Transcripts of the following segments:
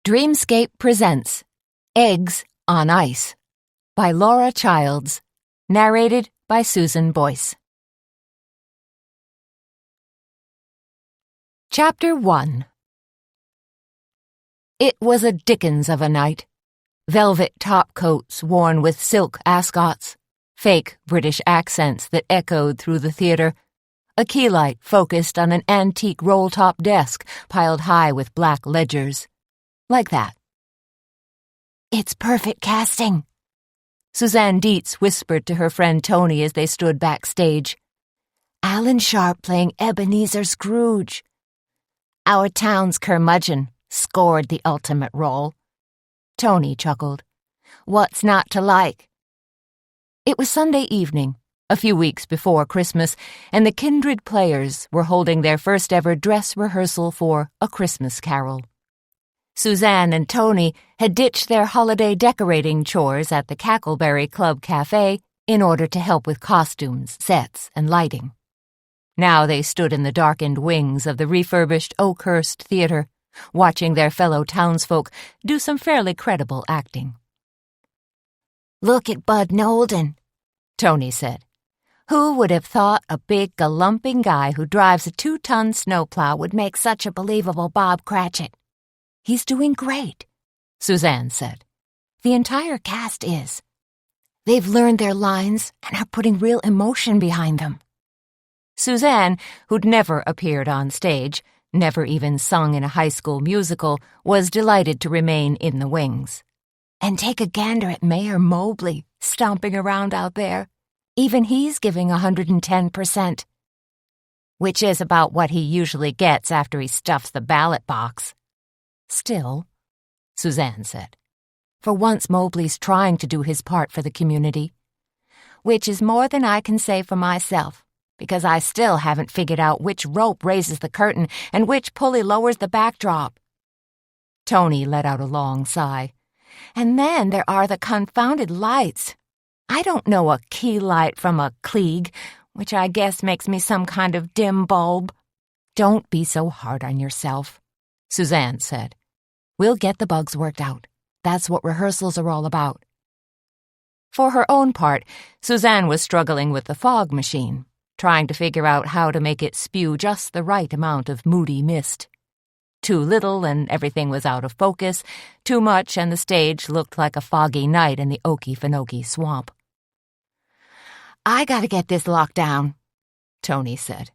Dreamscape presents Eggs on Ice by Laura Childs, narrated by Susan Boyce. Chapter 1. It was a dickens of a night. Velvet top-coats worn with silk ascots, fake British accents that echoed through the theater, a key light focused on an antique roll-top desk piled high with black ledgers. Like that. "It's perfect casting," Suzanne Dietz whispered to her friend Tony as they stood backstage. "Alan Sharp playing Ebenezer Scrooge. Our town's curmudgeon scored the ultimate role." Tony chuckled. "What's not to like?" It was Sunday evening, a few weeks before Christmas, and the Kindred Players were holding their first-ever dress rehearsal for A Christmas Carol. Suzanne and Tony had ditched their holiday decorating chores at the Cackleberry Club Cafe in order to help with costumes, sets, and lighting. Now they stood in the darkened wings of the refurbished Oakhurst Theater, watching their fellow townsfolk do some fairly credible acting. "Look at Bud Nolden," Tony said. "Who would have thought a big, galumping guy who drives a 2-ton snowplow would make such a believable Bob Cratchit?" "He's doing great," Suzanne said. "The entire cast is. They've learned their lines and are putting real emotion behind them." Suzanne, who'd never appeared on stage, never even sung in a high school musical, was delighted to remain in the wings. "And take a gander at Mayor Mobley, stomping around out there. Even he's giving 110%. Which is about what he usually gets after he stuffs the ballot box." "Still," Suzanne said, "for once Mobley's trying to do his part for the community." "Which is more than I can say for myself, because I still haven't figured out which rope raises the curtain and which pulley lowers the backdrop." Tony let out a long sigh. "And then there are the confounded lights. I don't know a key light from a Klieg, which I guess makes me some kind of dim bulb." "Don't be so hard on yourself," Suzanne said. "We'll get the bugs worked out. That's what rehearsals are all about." For her own part, Suzanne was struggling with the fog machine, trying to figure out how to make it spew just the right amount of moody mist. Too little and everything was out of focus, too much and the stage looked like a foggy night in the Okefenokee swamp. "I gotta get this locked down," Tony said.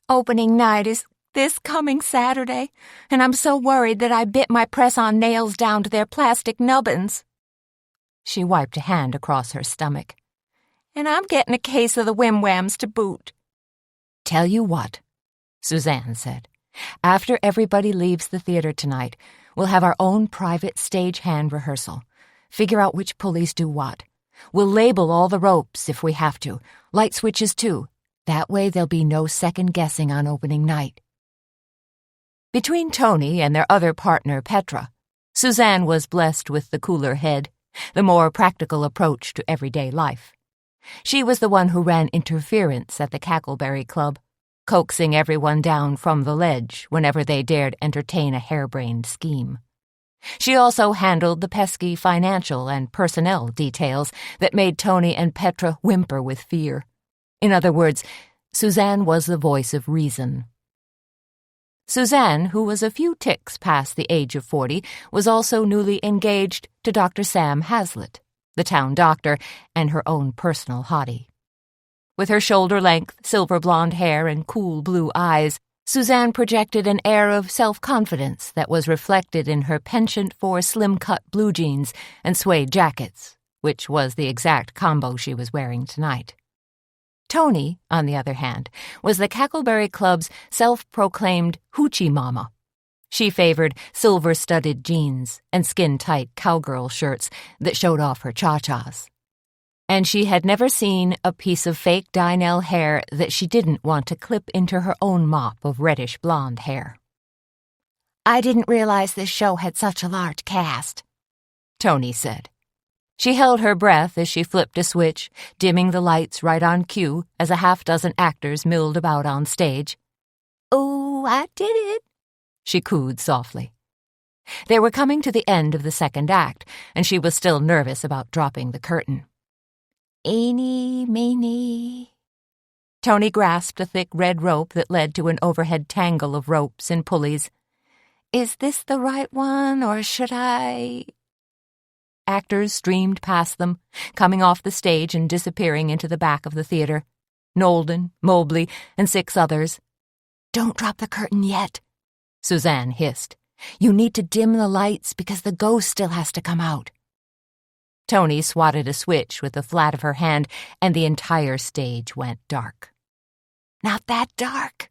"Opening night is this coming Saturday, and I'm so worried that I bit my press-on nails down to their plastic nubbins." She wiped a hand across her stomach. "And I'm getting a case of the whim-whams to boot." "Tell you what," Suzanne said. "After everybody leaves the theater tonight, we'll have our own private stagehand rehearsal. Figure out which pulleys do what. We'll label all the ropes if we have to, light switches too. That way there'll be no second-guessing on opening night." Between Tony and their other partner, Petra, Suzanne was blessed with the cooler head, the more practical approach to everyday life. She was the one who ran interference at the Cackleberry Club, coaxing everyone down from the ledge whenever they dared entertain a harebrained scheme. She also handled the pesky financial and personnel details that made Tony and Petra whimper with fear. In other words, Suzanne was the voice of reason. Suzanne, who was a few ticks past the age of 40, was also newly engaged to Dr. Sam Hazlitt, the town doctor, and her own personal hottie. With her shoulder-length, silver-blonde hair and cool blue eyes, Suzanne projected an air of self-confidence that was reflected in her penchant for slim-cut blue jeans and suede jackets, which was the exact combo she was wearing tonight. Tony, on the other hand, was the Cackleberry Club's self-proclaimed hoochie mama. She favored silver-studded jeans and skin-tight cowgirl shirts that showed off her cha-chas. And she had never seen a piece of fake Dynel hair that she didn't want to clip into her own mop of reddish blonde hair. "I didn't realize this show had such a large cast," Tony said. She held her breath as she flipped a switch, dimming the lights right on cue as a half-dozen actors milled about on stage. "Oh, I did it," she cooed softly. They were coming to the end of the second act, and she was still nervous about dropping the curtain. Eeny, meeny. Tony grasped a thick red rope that led to an overhead tangle of ropes and pulleys. Is this the right one, or should I? Actors streamed past them, coming off the stage and disappearing into the back of the theater. Nolden, Mobley, and 6 others. Don't drop the curtain yet, Suzanne hissed. You need to dim the lights because the ghost still has to come out. Tony swatted a switch with the flat of her hand, and the entire stage went dark. Not that dark,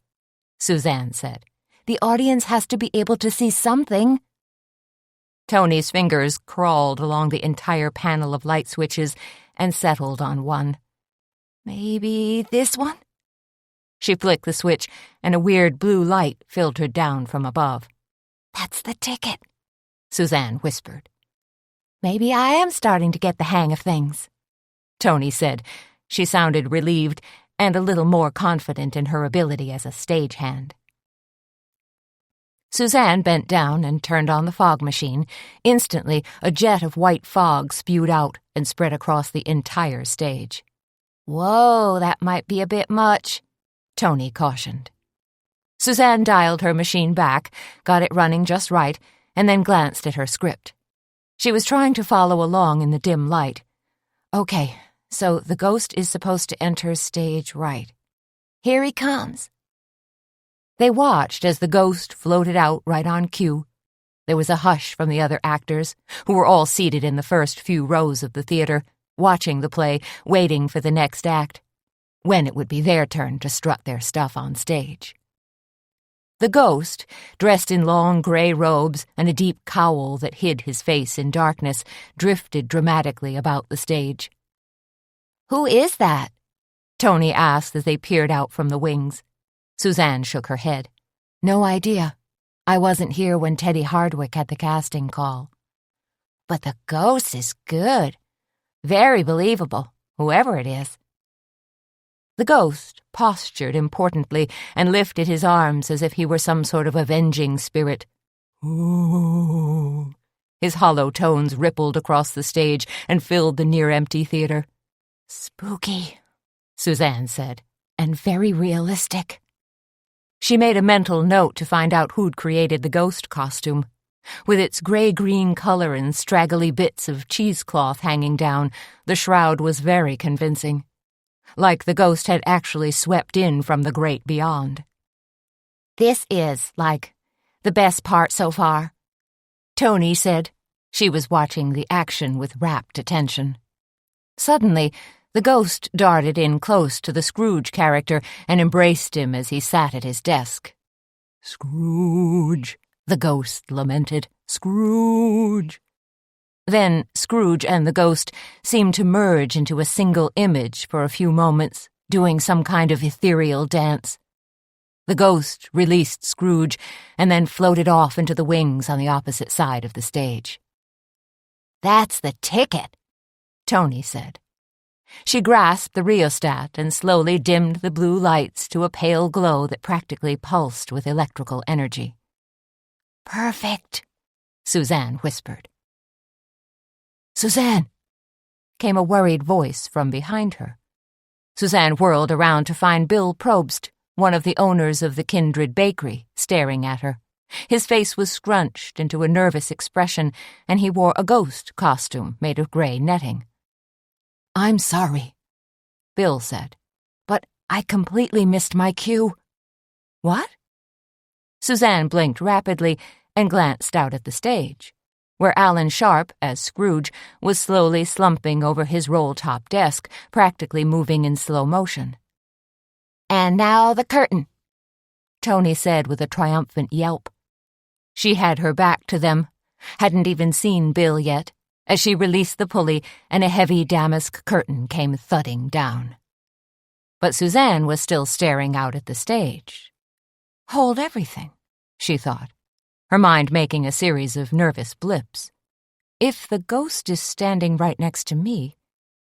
Suzanne said. The audience has to be able to see something. Tony's fingers crawled along the entire panel of light switches and settled on one. Maybe this one? She flicked the switch, and a weird blue light filtered down from above. That's the ticket, Suzanne whispered. Maybe I am starting to get the hang of things, Tony said. She sounded relieved and a little more confident in her ability as a stagehand. Suzanne bent down and turned on the fog machine. Instantly, a jet of white fog spewed out and spread across the entire stage. Whoa, that might be a bit much, Tony cautioned. Suzanne dialed her machine back, got it running just right, and then glanced at her script. She was trying to follow along in the dim light. Okay, so the ghost is supposed to enter stage right. Here he comes. They watched as the ghost floated out right on cue. There was a hush from the other actors, who were all seated in the first few rows of the theater, watching the play, waiting for the next act, when it would be their turn to strut their stuff on stage. The ghost, dressed in long gray robes and a deep cowl that hid his face in darkness, drifted dramatically about the stage. Who is that? Tony asked as they peered out from the wings. Suzanne shook her head. No idea. I wasn't here when Teddy Hardwick had the casting call. But the ghost is good. Very believable, whoever it is. The ghost postured importantly and lifted his arms as if he were some sort of avenging spirit. Ooh. His hollow tones rippled across the stage and filled the near-empty theater. Spooky, Suzanne said, and very realistic. She made a mental note to find out who'd created the ghost costume. With its gray-green color and straggly bits of cheesecloth hanging down, the shroud was very convincing. Like the ghost had actually swept in from the great beyond. This is, the best part so far, Tony said. She was watching the action with rapt attention. Suddenly, the ghost darted in close to the Scrooge character and embraced him as he sat at his desk. Scrooge, the ghost lamented. Scrooge. Then Scrooge and the ghost seemed to merge into a single image for a few moments, doing some kind of ethereal dance. The ghost released Scrooge and then floated off into the wings on the opposite side of the stage. That's the ticket, Tony said. She grasped the rheostat and slowly dimmed the blue lights to a pale glow that practically pulsed with electrical energy. Perfect, Suzanne whispered. Suzanne, came a worried voice from behind her. Suzanne whirled around to find Bill Probst, one of the owners of the Kindred Bakery, staring at her. His face was scrunched into a nervous expression, and he wore a ghost costume made of gray netting. I'm sorry, Bill said, but I completely missed my cue. What? Suzanne blinked rapidly and glanced out at the stage, where Alan Sharp, as Scrooge, was slowly slumping over his roll-top desk, practically moving in slow motion. And now the curtain, Tony said with a triumphant yelp. She had her back to them, hadn't even seen Bill yet, as she released the pulley and a heavy damask curtain came thudding down. But Suzanne was still staring out at the stage. Hold everything, she thought, her mind making a series of nervous blips. If the ghost is standing right next to me,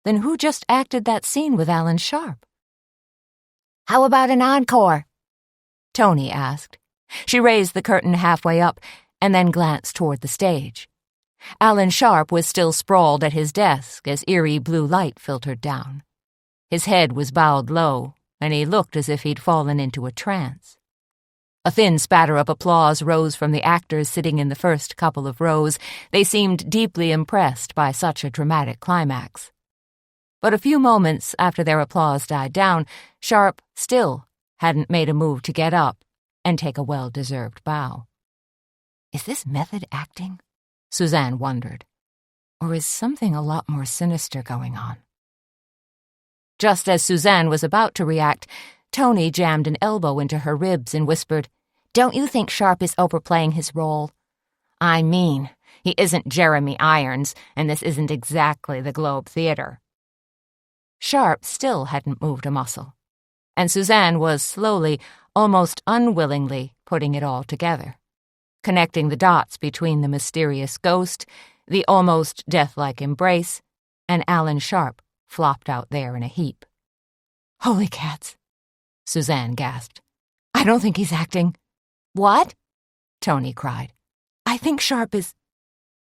then who just acted that scene with Alan Sharp? How about an encore? Tony asked. She raised the curtain halfway up, and then glanced toward the stage. Alan Sharp was still sprawled at his desk as eerie blue light filtered down. His head was bowed low, and he looked as if he'd fallen into a trance. A thin spatter of applause rose from the actors sitting in the first couple of rows. They seemed deeply impressed by such a dramatic climax. But a few moments after their applause died down, Sharp still hadn't made a move to get up and take a well-deserved bow. Is this method acting? Suzanne wondered. Or is something a lot more sinister going on? Just as Suzanne was about to react, Tony jammed an elbow into her ribs and whispered, "Don't you think Sharp is overplaying his role? I mean, he isn't Jeremy Irons, and this isn't exactly the Globe Theatre." Sharp still hadn't moved a muscle, and Suzanne was slowly, almost unwillingly, putting it all together, connecting the dots between the mysterious ghost, the almost death-like embrace, and Alan Sharp flopped out there in a heap. "Holy cats," Suzanne gasped. "I don't think he's acting." "What?" Tony cried. "I think Sharp is—"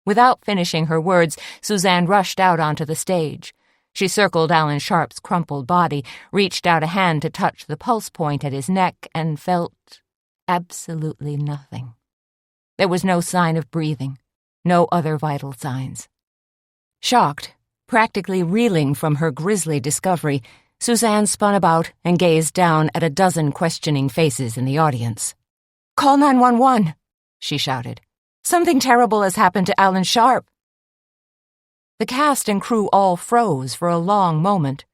Without finishing her words, Suzanne rushed out onto the stage. She circled Alan Sharp's crumpled body, reached out a hand to touch the pulse point at his neck, and felt absolutely nothing. There was no sign of breathing, no other vital signs. Shocked, practically reeling from her grisly discovery, Suzanne spun about and gazed down at a dozen questioning faces in the audience. "Call 911, she shouted. "Something terrible has happened to Alan Sharp." The cast and crew all froze for a long moment,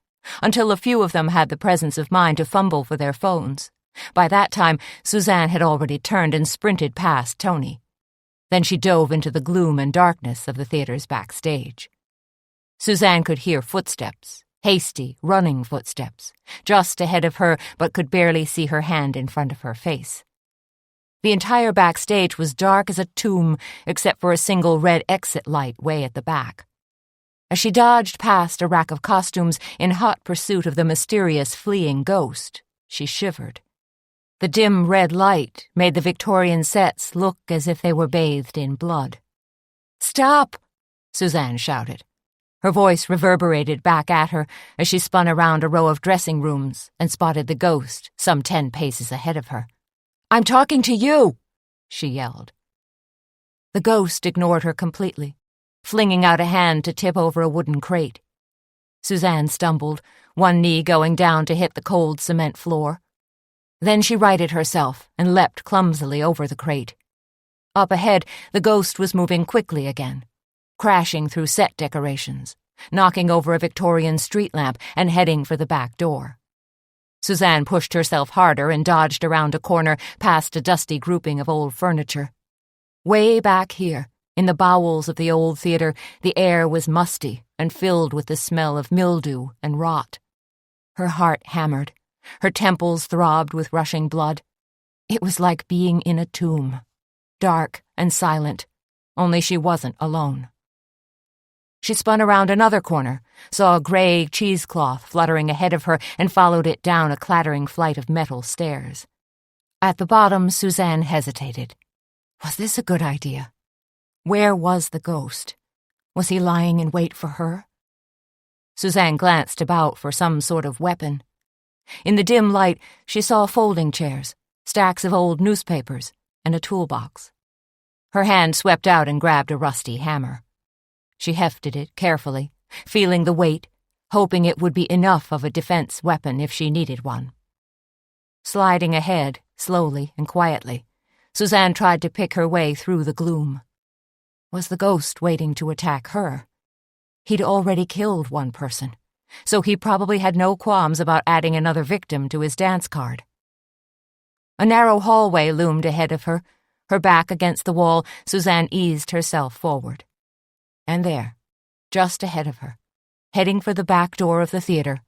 until a few of them had the presence of mind to fumble for their phones. By that time, Suzanne had already turned and sprinted past Tony. Then she dove into the gloom and darkness of the theater's backstage. Suzanne could hear footsteps, hasty, running footsteps, just ahead of her, but could barely see her hand in front of her face. The entire backstage was dark as a tomb, except for a single red exit light way at the back. As she dodged past a rack of costumes in hot pursuit of the mysterious fleeing ghost, she shivered. The dim red light made the Victorian sets look as if they were bathed in blood. "Stop!" Suzanne shouted. Her voice reverberated back at her as she spun around a row of dressing rooms and spotted the ghost some 10 paces ahead of her. "I'm talking to you!" she yelled. The ghost ignored her completely, flinging out a hand to tip over a wooden crate. Suzanne stumbled, one knee going down to hit the cold cement floor. Then she righted herself and leapt clumsily over the crate. Up ahead, the ghost was moving quickly again, crashing through set decorations, knocking over a Victorian street lamp and heading for the back door. Suzanne pushed herself harder and dodged around a corner past a dusty grouping of old furniture. Way back here, in the bowels of the old theater, the air was musty and filled with the smell of mildew and rot. Her heart hammered. Her temples throbbed with rushing blood. It was like being in a tomb, dark and silent, only she wasn't alone. She spun around another corner, saw a gray cheesecloth fluttering ahead of her, and followed it down a clattering flight of metal stairs. At the bottom, Suzanne hesitated. Was this a good idea? Where was the ghost? Was he lying in wait for her? Suzanne glanced about for some sort of weapon. In the dim light, she saw folding chairs, stacks of old newspapers, and a toolbox. Her hand swept out and grabbed a rusty hammer. She hefted it carefully, feeling the weight, hoping it would be enough of a defense weapon if she needed one. Sliding ahead, slowly and quietly, Suzanne tried to pick her way through the gloom. Was the ghost waiting to attack her? He'd already killed one person, so he probably had no qualms about adding another victim to his dance card. A narrow hallway loomed ahead of her. Her back against the wall, Suzanne eased herself forward. And there, just ahead of her, heading for the back door of the theater,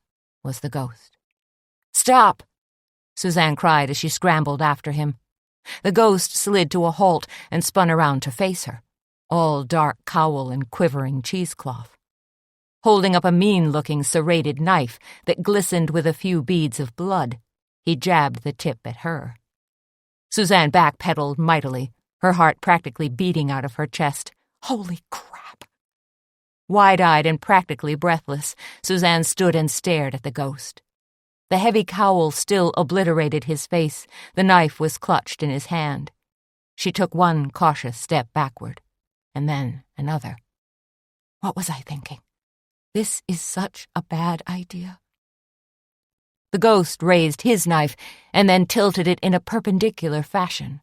was the ghost. "Stop!" Suzanne cried as she scrambled after him. The ghost slid to a halt and spun around to face her, all dark cowl and quivering cheesecloth. Holding up a mean-looking serrated knife that glistened with a few beads of blood, he jabbed the tip at her. Suzanne backpedaled mightily, her heart practically beating out of her chest. Holy crap! Wide-eyed and practically breathless, Suzanne stood and stared at the ghost. The heavy cowl still obliterated his face. The knife was clutched in his hand. She took one cautious step backward, and then another. What was I thinking? This is such a bad idea. The ghost raised his knife and then tilted it in a perpendicular fashion,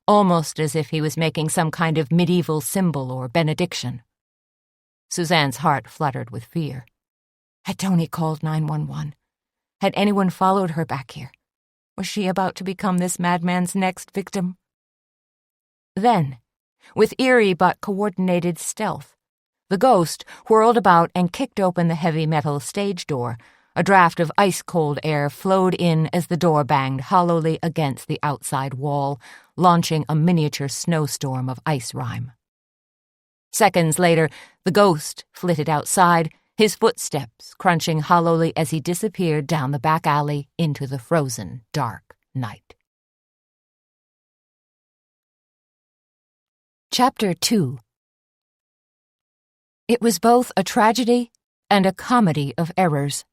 almost as if he was making some kind of medieval symbol or benediction. Suzanne's heart fluttered with fear. Had Tony called 911? Had anyone followed her back here? Was she about to become this madman's next victim? Then, with eerie but coordinated stealth, the ghost whirled about and kicked open the heavy metal stage door. A draft of ice-cold air flowed in as the door banged hollowly against the outside wall, launching a miniature snowstorm of ice rime. Seconds later, the ghost flitted outside, his footsteps crunching hollowly as he disappeared down the back alley into the frozen, dark night. Chapter 2. It was both a tragedy and a comedy of errors.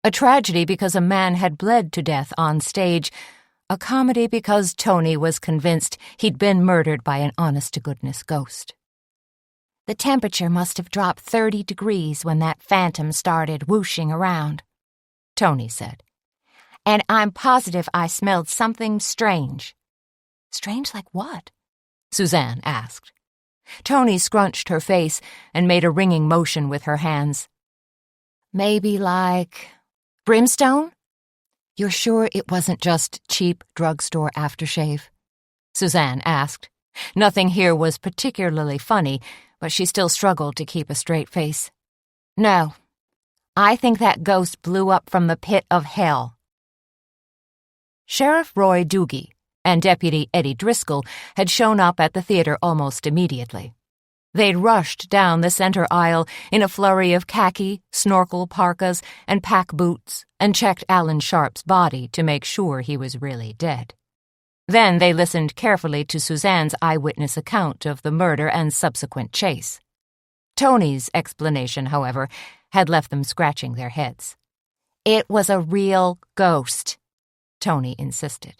A tragedy because a man had bled to death on stage, a comedy because Tony was convinced he'd been murdered by an honest-to-goodness ghost. The temperature must have dropped 30 degrees when that phantom started whooshing around, Tony said. And I'm positive I smelled something strange. Strange like what? Suzanne asked. Tony scrunched her face and made a ringing motion with her hands. Maybe like brimstone? You're sure it wasn't just cheap drugstore aftershave? Suzanne asked. Nothing here was particularly funny, but she still struggled to keep a straight face. No, I think that ghost blew up from the pit of hell. Sheriff Roy Doogie and Deputy Eddie Driscoll had shown up at the theater almost immediately. They'd rushed down the center aisle in a flurry of khaki, snorkel parkas, and pack boots, and checked Alan Sharp's body to make sure he was really dead. Then they listened carefully to Suzanne's eyewitness account of the murder and subsequent chase. Tony's explanation, however, had left them scratching their heads. It was a real ghost, Tony insisted.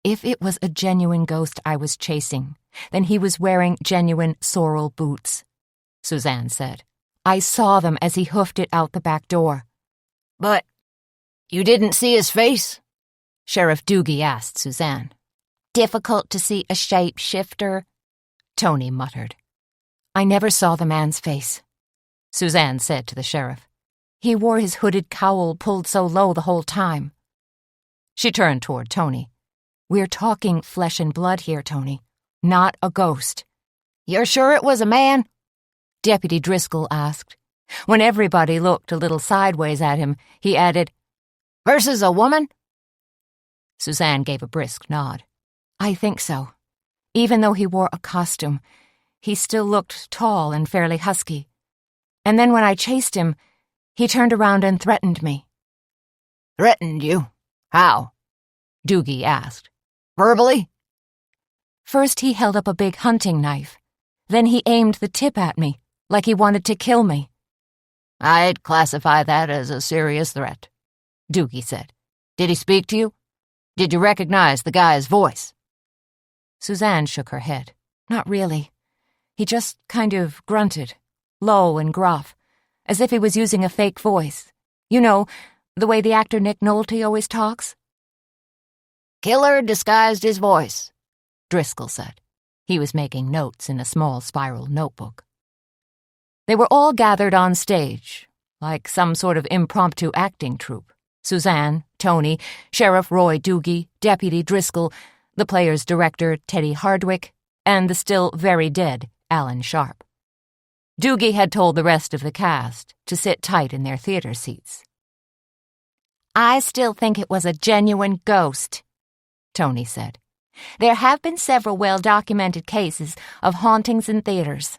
If it was a genuine ghost I was chasing, then he was wearing genuine sorrel boots, Suzanne said. I saw them as he hoofed it out the back door. But you didn't see his face? Sheriff Doogie asked Suzanne. Difficult to see a shape-shifter, Tony muttered. I never saw the man's face, Suzanne said to the sheriff. He wore his hooded cowl pulled so low the whole time. She turned toward Tony. We're talking flesh and blood here, Tony, not a ghost. You're sure it was a man? Deputy Driscoll asked. When everybody looked a little sideways at him, he added, Versus a woman? Suzanne gave a brisk nod. I think so. Even though he wore a costume, he still looked tall and fairly husky. And then when I chased him, he turned around and threatened me. Threatened you? How? Doogie asked. Verbally? First he held up a big hunting knife. Then he aimed the tip at me, like he wanted to kill me. I'd classify that as a serious threat, Doogie said. Did he speak to you? Did you recognize the guy's voice? Suzanne shook her head. Not really. He just kind of grunted, low and gruff, as if he was using a fake voice. You know, the way the actor Nick Nolte always talks? Killer disguised his voice, Driscoll said. He was making notes in a small spiral notebook. They were all gathered on stage, like some sort of impromptu acting troupe. Suzanne, Tony, Sheriff Roy Doogie, Deputy Driscoll, the player's director, Teddy Hardwick, and the still very dead Alan Sharp. Doogie had told the rest of the cast to sit tight in their theater seats. I still think it was a genuine ghost, Tony said. There have been several well-documented cases of hauntings in theaters.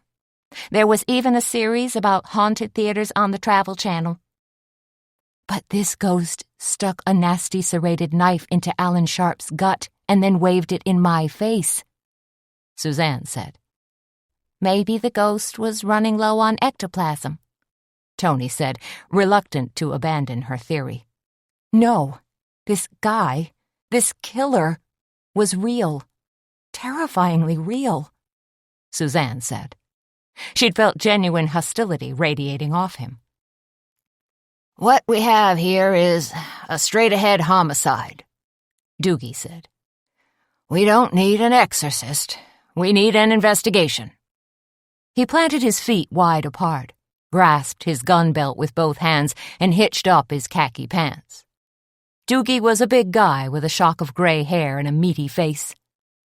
There was even a series about haunted theaters on the Travel Channel. But this ghost stuck a nasty serrated knife into Alan Sharp's gut and then waved it in my face, Suzanne said. Maybe the ghost was running low on ectoplasm, Tony said, reluctant to abandon her theory. No, this guy, this killer, was real. Terrifyingly real, Suzanne said. She'd felt genuine hostility radiating off him. What we have here is a straight-ahead homicide, Doogie said. We don't need an exorcist. We need an investigation. He planted his feet wide apart, grasped his gun belt with both hands, and hitched up his khaki pants. Doogie was a big guy with a shock of gray hair and a meaty face.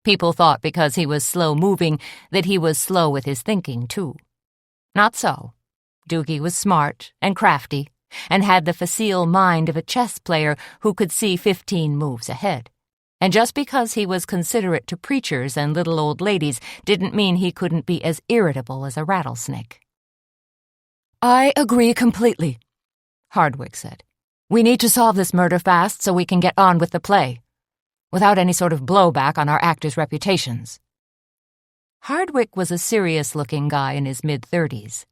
People thought because he was slow-moving that he was slow with his thinking, too. Not so. Doogie was smart and crafty, and had the facile mind of a chess player who could see 15 moves ahead. And just because he was considerate to preachers and little old ladies didn't mean he couldn't be as irritable as a rattlesnake. I agree completely, Hardwick said. We need to solve this murder fast so we can get on with the play, without any sort of blowback on our actors' reputations. Hardwick was a serious-looking guy in his mid-30s.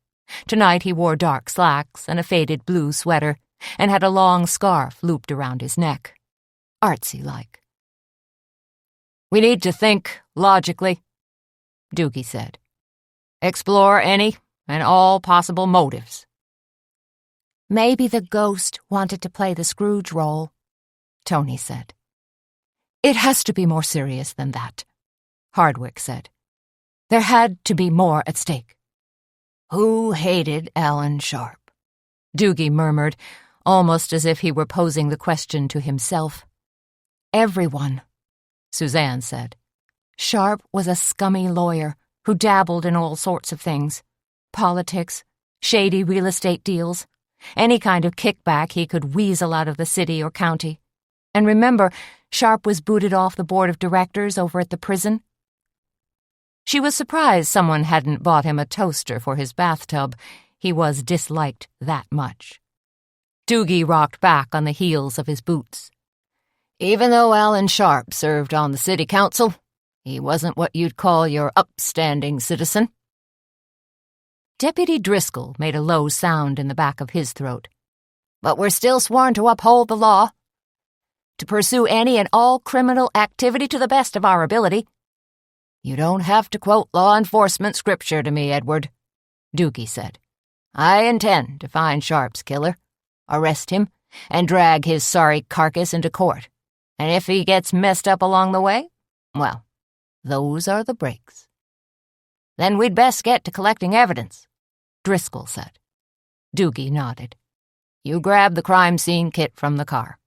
Tonight he wore dark slacks and a faded blue sweater, and had a long scarf looped around his neck. Artsy-like. We need to think logically, Doogie said. Explore any and all possible motives. Maybe the ghost wanted to play the Scrooge role, Tony said. It has to be more serious than that, Hardwick said. There had to be more at stake. Who hated Alan Sharp? Doogie murmured, almost as if he were posing the question to himself. Everyone, Suzanne said. Sharp was a scummy lawyer who dabbled in all sorts of things. Politics, shady real estate deals, any kind of kickback he could weasel out of the city or county. And remember, Sharp was booted off the board of directors over at the prison. She was surprised someone hadn't bought him a toaster for his bathtub. He was disliked that much. Doogie rocked back on the heels of his boots. Even though Alan Sharp served on the city council, he wasn't what you'd call your upstanding citizen. Deputy Driscoll made a low sound in the back of his throat. But we're still sworn to uphold the law, to pursue any and all criminal activity to the best of our ability. You don't have to quote law enforcement scripture to me, Edward, Doogie said. I intend to find Sharp's killer, arrest him, and drag his sorry carcass into court. And if he gets messed up along the way, well, those are the breaks. Then we'd best get to collecting evidence, Driscoll said. Doogie nodded. You grab the crime scene kit from the car.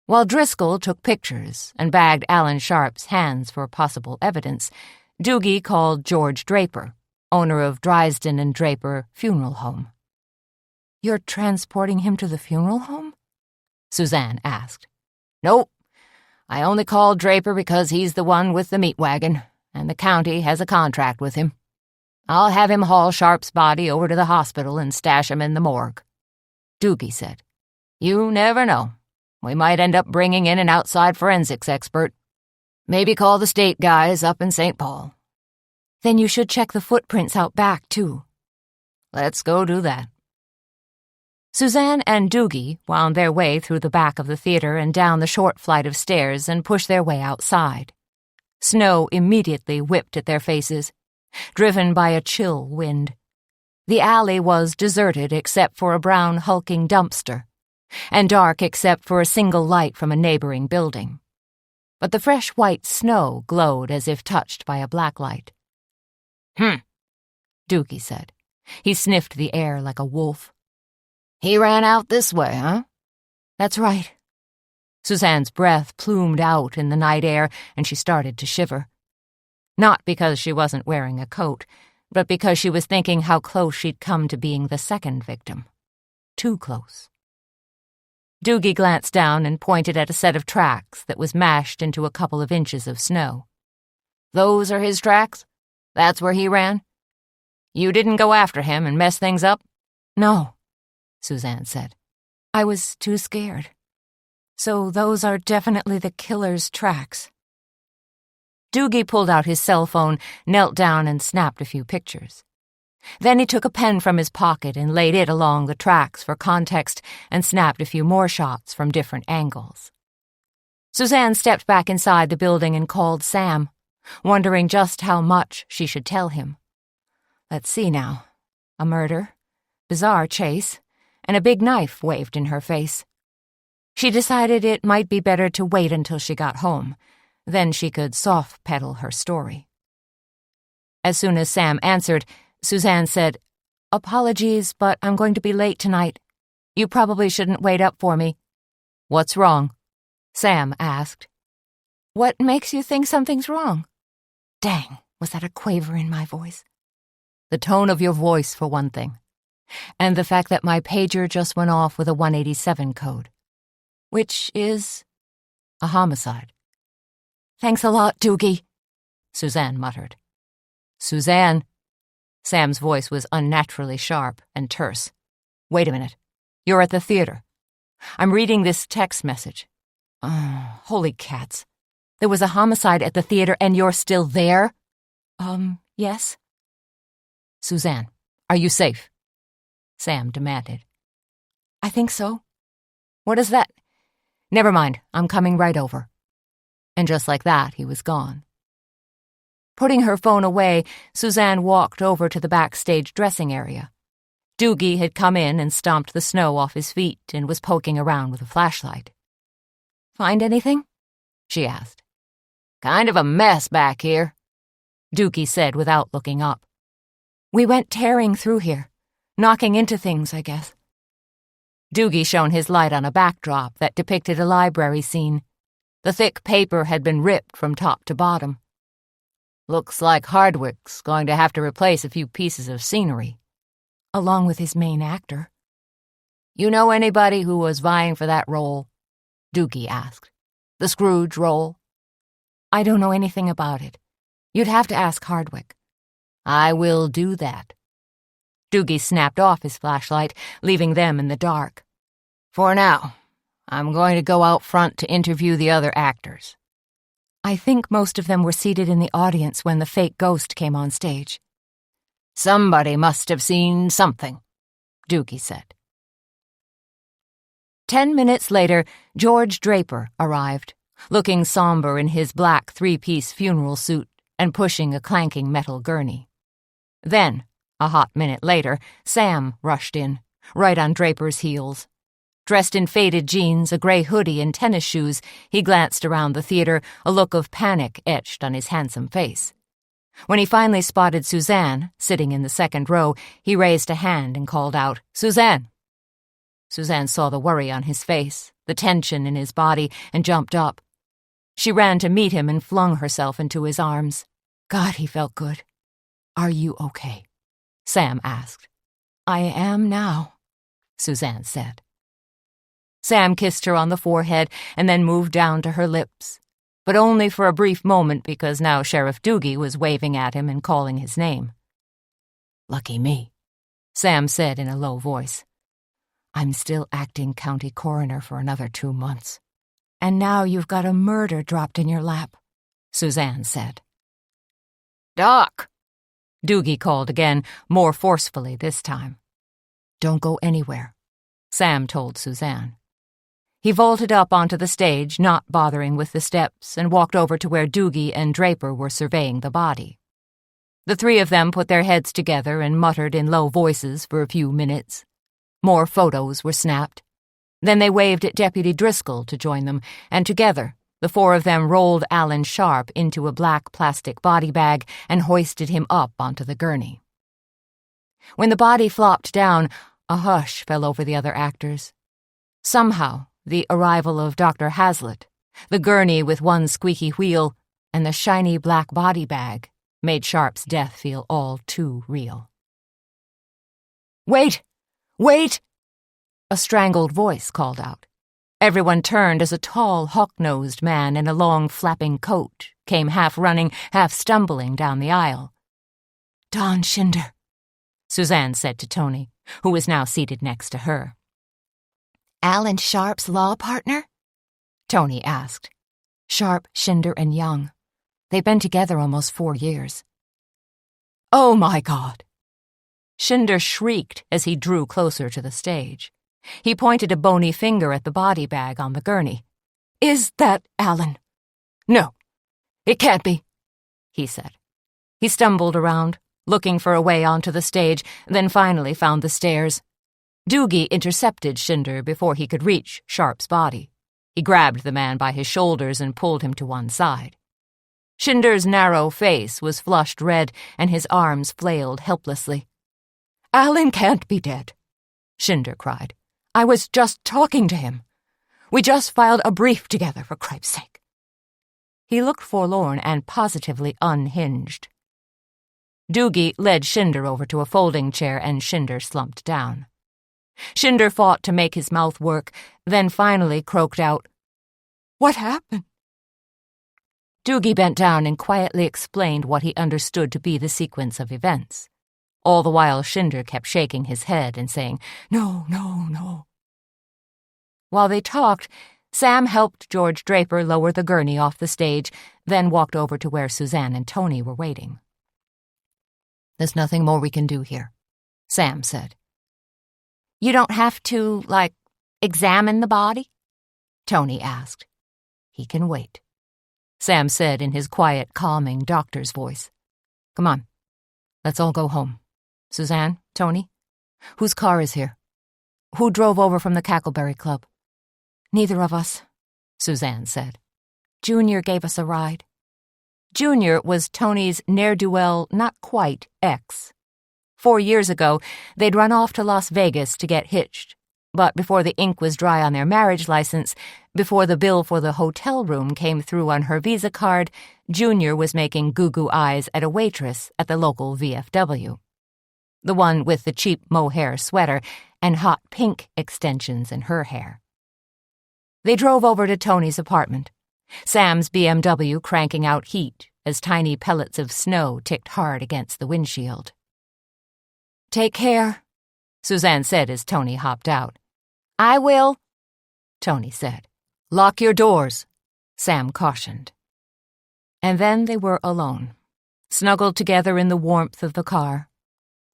While Driscoll took pictures and bagged Alan Sharp's hands for possible evidence, Doogie called George Draper, owner of Drysden and Draper Funeral Home. You're transporting him to the funeral home? Suzanne asked. Nope. I only called Draper because he's the one with the meat wagon, and the county has a contract with him. I'll have him haul Sharp's body over to the hospital and stash him in the morgue. Doogie said, You never know. We might end up bringing in an outside forensics expert. Maybe call the state guys up in St. Paul. Then you should check the footprints out back, too. Let's go do that. Suzanne and Doogie wound their way through the back of the theater and down the short flight of stairs and pushed their way outside. Snow immediately whipped at their faces, driven by a chill wind. The alley was deserted except for a brown hulking dumpster, and dark except for a single light from a neighboring building. But the fresh white snow glowed as if touched by a black light. Doogie said. He sniffed the air like a wolf. He ran out this way, huh? That's right. Suzanne's breath plumed out in the night air, and she started to shiver. Not because she wasn't wearing a coat, but because she was thinking how close she'd come to being the second victim. Too close. Doogie glanced down and pointed at a set of tracks that was mashed into a couple of inches of snow. Those are his tracks? That's where he ran? You didn't go after him and mess things up? No, Suzanne said. I was too scared. So those are definitely the killer's tracks. Doogie pulled out his cell phone, knelt down, and snapped a few pictures. Then he took a pen from his pocket and laid it along the tracks for context and snapped a few more shots from different angles. Suzanne stepped back inside the building and called Sam, wondering just how much she should tell him. Let's see now. A murder, bizarre chase, and a big knife waved in her face. She decided it might be better to wait until she got home. Then she could soft-pedal her story. As soon as Sam answered, Suzanne said, "Apologies, but I'm going to be late tonight. You probably shouldn't wait up for me." "What's wrong?" Sam asked. "What makes you think something's wrong?" Dang, was that a quaver in my voice? "The tone of your voice, for one thing. And the fact that my pager just went off with a 187 code. Which is a homicide." "Thanks a lot, Doogie," Suzanne muttered. "Suzanne." Sam's voice was unnaturally sharp and terse. "Wait a minute. You're at the theater. I'm reading this text message. Holy cats. There was a homicide at the theater and you're still there?" Yes." "Suzanne, are you safe?" Sam demanded. "I think so. What is that?" "Never mind, I'm coming right over." And just like that, he was gone. Putting her phone away, Suzanne walked over to the backstage dressing area. Doogie had come in and stomped the snow off his feet and was poking around with a flashlight. "Find anything?" she asked. "Kind of a mess back here," Doogie said without looking up. "We went tearing through here, knocking into things, I guess." Doogie shone his light on a backdrop that depicted a library scene. The thick paper had been ripped from top to bottom. "Looks like Hardwick's going to have to replace a few pieces of scenery." "Along with his main actor." "You know anybody who was vying for that role?" Doogie asked. "The Scrooge role?" "I don't know anything about it. You'd have to ask Hardwick." "I will do that." Doogie snapped off his flashlight, leaving them in the dark. "For now, I'm going to go out front to interview the other actors." "I think most of them were seated in the audience when the fake ghost came on stage." "Somebody must have seen something," Doogie said. 10 minutes later, George Draper arrived, looking somber in his black three-piece funeral suit and pushing a clanking metal gurney. Then, a hot minute later, Sam rushed in, right on Draper's heels. Dressed in faded jeans, a gray hoodie, and tennis shoes, he glanced around the theater, a look of panic etched on his handsome face. When he finally spotted Suzanne, sitting in the second row, he raised a hand and called out, "Suzanne!" Suzanne saw the worry on his face, the tension in his body, and jumped up. She ran to meet him and flung herself into his arms. God, he felt good. "Are you okay?" Sam asked. "I am now," Suzanne said. Sam kissed her on the forehead and then moved down to her lips, but only for a brief moment because now Sheriff Doogie was waving at him and calling his name. "Lucky me," Sam said in a low voice. "I'm still acting county coroner for another 2 months. And now you've got a murder dropped in your lap," Suzanne said. "Doc!" Doogie called again, more forcefully this time. "Don't go anywhere," Sam told Suzanne. He vaulted up onto the stage, not bothering with the steps, and walked over to where Doogie and Draper were surveying the body. The three of them put their heads together and muttered in low voices for a few minutes. More photos were snapped. Then they waved at Deputy Driscoll to join them, and together, the four of them rolled Alan Sharp into a black plastic body bag and hoisted him up onto the gurney. When the body flopped down, a hush fell over the other actors. Somehow, the arrival of Dr. Hazlitt, the gurney with one squeaky wheel, and the shiny black body bag made Sharp's death feel all too real. "Wait! Wait!" A strangled voice called out. Everyone turned as a tall, hawk-nosed man in a long, flapping coat came half running, half stumbling down the aisle. "Don Schinder," Suzanne said to Tony, who was now seated next to her. "Alan Sharp's law partner?" Tony asked. "Sharp, Schinder, and Young. They've been together almost 4 years. Oh, my God! Shinder shrieked as he drew closer to the stage. He pointed a bony finger at the body bag on the gurney. Is that Alan? No, it can't be, he said. He stumbled around, looking for a way onto the stage, then finally found the stairs. Doogie intercepted Shinder before he could reach Sharp's body. He grabbed the man by his shoulders and pulled him to one side. Shinder's narrow face was flushed red, and his arms flailed helplessly. Alan can't be dead, Shinder cried. I was just talking to him. We just filed a brief together, for Christ's sake. He looked forlorn and positively unhinged. Doogie led Shinder over to a folding chair, and Shinder slumped down. Shinder fought to make his mouth work, then finally croaked out, What happened? Doogie bent down and quietly explained what he understood to be the sequence of events. All the while Shinder kept shaking his head and saying, No, no, no. While they talked, Sam helped George Draper lower the gurney off the stage, then walked over to where Suzanne and Tony were waiting. There's nothing more we can do here, Sam said. You don't have to, examine the body? Tony asked. He can wait, Sam said in his quiet, calming doctor's voice. Come on, let's all go home. Suzanne, Tony, whose car is here? Who drove over from the Cackleberry Club? Neither of us, Suzanne said. Junior gave us a ride. Junior was Tony's ne'er-do-well, not-quite ex. 4 years ago, they'd run off to Las Vegas to get hitched. But before the ink was dry on their marriage license, before the bill for the hotel room came through on her Visa card, Junior was making goo-goo eyes at a waitress at the local VFW. The one with the cheap mohair sweater and hot pink extensions in her hair. They drove over to Tony's apartment, Sam's BMW cranking out heat as tiny pellets of snow ticked hard against the windshield. Take care, Suzanne said as Tony hopped out. I will, Tony said. Lock your doors, Sam cautioned. And then they were alone, snuggled together in the warmth of the car.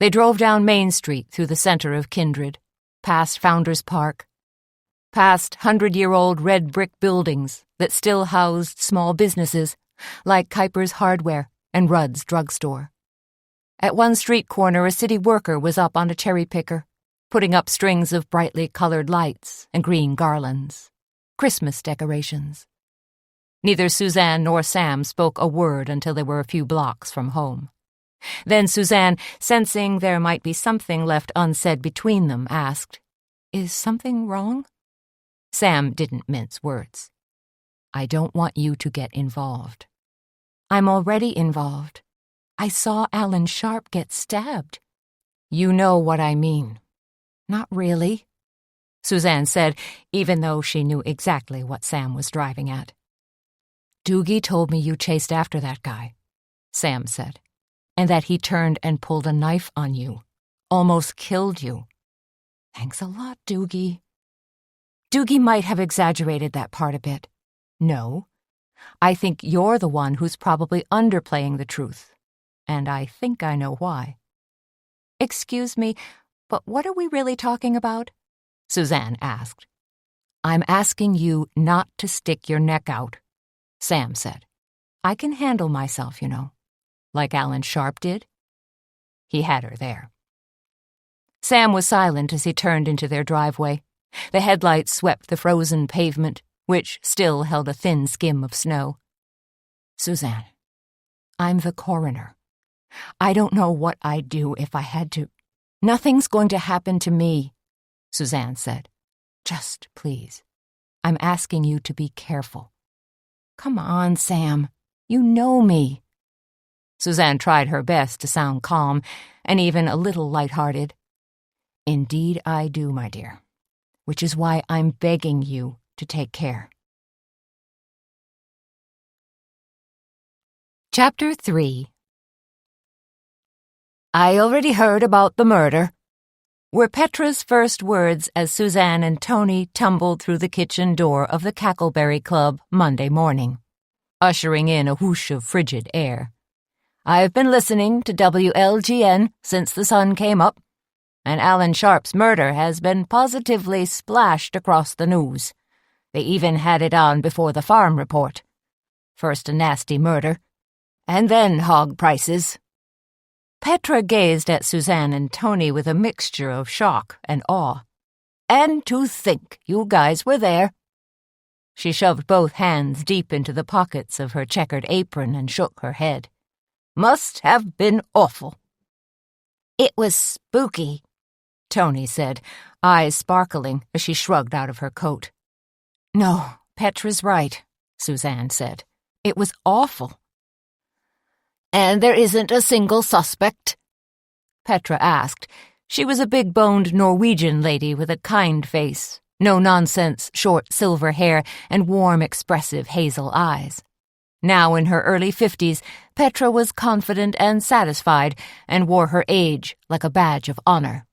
They drove down Main Street through the center of Kindred, past Founders Park, past 100-year-old red brick buildings that still housed small businesses like Kuiper's Hardware and Rudd's Drugstore. At one street corner, a city worker was up on a cherry picker, putting up strings of brightly colored lights and green garlands, Christmas decorations. Neither Suzanne nor Sam spoke a word until they were a few blocks from home. Then Suzanne, sensing there might be something left unsaid between them, asked, Is something wrong? Sam didn't mince words. I don't want you to get involved. I'm already involved. I saw Alan Sharp get stabbed. You know what I mean. Not really, Suzanne said, even though she knew exactly what Sam was driving at. Doogie told me you chased after that guy, Sam said, and that he turned and pulled a knife on you, almost killed you. Thanks a lot, Doogie. Doogie might have exaggerated that part a bit. No, I think you're the one who's probably underplaying the truth, and I think I know why. Excuse me, but what are we really talking about? Suzanne asked. I'm asking you not to stick your neck out, Sam said. I can handle myself, you know, like Alan Sharp did. He had her there. Sam was silent as he turned into their driveway. The headlights swept the frozen pavement, which still held a thin skim of snow. Suzanne, I'm the coroner. I don't know what I'd do if I had to. Nothing's going to happen to me, Suzanne said. Just please. I'm asking you to be careful. Come on, Sam. You know me. Suzanne tried her best to sound calm and even a little light-hearted. Indeed I do, my dear, which is why I'm begging you to take care. Chapter 3. I already heard about the murder, were Petra's first words as Suzanne and Tony tumbled through the kitchen door of the Cackleberry Club Monday morning. ushering in a whoosh of frigid air. "I've been listening to WLGN since the sun came up, and Alan Sharp's murder has been positively splashed across the news. They even had it on before the farm report. First a nasty murder, and then hog prices." Petra gazed at Suzanne and Tony with a mixture of shock and awe. "And to think you guys were there." She shoved both hands deep into the pockets of her checkered apron and shook her head. "Must have been awful." "It was spooky," Tony said, eyes sparkling as she shrugged out of her coat. "No, Petra's right," Suzanne said. "It was awful." "And there isn't a single suspect?" Petra asked. She was a big-boned Norwegian lady with a kind face, no-nonsense short silver hair, and warm, expressive hazel eyes. Now in her early 50s, Petra was confident and satisfied and wore her age like a badge of honor.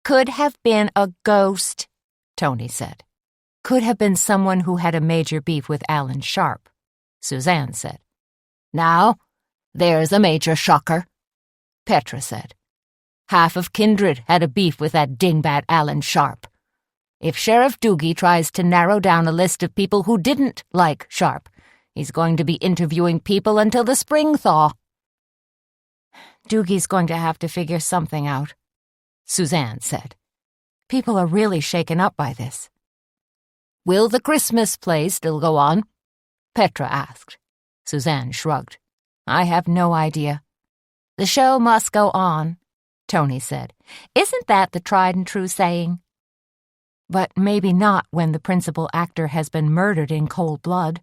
"Could have been a ghost," Tony said. "Could have been someone who had a major beef with Alan Sharp," Suzanne said. "Now, there's a major shocker," Petra said. "Half of Kindred had a beef with that dingbat Alan Sharp. If Sheriff Doogie tries to narrow down a list of people who didn't like Sharp, he's going to be interviewing people until the spring thaw." "Doogie's going to have to figure something out," Suzanne said. "People are really shaken up by this." "Will the Christmas play still go on?" Petra asked. Suzanne shrugged. "I have no idea." "The show must go on," Tony said. "Isn't that the tried-and-true saying?" "But maybe not when the principal actor has been murdered in cold blood,"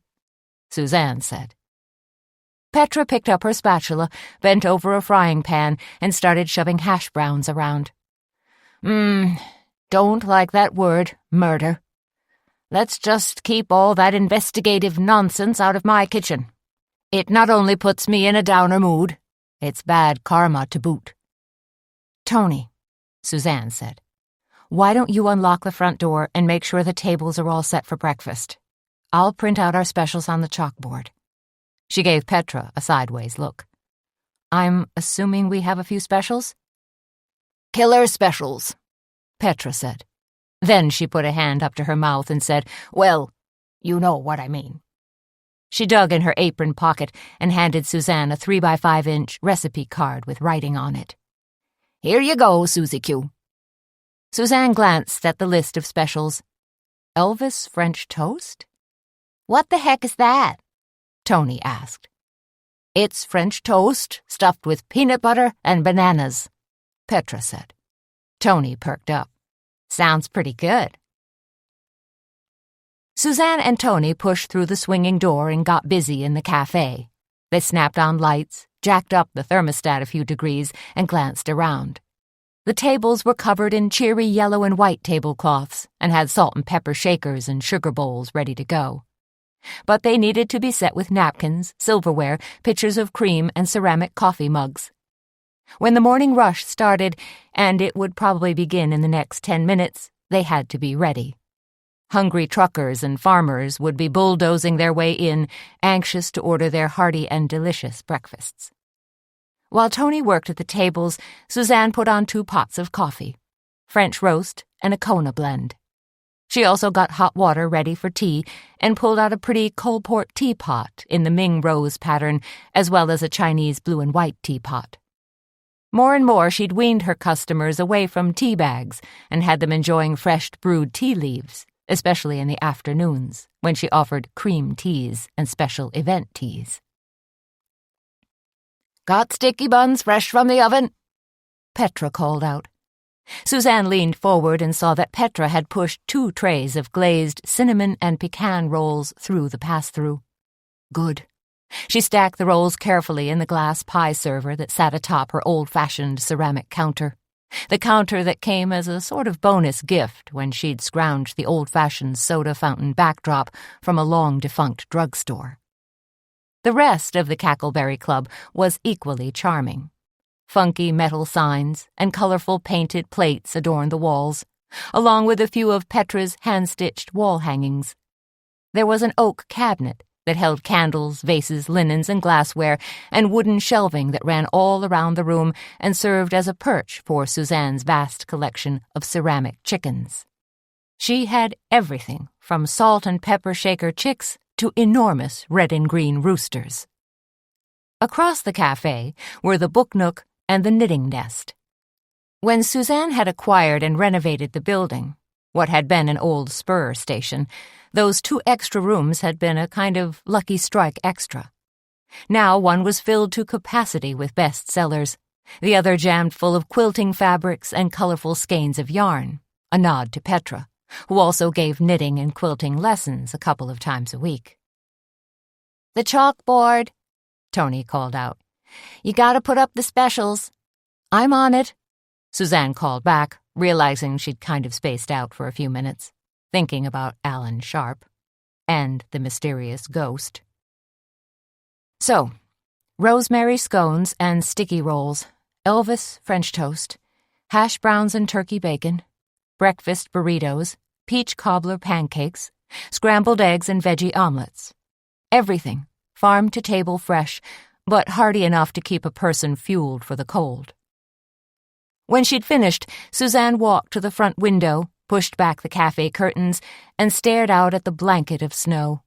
Suzanne said. Petra picked up her spatula, bent over a frying pan, and started shoving hash browns around. Don't like that word, murder. Let's just keep all that investigative nonsense out of my kitchen. It not only puts me in a downer mood, it's bad karma to boot." "Tony," Suzanne said, "why don't you unlock the front door and make sure the tables are all set for breakfast? I'll print out our specials on the chalkboard." She gave Petra a sideways look. "I'm assuming we have a few specials?" "Killer specials," Petra said. Then she put a hand up to her mouth and said, "Well, you know what I mean." She dug in her apron pocket and handed Suzanne a 3x5-inch recipe card with writing on it. "Here you go, Susie Q." Suzanne glanced at the list of specials. Elvis French toast? "What the heck is that?" Tony asked. "It's French toast stuffed with peanut butter and bananas," Petra said. Tony perked up. "Sounds pretty good." Suzanne and Tony pushed through the swinging door and got busy in the cafe. They snapped on lights, jacked up the thermostat a few degrees, and glanced around. The tables were covered in cheery yellow and white tablecloths and had salt and pepper shakers and sugar bowls ready to go. But they needed to be set with napkins, silverware, pitchers of cream, and ceramic coffee mugs. When the morning rush started, and it would probably begin in the next 10 minutes, they had to be ready. Hungry truckers and farmers would be bulldozing their way in, anxious to order their hearty and delicious breakfasts. While Tony worked at the tables, Suzanne put on 2 pots of coffee, French roast, and a Kona blend. She also got hot water ready for tea and pulled out a pretty Colport teapot in the Ming rose pattern, as well as a Chinese blue and white teapot. More and more she'd weaned her customers away from tea bags and had them enjoying fresh brewed tea leaves, especially in the afternoons, when she offered cream teas and special event teas. "Got sticky buns fresh from the oven?" Petra called out. Suzanne leaned forward and saw that Petra had pushed 2 trays of glazed cinnamon and pecan rolls through the pass-through. Good. She stacked the rolls carefully in the glass pie server that sat atop her old-fashioned ceramic counter, the counter that came as a sort of bonus gift when she'd scrounged the old-fashioned soda fountain backdrop from a long-defunct drugstore. The rest of the Cackleberry Club was equally charming. Funky metal signs and colorful painted plates adorned the walls, along with a few of Petra's hand-stitched wall hangings. There was an oak cabinet that held candles, vases, linens, and glassware, and wooden shelving that ran all around the room and served as a perch for Suzanne's vast collection of ceramic chickens. She had everything from salt and pepper shaker chicks to enormous red and green roosters. Across the cafe were the book nook and the knitting nest. When Suzanne had acquired and renovated the building, what had been an old spur station, those 2 extra rooms had been a kind of lucky strike extra. Now one was filled to capacity with bestsellers, the other jammed full of quilting fabrics and colorful skeins of yarn, a nod to Petra, who also gave knitting and quilting lessons a couple of times a week. "The chalkboard," Tony called out. "You gotta put up the specials." "I'm on it," Suzanne called back, realizing she'd kind of spaced out for a few minutes, thinking about Alan Sharp and the mysterious ghost. So, rosemary scones and sticky rolls, Elvis French toast, hash browns and turkey bacon, breakfast burritos, peach cobbler pancakes, scrambled eggs and veggie omelets. Everything, farm to table fresh, but hearty enough to keep a person fueled for the cold. When she'd finished, Suzanne walked to the front window, pushed back the cafe curtains, and stared out at the blanket of snow.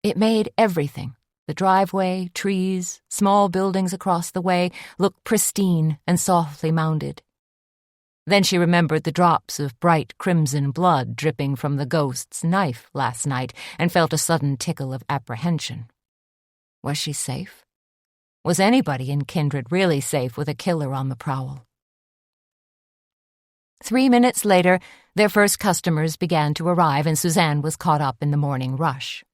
It made everything, the driveway, trees, small buildings across the way, look pristine and softly mounded. Then she remembered the drops of bright crimson blood dripping from the ghost's knife last night and felt a sudden tickle of apprehension. Was she safe? Was anybody in Kindred really safe with a killer on the prowl? 3 minutes later, their first customers began to arrive and Suzanne was caught up in the morning rush.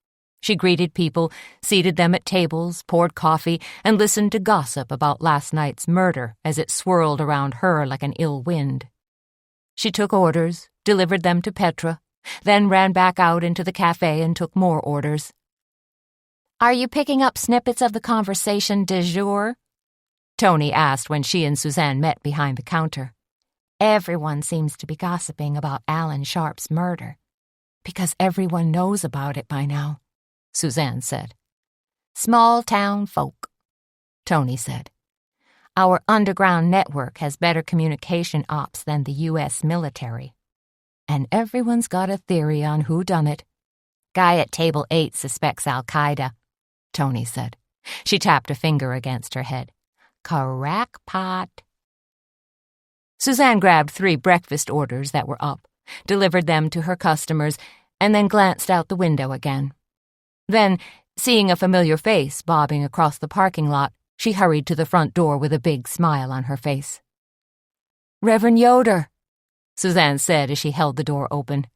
She greeted people, seated them at tables, poured coffee, and listened to gossip about last night's murder as it swirled around her like an ill wind. She took orders, delivered them to Petra, then ran back out into the cafe and took more orders. "Are you picking up snippets of the conversation du jour?" Tony asked when she and Suzanne met behind the counter. "Everyone seems to be gossiping about Alan Sharp's murder, because everyone knows about it by now," Suzanne said. "Small-town folk," Tony said. "Our underground network has better communication ops than the U.S. military. And everyone's got a theory on who done it. Guy at table 8 suspects Al-Qaeda," Tony said. She tapped a finger against her head. "Crackpot." Suzanne grabbed 3 breakfast orders that were up, delivered them to her customers, and then glanced out the window again. Then, seeing a familiar face bobbing across the parking lot, she hurried to the front door with a big smile on her face. "Reverend Yoder," Suzanne said as she held the door open.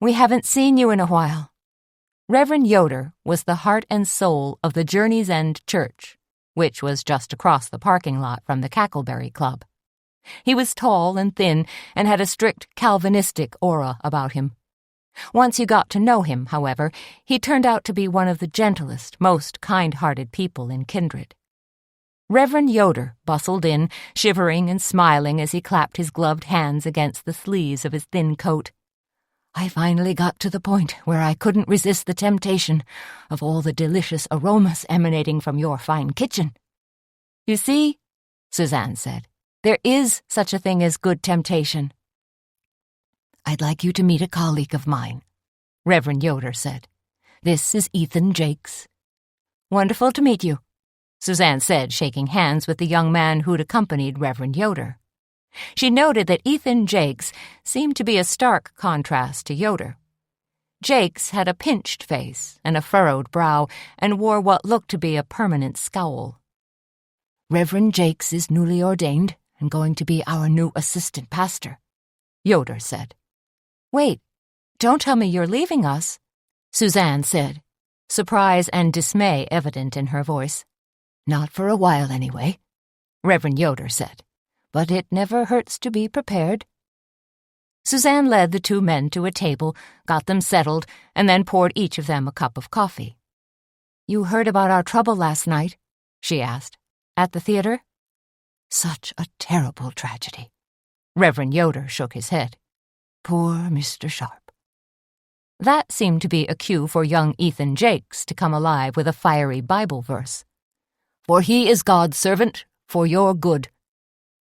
"We haven't seen you in a while." Reverend Yoder was the heart and soul of the Journey's End Church, which was just across the parking lot from the Cackleberry Club. He was tall and thin and had a strict Calvinistic aura about him. Once you got to know him, however, he turned out to be one of the gentlest, most kind-hearted people in Kindred. Reverend Yoder bustled in, shivering and smiling as he clapped his gloved hands against the sleeves of his thin coat. "I finally got to the point where I couldn't resist the temptation of all the delicious aromas emanating from your fine kitchen." "You see," Suzanne said, "there is such a thing as good temptation." "I'd like you to meet a colleague of mine," Reverend Yoder said. "This is Ethan Jakes." "Wonderful to meet you," Suzanne said, shaking hands with the young man who'd accompanied Reverend Yoder. She noted that Ethan Jakes seemed to be a stark contrast to Yoder. Jakes had a pinched face and a furrowed brow and wore what looked to be a permanent scowl. "Reverend Jakes is newly ordained and going to be our new assistant pastor," Yoder said. "Wait, don't tell me you're leaving us," Suzanne said, surprise and dismay evident in her voice. "Not for a while, anyway," Reverend Yoder said. "But it never hurts to be prepared." Suzanne led the 2 men to a table, got them settled, and then poured each of them a cup of coffee. "You heard about our trouble last night?" she asked. "At the theater?" "Such a terrible tragedy." Reverend Yoder shook his head. "Poor Mr. Sharp." That seemed to be a cue for young Ethan Jakes to come alive with a fiery Bible verse. "For he is God's servant, for your good,"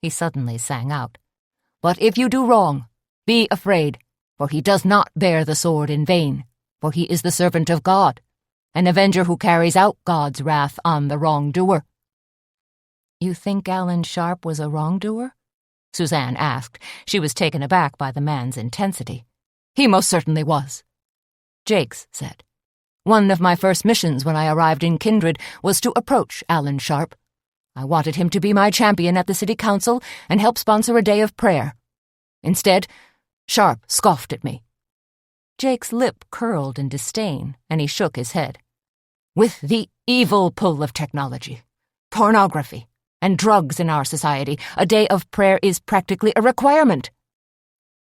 he suddenly sang out. "But if you do wrong, be afraid, for he does not bear the sword in vain, for he is the servant of God, an avenger who carries out God's wrath on the wrongdoer." "You think Alan Sharp was a wrongdoer?" Suzanne asked. She was taken aback by the man's intensity. "He most certainly was," Jakes said. "One of my first missions when I arrived in Kindred was to approach Alan Sharp. I wanted him to be my champion at the city council and help sponsor a day of prayer. Instead, Sharp scoffed at me." Jake's lip curled in disdain, and he shook his head. "With the evil pull of technology, pornography, and drugs in our society, a day of prayer is practically a requirement."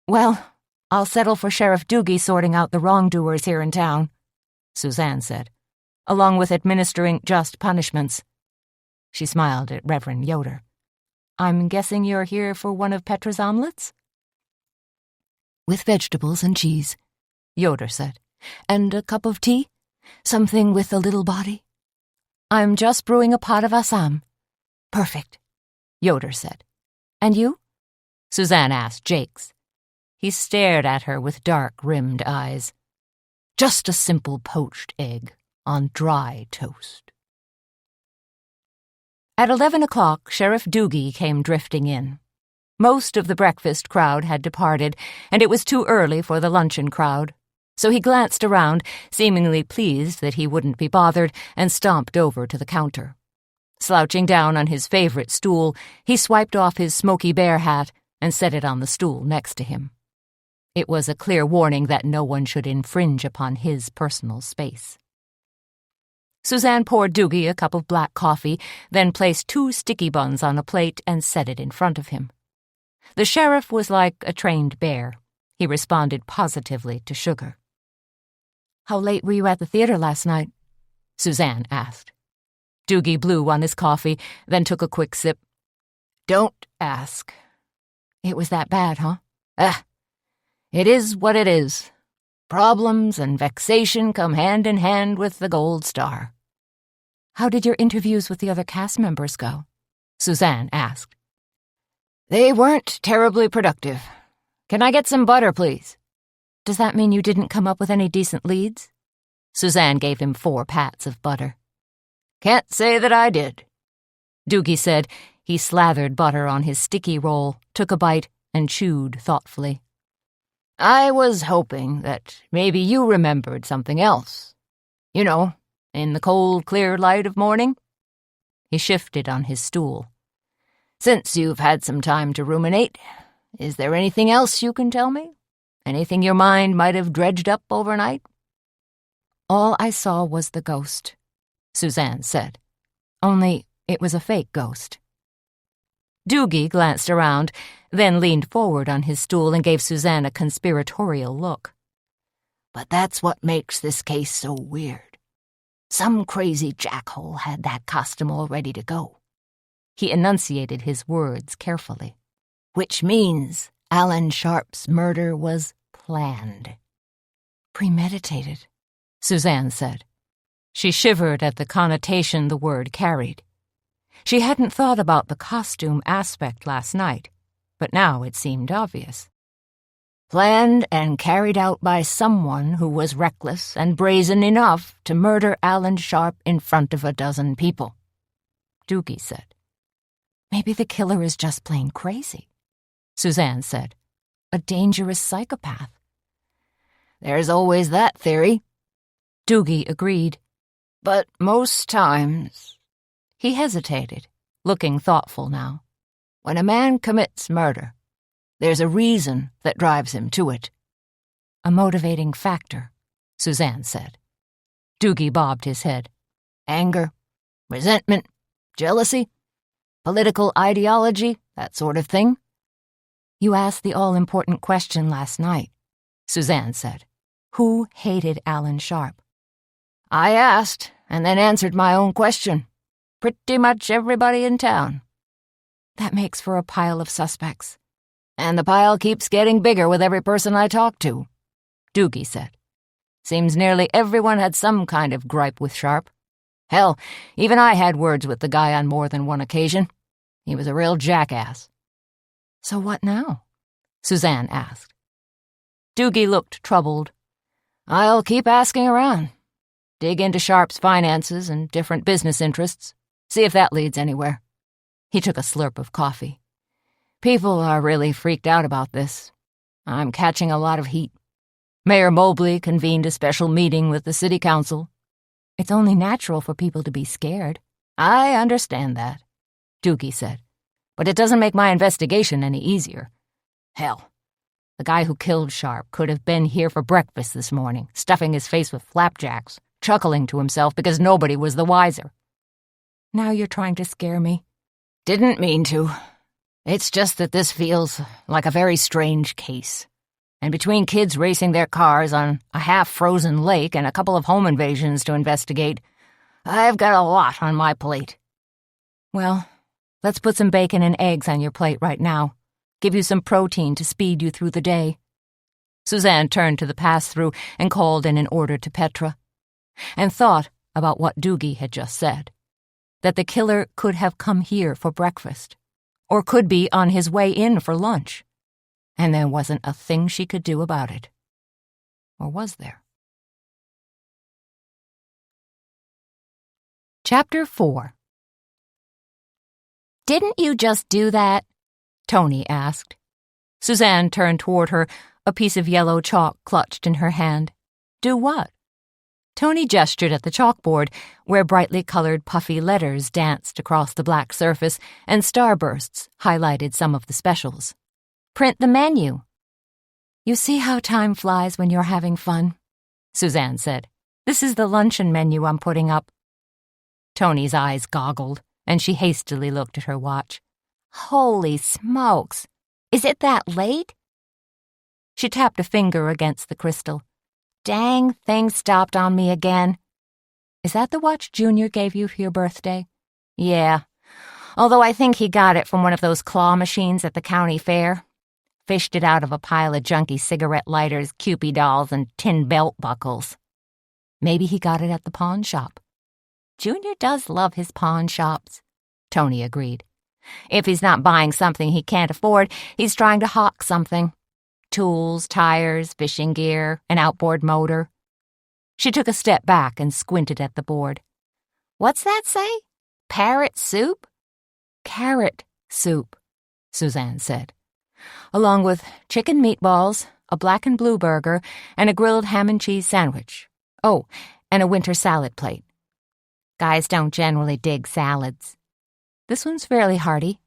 "Well, I'll settle for Sheriff Doogie sorting out the wrongdoers here in town," Suzanne said, "along with administering just punishments." She smiled at Reverend Yoder. "I'm guessing you're here for one of Petra's omelets?" "With vegetables and cheese," Yoder said. "And a cup of tea? Something with a little body?" "I'm just brewing a pot of Assam." "Perfect," Yoder said. "And you?" Suzanne asked Jakes. He stared at her with dark-rimmed eyes. "Just a simple poached egg on dry toast." At 11 o'clock, Sheriff Doogie came drifting in. Most of the breakfast crowd had departed, and it was too early for the luncheon crowd, so he glanced around, seemingly pleased that he wouldn't be bothered, and stomped over to the counter. Slouching down on his favorite stool, he swiped off his Smokey Bear hat and set it on the stool next to him. It was a clear warning that no one should infringe upon his personal space. Suzanne poured Doogie a cup of black coffee, then placed 2 sticky buns on a plate and set it in front of him. The sheriff was like a trained bear. He responded positively to sugar. "How late were you at the theater last night?" Suzanne asked. Doogie blew on his coffee, then took a quick sip. "Don't ask." "It was that bad, huh?" It is what it is. Problems and vexation come hand in hand with the gold star." "How did your interviews with the other cast members go?" Suzanne asked. "They weren't terribly productive. Can I get some butter, please?" "Does that mean you didn't come up with any decent leads?" Suzanne gave him 4 pats of butter. "Can't say that I did," Doogie said. He slathered butter on his sticky roll, took a bite, and chewed thoughtfully. "I was hoping that maybe you remembered something else. You know, in the cold, clear light of morning." He shifted on his stool. "Since you've had some time to ruminate, is there anything else you can tell me? Anything your mind might have dredged up overnight?" "All I saw was the ghost," Suzanne said. "Only it was a fake ghost." Doogie glanced around, then leaned forward on his stool and gave Suzanne a conspiratorial look. "But that's what makes this case so weird. Some crazy jackhole had that costume all ready to go." He enunciated his words carefully. "Which means Alan Sharp's murder was planned." "Premeditated," Suzanne said. She shivered at the connotation the word carried. She hadn't thought about the costume aspect last night, but now it seemed obvious. "Planned and carried out by someone who was reckless and brazen enough to murder Alan Sharp in front of a dozen people," Doogie said. "Maybe the killer is just plain crazy," Suzanne said. "A dangerous psychopath." "There's always that theory," Doogie agreed. "But most times—" He hesitated, looking thoughtful now. "When a man commits murder, there's a reason that drives him to it." "A motivating factor," Suzanne said. Doogie bobbed his head. "Anger, resentment, jealousy, political ideology, that sort of thing." "You asked the all-important question last night," Suzanne said. "Who hated Alan Sharp?" "I asked, and then answered my own question. Pretty much everybody in town." "That makes for a pile of suspects." "And the pile keeps getting bigger with every person I talk to," Doogie said. Seems nearly everyone had some kind of gripe with Sharp. Hell, even I had words with the guy on more than one occasion. He was a real jackass. So what now? Suzanne asked. Doogie looked troubled. I'll keep asking around. Dig into Sharp's finances and different business interests. See if that leads anywhere. He took a slurp of coffee. People are really freaked out about this. I'm catching a lot of heat. Mayor Mobley convened a special meeting with the city council. It's only natural for people to be scared. I understand that, Doogie said. But it doesn't make my investigation any easier. Hell, the guy who killed Sharp could have been here for breakfast this morning, stuffing his face with flapjacks, chuckling to himself because nobody was the wiser. Now you're trying to scare me. Didn't mean to. It's just that this feels like a very strange case. And between kids racing their cars on a half-frozen lake and a couple of home invasions to investigate, I've got a lot on my plate. Well, let's put some bacon and eggs on your plate right now. Give you some protein to speed you through the day. Suzanne turned to the pass-through and called in an order to Petra, and thought about what Doogie had just said, that the killer could have come here for breakfast, or could be on his way in for lunch, and there wasn't a thing she could do about it. Or was there? Chapter 4. Didn't you just do that? Tony asked. Suzanne turned toward her, a piece of yellow chalk clutched in her hand. Do what? Tony gestured at the chalkboard, where brightly colored puffy letters danced across the black surface and starbursts highlighted some of the specials. Print the menu. You see how time flies when you're having fun, Suzanne said. This is the luncheon menu I'm putting up. Tony's eyes goggled, and she hastily looked at her watch. Holy smokes! Is it that late? She tapped a finger against the crystal. Dang, thing stopped on me again. Is that the watch Junior gave you for your birthday? Yeah, although I think he got it from one of those claw machines at the county fair. Fished it out of a pile of junky cigarette lighters, Cupid dolls, and tin belt buckles. Maybe he got it at the pawn shop. Junior does love his pawn shops, Tony agreed. If he's not buying something he can't afford, he's trying to hawk something. Tools, tires, fishing gear, an outboard motor. She took a step back and squinted at the board. What's that say? Parrot soup? Carrot soup, Suzanne said, along with chicken meatballs, a black and blue burger, and a grilled ham and cheese sandwich. Oh, and a winter salad plate. Guys don't generally dig salads. This one's fairly hearty.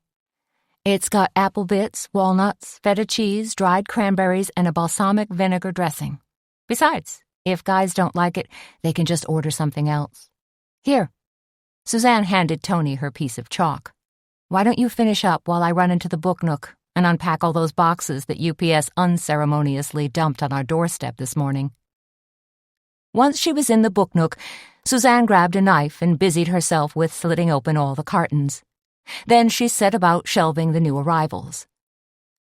It's got apple bits, walnuts, feta cheese, dried cranberries, and a balsamic vinegar dressing. Besides, if guys don't like it, they can just order something else. Here. Suzanne handed Tony her piece of chalk. Why don't you finish up while I run into the book nook and unpack all those boxes that UPS unceremoniously dumped on our doorstep this morning? Once she was in the book nook, Suzanne grabbed a knife and busied herself with slitting open all the cartons. Then she set about shelving the new arrivals.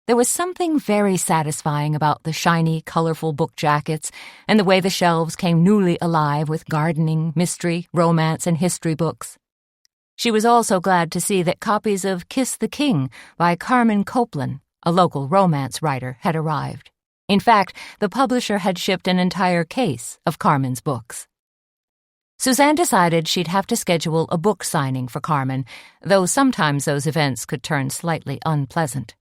There was something very satisfying about the shiny, colorful book jackets and the way the shelves came newly alive with gardening, mystery, romance, and history books. She was also glad to see that copies of Kiss the King by Carmen Copeland, a local romance writer, had arrived. In fact, the publisher had shipped an entire case of Carmen's books. Suzanne decided she'd have to schedule a book signing for Carmen, though sometimes those events could turn slightly unpleasant.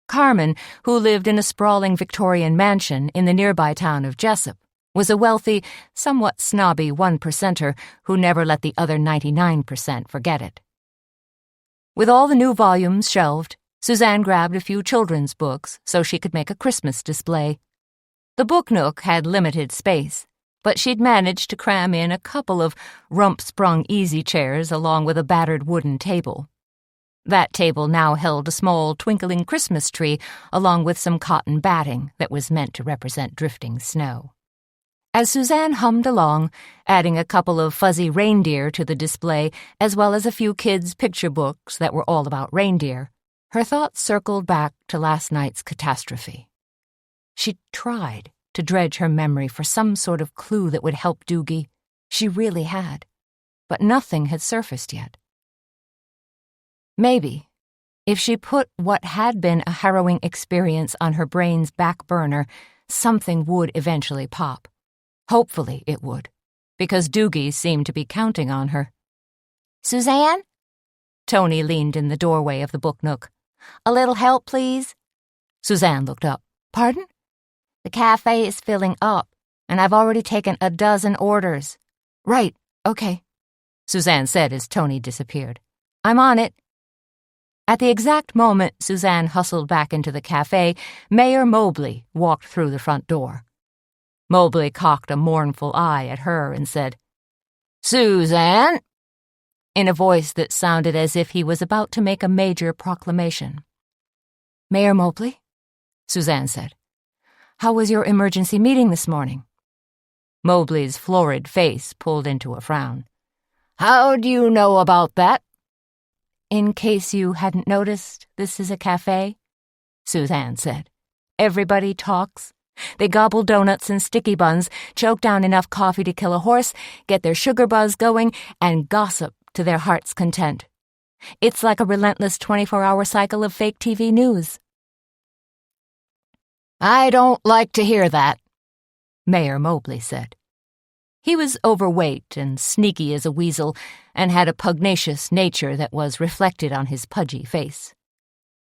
Carmen, who lived in a sprawling Victorian mansion in the nearby town of Jessup, was a wealthy, somewhat snobby 1%er who never let the other 99% forget it. With all the new volumes shelved, Suzanne grabbed a few children's books so she could make a Christmas display. The book nook had limited space, but she'd managed to cram in a couple of rump-sprung easy chairs along with a battered wooden table. That table now held a small twinkling Christmas tree along with some cotton batting that was meant to represent drifting snow. As Suzanne hummed along, adding a couple of fuzzy reindeer to the display as well as a few kids' picture books that were all about reindeer, her thoughts circled back to last night's catastrophe. She tried to dredge her memory for some sort of clue that would help Doogie. She really had. But nothing had surfaced yet. Maybe, if she put what had been a harrowing experience on her brain's back burner, something would eventually pop. Hopefully it would, because Doogie seemed to be counting on her. "Suzanne?" Tony leaned in the doorway of the book nook. "A little help, please?" Suzanne looked up. "Pardon?" "The cafe is filling up, and I've already taken a dozen orders." "Right, okay," Suzanne said as Tony disappeared. "I'm on it." At the exact moment Suzanne hustled back into the cafe, Mayor Mobley walked through the front door. Mobley cocked a mournful eye at her and said, "Suzanne," in a voice that sounded as if he was about to make a major proclamation. "Mayor Mobley?" Suzanne said. "How was your emergency meeting this morning?" Mobley's florid face pulled into a frown. "How do you know about that?" "In case you hadn't noticed, this is a cafe," Suzanne said. "Everybody talks. They gobble donuts and sticky buns, choke down enough coffee to kill a horse, get their sugar buzz going, and gossip to their heart's content. It's like a relentless 24-hour cycle of fake TV news." "I don't like to hear that," Mayor Mobley said. He was overweight and sneaky as a weasel, and had a pugnacious nature that was reflected on his pudgy face.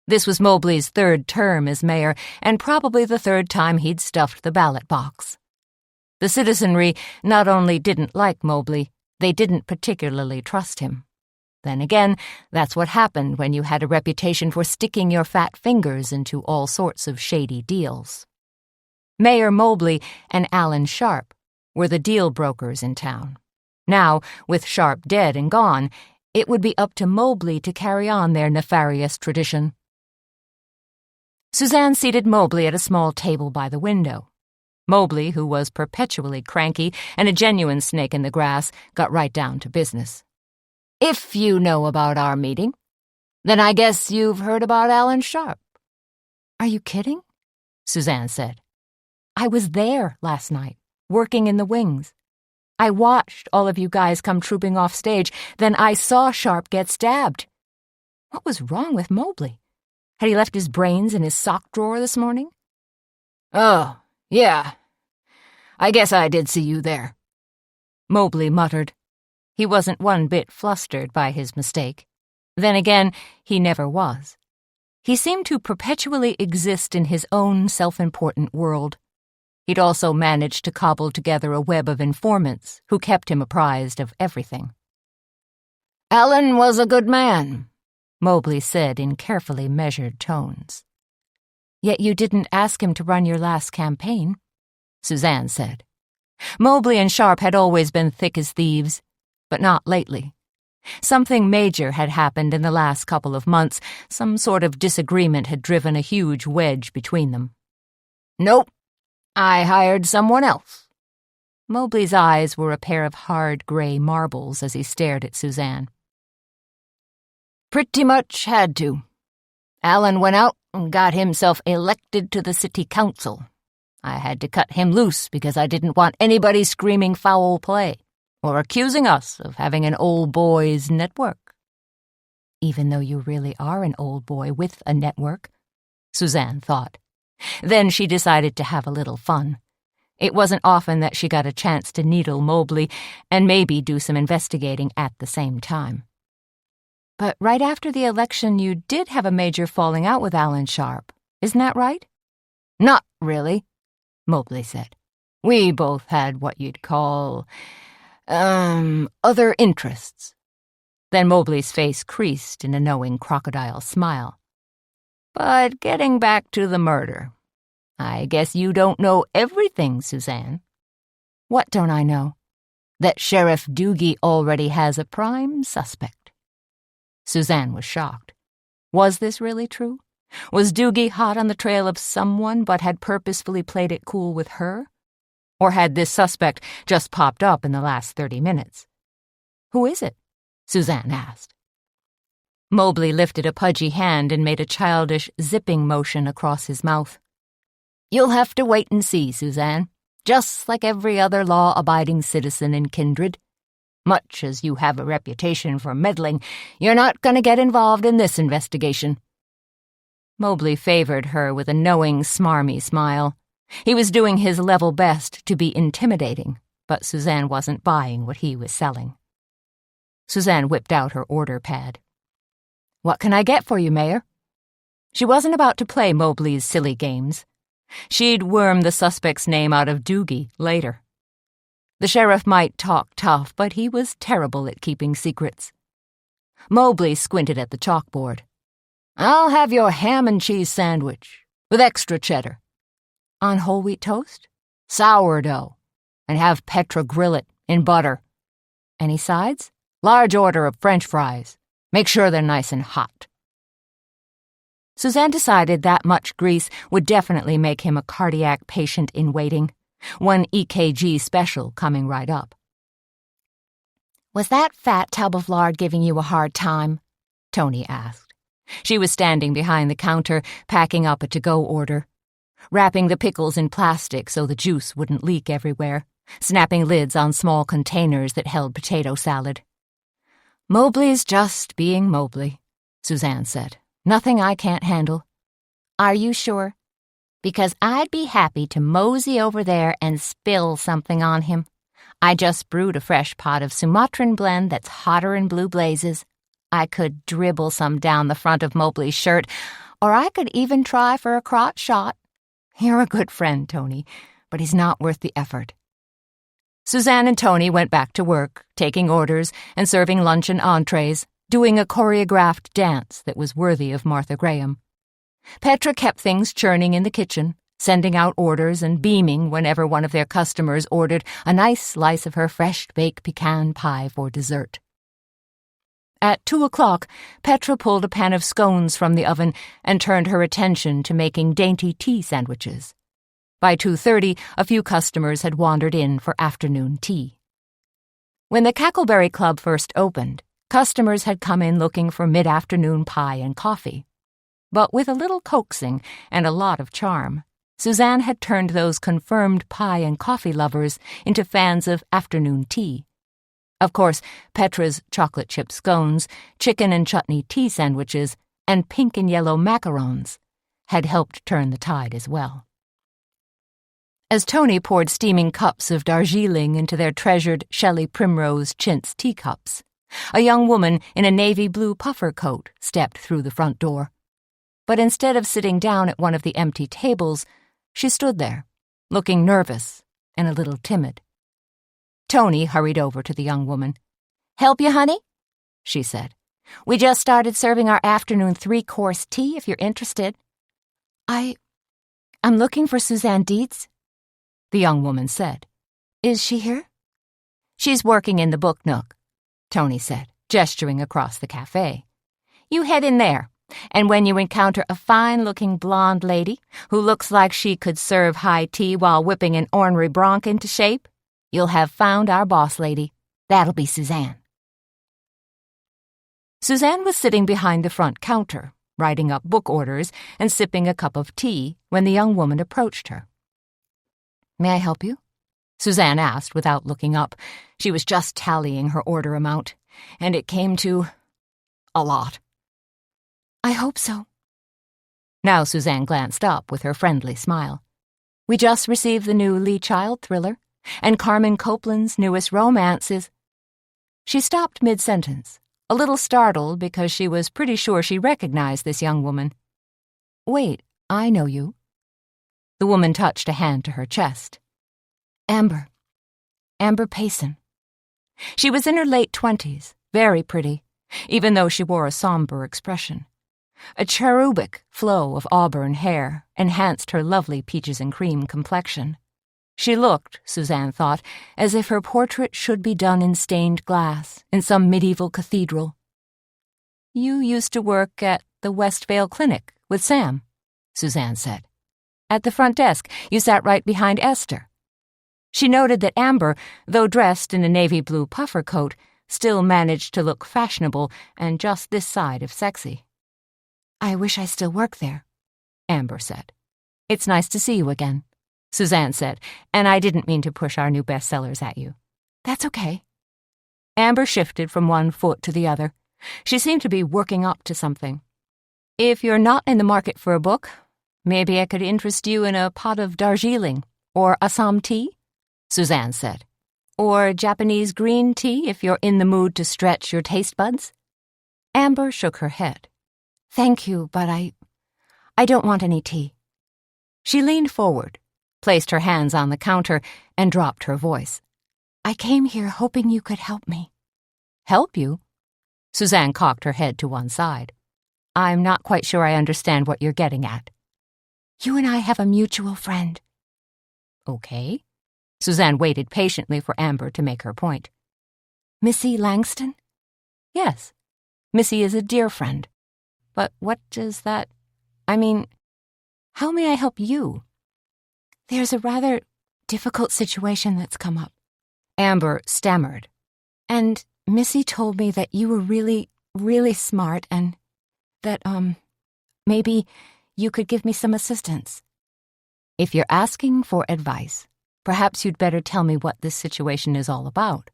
This was Mobley's third term as mayor, and probably the third time he'd stuffed the ballot box. The citizenry not only didn't like Mobley, they didn't particularly trust him. Then again, that's what happened when you had a reputation for sticking your fat fingers into all sorts of shady deals. Mayor Mobley and Alan Sharp were the deal brokers in town. Now, with Sharp dead and gone, it would be up to Mobley to carry on their nefarious tradition. Suzanne seated Mobley at a small table by the window. Mobley, who was perpetually cranky and a genuine snake in the grass, got right down to business. "If you know about our meeting, then I guess you've heard about Alan Sharp." "Are you kidding?" Suzanne said. "I was there last night, working in the wings. I watched all of you guys come trooping off stage, then I saw Sharp get stabbed." What was wrong with Mobley? Had he left his brains in his sock drawer this morning? "Oh, yeah. I guess I did see you there," Mobley muttered. He wasn't one bit flustered by his mistake. Then again, he never was. He seemed to perpetually exist in his own self-important world. He'd also managed to cobble together a web of informants who kept him apprised of everything. "Alan was a good man," Mobley said in carefully measured tones. "Yet you didn't ask him to run your last campaign," Suzanne said. Mobley and Sharp had always been thick as thieves, but not lately. Something major had happened in the last couple of months. Some sort of disagreement had driven a huge wedge between them. "Nope. I hired someone else." Mobley's eyes were a pair of hard gray marbles as he stared at Suzanne. "Pretty much had to. Alan went out and got himself elected to the city council. I had to cut him loose because I didn't want anybody screaming foul play or accusing us of having an old boys network." "Even though you really are an old boy with a network," Suzanne thought. Then she decided to have a little fun. It wasn't often that she got a chance to needle Mobley and maybe do some investigating at the same time. "But right after the election you did have a major falling out with Alan Sharp, isn't that right?" "Not really," Mobley said. "We both had what you'd call, other interests." Then Mobley's face creased in a knowing crocodile smile. "But getting back to the murder, I guess you don't know everything, Suzanne." "What don't I know?" "That Sheriff Doogie already has a prime suspect." Suzanne was shocked. Was this really true? Was Doogie hot on the trail of someone but had purposefully played it cool with her? Or had this suspect just popped up in the last 30 minutes? "Who is it?" Suzanne asked. Mobley lifted a pudgy hand and made a childish zipping motion across his mouth. You'll have to wait and see, Suzanne, just like every other law-abiding citizen in Kindred. Much as you have a reputation for meddling, you're not going to get involved in this investigation." Mobley favored her with a knowing, smarmy smile. He was doing his level best to be intimidating, but Suzanne wasn't buying what he was selling. Suzanne whipped out her order pad. "What can I get for you, Mayor?" She wasn't about to play Mobley's silly games. She'd worm the suspect's name out of Doogie later. The sheriff might talk tough, but he was terrible at keeping secrets. Mobley squinted at the chalkboard. "I'll have your ham and cheese sandwich, with extra cheddar. On whole wheat toast? Sourdough. And have Petra grill it in butter. Any sides? Large order of French fries. Make sure they're nice and hot." Suzanne decided that much grease would definitely make him a cardiac patient in waiting. One EKG special coming right up. "Was that fat tub of lard giving you a hard time?" Tony asked. She was standing behind the counter, packing up a to-go order, wrapping the pickles in plastic so the juice wouldn't leak everywhere, snapping lids on small containers that held potato salad. "Mobley's just being Mobley," Suzanne said. "Nothing I can't handle." "Are you sure? Because I'd be happy to mosey over there and spill something on him. I just brewed a fresh pot of Sumatran blend that's hotter in blue blazes. I could dribble some down the front of Mobley's shirt, or I could even try for a crotch shot." "You're a good friend, Tony, but he's not worth the effort." Suzanne and Tony went back to work, taking orders and serving lunch and entrees, doing a choreographed dance that was worthy of Martha Graham. Petra kept things churning in the kitchen, sending out orders and beaming whenever one of their customers ordered a nice slice of her fresh-baked pecan pie for dessert. At 2:00, Petra pulled a pan of scones from the oven and turned her attention to making dainty tea sandwiches. By 2:30, a few customers had wandered in for afternoon tea. When the Cackleberry Club first opened, customers had come in looking for mid-afternoon pie and coffee. But with a little coaxing and a lot of charm, Suzanne had turned those confirmed pie and coffee lovers into fans of afternoon tea. Of course, Petra's chocolate chip scones, chicken and chutney tea sandwiches, and pink and yellow macarons had helped turn the tide as well. As Tony poured steaming cups of Darjeeling into their treasured Shelley Primrose chintz teacups, a young woman in a navy blue puffer coat stepped through the front door. But instead of sitting down at one of the empty tables, she stood there, looking nervous and a little timid. Tony hurried over to the young woman. "Help you, honey?" she said. "We just started serving our afternoon 3-course tea if you're interested." I'm looking for Suzanne Dietz," the young woman said. "Is she here?" "She's working in the book nook," Tony said, gesturing across the cafe. "You head in there, and when you encounter a fine-looking blonde lady who looks like she could serve high tea while whipping an ornery bronc into shape, you'll have found our boss lady. That'll be Suzanne." Suzanne was sitting behind the front counter, writing up book orders and sipping a cup of tea when the young woman approached her. "May I help you?" Suzanne asked without looking up. She was just tallying her order amount, and it came to a lot. "I hope so." Now Suzanne glanced up with her friendly smile. "We just received the new Lee Child thriller, and Carmen Copeland's newest romance is—" She stopped mid-sentence, a little startled because she was pretty sure she recognized this young woman. "Wait, I know you." The woman touched a hand to her chest. Amber Payson." She was in her late 20s, very pretty, even though she wore a somber expression. A cherubic flow of auburn hair enhanced her lovely peaches and cream complexion. She looked, Suzanne thought, as if her portrait should be done in stained glass in some medieval cathedral. "You used to work at the Westvale Clinic with Sam," Suzanne said. "At the front desk, you sat right behind Esther." She noted that Amber, though dressed in a navy blue puffer coat, still managed to look fashionable and just this side of sexy. "I wish I still worked there," Amber said. It's nice to see you again, Suzanne said, and I didn't mean to push our new bestsellers at you. That's okay. Amber shifted from one foot to the other. She seemed to be working up to something. If you're not in the market for a book, maybe I could interest you in a pot of Darjeeling or Assam tea, Suzanne said. Or Japanese green tea if you're in the mood to stretch your taste buds. Amber shook her head. Thank you, but I don't want any tea. She leaned forward, placed her hands on the counter, and dropped her voice. I came here hoping you could help me. Help you? Suzanne cocked her head to one side. I'm not quite sure I understand what you're getting at. You and I have a mutual friend. Okay. Suzanne waited patiently for Amber to make her point. Missy Langston? Yes. Missy is a dear friend. But what does that... how may I help you? There's a rather difficult situation that's come up. Amber stammered. And Missy told me that you were really, really smart and that, maybe you could give me some assistance. If you're asking for advice, perhaps you'd better tell me what this situation is all about,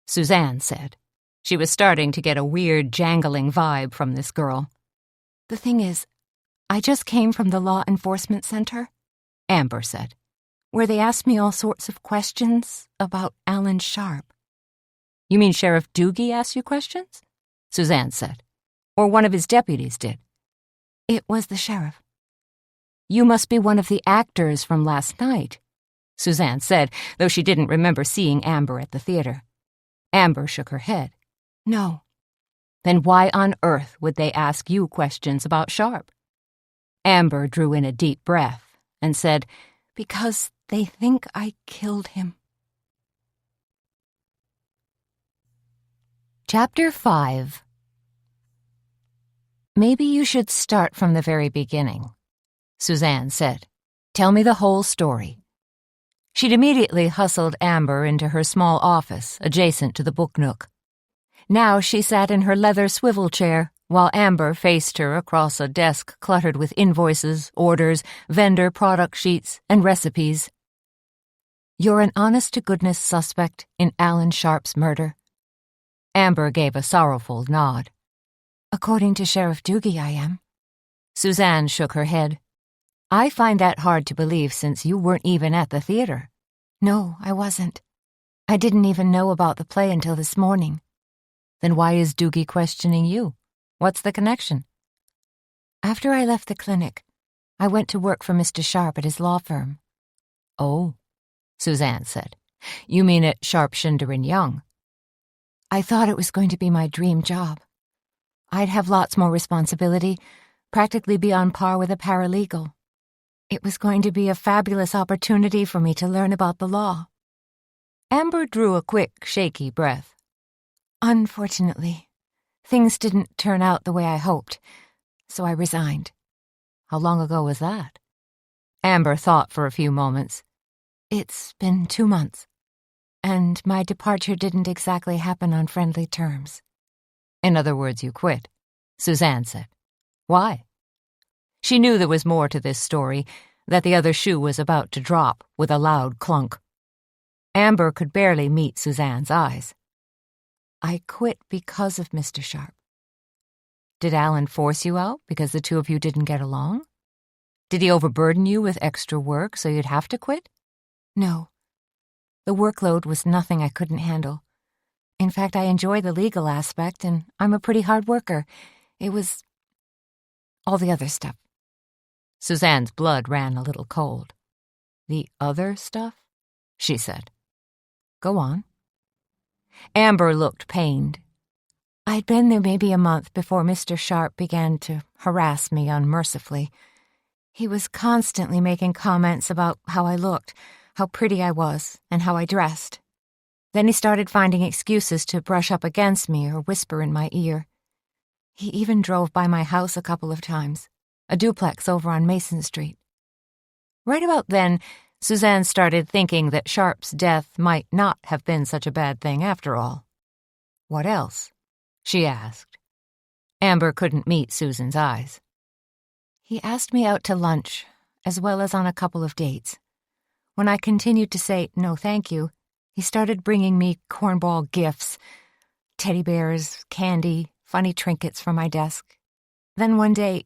Suzanne said. She was starting to get a weird, jangling vibe from this girl. The thing is, I just came from the Law Enforcement Center, Amber said, where they asked me all sorts of questions about Alan Sharp. You mean Sheriff Doogie asked you questions? Suzanne said. Or one of his deputies did. It was the sheriff. You must be one of the actors from last night, Suzanne said, though she didn't remember seeing Amber at the theater. Amber shook her head. No. Then why on earth would they ask you questions about Sharp? Amber drew in a deep breath and said, Because they think I killed him. Chapter 5. Maybe you should start from the very beginning, Suzanne said. Tell me the whole story. She'd immediately hustled Amber into her small office adjacent to the book nook. Now she sat in her leather swivel chair while Amber faced her across a desk cluttered with invoices, orders, vendor product sheets, and recipes. You're an honest-to-goodness suspect in Alan Sharp's murder? Amber gave a sorrowful nod. According to Sheriff Doogie, I am. Suzanne shook her head. I find that hard to believe since you weren't even at the theater. No, I wasn't. I didn't even know about the play until this morning. Then why is Doogie questioning you? What's the connection? After I left the clinic, I went to work for Mr. Sharp at his law firm. Oh, Suzanne said. You mean at Sharp, Shinder & Young? I thought it was going to be my dream job. I'd have lots more responsibility, practically be on par with a paralegal. It was going to be a fabulous opportunity for me to learn about the law. Amber drew a quick, shaky breath. Unfortunately, things didn't turn out the way I hoped, so I resigned. How long ago was that? Amber thought for a few moments. It's been 2 months, and my departure didn't exactly happen on friendly terms. In other words, you quit, Suzanne said. Why? She knew there was more to this story, that the other shoe was about to drop with a loud clunk. Amber could barely meet Suzanne's eyes. I quit because of Mr. Sharp. Did Alan force you out because the two of you didn't get along? Did he overburden you with extra work so you'd have to quit? No. The workload was nothing I couldn't handle. In fact, I enjoy the legal aspect, and I'm a pretty hard worker. It was all the other stuff. Suzanne's blood ran a little cold. The other stuff? She said. Go on. Amber looked pained. I'd been there maybe a month before Mr. Sharp began to harass me unmercifully. He was constantly making comments about how I looked, how pretty I was, and how I dressed. Then he started finding excuses to brush up against me or whisper in my ear. He even drove by my house a couple of times, a duplex over on Mason Street. Right about then, Suzanne started thinking that Sharp's death might not have been such a bad thing after all. What else? She asked. Amber couldn't meet Susan's eyes. He asked me out to lunch, as well as on a couple of dates. When I continued to say no thank you, he started bringing me cornball gifts, teddy bears, candy, funny trinkets from my desk. Then one day,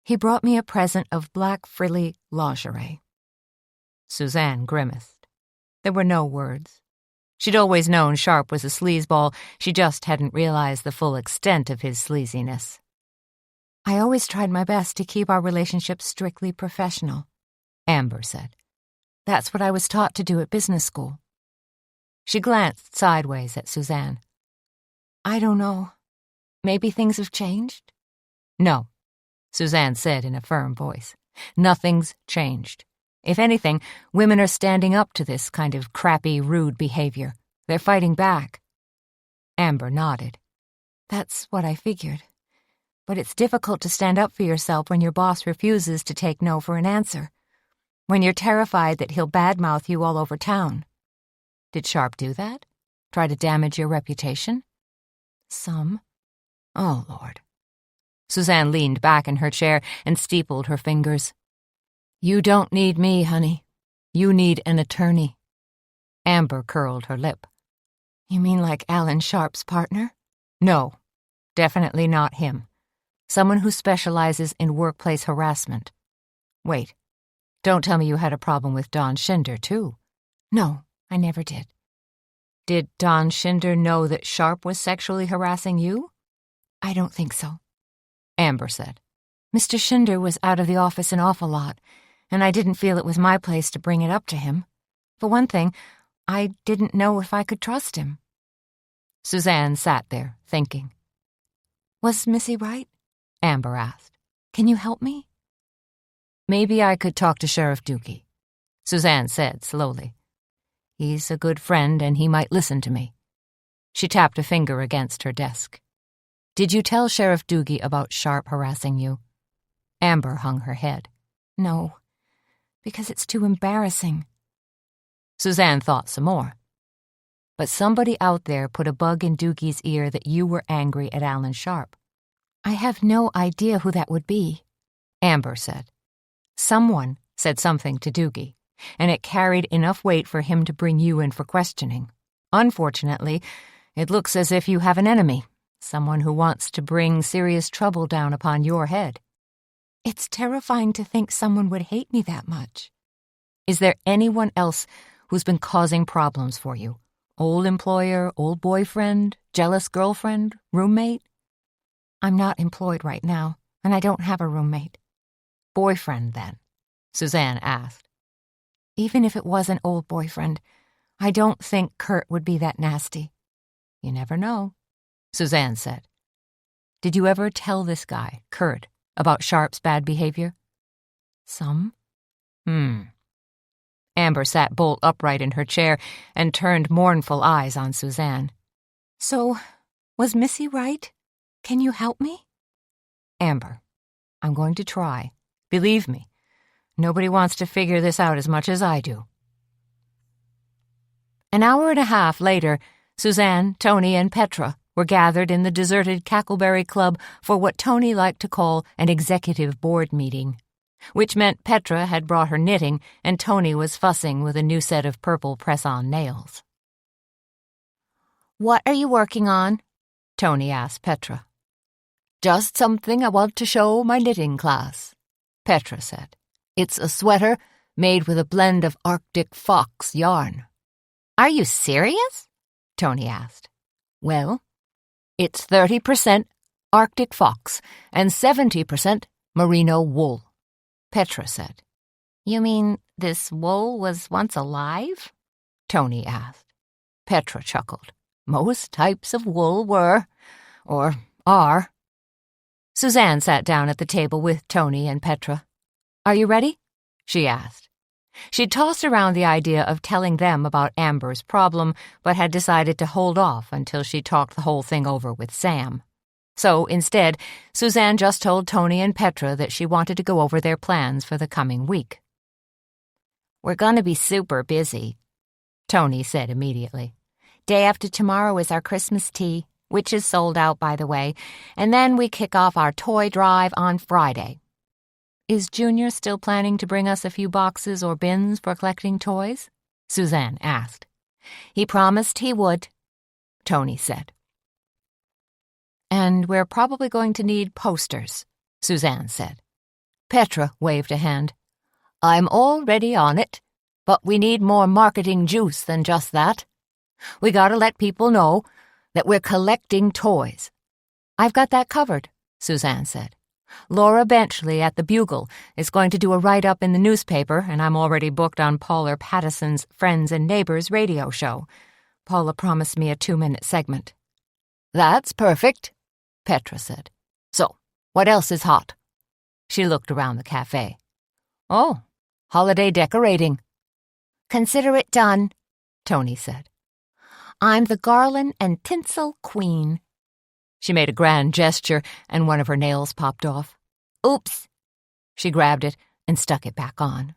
he brought me a present of black frilly lingerie. Suzanne grimaced. There were no words. She'd always known Sharp was a sleazeball, she just hadn't realized the full extent of his sleaziness. I always tried my best to keep our relationship strictly professional, Amber said. That's what I was taught to do at business school. She glanced sideways at Suzanne. I don't know. Maybe things have changed? No, Suzanne said in a firm voice. Nothing's changed. If anything, women are standing up to this kind of crappy, rude behavior. They're fighting back. Amber nodded. That's what I figured. But it's difficult to stand up for yourself when your boss refuses to take no for an answer. When you're terrified that he'll badmouth you all over town. Did Sharp do that? Try to damage your reputation? Some. Oh, Lord. Suzanne leaned back in her chair and steepled her fingers. You don't need me, honey. You need an attorney. Amber curled her lip. You mean like Alan Sharp's partner? No, definitely not him. Someone who specializes in workplace harassment. Wait, don't tell me you had a problem with Don Schinder, too. No, I never did. Did Don Schinder know that Sharp was sexually harassing you? I don't think so, Amber said. Mr. Schinder was out of the office an awful lot, and I didn't feel it was my place to bring it up to him. For one thing, I didn't know if I could trust him. Suzanne sat there, thinking. Was Missy right? Amber asked. Can you help me? Maybe I could talk to Sheriff Dookie, Suzanne said slowly. He's a good friend and he might listen to me. She tapped a finger against her desk. Did you tell Sheriff Doogie about Sharp harassing you? Amber hung her head. No, because it's too embarrassing. Suzanne thought some more. But somebody out there put a bug in Doogie's ear that you were angry at Alan Sharp. I have no idea who that would be, Amber said. Someone said something to Doogie, and it carried enough weight for him to bring you in for questioning. Unfortunately, it looks as if you have an enemy, someone who wants to bring serious trouble down upon your head. It's terrifying to think someone would hate me that much. Is there anyone else who's been causing problems for you? Old employer, old boyfriend, jealous girlfriend, roommate? I'm not employed right now, and I don't have a roommate. Boyfriend, then? Suzanne asked. Even if it was an old boyfriend, I don't think Kurt would be that nasty. You never know, Suzanne said. Did you ever tell this guy, Kurt, about Sharp's bad behavior? Some. Amber sat bolt upright in her chair and turned mournful eyes on Suzanne. So, was Missy right? Can you help me? Amber, I'm going to try. Believe me, nobody wants to figure this out as much as I do. An hour and a half later, Suzanne, Tony, and Petra were gathered in the deserted Cackleberry Club for what Tony liked to call an executive board meeting, which meant Petra had brought her knitting and Tony was fussing with a new set of purple press-on nails. What are you working on? Tony asked Petra. Just something I want to show my knitting class, Petra said. It's a sweater made with a blend of Arctic fox yarn. Are you serious? Tony asked. Well, it's 30% Arctic fox and 70% merino wool, Petra said. You mean this wool was once alive? Tony asked. Petra chuckled. Most types of wool were, or are. Suzanne sat down at the table with Tony and Petra. Are you ready? She asked. She'd tossed around the idea of telling them about Amber's problem, but had decided to hold off until she talked the whole thing over with Sam. So, instead, Suzanne just told Tony and Petra that she wanted to go over their plans for the coming week. We're going to be super busy, Tony said immediately. Day after tomorrow is our Christmas tea, which is sold out, by the way, and then we kick off our toy drive on Friday. Is Junior still planning to bring us a few boxes or bins for collecting toys? Suzanne asked. He promised he would, Tony said. And we're probably going to need posters, Suzanne said. Petra waved a hand. I'm already on it, but we need more marketing juice than just that. We gotta let people know that we're collecting toys. I've got that covered, Suzanne said. Laura Benchley at the Bugle is going to do a write-up in the newspaper, and I'm already booked on Paula Pattison's Friends and Neighbors radio show. Paula promised me a 2-minute segment. That's perfect, Petra said. So, what else is hot? She looked around the cafe. Oh, holiday decorating. Consider it done, Tony said. I'm the garland and tinsel queen. She made a grand gesture, and one of her nails popped off. Oops! She grabbed it and stuck it back on.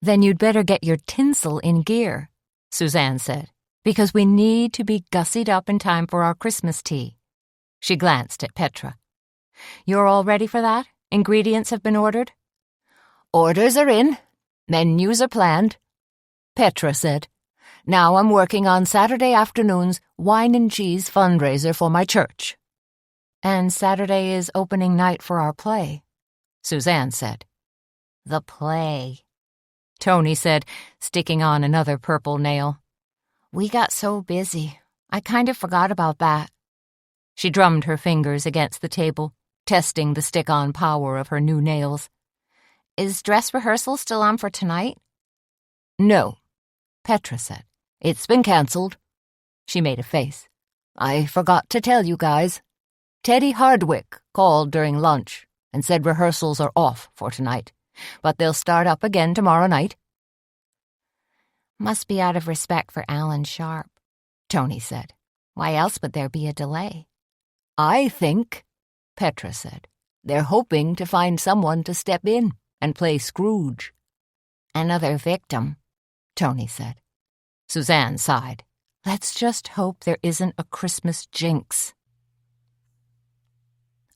Then you'd better get your tinsel in gear, Suzanne said, because we need to be gussied up in time for our Christmas tea. She glanced at Petra. You're all ready for that? Ingredients have been ordered? Orders are in. Menus are planned, Petra said. Now I'm working on Saturday afternoon's wine and cheese fundraiser for my church. And Saturday is opening night for our play, Suzanne said. The play, Tony said, sticking on another purple nail. We got so busy. I kind of forgot about that. She drummed her fingers against the table, testing the stick-on power of her new nails. Is dress rehearsal still on for tonight? No, Petra said. It's been cancelled. She made a face. I forgot to tell you guys. Teddy Hardwick called during lunch and said rehearsals are off for tonight, but they'll start up again tomorrow night. Must be out of respect for Alan Sharp, Tony said. Why else would there be a delay? I think, Petra said, they're hoping to find someone to step in and play Scrooge. Another victim, Tony said. Suzanne sighed. Let's just hope there isn't a Christmas jinx.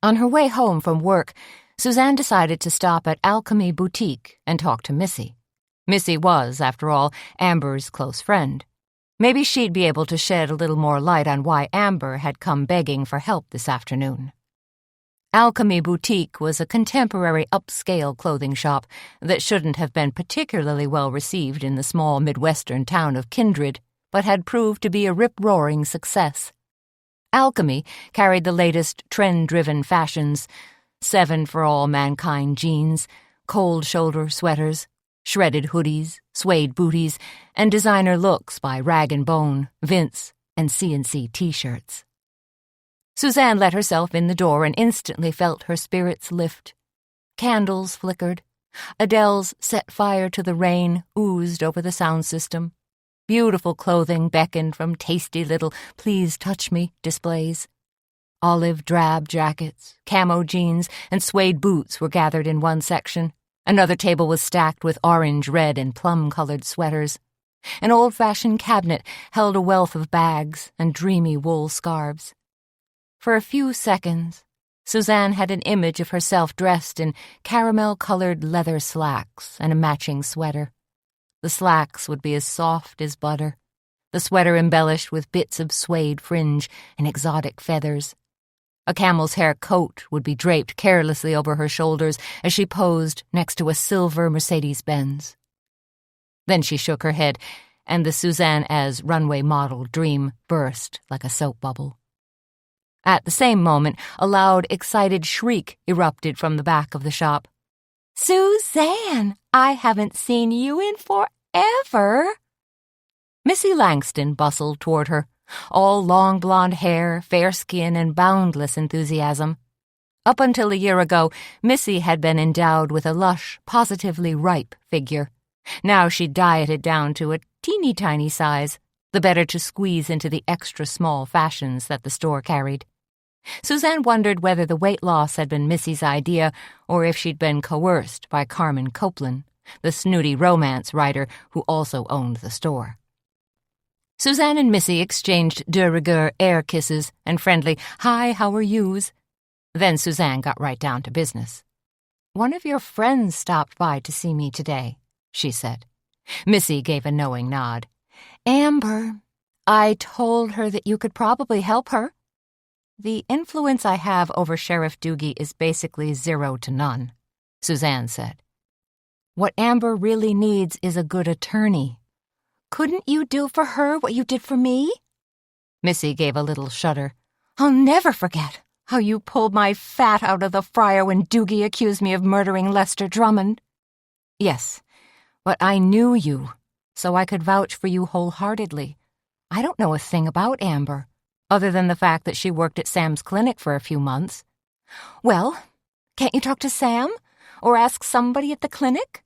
On her way home from work, Suzanne decided to stop at Alchemy Boutique and talk to Missy. Missy was, after all, Amber's close friend. Maybe she'd be able to shed a little more light on why Amber had come begging for help this afternoon. Alchemy Boutique was a contemporary upscale clothing shop that shouldn't have been particularly well received in the small Midwestern town of Kindred, but had proved to be a rip-roaring success. Alchemy carried the latest trend-driven fashions, 7 for All Mankind jeans, cold-shoulder sweaters, shredded hoodies, suede booties, and designer looks by Rag & Bone, Vince, and C&C T-shirts. Suzanne let herself in the door and instantly felt her spirits lift. Candles flickered. Adele's Set Fire to the Rain oozed over the sound system. Beautiful clothing beckoned from tasty little Please Touch Me displays. Olive drab jackets, camo jeans, and suede boots were gathered in one section. Another table was stacked with orange, red, and plum-colored sweaters. An old-fashioned cabinet held a wealth of bags and dreamy wool scarves. For a few seconds, Suzanne had an image of herself dressed in caramel-colored leather slacks and a matching sweater. The slacks would be as soft as butter, the sweater embellished with bits of suede fringe and exotic feathers. A camel's hair coat would be draped carelessly over her shoulders as she posed next to a silver Mercedes-Benz. Then she shook her head, and the Suzanne as runway model dream burst like a soap bubble. At the same moment, a loud, excited shriek erupted from the back of the shop. Suzanne, I haven't seen you in forever. Missy Langston bustled toward her, all long blonde hair, fair skin, and boundless enthusiasm. Up until a year ago, Missy had been endowed with a lush, positively ripe figure. Now she'd dieted down to a teeny-tiny size, the better to squeeze into the extra-small fashions that the store carried. Suzanne wondered whether the weight loss had been Missy's idea or if she'd been coerced by Carmen Copeland, the snooty romance writer who also owned the store. Suzanne and Missy exchanged de rigueur air kisses and friendly "Hi, how are yous?" Then Suzanne got right down to business. One of your friends stopped by to see me today, she said. Missy gave a knowing nod. Amber, I told her that you could probably help her. The influence I have over Sheriff Doogie is basically 0 to none, Suzanne said. What Amber really needs is a good attorney. Couldn't you do for her what you did for me? Missy gave a little shudder. I'll never forget how you pulled my fat out of the fryer when Doogie accused me of murdering Lester Drummond. Yes, but I knew you, so I could vouch for you wholeheartedly. I don't know a thing about Amber, other than the fact that she worked at Sam's clinic for a few months. Well, can't you talk to Sam? Or ask somebody at the clinic?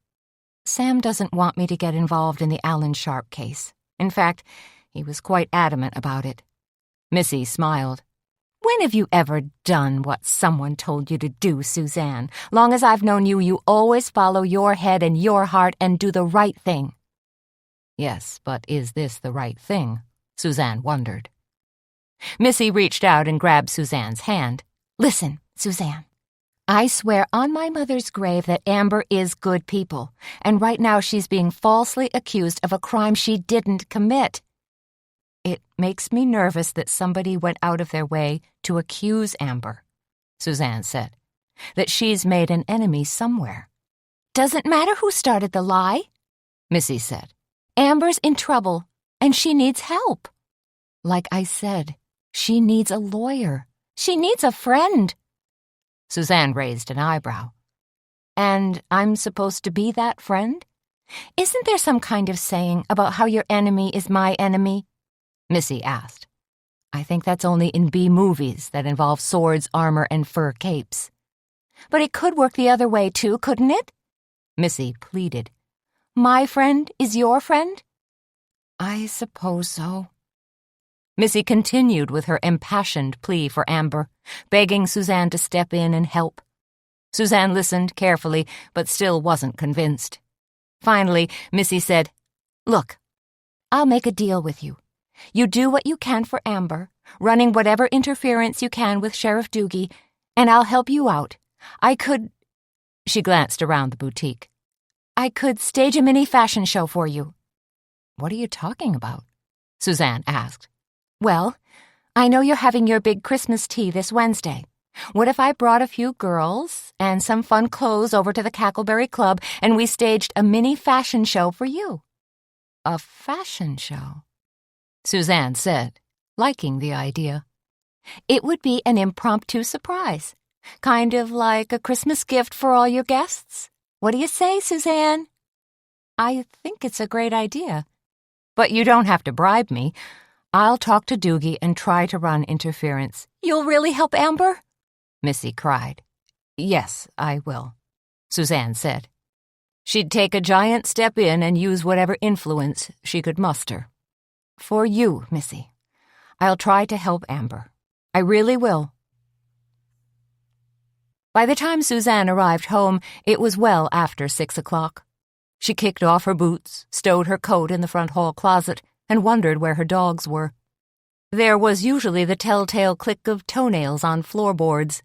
Sam doesn't want me to get involved in the Alan Sharp case. In fact, he was quite adamant about it. Missy smiled. When have you ever done what someone told you to do, Suzanne? Long as I've known you, you always follow your head and your heart and do the right thing. Yes, but is this the right thing? Suzanne wondered. Missy reached out and grabbed Suzanne's hand. Listen, Suzanne. I swear on my mother's grave that Amber is good people, and right now she's being falsely accused of a crime she didn't commit. It makes me nervous that somebody went out of their way to accuse Amber, Suzanne said, that she's made an enemy somewhere. Doesn't matter who started the lie, Missy said. Amber's in trouble, and she needs help. Like I said, she needs a lawyer. She needs a friend. Suzanne raised an eyebrow. And I'm supposed to be that friend? Isn't there some kind of saying about how your enemy is my enemy? Missy asked. I think that's only in B-movies that involve swords, armor, and fur capes. But it could work the other way, too, couldn't it? Missy pleaded. My friend is your friend? I suppose so. Missy continued with her impassioned plea for Amber, begging Suzanne to step in and help. Suzanne listened carefully, but still wasn't convinced. Finally, Missy said, Look, I'll make a deal with you. You do what you can for Amber, running whatever interference you can with Sheriff Doogie, and I'll help you out. She glanced around the boutique. I could stage a mini fashion show for you. What are you talking about? Suzanne asked. Well, I know you're having your big Christmas tea this Wednesday. What if I brought a few girls and some fun clothes over to the Cackleberry Club and we staged a mini fashion show for you? A fashion show? Suzanne said, liking the idea. It would be an impromptu surprise, kind of like a Christmas gift for all your guests. What do you say, Suzanne? I think it's a great idea. But you don't have to bribe me. I'll talk to Doogie and try to run interference. You'll really help Amber? Missy cried. Yes, I will, Suzanne said. She'd take a giant step in and use whatever influence she could muster. For you, Missy. I'll try to help Amber. I really will. By the time Suzanne arrived home, it was well after 6 o'clock. She kicked off her boots, stowed her coat in the front hall closet, and wondered where her dogs were. There was usually the telltale click of toenails on floorboards,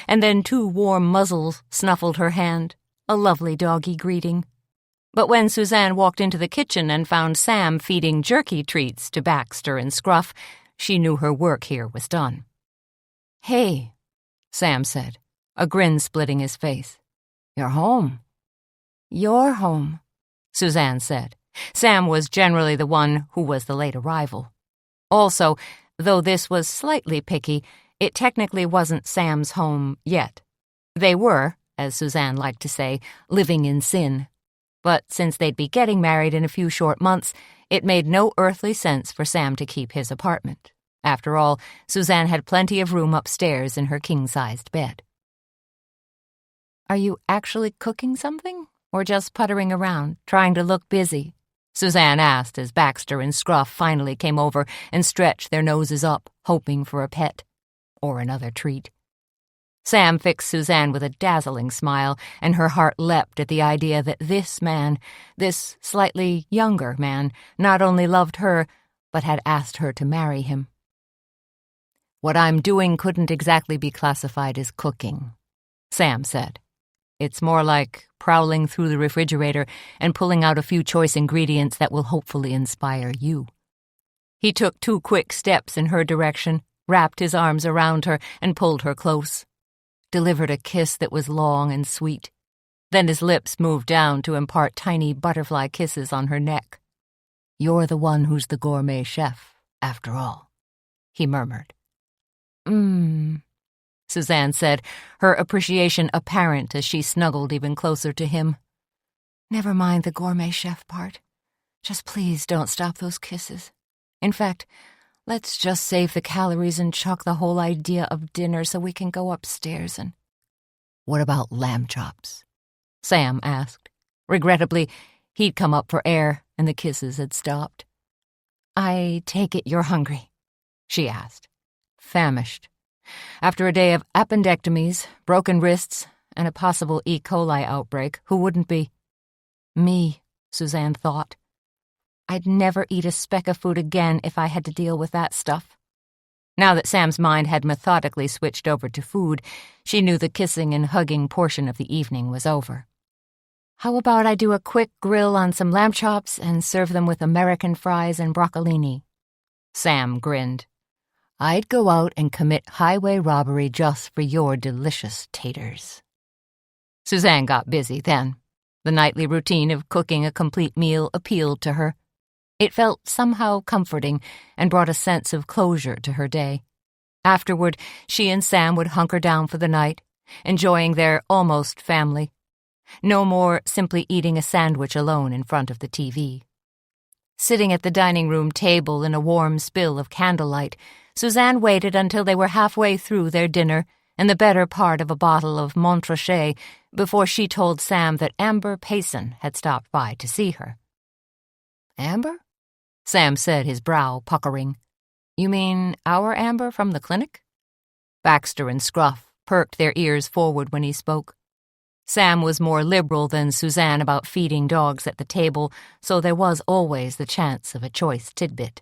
and then 2 warm muzzles snuffled her hand, a lovely doggy greeting. But when Suzanne walked into the kitchen and found Sam feeding jerky treats to Baxter and Scruff, she knew her work here was done. Hey, Sam said, a grin splitting his face. You're home. You're home, Suzanne said. Sam was generally the one who was the late arrival. Also, though this was slightly picky, it technically wasn't Sam's home yet. They were, as Suzanne liked to say, living in sin. But since they'd be getting married in a few short months, it made no earthly sense for Sam to keep his apartment. After all, Suzanne had plenty of room upstairs in her king-sized bed. Are you actually cooking something, or just puttering around, trying to look busy? Suzanne asked as Baxter and Scruff finally came over and stretched their noses up, hoping for a pet, or another treat. Sam fixed Suzanne with a dazzling smile, and her heart leapt at the idea that this man, this slightly younger man, not only loved her, but had asked her to marry him. What I'm doing couldn't exactly be classified as cooking, Sam said. It's more like prowling through the refrigerator and pulling out a few choice ingredients that will hopefully inspire you. He took 2 quick steps in her direction, wrapped his arms around her, and pulled her close. Delivered a kiss that was long and sweet. Then his lips moved down to impart tiny butterfly kisses on her neck. "You're the one who's the gourmet chef, after all," he murmured. Suzanne said, her appreciation apparent as she snuggled even closer to him. "Never mind the gourmet chef part. Just please don't stop those kisses. In fact, let's just save the calories and chuck the whole idea of dinner so we can go upstairs and—" "What about lamb chops?" Sam asked. Regrettably, he'd come up for air, and the kisses had stopped. "I take it you're hungry?" she asked. Famished. After a day of appendectomies, broken wrists, and a possible E. coli outbreak, who wouldn't be? Me, Suzanne thought. I'd never eat a speck of food again if I had to deal with that stuff. Now that Sam's mind had methodically switched over to food, she knew the kissing and hugging portion of the evening was over. "How about I do a quick grill on some lamb chops and serve them with American fries and broccolini?" Sam grinned. "I'd go out and commit highway robbery just for your delicious taters." Suzanne got busy then. The nightly routine of cooking a complete meal appealed to her. It felt somehow comforting and brought a sense of closure to her day. Afterward, she and Sam would hunker down for the night, enjoying their almost family. No more simply eating a sandwich alone in front of the TV. Sitting at the dining room table in a warm spill of candlelight, Suzanne waited until they were halfway through their dinner and the better part of a bottle of Montrachet before she told Sam that Amber Payson had stopped by to see her. "Amber?" Sam said, his brow puckering. "You mean our Amber from the clinic?" Baxter and Scruff perked their ears forward when he spoke. Sam was more liberal than Suzanne about feeding dogs at the table, so there was always the chance of a choice tidbit.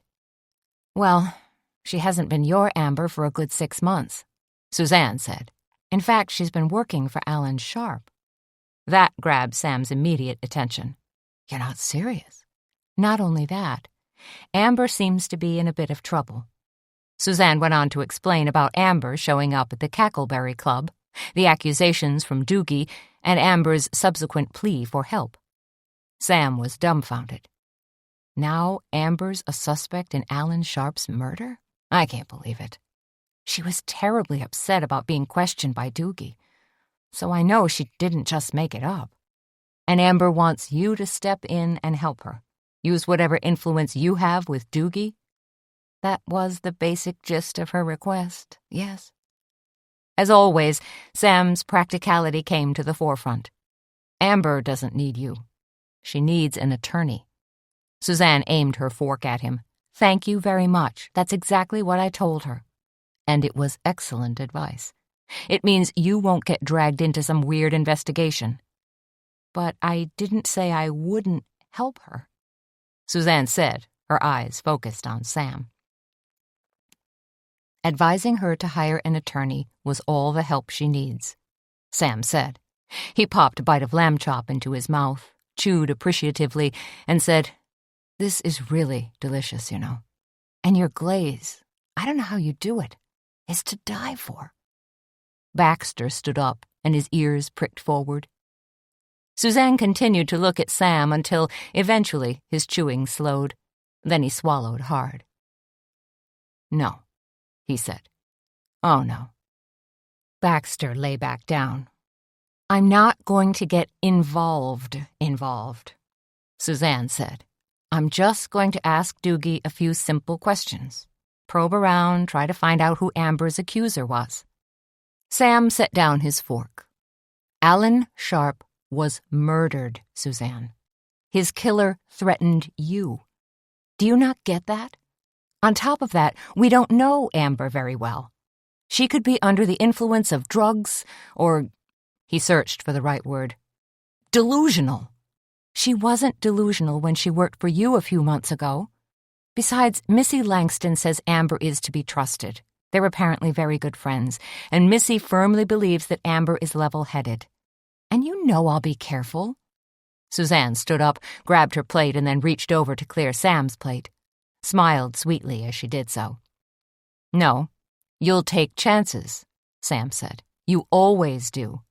"Well, she hasn't been your Amber for a good 6 months," Suzanne said. "In fact, she's been working for Alan Sharp." That grabbed Sam's immediate attention. "You're not serious?" "Not only that, Amber seems to be in a bit of trouble." Suzanne went on to explain about Amber showing up at the Cackleberry Club, the accusations from Doogie, and Amber's subsequent plea for help. Sam was dumbfounded. Now Amber's a suspect in Alan Sharp's murder? I can't believe it. She was terribly upset about being questioned by Doogie, so I know she didn't just make it up. And Amber wants you to step in and help her. Use whatever influence you have with Doogie. That was the basic gist of her request, yes. As always, Sam's practicality came to the forefront. Amber doesn't need you. She needs an attorney. Suzanne aimed her fork at him. "Thank you very much. That's exactly what I told her." And it was excellent advice. It means you won't get dragged into some weird investigation. "But I didn't say I wouldn't help her," Suzanne said, her eyes focused on Sam. Advising her to hire an attorney was all the help she needs, Sam said. He popped a bite of lamb chop into his mouth, chewed appreciatively, and said, "This is really delicious, you know. And your glaze, I don't know how you do it. It's to die for." Baxter stood up, and his ears pricked forward. Suzanne continued to look at Sam until, eventually, his chewing slowed. Then he swallowed hard. "No," he said. "Oh, no." Baxter lay back down. "I'm not going to get involved, Suzanne said. "I'm just going to ask Doogie a few simple questions. Probe around, try to find out who Amber's accuser was." Sam set down his fork. Alan Sharp was murdered, Suzanne. His killer threatened you. Do you not get that? On top of that, we don't know Amber very well. She could be under the influence of drugs or, he searched for the right word, delusional. She wasn't delusional when she worked for you a few months ago. Besides, Missy Langston says Amber is to be trusted. They're apparently very good friends, and Missy firmly believes that Amber is level-headed. And you know I'll be careful. Suzanne stood up, grabbed her plate, and then reached over to clear Sam's plate. Smiled sweetly as she did so. No, you'll take chances, Sam said. You always do.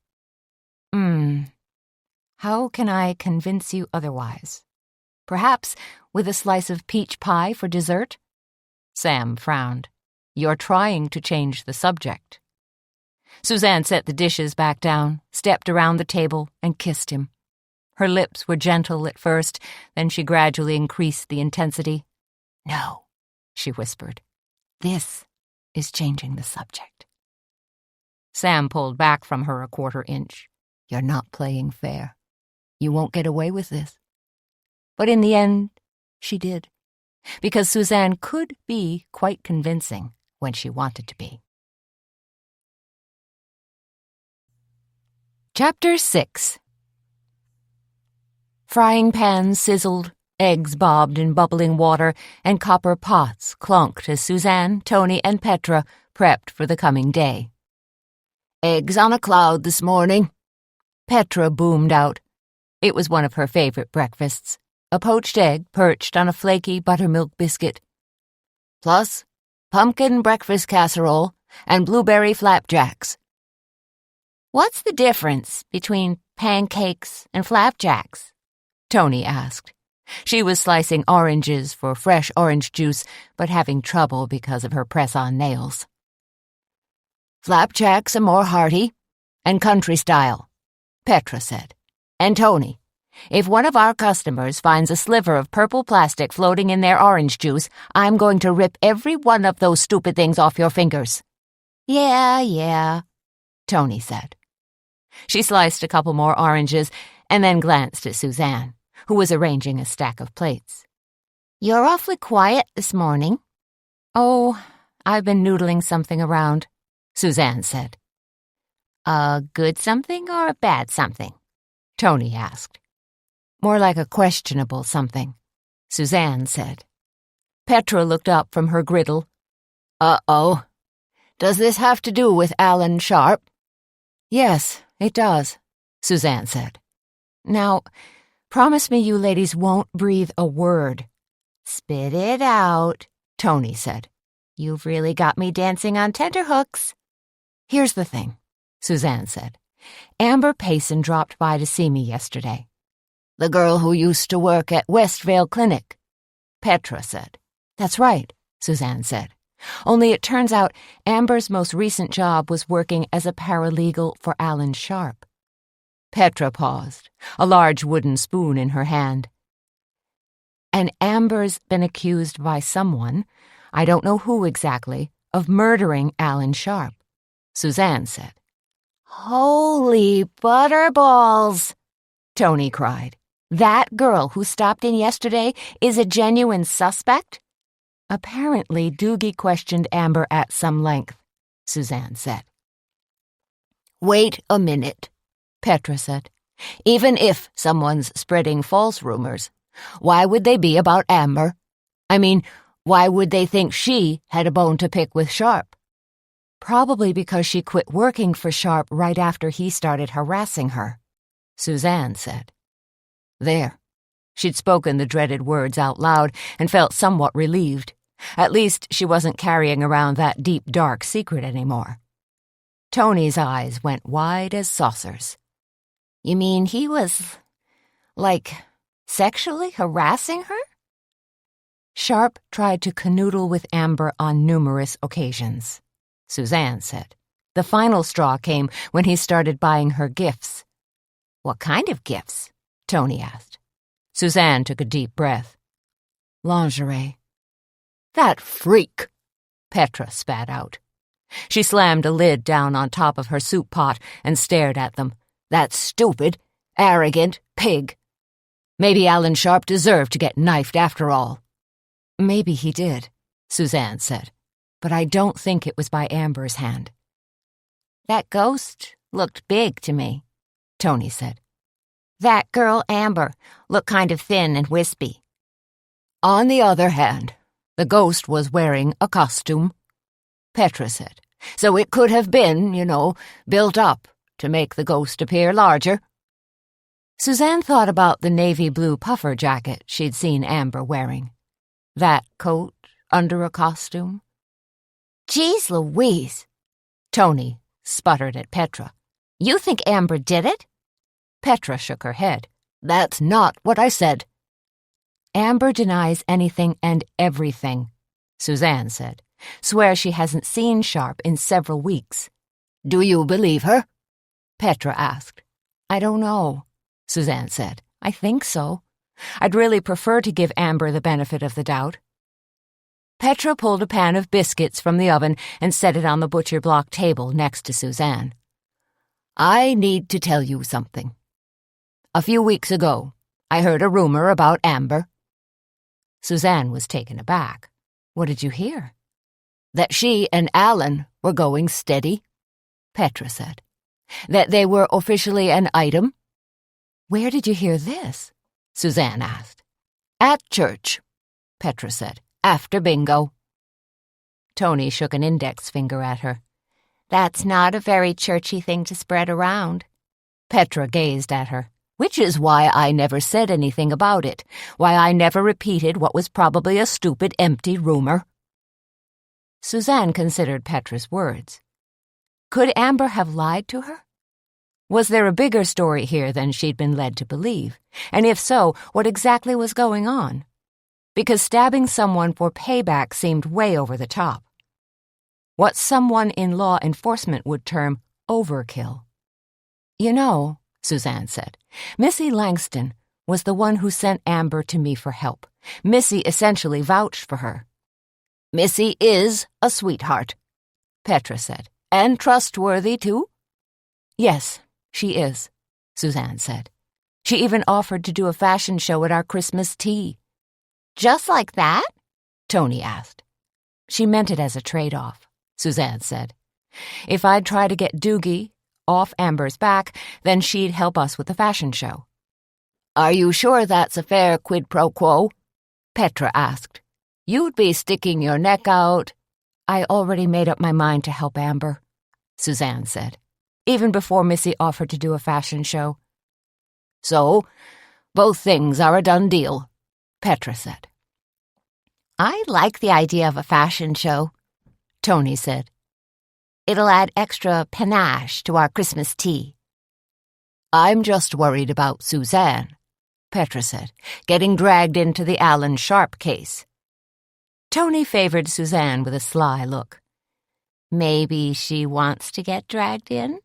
How can I convince you otherwise? Perhaps with a slice of peach pie for dessert? Sam frowned. You're trying to change the subject. Suzanne set the dishes back down, stepped around the table, and kissed him. Her lips were gentle at first, then she gradually increased the intensity. No, she whispered. This is changing the subject. Sam pulled back from her a quarter inch. You're not playing fair. You won't get away with this. But in the end, she did, because Suzanne could be quite convincing when she wanted to be. Chapter 6. Frying pans sizzled, eggs bobbed in bubbling water, and copper pots clunked as Suzanne, Tony, and Petra prepped for the coming day. Eggs on a cloud this morning, Petra boomed out. It was one of her favorite breakfasts, a poached egg perched on a flaky buttermilk biscuit. Plus, pumpkin breakfast casserole and blueberry flapjacks. What's the difference between pancakes and flapjacks? Tony asked. She was slicing oranges for fresh orange juice, but having trouble because of her press-on nails. Flapjacks are more hearty and country style, Petra said. And Tony, if one of our customers finds a sliver of purple plastic floating in their orange juice, I'm going to rip every one of those stupid things off your fingers. Yeah, Tony said. She sliced a couple more oranges and then glanced at Suzanne, who was arranging a stack of plates. You're awfully quiet this morning. Oh, I've been noodling something around, Suzanne said. A good something or a bad something? Tony asked. More like a questionable something, Suzanne said. Petra looked up from her griddle. Uh-oh. Does this have to do with Alan Sharp? Yes, it does, Suzanne said. Now, promise me you ladies won't breathe a word. Spit it out, Tony said. You've really got me dancing on tenterhooks. Here's the thing, Suzanne said. Amber Payson dropped by to see me yesterday. The girl who used to work at Westvale Clinic, Petra said. That's right, Suzanne said. Only it turns out Amber's most recent job was working as a paralegal for Alan Sharp. Petra paused, a large wooden spoon in her hand. And Amber's been accused by someone, I don't know who exactly, of murdering Alan Sharp, Suzanne said. Holy butterballs, Tony cried. That girl who stopped in yesterday is a genuine suspect? Apparently, Doogie questioned Amber at some length, Suzanne said. Wait a minute, Petra said. Even if someone's spreading false rumors, why would they be about Amber? I mean, why would they think she had a bone to pick with Sharp? Probably because she quit working for Sharp right after he started harassing her, Suzanne said. There. She'd spoken the dreaded words out loud and felt somewhat relieved. At least she wasn't carrying around that deep, dark secret anymore. Tony's eyes went wide as saucers. You mean he was, sexually harassing her? Sharp tried to canoodle with Amber on numerous occasions, Suzanne said. The final straw came when he started buying her gifts. What kind of gifts? Tony asked. Suzanne took a deep breath. Lingerie. That freak, Petra spat out. She slammed a lid down on top of her soup pot and stared at them. That stupid, arrogant pig. Maybe Alan Sharp deserved to get knifed after all. Maybe he did, Suzanne said, but I don't think it was by Amber's hand. That ghost looked big to me, Tony said. That girl, Amber, looked kind of thin and wispy. On the other hand, the ghost was wearing a costume, Petra said. So it could have been, built up to make the ghost appear larger, Suzanne thought about the navy blue puffer jacket she'd seen Amber wearing. That coat under a costume. Geez Louise, Tony sputtered at Petra. You think Amber did it? Petra shook her head. That's not what I said. Amber denies anything and everything, Suzanne said. Swears she hasn't seen Sharp in several weeks. Do you believe her? Petra asked. I don't know, Suzanne said. I think so. I'd really prefer to give Amber the benefit of the doubt. Petra pulled a pan of biscuits from the oven and set it on the butcher block table next to Suzanne. I need to tell you something. A few weeks ago, I heard a rumor about Amber. Suzanne was taken aback. What did you hear? That she and Alan were going steady, Petra said. That they were officially an item. Where did you hear this? Suzanne asked. At church, Petra said. After bingo. Tony shook an index finger at her. That's not a very churchy thing to spread around. Petra gazed at her. Which is why I never said anything about it, why I never repeated what was probably a stupid, empty rumor. Suzanne considered Petra's words. Could Amber have lied to her? Was there a bigger story here than she'd been led to believe? And if so, what exactly was going on? Because stabbing someone for payback seemed way over the top. What someone in law enforcement would term overkill. You know, Suzanne said, Missy Langston was the one who sent Amber to me for help. Missy essentially vouched for her. Missy is a sweetheart, Petra said. And trustworthy, too? Yes, she is, Suzanne said. She even offered to do a fashion show at our Christmas tea. Just like that? Tony asked. She meant it as a trade-off, Suzanne said. If I'd try to get Doogie off Amber's back, then she'd help us with the fashion show. Are you sure that's a fair quid pro quo? Petra asked. You'd be sticking your neck out. I already made up my mind to help Amber, Suzanne said, even before Missy offered to do a fashion show. So, both things are a done deal, Petra said. I like the idea of a fashion show, Tony said. It'll add extra panache to our Christmas tea. I'm just worried about Suzanne, Petra said, getting dragged into the Alan Sharp case. Tony favored Suzanne with a sly look. Maybe she wants to get dragged in?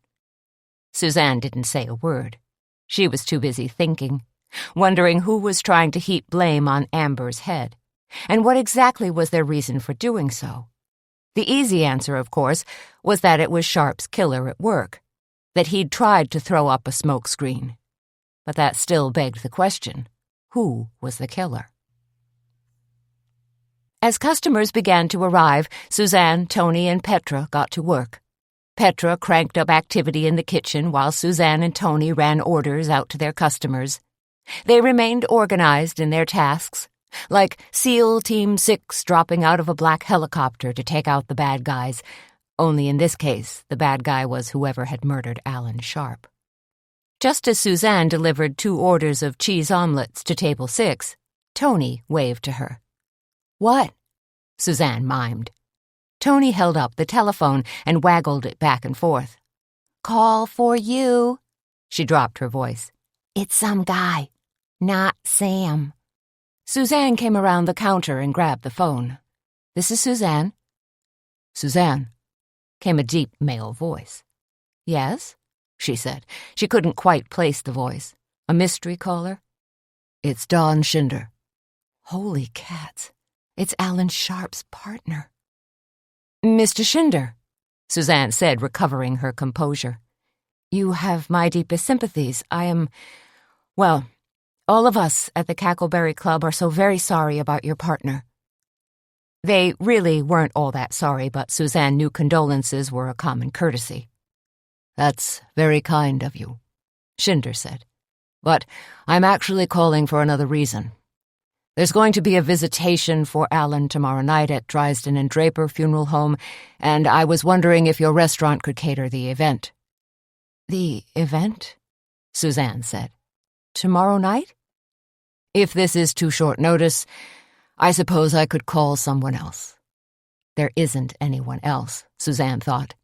Suzanne didn't say a word. She was too busy thinking, wondering who was trying to heap blame on Amber's head, and what exactly was their reason for doing so. The easy answer, of course, was that it was Sharp's killer at work, that he'd tried to throw up a smokescreen. But that still begged the question, who was the killer? As customers began to arrive, Suzanne, Tony, and Petra got to work. Petra cranked up activity in the kitchen while Suzanne and Tony ran orders out to their customers. They remained organized in their tasks, like SEAL Team 6 dropping out of a black helicopter to take out the bad guys, only in this case, the bad guy was whoever had murdered Alan Sharp. Just as Suzanne delivered 2 orders of cheese omelets to table 6, Tony waved to her. What? Suzanne mimed. Tony held up the telephone and waggled it back and forth. Call for you. She dropped her voice. It's some guy, not Sam. Suzanne came around the counter and grabbed the phone. This is Suzanne. Suzanne, came a deep male voice. Yes, she said. She couldn't quite place the voice. A mystery caller? It's Don Schinder. Holy cats. It's Alan Sharp's partner. Mr. Schinder, Suzanne said, recovering her composure. You have my deepest sympathies. Well, all of us at the Cackleberry Club are so very sorry about your partner. They really weren't all that sorry, but Suzanne knew condolences were a common courtesy. That's very kind of you, Schinder said. But I'm actually calling for another reason. There's going to be a visitation for Alan tomorrow night at Drysden and Draper Funeral Home, and I was wondering if your restaurant could cater the event. The event? Suzanne said. tomorrow night? If this is too short notice, I suppose I could call someone else. There isn't anyone else, Suzanne thought,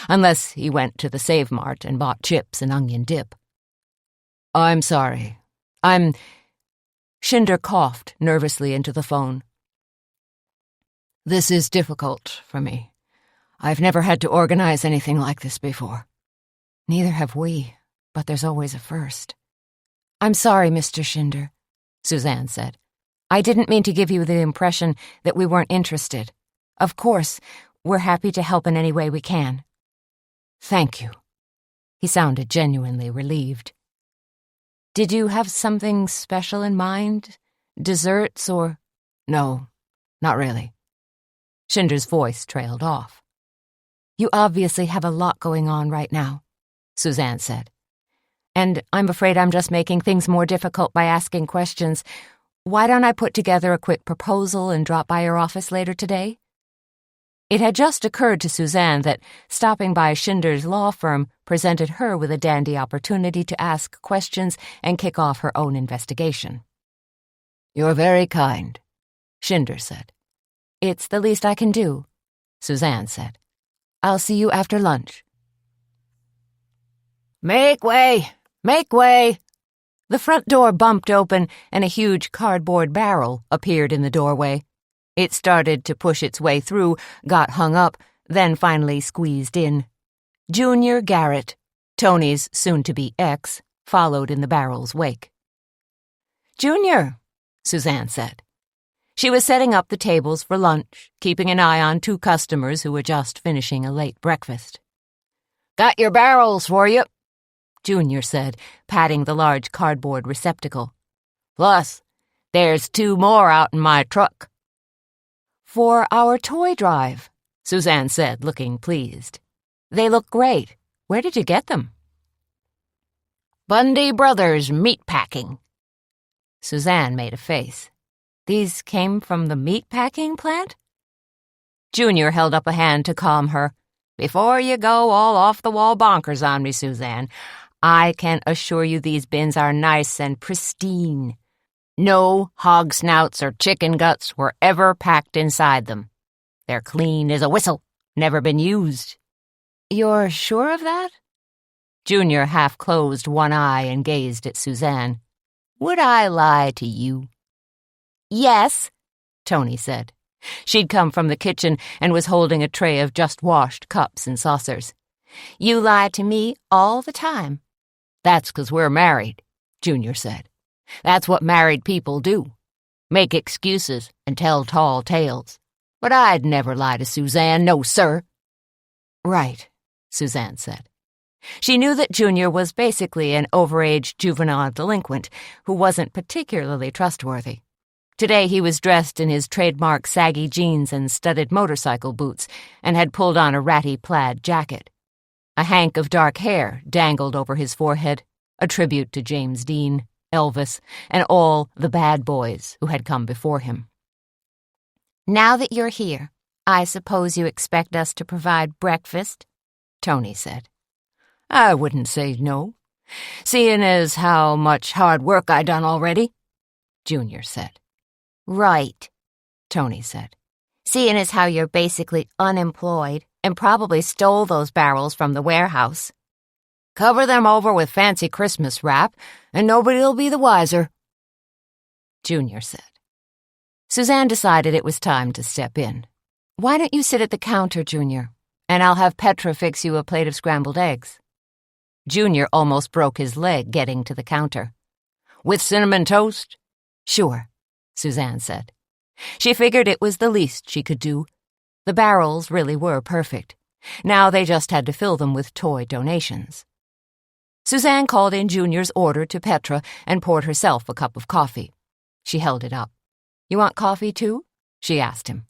unless he went to the Save Mart and bought chips and onion dip. I'm sorry. Shinder coughed nervously into the phone. This is difficult for me. I've never had to organize anything like this before. Neither have we, but there's always a first. I'm sorry, Mr. Shinder, Suzanne said. I didn't mean to give you the impression that we weren't interested. Of course, we're happy to help in any way we can. Thank you. He sounded genuinely relieved. Did you have something special in mind? Desserts or... No, not really. Shinder's voice trailed off. You obviously have a lot going on right now, Suzanne said. And I'm afraid I'm just making things more difficult by asking questions. Why don't I put together a quick proposal and drop by your office later today? It had just occurred to Suzanne that stopping by Shinder's law firm presented her with a dandy opportunity to ask questions and kick off her own investigation. You're very kind, Shinder said. It's the least I can do, Suzanne said. I'll see you after lunch. Make way! Make way! The front door bumped open and a huge cardboard barrel appeared in the doorway. It started to push its way through, got hung up, then finally squeezed in. Junior Garrett, Tony's soon-to-be ex, followed in the barrel's wake. Junior, Suzanne said. She was setting up the tables for lunch, keeping an eye on 2 customers who were just finishing a late breakfast. Got your barrels for you, Junior said, patting the large cardboard receptacle. Plus, there's 2 more out in my truck. For our toy drive, Suzanne said, looking pleased. They look great. Where did you get them? Bundy Brothers Meatpacking. Suzanne made a face. These came from the meatpacking plant? Junior held up a hand to calm her. Before you go all off-the-wall bonkers on me, Suzanne, I can assure you these bins are nice and pristine. No hog snouts or chicken guts were ever packed inside them. They're clean as a whistle, never been used. You're sure of that? Junior half closed one eye and gazed at Suzanne. Would I lie to you? Yes, Tony said. She'd come from the kitchen and was holding a tray of just-washed cups and saucers. You lie to me all the time. That's 'cause we're married, Junior said. That's what married people do. Make excuses and tell tall tales. But I'd never lie to Suzanne, no, sir. Right, Suzanne said. She knew that Junior was basically an overage juvenile delinquent who wasn't particularly trustworthy. Today he was dressed in his trademark saggy jeans and studded motorcycle boots and had pulled on a ratty plaid jacket. A hank of dark hair dangled over his forehead, a tribute to James Dean, Elvis, and all the bad boys who had come before him. Now that you're here, I suppose you expect us to provide breakfast, Tony said. I wouldn't say no, seeing as how much hard work I done already, Junior said. Right, Tony said. Seeing as how you're basically unemployed and probably stole those barrels from the warehouse. Cover them over with fancy Christmas wrap, and nobody'll be the wiser, Junior said. Suzanne decided it was time to step in. Why don't you sit at the counter, Junior, and I'll have Petra fix you a plate of scrambled eggs. Junior almost broke his leg getting to the counter. With cinnamon toast? Sure, Suzanne said. She figured it was the least she could do. The barrels really were perfect. Now they just had to fill them with toy donations. Suzanne called in Junior's order to Petra and poured herself a cup of coffee. She held it up. You want coffee, too? She asked him.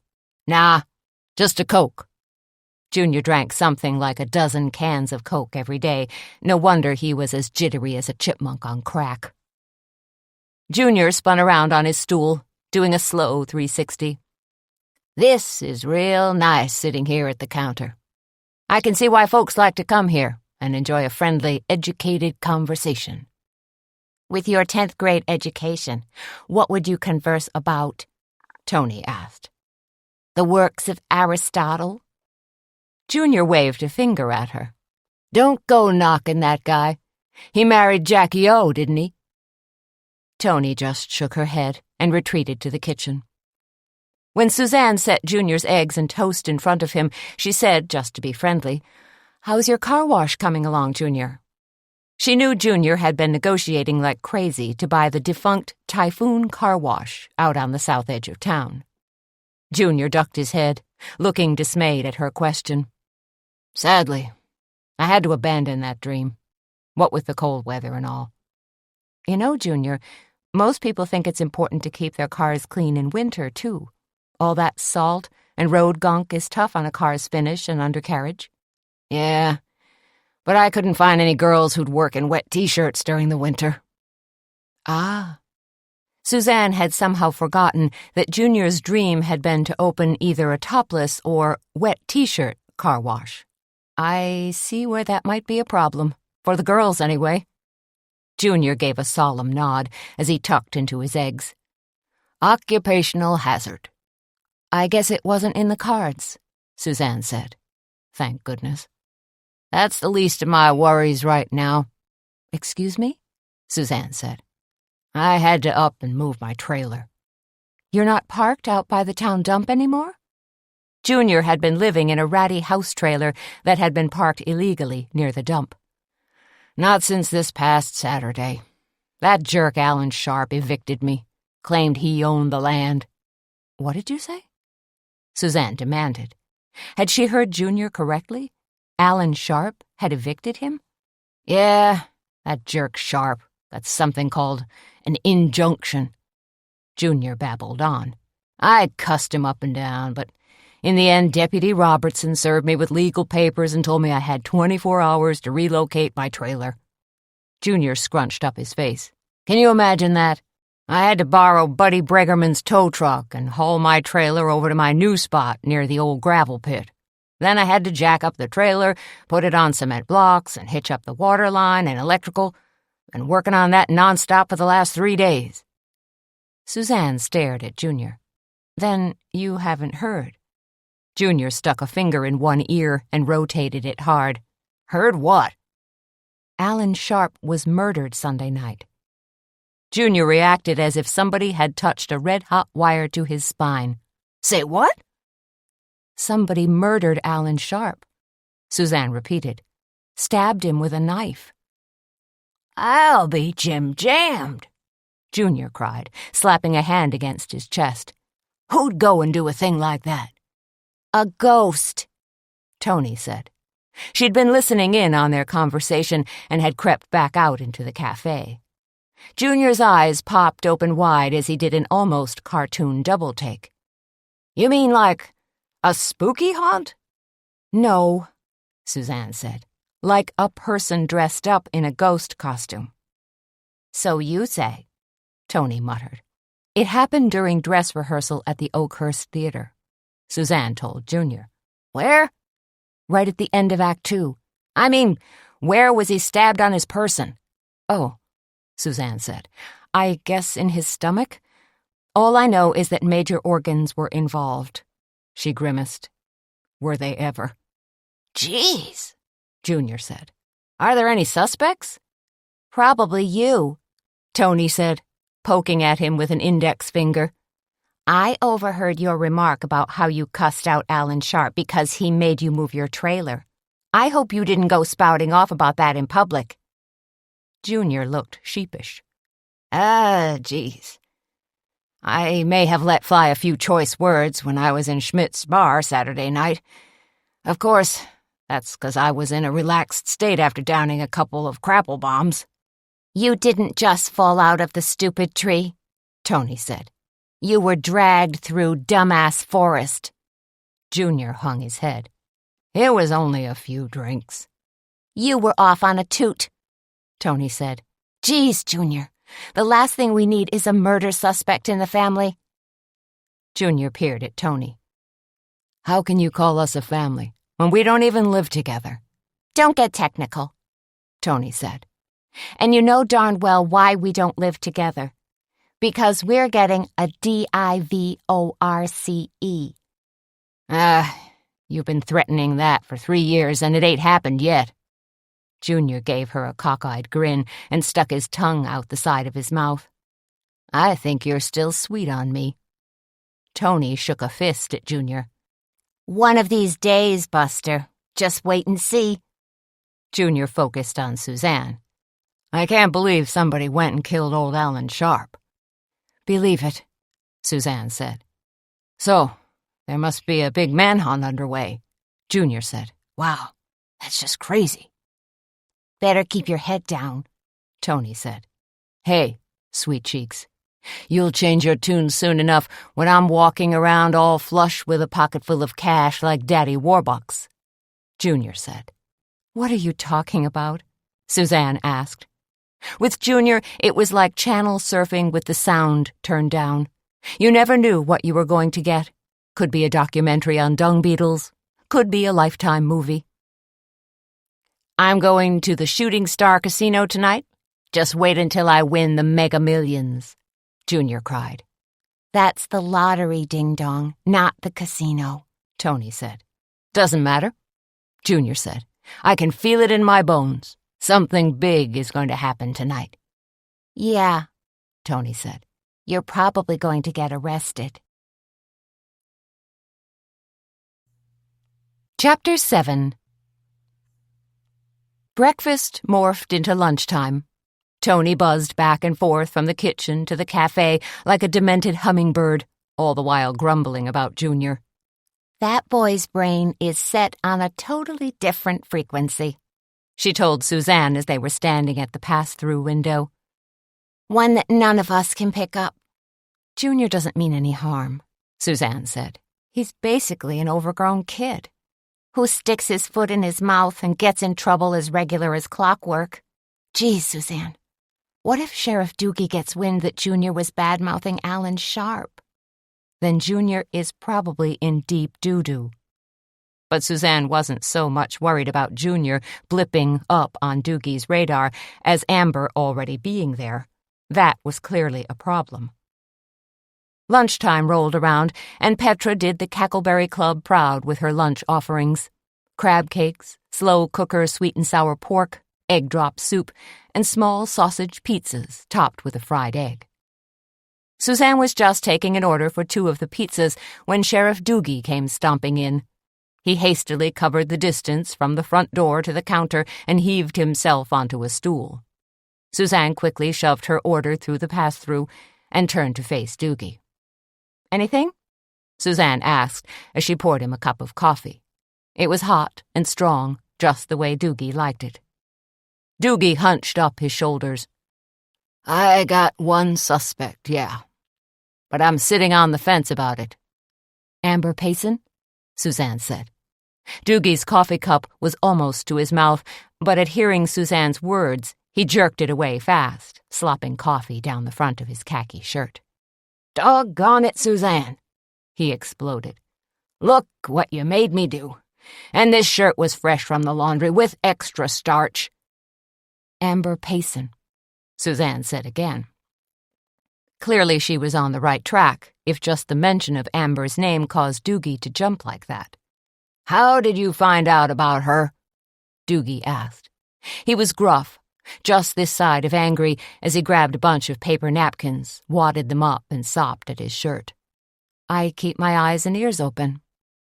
Nah, just a Coke. Junior drank something like a dozen cans of Coke every day. No wonder he was as jittery as a chipmunk on crack. Junior spun around on his stool, doing a slow 360. This is real nice sitting here at the counter. I can see why folks like to come here and enjoy a friendly, educated conversation. With your 10th grade education, what would you converse about? Tony asked. The works of Aristotle? Junior waved a finger at her. Don't go knocking that guy. He married Jackie O, didn't he? Tony just shook her head and retreated to the kitchen. When Suzanne set Junior's eggs and toast in front of him, she said, just to be friendly, "How's your car wash coming along, Junior?" She knew Junior had been negotiating like crazy to buy the defunct Typhoon car wash out on the south edge of town. Junior ducked his head, looking dismayed at her question. Sadly, I had to abandon that dream, what with the cold weather and all. You know, Junior, most people think it's important to keep their cars clean in winter, too. All that salt and road gunk is tough on a car's finish and undercarriage. Yeah, but I couldn't find any girls who'd work in wet T-shirts during the winter. Ah. Suzanne had somehow forgotten that Junior's dream had been to open either a topless or wet T-shirt car wash. I see where that might be a problem, for the girls anyway. Junior gave a solemn nod as he tucked into his eggs. Occupational hazard. I guess it wasn't in the cards, Suzanne said. Thank goodness. That's the least of my worries right now. Excuse me? Suzanne said. I had to up and move my trailer. You're not parked out by the town dump anymore? Junior had been living in a ratty house trailer that had been parked illegally near the dump. Not since this past Saturday. That jerk Alan Sharp evicted me, claimed he owned the land. What did you say? Suzanne demanded. Had she heard Junior correctly? Alan Sharp had evicted him? Yeah, that jerk Sharp. That's something called an injunction. Junior babbled on. I cussed him up and down, but in the end, Deputy Robertson served me with legal papers and told me I had 24 hours to relocate my trailer. Junior scrunched up his face. Can you imagine that? I had to borrow Buddy Bregerman's tow truck and haul my trailer over to my new spot near the old gravel pit. Then I had to jack up the trailer, put it on cement blocks, and hitch up the water line and electrical. Been working on that nonstop for the last 3 days. Suzanne stared at Junior. Then you haven't heard. Junior stuck a finger in one ear and rotated it hard. Heard what? Alan Sharp was murdered Sunday night. Junior reacted as if somebody had touched a red-hot wire to his spine. Say what? Somebody murdered Alan Sharp, Suzanne repeated. Stabbed him with a knife. I'll be jim-jammed, Junior cried, slapping a hand against his chest. Who'd go and do a thing like that? A ghost, Tony said. She'd been listening in on their conversation and had crept back out into the cafe. Junior's eyes popped open wide as he did an almost cartoon double-take. You mean like a spooky haunt? No, Suzanne said. Like a person dressed up in a ghost costume. So you say, Tony muttered. It happened during dress rehearsal at the Oakhurst Theater, Suzanne told Junior. Where? Right at the end of Act 2. I mean, where was he stabbed on his person? Oh, Suzanne said. I guess in his stomach? All I know is that major organs were involved. She grimaced. Were they ever? Jeez, Junior said. Are there any suspects? Probably you, Tony said, poking at him with an index finger. I overheard your remark about how you cussed out Alan Sharp because he made you move your trailer. I hope you didn't go spouting off about that in public. Junior looked sheepish. Geez. I may have let fly a few choice words when I was in Schmidt's bar Saturday night. Of course, that's 'cause I was in a relaxed state after downing a couple of crapple bombs. You didn't just fall out of the stupid tree, Tony said. You were dragged through dumbass forest. Junior hung his head. It was only a few drinks. You were off on a toot, Tony said. Geez, Junior, the last thing we need is a murder suspect in the family. Junior peered at Tony. How can you call us a family when we don't even live together? Don't get technical, Tony said. And you know darn well why we don't live together. Because we're getting a divorce. You've been threatening that for 3 years and it ain't happened yet. Junior gave her a cockeyed grin and stuck his tongue out the side of his mouth. I think you're still sweet on me. Tony shook a fist at Junior. One of these days, Buster. Just wait and see. Junior focused on Suzanne. I can't believe somebody went and killed old Alan Sharp. Believe it, Suzanne said. So, there must be a big manhunt underway, Junior said. Wow, that's just crazy. Better keep your head down, Tony said. Hey, sweet cheeks, you'll change your tune soon enough when I'm walking around all flush with a pocketful of cash like Daddy Warbucks, Junior said. What are you talking about? Suzanne asked. With Junior, it was like channel surfing with the sound turned down. You never knew what you were going to get. Could be a documentary on dung beetles. Could be a Lifetime movie. I'm going to the Shooting Star Casino tonight. Just wait until I win the Mega Millions, Junior cried. That's the lottery, ding-dong, not the casino, Tony said. Doesn't matter, Junior said. I can feel it in my bones. Something big is going to happen tonight. Yeah, Tony said. You're probably going to get arrested. Chapter 7. Breakfast morphed into lunchtime. Tony buzzed back and forth from the kitchen to the cafe like a demented hummingbird, all the while grumbling about Junior. That boy's brain is set on a totally different frequency, she told Suzanne as they were standing at the pass-through window. One that none of us can pick up. Junior doesn't mean any harm, Suzanne said. He's basically an overgrown kid. Who sticks his foot in his mouth and gets in trouble as regular as clockwork. Gee, Suzanne, what if Sheriff Doogie gets wind that Junior was bad-mouthing Alan Sharp? Then Junior is probably in deep doo-doo. But Suzanne wasn't so much worried about Junior blipping up on Doogie's radar as Amber already being there. That was clearly a problem. Lunchtime rolled around, and Petra did the Cackleberry Club proud with her lunch offerings. Crab cakes, slow cooker sweet and sour pork, egg drop soup, and small sausage pizzas topped with a fried egg. Suzanne was just taking an order for 2 of the pizzas when Sheriff Doogie came stomping in. He hastily covered the distance from the front door to the counter and heaved himself onto a stool. Suzanne quickly shoved her order through the pass-through and turned to face Doogie. Anything? Suzanne asked as she poured him a cup of coffee. It was hot and strong, just the way Doogie liked it. Doogie hunched up his shoulders. I got one suspect, yeah. But I'm sitting on the fence about it. Amber Payson? Suzanne said. Doogie's coffee cup was almost to his mouth, but at hearing Suzanne's words, he jerked it away fast, slopping coffee down the front of his khaki shirt. Doggone it, Suzanne, he exploded. Look what you made me do. And this shirt was fresh from the laundry with extra starch. Amber Payson, Suzanne said again. Clearly she was on the right track, if just the mention of Amber's name caused Doogie to jump like that. How did you find out about her? Doogie asked. He was gruff, just this side of angry, as he grabbed a bunch of paper napkins, wadded them up, and sopped at his shirt. I keep my eyes and ears open,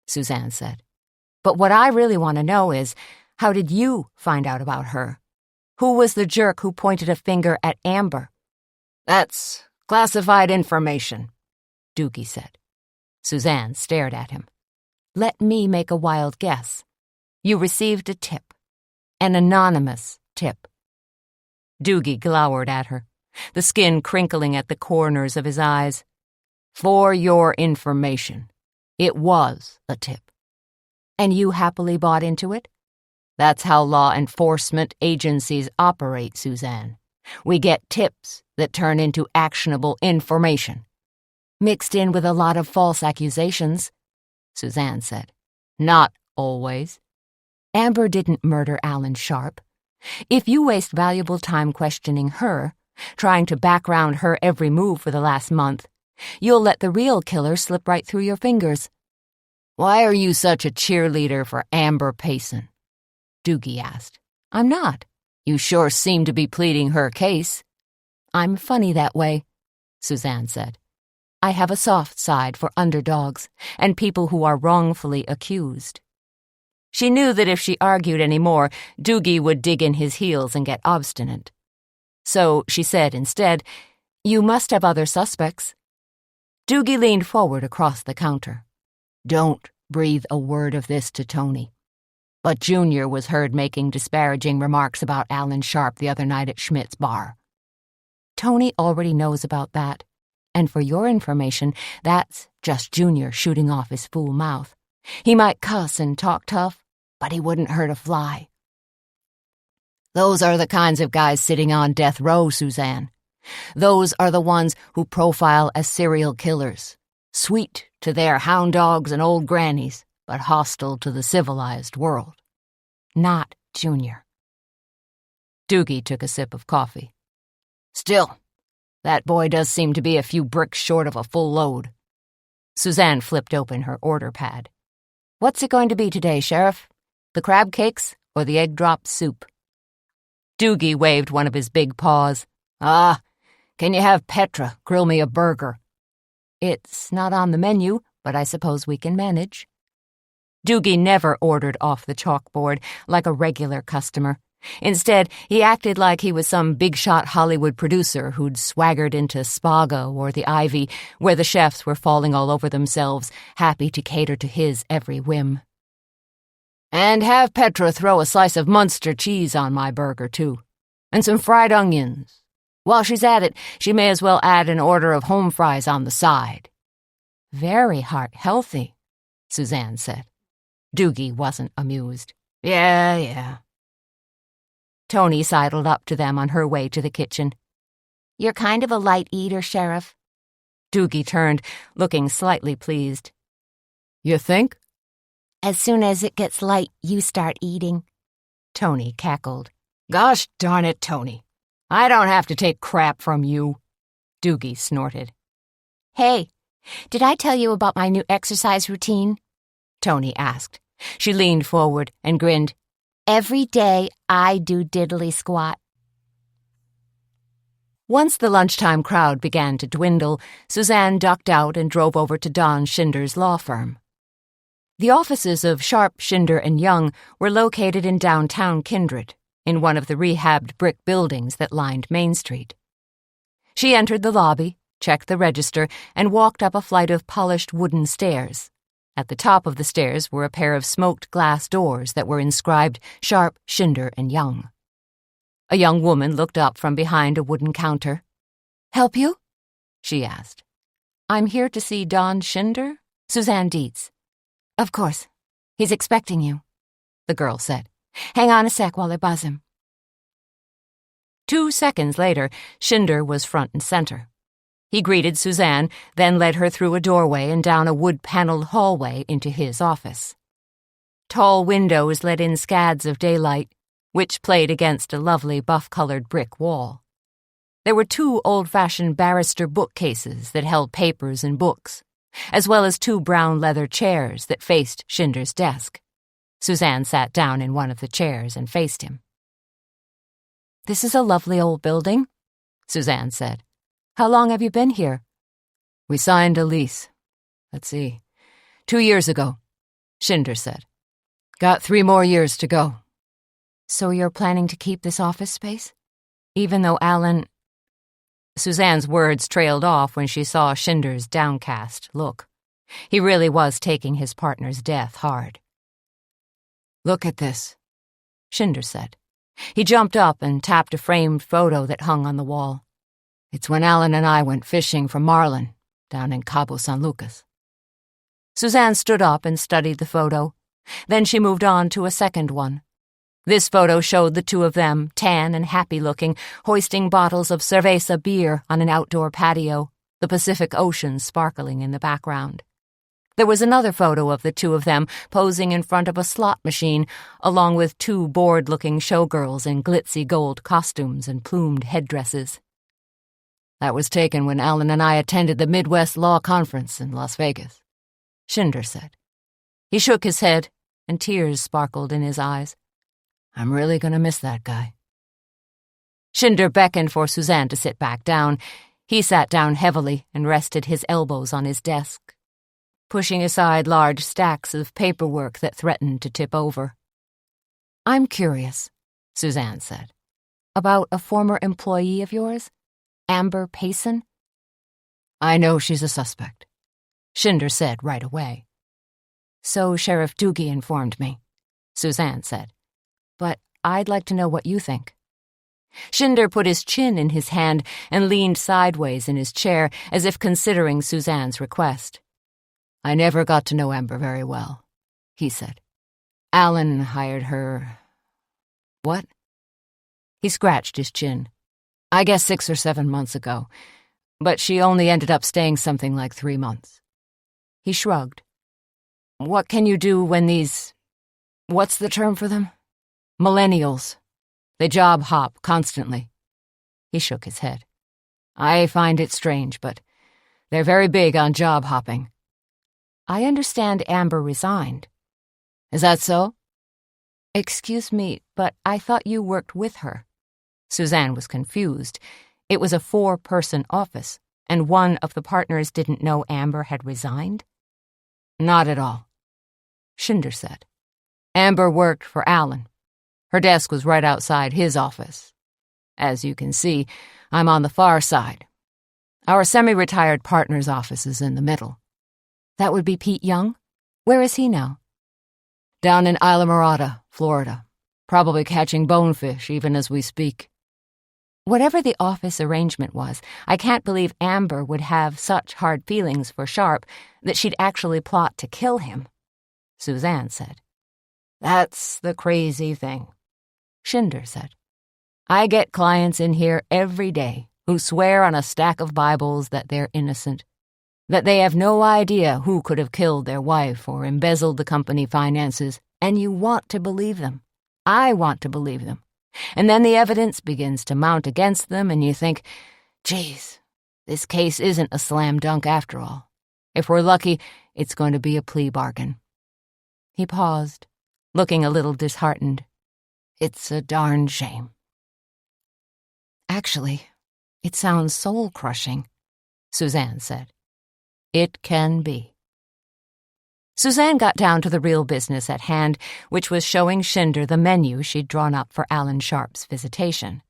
Suzanne said. But what I really want to know is, how did you find out about her? Who was the jerk who pointed a finger at Amber? That's classified information, Doogie said. Suzanne stared at him. Let me make a wild guess. You received a tip. An anonymous tip. Doogie glowered at her, the skin crinkling at the corners of his eyes. For your information, it was a tip. And you happily bought into it? That's how law enforcement agencies operate, Suzanne. We get tips that turn into actionable information. Mixed in with a lot of false accusations, Suzanne said. Not always. Amber didn't murder Alan Sharp. If you waste valuable time questioning her, trying to background her every move for the last month, you'll let the real killer slip right through your fingers. "Why are you such a cheerleader for Amber Payson?" Doogie asked. "I'm not. You sure seem to be pleading her case." "I'm funny that way," Suzanne said. "I have a soft side for underdogs and people who are wrongfully accused." She knew that if she argued any more, Doogie would dig in his heels and get obstinate. So she said instead, "You must have other suspects." Doogie leaned forward across the counter. "Don't breathe a word of this to Tony. But Junior was heard making disparaging remarks about Alan Sharp the other night at Schmidt's bar." "Tony already knows about that. And for your information, that's just Junior shooting off his fool mouth. He might cuss and talk tough, but he wouldn't hurt a fly." "Those are the kinds of guys sitting on death row, Suzanne. Those are the ones who profile as serial killers. Sweet to their hound dogs and old grannies, but hostile to the civilized world. Not Junior." Doogie took a sip of coffee. "Still, that boy does seem to be a few bricks short of a full load." Suzanne flipped open her order pad. "What's it going to be today, Sheriff? The crab cakes or the egg drop soup?" Doogie waved one of his big paws. Can you have Petra grill me a burger?" "It's not on the menu, but I suppose we can manage." Doogie never ordered off the chalkboard like a regular customer. Instead, he acted like he was some big-shot Hollywood producer who'd swaggered into Spago or the Ivy, where the chefs were falling all over themselves, happy to cater to his every whim. "And have Petra throw a slice of Munster cheese on my burger, too. And some fried onions. While she's at it, she may as well add an order of home fries on the side." "Very heart-healthy," Suzanne said. Doogie wasn't amused. Yeah. Tony sidled up to them on her way to the kitchen. "You're kind of a light eater, Sheriff." Doogie turned, looking slightly pleased. "You think?" "As soon as it gets light, you start eating." Tony cackled. "Gosh darn it, Tony. I don't have to take crap from you." Doogie snorted. "Hey, did I tell you about my new exercise routine?" Tony asked. She leaned forward and grinned. "Every day I do diddly squat." Once the lunchtime crowd began to dwindle, Suzanne ducked out and drove over to Don Schinder's law firm. The offices of Sharp, Schinder, and Young were located in downtown Kindred, in one of the rehabbed brick buildings that lined Main Street. She entered the lobby, checked the register, and walked up a flight of polished wooden stairs. At the top of the stairs were a pair of smoked glass doors that were inscribed Sharp, Schinder, and Young. A young woman looked up from behind a wooden counter. "Help you?" she asked. "I'm here to see Don Schinder, Suzanne Dietz." "Of course. He's expecting you," the girl said. "Hang on a sec while I buzz him." 2 seconds later, Schinder was front and center. He greeted Suzanne, then led her through a doorway and down a wood-paneled hallway into his office. Tall windows let in scads of daylight, which played against a lovely buff-colored brick wall. There were 2 old-fashioned barrister bookcases that held papers and books, as well as 2 brown leather chairs that faced Schinder's desk. Suzanne sat down in one of the chairs and faced him. "This is a lovely old building," Suzanne said. "How long have you been here?" "We signed a lease. 2 years ago," Schinder said. "Got 3 more years to go." "So you're planning to keep this office space? Even though Alan—" Suzanne's words trailed off when she saw Schinder's downcast look. He really was taking his partner's death hard. "Look at this," Schinder said. He jumped up and tapped a framed photo that hung on the wall. "It's when Alan and I went fishing for marlin down in Cabo San Lucas." Suzanne stood up and studied the photo. Then she moved on to a second one. This photo showed the 2 of them, tan and happy-looking, hoisting bottles of cerveza beer on an outdoor patio, the Pacific Ocean sparkling in the background. There was another photo of the two of them posing in front of a slot machine, along with two bored-looking showgirls in glitzy gold costumes and plumed headdresses. "That was taken when Alan and I attended the Midwest Law Conference in Las Vegas," Shinder said. He shook his head, and tears sparkled in his eyes. "I'm really going to miss that guy." Shinder beckoned for Suzanne to sit back down. He sat down heavily and rested his elbows on his desk, pushing aside large stacks of paperwork that threatened to tip over. "I'm curious," Suzanne said, "about a former employee of yours, Amber Payson?" "I know she's a suspect," Shinder said right away. "So Sheriff Doogie informed me," Suzanne said. "But I'd like to know what you think." Shinder put his chin in his hand and leaned sideways in his chair as if considering Suzanne's request. "I never got to know Amber very well," he said. "Alan hired her—" "What?" He scratched his chin. "I guess 6 or 7 months ago, but she only ended up staying something like 3 months." He shrugged. "What can you do when what's the term for them? Millennials. They job hop constantly." He shook his head. "I find it strange, but they're very big on job hopping." "I understand Amber resigned." "Is that so?" "Excuse me, but I thought you worked with her." Suzanne was confused. It was a 4-person office, and one of the partners didn't know Amber had resigned? "Not at all," Shinder said. "Amber worked for Alan. Her desk was right outside his office. As you can see, I'm on the far side. Our semi-retired partner's office is in the middle." "That would be Pete Young? Where is he now?" "Down in Islamorada, Florida. Probably catching bonefish even as we speak." Whatever the office arrangement was, I can't believe Amber would have such hard feelings for Sharp that she'd actually plot to kill him, Suzanne said. "That's the crazy thing," Shinder said. "I get clients in here every day who swear on a stack of Bibles that they're innocent, that they have no idea who could have killed their wife or embezzled the company finances, and you want to believe them. I want to believe them. And then the evidence begins to mount against them, and you think, geez, this case isn't a slam dunk after all. If we're lucky, it's going to be a plea bargain." He paused, looking a little disheartened. "It's a darn shame." "Actually, it sounds soul-crushing," Suzanne said. "It can be." Suzanne got down to the real business at hand, which was showing Shinder the menu she'd drawn up for Alan Sharp's visitation.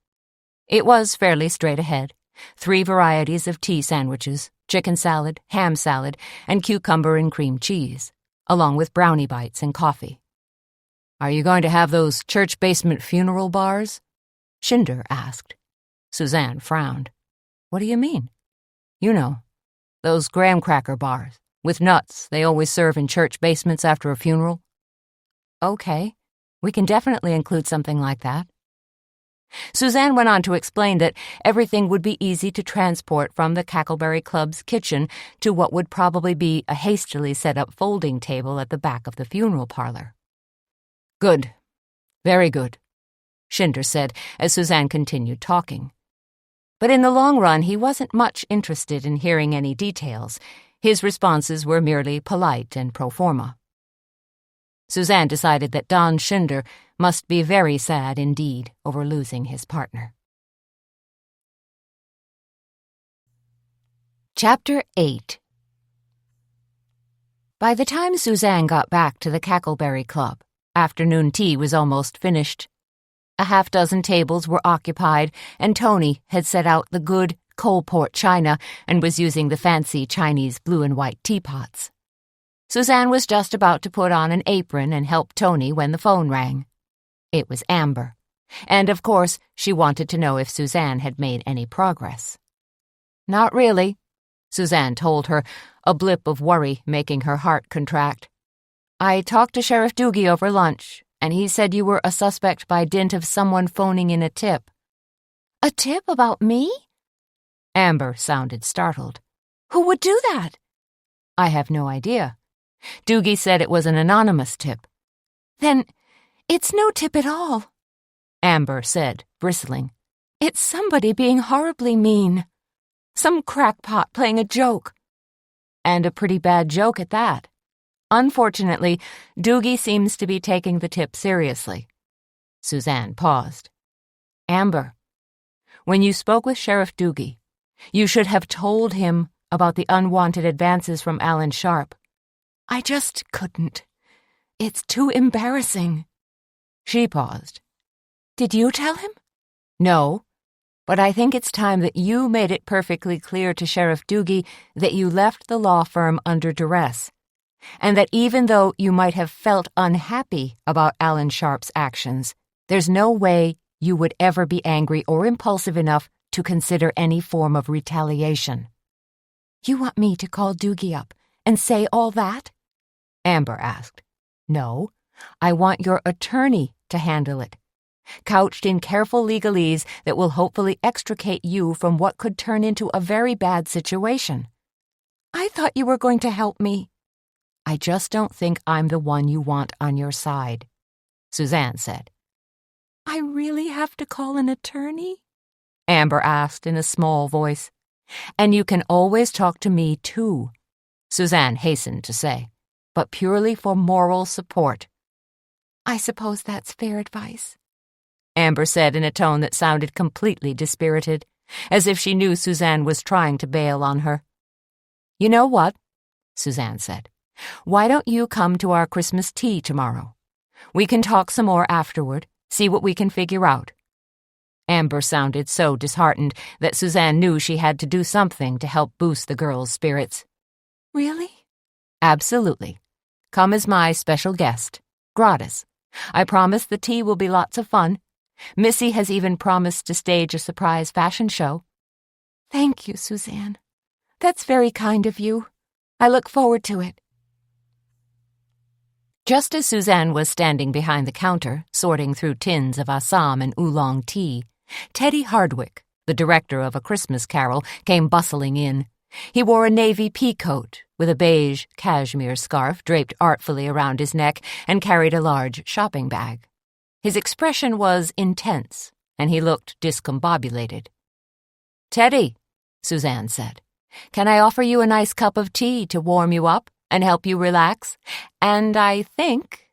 It was fairly straight ahead: 3 varieties of tea sandwiches, chicken salad, ham salad, and cucumber and cream cheese, along with brownie bites and coffee. "Are you going to have those church basement funeral bars?" Shinder asked. Suzanne frowned. "What do you mean?" "You know, those graham cracker bars, with nuts they always serve in church basements after a funeral." "Okay, we can definitely include something like that." Suzanne went on to explain that everything would be easy to transport from the Cackleberry Club's kitchen to what would probably be a hastily set-up folding table at the back of the funeral parlor. "Good. Very good," Shinder said as Suzanne continued talking. But in the long run, he wasn't much interested in hearing any details. His responses were merely polite and pro forma. Suzanne decided that Don Shinder must be very sad indeed over losing his partner. Chapter 8. By the time Suzanne got back to the Cackleberry Club, afternoon tea was almost finished. A half-dozen tables were occupied, and Tony had set out the good Coalport china and was using the fancy Chinese blue and white teapots. Suzanne was just about to put on an apron and help Tony when the phone rang. It was Amber, and of course she wanted to know if Suzanne had made any progress. "Not really," Suzanne told her, a blip of worry making her heart contract. "I talked to Sheriff Doogie over lunch, and he said you were a suspect by dint of someone phoning in a tip." "A tip about me?" Amber sounded startled. "Who would do that?" "I have no idea," Doogie said it was an anonymous tip. Then it's no tip at all, Amber said, bristling. It's somebody being horribly mean. Some crackpot playing a joke. And a pretty bad joke at that. Unfortunately, Doogie seems to be taking the tip seriously. Suzanne paused. Amber, when you spoke with Sheriff Doogie, you should have told him about the unwanted advances from Alan Sharp. I just couldn't. It's too embarrassing. She paused. Did you tell him? No, but I think it's time that you made it perfectly clear to Sheriff Doogie that you left the law firm under duress, and that even though you might have felt unhappy about Alan Sharp's actions, there's no way you would ever be angry or impulsive enough to consider any form of retaliation. You want me to call Doogie up and say all that? Amber asked. No, I want your attorney to handle it, couched in careful legalese that will hopefully extricate you from what could turn into a very bad situation. I thought you were going to help me. I just don't think I'm the one you want on your side, Suzanne said. I really have to call an attorney? Amber asked in a small voice. And you can always talk to me, too, Suzanne hastened to say, but purely for moral support. I suppose that's fair advice, Amber said in a tone that sounded completely dispirited, as if she knew Suzanne was trying to bail on her. You know what? Suzanne said. Why don't you come to our Christmas tea tomorrow? We can talk some more afterward, see what we can figure out. Amber sounded so disheartened that Suzanne knew she had to do something to help boost the girl's spirits. Really? Absolutely. Come as my special guest. Gratis. I promise the tea will be lots of fun. Missy has even promised to stage a surprise fashion show. Thank you, Suzanne. That's very kind of you. I look forward to it. Just as Suzanne was standing behind the counter, sorting through tins of Assam and oolong tea, Teddy Hardwick, the director of A Christmas Carol, came bustling in. He wore a navy pea coat with a beige cashmere scarf draped artfully around his neck and carried a large shopping bag. His expression was intense, and he looked discombobulated. Teddy, Suzanne said, can I offer you a nice cup of tea to warm you up and help you relax? And I think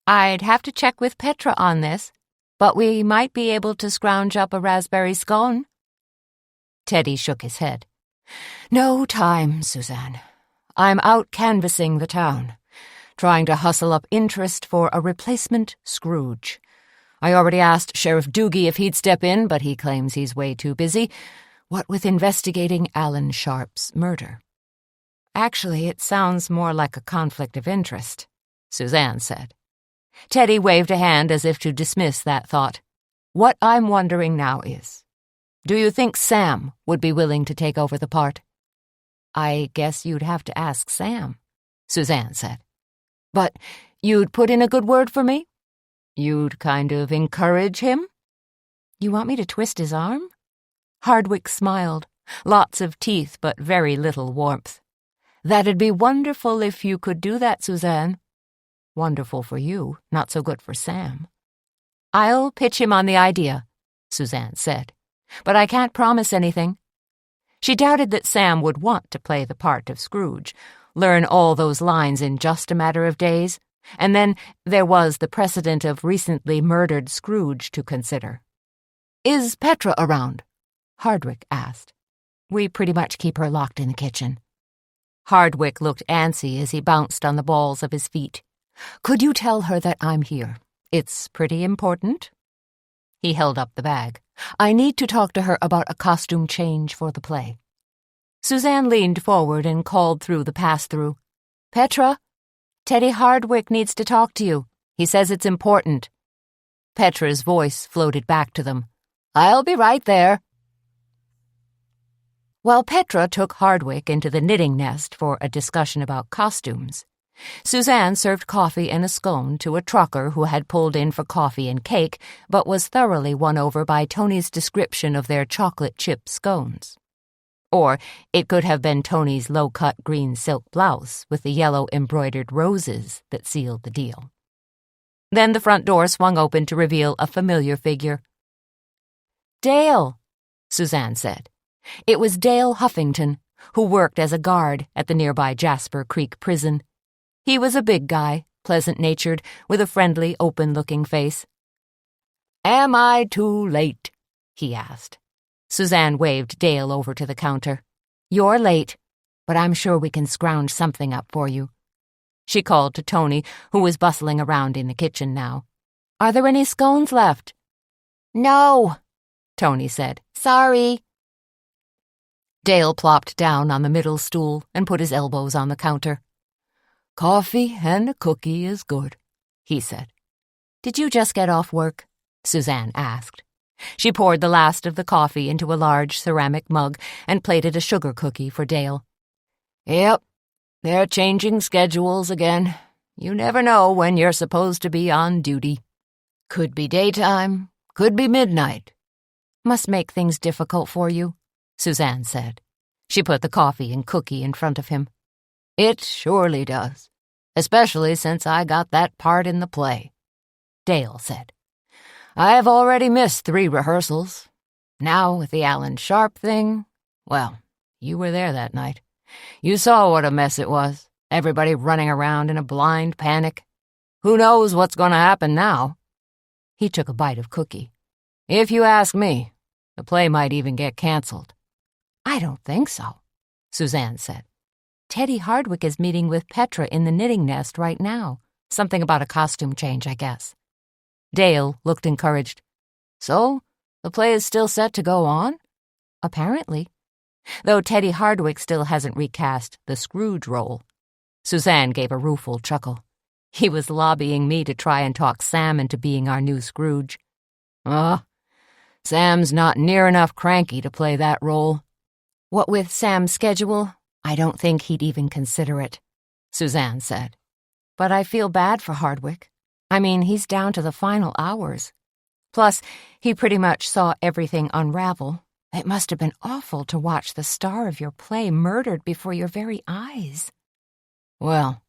I'd have to check with Petra on this, but we might be able to scrounge up a raspberry scone. Teddy shook his head. No time, Suzanne. I'm out canvassing the town, trying to hustle up interest for a replacement Scrooge. I already asked Sheriff Doogie if he'd step in, but he claims he's way too busy, what with investigating Alan Sharp's murder. Actually, it sounds more like a conflict of interest, Suzanne said. Teddy waved a hand as if to dismiss that thought. What I'm wondering now is, do you think Sam would be willing to take over the part? I guess you'd have to ask Sam, Suzanne said. But you'd put in a good word for me? You'd kind of encourage him? You want me to twist his arm? Hardwick smiled, lots of teeth but very little warmth. That'd be wonderful if you could do that, Suzanne. Wonderful for you, not so good for Sam. I'll pitch him on the idea, Suzanne said, but I can't promise anything. She doubted that Sam would want to play the part of Scrooge, learn all those lines in just a matter of days, and then there was the precedent of recently murdered Scrooge to consider. Is Petra around? Hardwick asked. We pretty much keep her locked in the kitchen. Hardwick looked antsy as he bounced on the balls of his feet. Could you tell her that I'm here? It's pretty important. He held up the bag. I need to talk to her about a costume change for the play. Suzanne leaned forward and called through the pass-through. Petra, Teddy Hardwick needs to talk to you. He says it's important. Petra's voice floated back to them. I'll be right there. While Petra took Hardwick into the knitting nest for a discussion about costumes, Suzanne served coffee and a scone to a trucker who had pulled in for coffee and cake, but was thoroughly won over by Tony's description of their chocolate chip scones. Or it could have been Tony's low-cut green silk blouse with the yellow embroidered roses that sealed the deal. Then the front door swung open to reveal a familiar figure. "Dale," Suzanne said. It was Dale Huffington, who worked as a guard at the nearby Jasper Creek prison. He was a big guy, pleasant-natured, with a friendly, open-looking face. "Am I too late?" he asked. Suzanne waved Dale over to the counter. "You're late, but I'm sure we can scrounge something up for you." She called to Tony, who was bustling around in the kitchen now. "Are there any scones left?" "No," Tony said. "Sorry." Dale plopped down on the middle stool and put his elbows on the counter. "Coffee and a cookie is good," he said. "Did you just get off work?" Suzanne asked. She poured the last of the coffee into a large ceramic mug and plated a sugar cookie for Dale. "Yep, they're changing schedules again. You never know when you're supposed to be on duty. Could be daytime, could be midnight." "Must make things difficult for you," Suzanne said. She put the coffee and cookie in front of him. "It surely does, especially since I got that part in the play," Dale said. "I've already missed 3 rehearsals. Now with the Alan Sharp thing, well, you were there that night. You saw what a mess it was, everybody running around in a blind panic. Who knows what's going to happen now?" He took a bite of cookie. "If you ask me, the play might even get canceled." "I don't think so," Suzanne said. "Teddy Hardwick is meeting with Petra in the knitting nest right now. Something about a costume change, I guess." Dale looked encouraged. "So, the play is still set to go on?" "Apparently. Though Teddy Hardwick still hasn't recast the Scrooge role." Suzanne gave a rueful chuckle. "He was lobbying me to try and talk Sam into being our new Scrooge." Sam's not near enough cranky to play that role." "What with Sam's schedule, I don't think he'd even consider it," Suzanne said. "But I feel bad for Hardwick. I mean, he's down to the final hours. Plus, he pretty much saw everything unravel. It must have been awful to watch the star of your play murdered before your very eyes." "Well,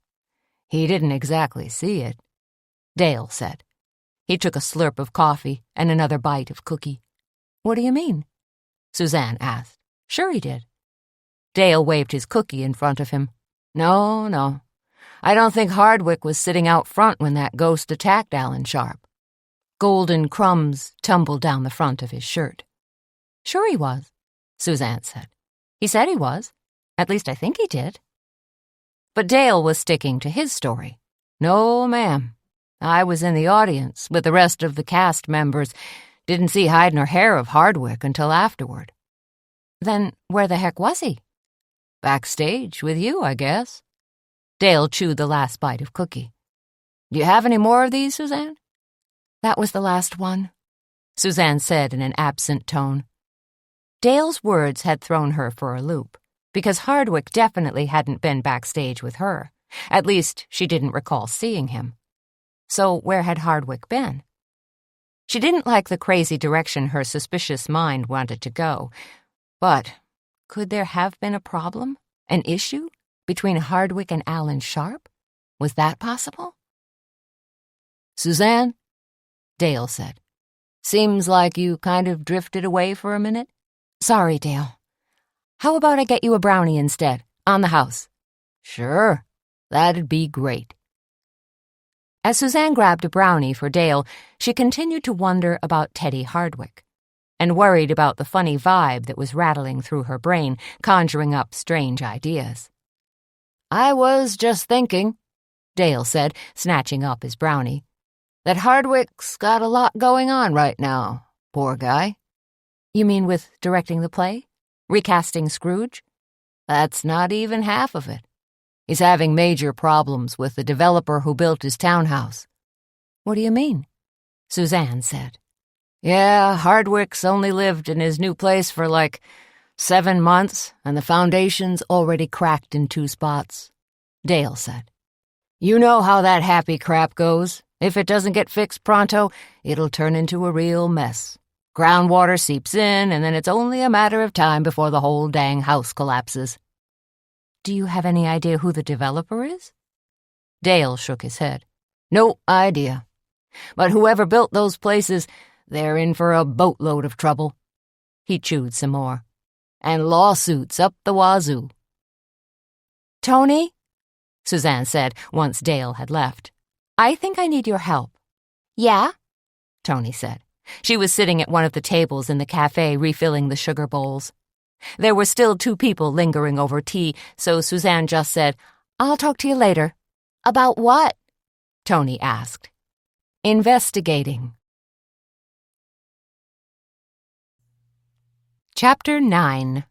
he didn't exactly see it," Dale said. He took a slurp of coffee and another bite of cookie. "What do you mean?" Suzanne asked. "Sure he did." Dale waved his cookie in front of him. No. I don't think Hardwick was sitting out front when that ghost attacked Alan Sharp." Golden crumbs tumbled down the front of his shirt. "Sure he was," Suzanne said. "He said he was. At least I think he did." But Dale was sticking to his story. "No, ma'am. I was in the audience with the rest of the cast members. Didn't see hide nor hair of Hardwick until afterward." "Then where the heck was he?" "Backstage with you, I guess." Dale chewed the last bite of cookie. "Do you have any more of these, Suzanne?" "That was the last one," Suzanne said in an absent tone. Dale's words had thrown her for a loop, because Hardwick definitely hadn't been backstage with her. At least, she didn't recall seeing him. So where had Hardwick been? She didn't like the crazy direction her suspicious mind wanted to go. But could there have been a problem, an issue, between Hardwick and Alan Sharp? Was that possible? "Suzanne," Dale said. "Seems like you kind of drifted away for a minute." "Sorry, Dale. How about I get you a brownie instead, on the house?" "Sure, that'd be great." As Suzanne grabbed a brownie for Dale, she continued to wonder about Teddy Hardwick, and worried about the funny vibe that was rattling through her brain, conjuring up strange ideas. "I was just thinking," Dale said, snatching up his brownie, "that Hardwick's got a lot going on right now, poor guy." "You mean with directing the play? Recasting Scrooge?" "That's not even half of it. He's having major problems with the developer who built his townhouse." "What do you mean?" Suzanne said. "Yeah, Hardwick's only lived in his new place for 7 months, and the foundation's already cracked in 2 spots, Dale said. "You know how that happy crap goes. If it doesn't get fixed pronto, it'll turn into a real mess. Groundwater seeps in, and then it's only a matter of time before the whole dang house collapses." "Do you have any idea who the developer is?" Dale shook his head. "No idea. But whoever built those places, they're in for a boatload of trouble." He chewed some more. "And lawsuits up the wazoo." "Tony," Suzanne said once Dale had left, "I think I need your help." "Yeah?" Tony said. She was sitting at one of the tables in the cafe refilling the sugar bowls. There were still 2 people lingering over tea, so Suzanne just said, "I'll talk to you later." "About what?" Tony asked. "Investigating." Chapter 9.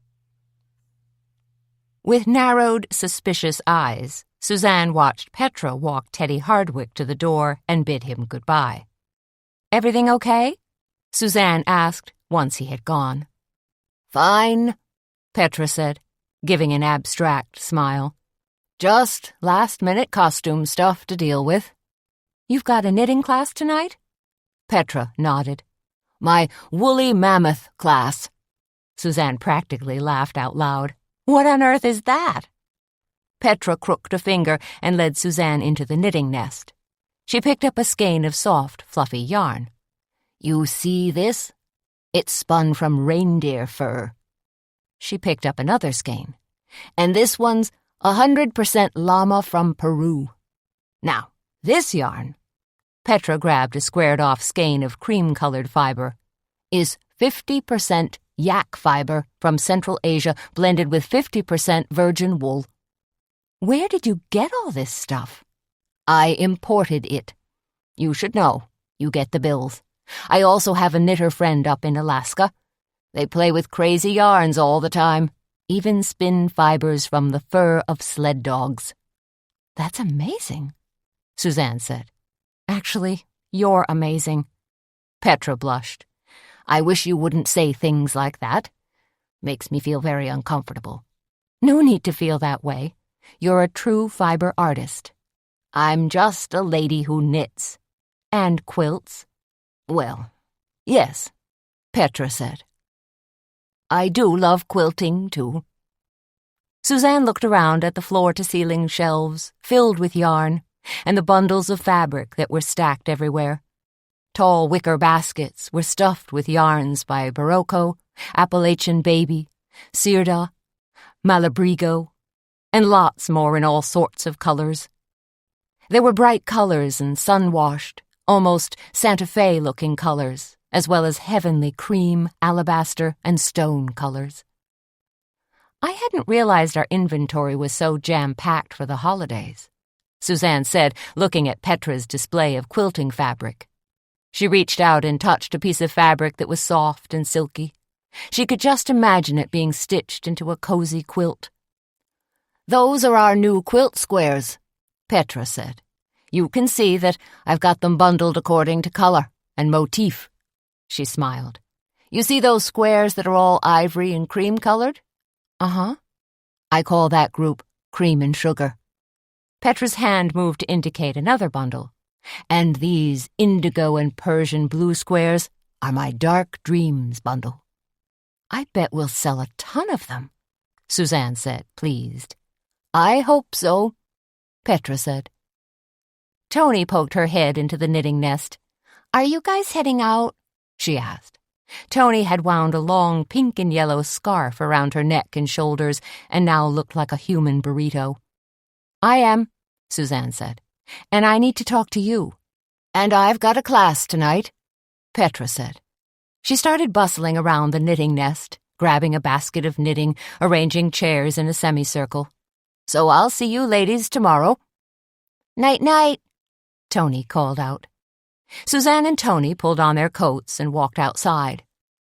With narrowed, suspicious eyes, Suzanne watched Petra walk Teddy Hardwick to the door and bid him goodbye. "Everything okay?" Suzanne asked once he had gone. "Fine," Petra said, giving an abstract smile. "Just last-minute costume stuff to deal with." "You've got a knitting class tonight?" Petra nodded. "My woolly mammoth class." Suzanne practically laughed out loud. "What on earth is that?" Petra crooked a finger and led Suzanne into the knitting nest. She picked up a skein of soft, fluffy yarn. "You see this? It's spun from reindeer fur." She picked up another skein. "And this one's 100% llama from Peru. Now, this yarn," Petra grabbed a squared-off skein of cream-colored fiber, "is 50% yak fiber from Central Asia blended with 50% virgin wool." "Where did you get all this stuff?" "I imported it. You should know. You get the bills. I also have a knitter friend up in Alaska. They play with crazy yarns all the time, even spin fibers from the fur of sled dogs." "That's amazing," Suzanne said. "Actually, you're amazing." Petra blushed. "I wish you wouldn't say things like that. Makes me feel very uncomfortable." "No need to feel that way. You're a true fiber artist." "I'm just a lady who knits." "And quilts." "Well, yes," Petra said. "I do love quilting, too." Suzanne looked around at the floor-to-ceiling shelves, filled with yarn, and the bundles of fabric that were stacked everywhere. Tall wicker baskets were stuffed with yarns by Barocco, Appalachian Baby, Sirda, Malabrigo, and lots more in all sorts of colors. There were bright colors and sun-washed, almost Santa Fe-looking colors, as well as heavenly cream, alabaster, and stone colors. "I hadn't realized our inventory was so jam-packed for the holidays," Suzanne said, looking at Petra's display of quilting fabric. She reached out and touched a piece of fabric that was soft and silky. She could just imagine it being stitched into a cozy quilt. "Those are our new quilt squares," Petra said. "You can see that I've got them bundled according to color and motif." She smiled. "You see those squares that are all ivory and cream-colored?" "Uh-huh." "I call that group cream and sugar." Petra's hand moved to indicate another bundle. "And these indigo and Persian blue squares are my dark dreams bundle." "I bet we'll sell a ton of them," Suzanne said, pleased. "I hope so," Petra said. Tony poked her head into the knitting nest. "Are you guys heading out?" she asked. Tony had wound a long pink and yellow scarf around her neck and shoulders and now looked like a human burrito. "I am," Suzanne said, "and I need to talk to you." "And I've got a class tonight," Petra said. She started bustling around the knitting nest, grabbing a basket of knitting, arranging chairs in a semicircle. "So I'll see you ladies tomorrow." "Night-night," Tony called out. Suzanne and Tony pulled on their coats and walked outside.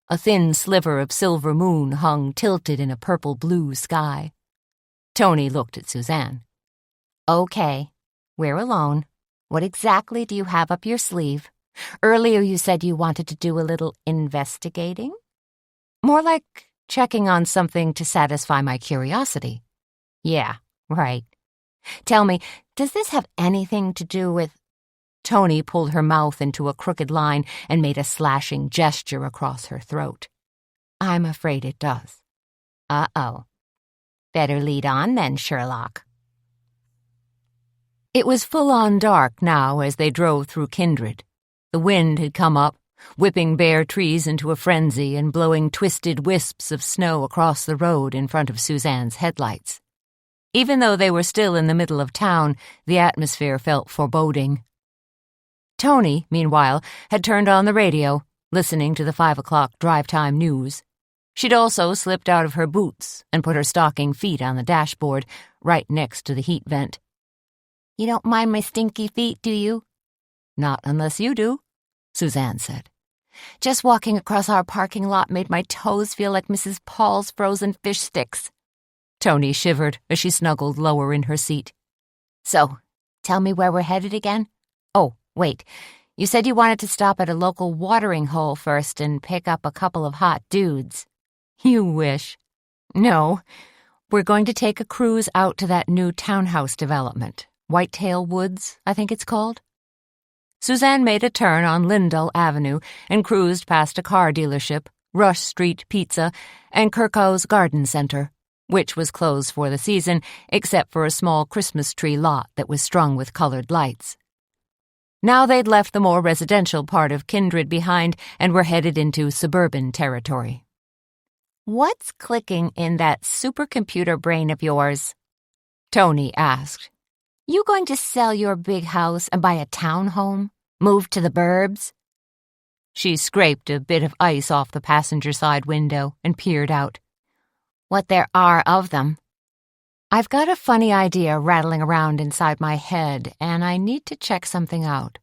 A thin sliver of silver moon hung tilted in a purple-blue sky. Tony looked at Suzanne. "Okay, we're alone. What exactly do you have up your sleeve? Earlier you said you wanted to do a little investigating?" "More like checking on something to satisfy my curiosity." "Yeah, right. Tell me, does this have anything to do with..." Tony pulled her mouth into a crooked line and made a slashing gesture across her throat. I'm afraid it does. Uh-oh. Better lead on then, Sherlock. It was full-on dark now as they drove through Kindred. The wind had come up, whipping bare trees into a frenzy and blowing twisted wisps of snow across the road in front of Suzanne's headlights. Even though they were still in the middle of town, the atmosphere felt foreboding. Tony, meanwhile, had turned on the radio, listening to the 5 o'clock drive-time news. She'd also slipped out of her boots and put her stocking feet on the dashboard, right next to the heat vent. You don't mind my stinky feet, do you? Not unless you do, Suzanne said. Just walking across our parking lot made my toes feel like Mrs. Paul's frozen fish sticks. Tony shivered as she snuggled lower in her seat. So, tell me where we're headed again? Oh, wait. You said you wanted to stop at a local watering hole first and pick up a couple of hot dudes. You wish. No, we're going to take a cruise out to that new townhouse development. Whitetail Woods, I think it's called. Suzanne made a turn on Lindell Avenue and cruised past a car dealership, Rush Street Pizza, and Kirkhoe's Garden Center, which was closed for the season except for a small Christmas tree lot that was strung with colored lights. Now they'd left the more residential part of Kindred behind and were headed into suburban territory. What's clicking in that supercomputer brain of yours? Tony asked. You going to sell your big house and buy a townhome? Move to the burbs? She scraped a bit of ice off the passenger side window and peered out. What there are of them. I've got a funny idea rattling around inside my head, and I need to check something out.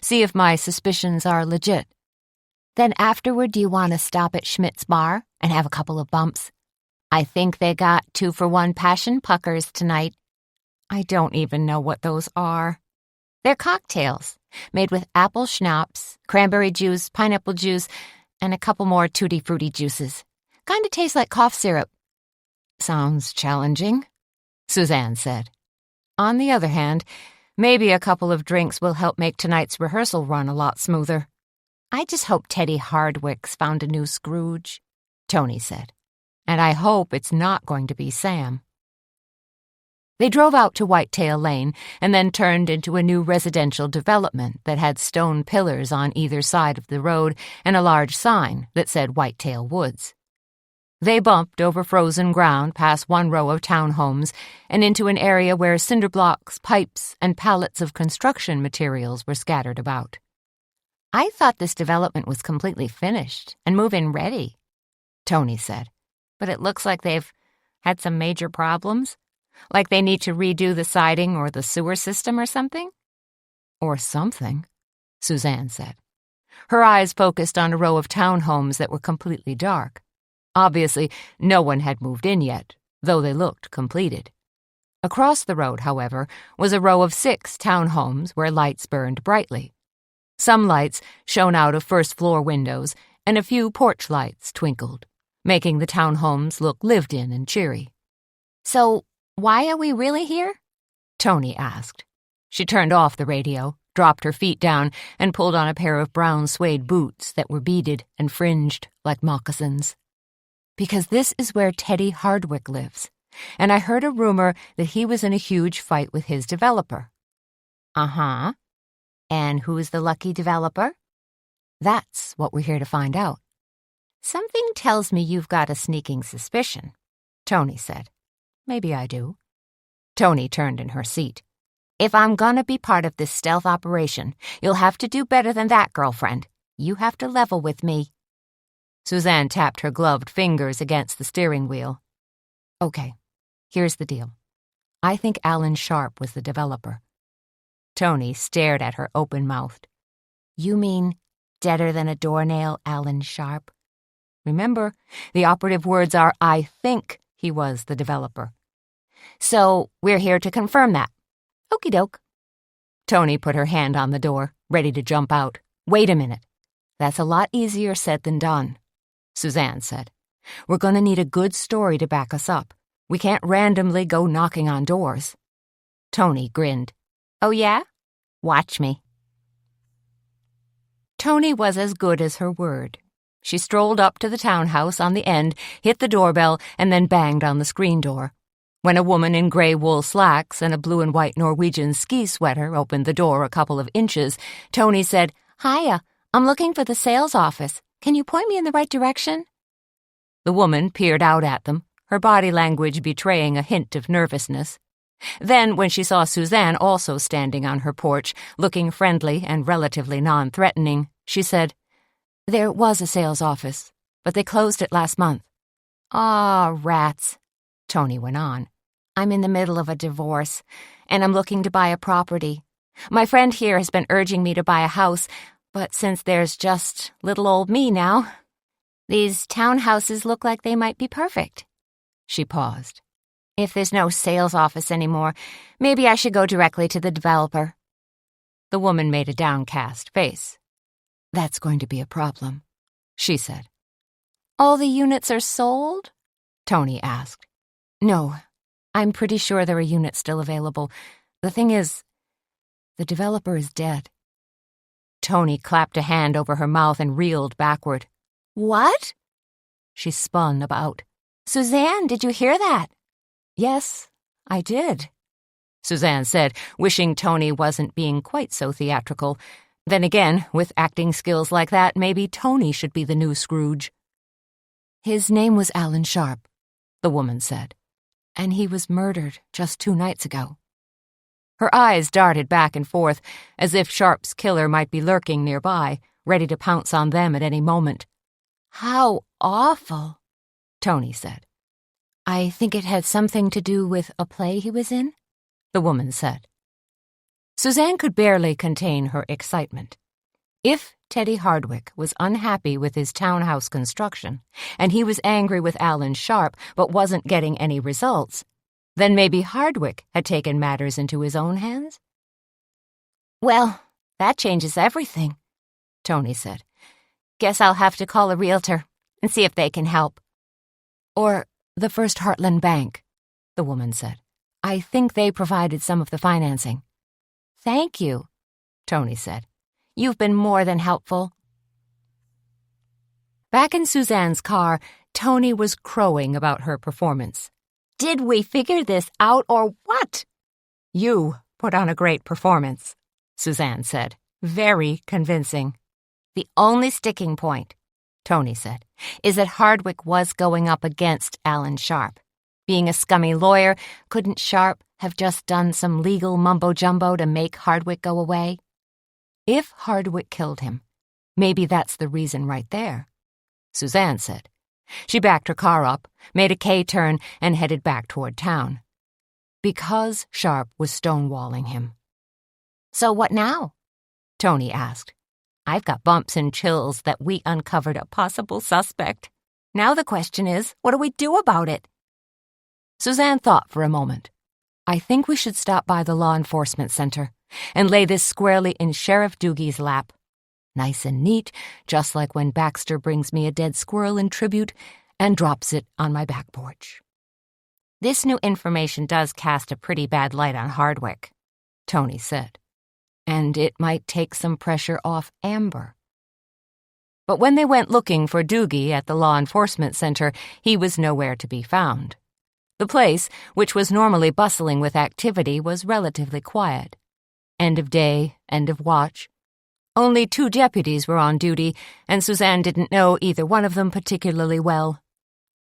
See if my suspicions are legit. Then afterward, do you want to stop at Schmidt's Bar and have a couple of bumps? I think they got 2-for-1 passion puckers tonight. I don't even know what those are. They're cocktails, made with apple schnapps, cranberry juice, pineapple juice, and a couple more tutti-frutti juices. Kind of tastes like cough syrup. Sounds challenging, Suzanne said. On the other hand, maybe a couple of drinks will help make tonight's rehearsal run a lot smoother. I just hope Teddy Hardwick's found a new Scrooge, Tony said. And I hope it's not going to be Sam. They drove out to Whitetail Lane and then turned into a new residential development that had stone pillars on either side of the road and a large sign that said Whitetail Woods. They bumped over frozen ground past one row of townhomes and into an area where cinder blocks, pipes, and pallets of construction materials were scattered about. I thought this development was completely finished and move-in ready, Tony said. But it looks like they've had some major problems. Like they need to redo the siding or the sewer system or something? Or something, Suzanne said. Her eyes focused on a row of townhomes that were completely dark. Obviously, no one had moved in yet, though they looked completed. Across the road, however, was a row of 6 townhomes where lights burned brightly. Some lights shone out of first-floor windows, and a few porch lights twinkled, making the townhomes look lived in and cheery. So, why are we really here? Tony asked. She turned off the radio, dropped her feet down, and pulled on a pair of brown suede boots that were beaded and fringed like moccasins. Because this is where Teddy Hardwick lives, and I heard a rumor that he was in a huge fight with his developer. Uh-huh. And who's the lucky developer? That's what we're here to find out. Something tells me you've got a sneaking suspicion, Tony said. Maybe I do. Tony turned in her seat. If I'm gonna be part of this stealth operation, you'll have to do better than that, girlfriend. You have to level with me. Suzanne tapped her gloved fingers against the steering wheel. Okay, here's the deal. I think Alan Sharp was the developer. Tony stared at her open-mouthed. You mean deader than a doornail, Alan Sharp? Remember, the operative words are, I think he was the developer. So, we're here to confirm that. Okie doke. Tony put her hand on the door, ready to jump out. Wait a minute. That's a lot easier said than done, Suzanne said. We're going to need a good story to back us up. We can't randomly go knocking on doors. Tony grinned. Oh yeah? Watch me. Tony was as good as her word. She strolled up to the townhouse on the end, hit the doorbell, and then banged on the screen door. When a woman in gray wool slacks and a blue and white Norwegian ski sweater opened the door a couple of inches, Tony said, "Hiya, I'm looking for the sales office. Can you point me in the right direction?" The woman peered out at them, her body language betraying a hint of nervousness. Then, when she saw Suzanne also standing on her porch, looking friendly and relatively non-threatening, she said, "There was a sales office, but they closed it last month." "Aw, rats," Tony went on. "I'm in the middle of a divorce, and I'm looking to buy a property. My friend here has been urging me to buy a house, but since there's just little old me now, these townhouses look like they might be perfect." She paused. "If there's no sales office anymore, maybe I should go directly to the developer." The woman made a downcast face. "That's going to be a problem," she said. "All the units are sold?" Tony asked. "No, I'm pretty sure there are units still available. The thing is, the developer is dead." Tony clapped a hand over her mouth and reeled backward. "What?" She spun about. "Suzanne, did you hear that?" "Yes, I did," Suzanne said, wishing Tony wasn't being quite so theatrical. Then again, with acting skills like that, maybe Tony should be the new Scrooge. "His name was Alan Sharp," the woman said, "and he was murdered just 2 nights ago." Her eyes darted back and forth, as if Sharp's killer might be lurking nearby, ready to pounce on them at any moment. "How awful," Tony said. "I think it had something to do with a play he was in," the woman said. Suzanne could barely contain her excitement. If Teddy Hardwick was unhappy with his townhouse construction, and he was angry with Alan Sharp but wasn't getting any results, then maybe Hardwick had taken matters into his own hands? "Well, that changes everything," Tony said. "Guess I'll have to call a realtor and see if they can help." "Or the First Heartland Bank," the woman said. "I think they provided some of the financing." "Thank you," Tony said. "You've been more than helpful." Back in Suzanne's car, Tony was crowing about her performance. "Did we figure this out or what?" "You put on a great performance," Suzanne said. "Very convincing." "The only sticking point," Tony said, "is that Hardwick was going up against Alan Sharp. Being a scummy lawyer, couldn't Sharp have just done some legal mumbo-jumbo to make Hardwick go away? If Hardwick killed him, maybe that's the reason right there," Suzanne said. She backed her car up, made a K-turn, and headed back toward town. Because Sharp was stonewalling him. "So what now?" Tony asked. "I've got bumps and chills that we uncovered a possible suspect. Now the question is, what do we do about it?" Suzanne thought for a moment. "I think we should stop by the law enforcement center and lay this squarely in Sheriff Doogie's lap. Nice and neat, just like when Baxter brings me a dead squirrel in tribute and drops it on my back porch." "This new information does cast a pretty bad light on Hardwick," Tony said. "And it might take some pressure off Amber." But when they went looking for Doogie at the law enforcement center, he was nowhere to be found. The place, which was normally bustling with activity, was relatively quiet. End of day, end of watch. Only 2 deputies were on duty, and Suzanne didn't know either one of them particularly well.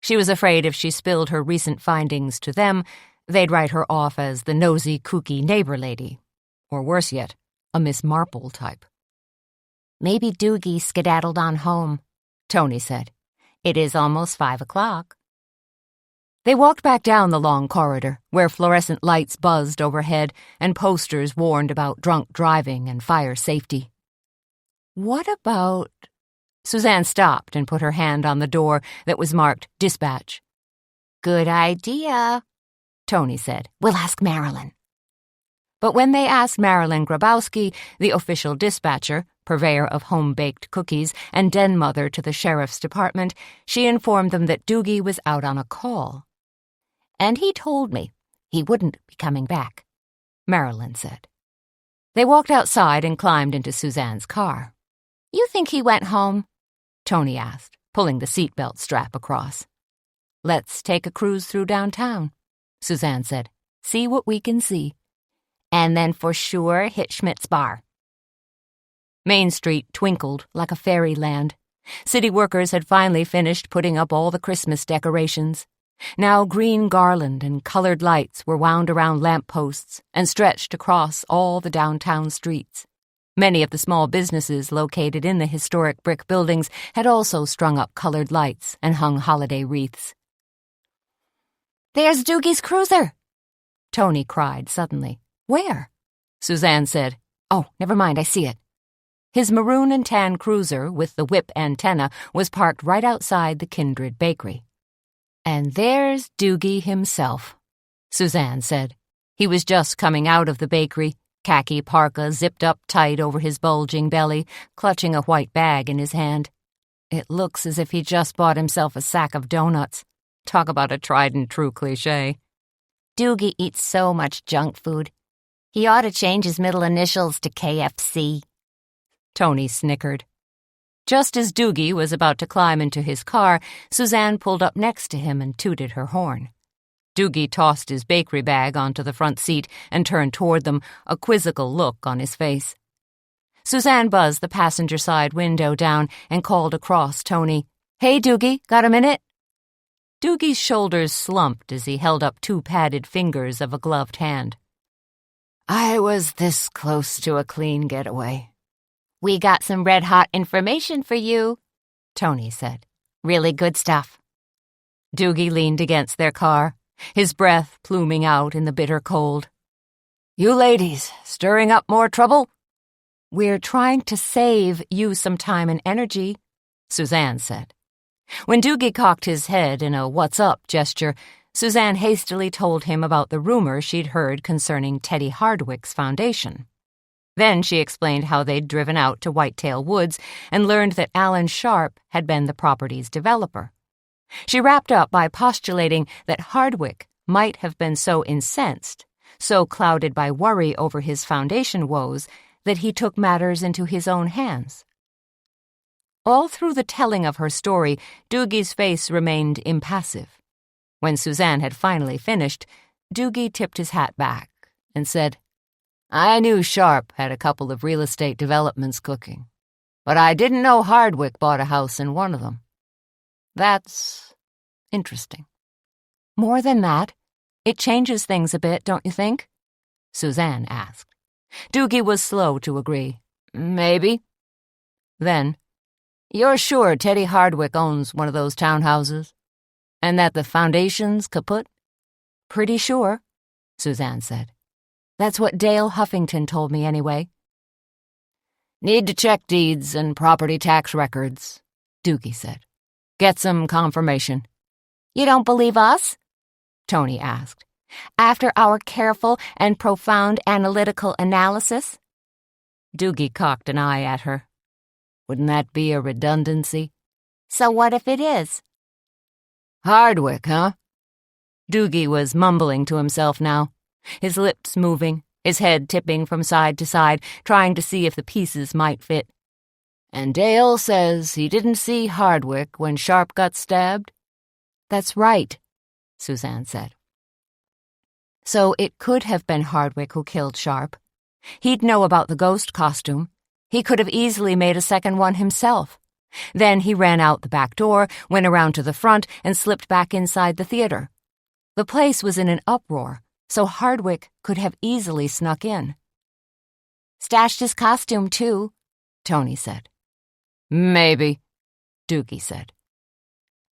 She was afraid if she spilled her recent findings to them, they'd write her off as the nosy, kooky neighbor lady. Or worse yet, a Miss Marple type. "Maybe Doogie skedaddled on home," Tony said. "It is almost 5 o'clock." They walked back down the long corridor, where fluorescent lights buzzed overhead and posters warned about drunk driving and fire safety. "What about—" Suzanne stopped and put her hand on the door that was marked Dispatch. "Good idea," Tony said. "We'll ask Marilyn." But when they asked Marilyn Grabowski, the official dispatcher, purveyor of home-baked cookies and den mother to the sheriff's department, she informed them that Doogie was out on a call. "And he told me he wouldn't be coming back," Marilyn said. They walked outside and climbed into Suzanne's car. You think he went home? Tony asked, pulling the seatbelt strap across. Let's take a cruise through downtown, Suzanne said. See what we can see. And then for sure hit Schmidt's bar. Main Street twinkled like a fairyland. City workers had finally finished putting up all the Christmas decorations. Now green garland and colored lights were wound around lampposts and stretched across all the downtown streets. Many of the small businesses located in the historic brick buildings had also strung up colored lights and hung holiday wreaths. "There's Doogie's cruiser!" Tony cried suddenly. "Where?" Suzanne said. "Oh, never mind, I see it." His maroon and tan cruiser with the whip antenna was parked right outside the Kindred Bakery. And there's Doogie himself, Suzanne said. He was just coming out of the bakery, khaki parka zipped up tight over his bulging belly, clutching a white bag in his hand. It looks as if he just bought himself a sack of donuts. Talk about a tried-and-true cliché. "Doogie eats so much junk food. He ought to change his middle initials to KFC." Tony snickered. Just as Doogie was about to climb into his car, Suzanne pulled up next to him and tooted her horn. Doogie tossed his bakery bag onto the front seat and turned toward them, a quizzical look on his face. Suzanne buzzed the passenger side window down and called across Tony, "Hey, Doogie, got a minute?" Doogie's shoulders slumped as he held up two padded fingers of a gloved hand. "I was this close to a clean getaway." "We got some red-hot information for you," Tony said. "Really good stuff." Doogie leaned against their car, his breath pluming out in the bitter cold. "You ladies, stirring up more trouble?" "We're trying to save you some time and energy," Suzanne said. When Doogie cocked his head in a what's-up gesture, Suzanne hastily told him about the rumor she'd heard concerning Teddy Hardwick's foundation. Then she explained how they'd driven out to Whitetail Woods and learned that Alan Sharp had been the property's developer. She wrapped up by postulating that Hardwick might have been so incensed, so clouded by worry over his foundation woes, that he took matters into his own hands. All through the telling of her story, Doogie's face remained impassive. When Suzanne had finally finished, Doogie tipped his hat back and said, "I knew Sharp had a couple of real estate developments cooking, but I didn't know Hardwick bought a house in one of them. That's interesting." "More than that, it changes things a bit, don't you think?" Suzanne asked. Doogie was slow to agree. "Maybe." Then, "You're sure Teddy Hardwick owns one of those townhouses? And that the foundation's kaput?" "Pretty sure," Suzanne said. "That's what Dale Huffington told me anyway." "Need to check deeds and property tax records," Doogie said. "Get some confirmation." "You don't believe us?" Tony asked. "After our careful and profound analytical analysis?" Doogie cocked an eye at her. "Wouldn't that be a redundancy?" "So what if it is?" "Hardwick, huh?" Doogie was mumbling to himself now, his lips moving, his head tipping from side to side, trying to see if the pieces might fit. "And Dale says he didn't see Hardwick when Sharp got stabbed?" "That's right," Suzanne said. "So it could have been Hardwick who killed Sharp. He'd know about the ghost costume. He could have easily made a second one himself. Then he ran out the back door, went around to the front, and slipped back inside the theater. The place was in an uproar, so Hardwick could have easily snuck in." "Stashed his costume, too," Tony said. "Maybe," Doogie said.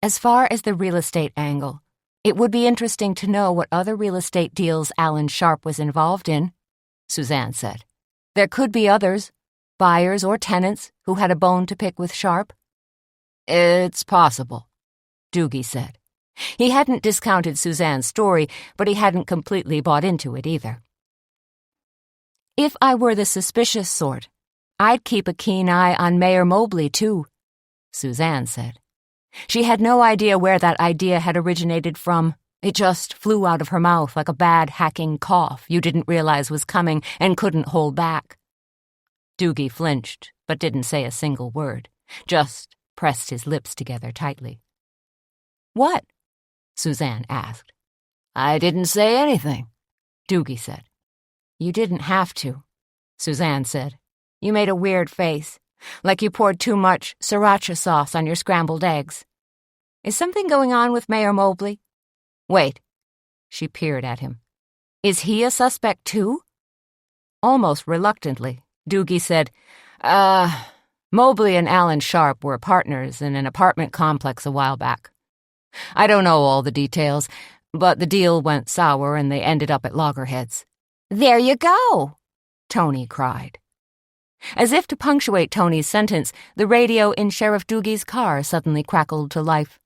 "As far as the real estate angle, it would be interesting to know what other real estate deals Alan Sharp was involved in," Suzanne said. "There could be others, buyers or tenants, who had a bone to pick with Sharp." "It's possible," Doogie said. He hadn't discounted Suzanne's story, but he hadn't completely bought into it either. "If I were the suspicious sort, I'd keep a keen eye on Mayor Mobley, too," Suzanne said. She had no idea where that idea had originated from. It just flew out of her mouth like a bad hacking cough you didn't realize was coming and couldn't hold back. Doogie flinched, but didn't say a single word, just pressed his lips together tightly. "What?" Suzanne asked. "I didn't say anything," Doogie said. "You didn't have to," Suzanne said. "You made a weird face, like you poured too much sriracha sauce on your scrambled eggs. Is something going on with Mayor Mobley? Wait." She peered at him. "Is he a suspect too?" Almost reluctantly, Doogie said, Mobley and Alan Sharp were partners in an apartment complex a while back. I don't know all the details, but the deal went sour and they ended up at loggerheads." "There you go," Tony cried. As if to punctuate Tony's sentence, the radio in Sheriff Doogie's car suddenly crackled to life.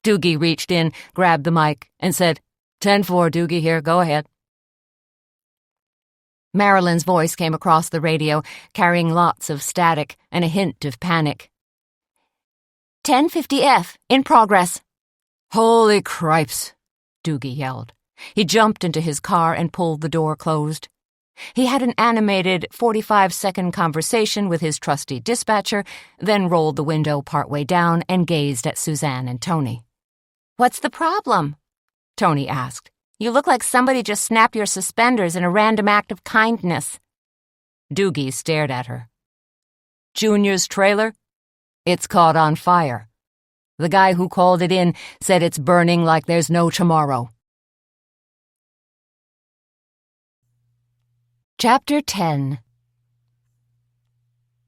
Doogie reached in, grabbed the mic, and said, 10-4, Doogie here, go ahead. Marilyn's voice came across the radio, carrying lots of static and a hint of panic. 1050F, in progress. "Holy cripes," Doogie yelled. He jumped into his car and pulled the door closed. He had an animated 45-second conversation with his trusty dispatcher, then rolled the window partway down and gazed at Suzanne and Tony. "What's the problem?" Tony asked. "You look like somebody just snapped your suspenders in a random act of kindness." Doogie stared at her. "Junior's trailer? It's caught on fire. The guy who called it in said it's burning like there's no tomorrow." Chapter 10.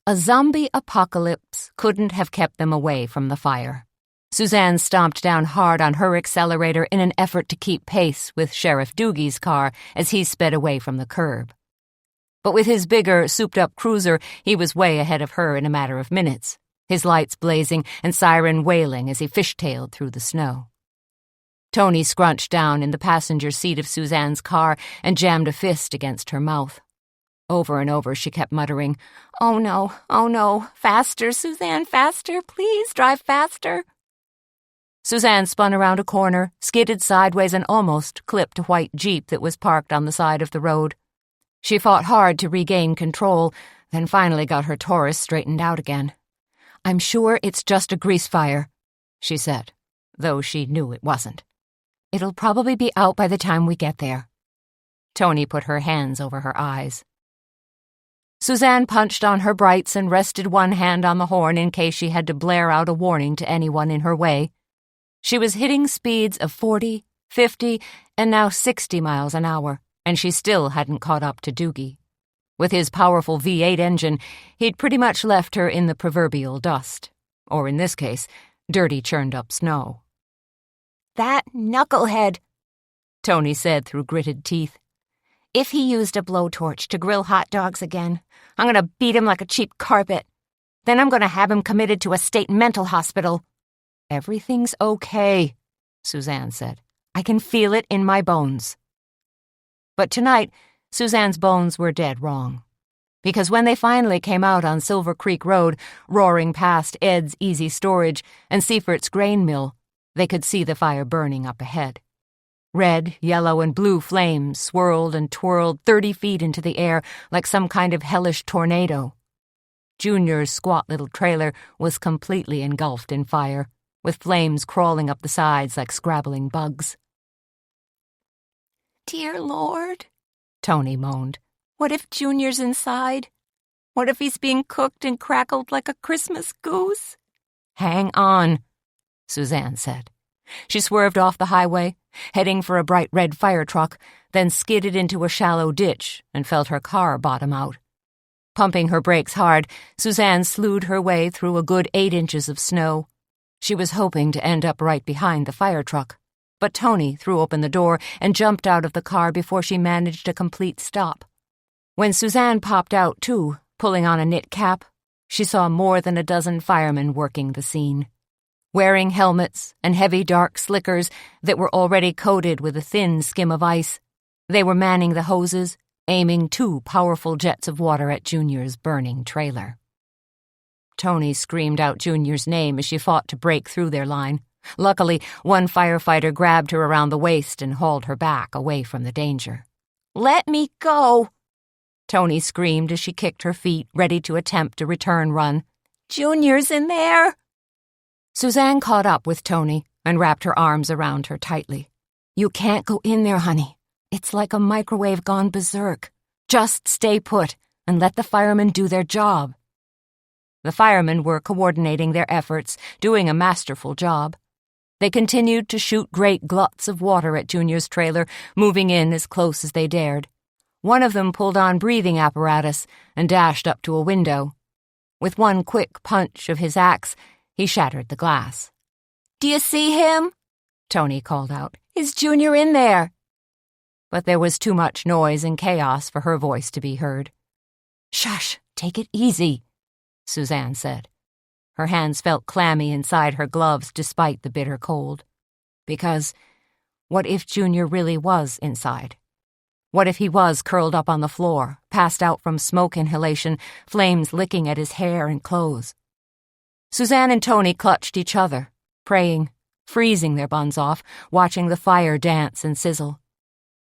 A zombie apocalypse couldn't have kept them away from the fire. Suzanne stomped down hard on her accelerator in an effort to keep pace with Sheriff Doogie's car as he sped away from the curb. But with his bigger, souped-up cruiser, he was way ahead of her in a matter of minutes, his lights blazing and siren wailing as he fishtailed through the snow. Tony scrunched down in the passenger seat of Suzanne's car and jammed a fist against her mouth. Over and over she kept muttering, oh no, faster, Suzanne, faster, please drive faster." Suzanne spun around a corner, skidded sideways and almost clipped a white Jeep that was parked on the side of the road. She fought hard to regain control, then finally got her Taurus straightened out again. "I'm sure it's just a grease fire," she said, though she knew it wasn't. "It'll probably be out by the time we get there." Tony put her hands over her eyes. Suzanne punched on her brights and rested one hand on the horn in case she had to blare out a warning to anyone in her way. She was hitting speeds of 40, 50, and now 60 miles an hour, and she still hadn't caught up to Doogie. With his powerful V8 engine, he'd pretty much left her in the proverbial dust, or in this case, dirty churned-up snow. "That knucklehead," Tony said through gritted teeth. "If he used a blowtorch to grill hot dogs again, I'm going to beat him like a cheap carpet. Then I'm going to have him committed to a state mental hospital." "Everything's okay," Suzanne said. "I can feel it in my bones." But tonight, Suzanne's bones were dead wrong. Because when they finally came out on Silver Creek Road, roaring past Ed's Easy Storage and Seifert's grain mill, they could see the fire burning up ahead. Red, yellow, and blue flames swirled and twirled 30 feet into the air like some kind of hellish tornado. Junior's squat little trailer was completely engulfed in fire, with flames crawling up the sides like scrabbling bugs. "Dear Lord," Tony moaned. "What if Junior's inside? What if he's being cooked and crackled like a Christmas goose?" "Hang on," Suzanne said. She swerved off the highway, heading for a bright red fire truck, then skidded into a shallow ditch and felt her car bottom out. Pumping her brakes hard, Suzanne slewed her way through a good 8 inches of snow. She was hoping to end up right behind the fire truck, but Tony threw open the door and jumped out of the car before she managed a complete stop. When Suzanne popped out, too, pulling on a knit cap, she saw more than a dozen firemen working the scene. Wearing helmets and heavy dark slickers that were already coated with a thin skim of ice, they were manning the hoses, aiming 2 powerful jets of water at Junior's burning trailer. Tony screamed out Junior's name as she fought to break through their line. Luckily, one firefighter grabbed her around the waist and hauled her back away from the danger. "Let me go!" Tony screamed as she kicked her feet, ready to attempt a return run. "Junior's in there!" Suzanne caught up with Tony and wrapped her arms around her tightly. "You can't go in there, honey. It's like a microwave gone berserk. Just stay put and let the firemen do their job." The firemen were coordinating their efforts, doing a masterful job. They continued to shoot great gluts of water at Junior's trailer, moving in as close as they dared. One of them pulled on breathing apparatus and dashed up to a window. With one quick punch of his axe, he shattered the glass. "Do you see him?" Tony called out. "Is Junior in there?" But there was too much noise and chaos for her voice to be heard. "Shush, take it easy," Suzanne said. Her hands felt clammy inside her gloves despite the bitter cold. Because what if Junior really was inside? What if he was curled up on the floor, passed out from smoke inhalation, flames licking at his hair and clothes? Suzanne and Tony clutched each other, praying, freezing their buns off, watching the fire dance and sizzle.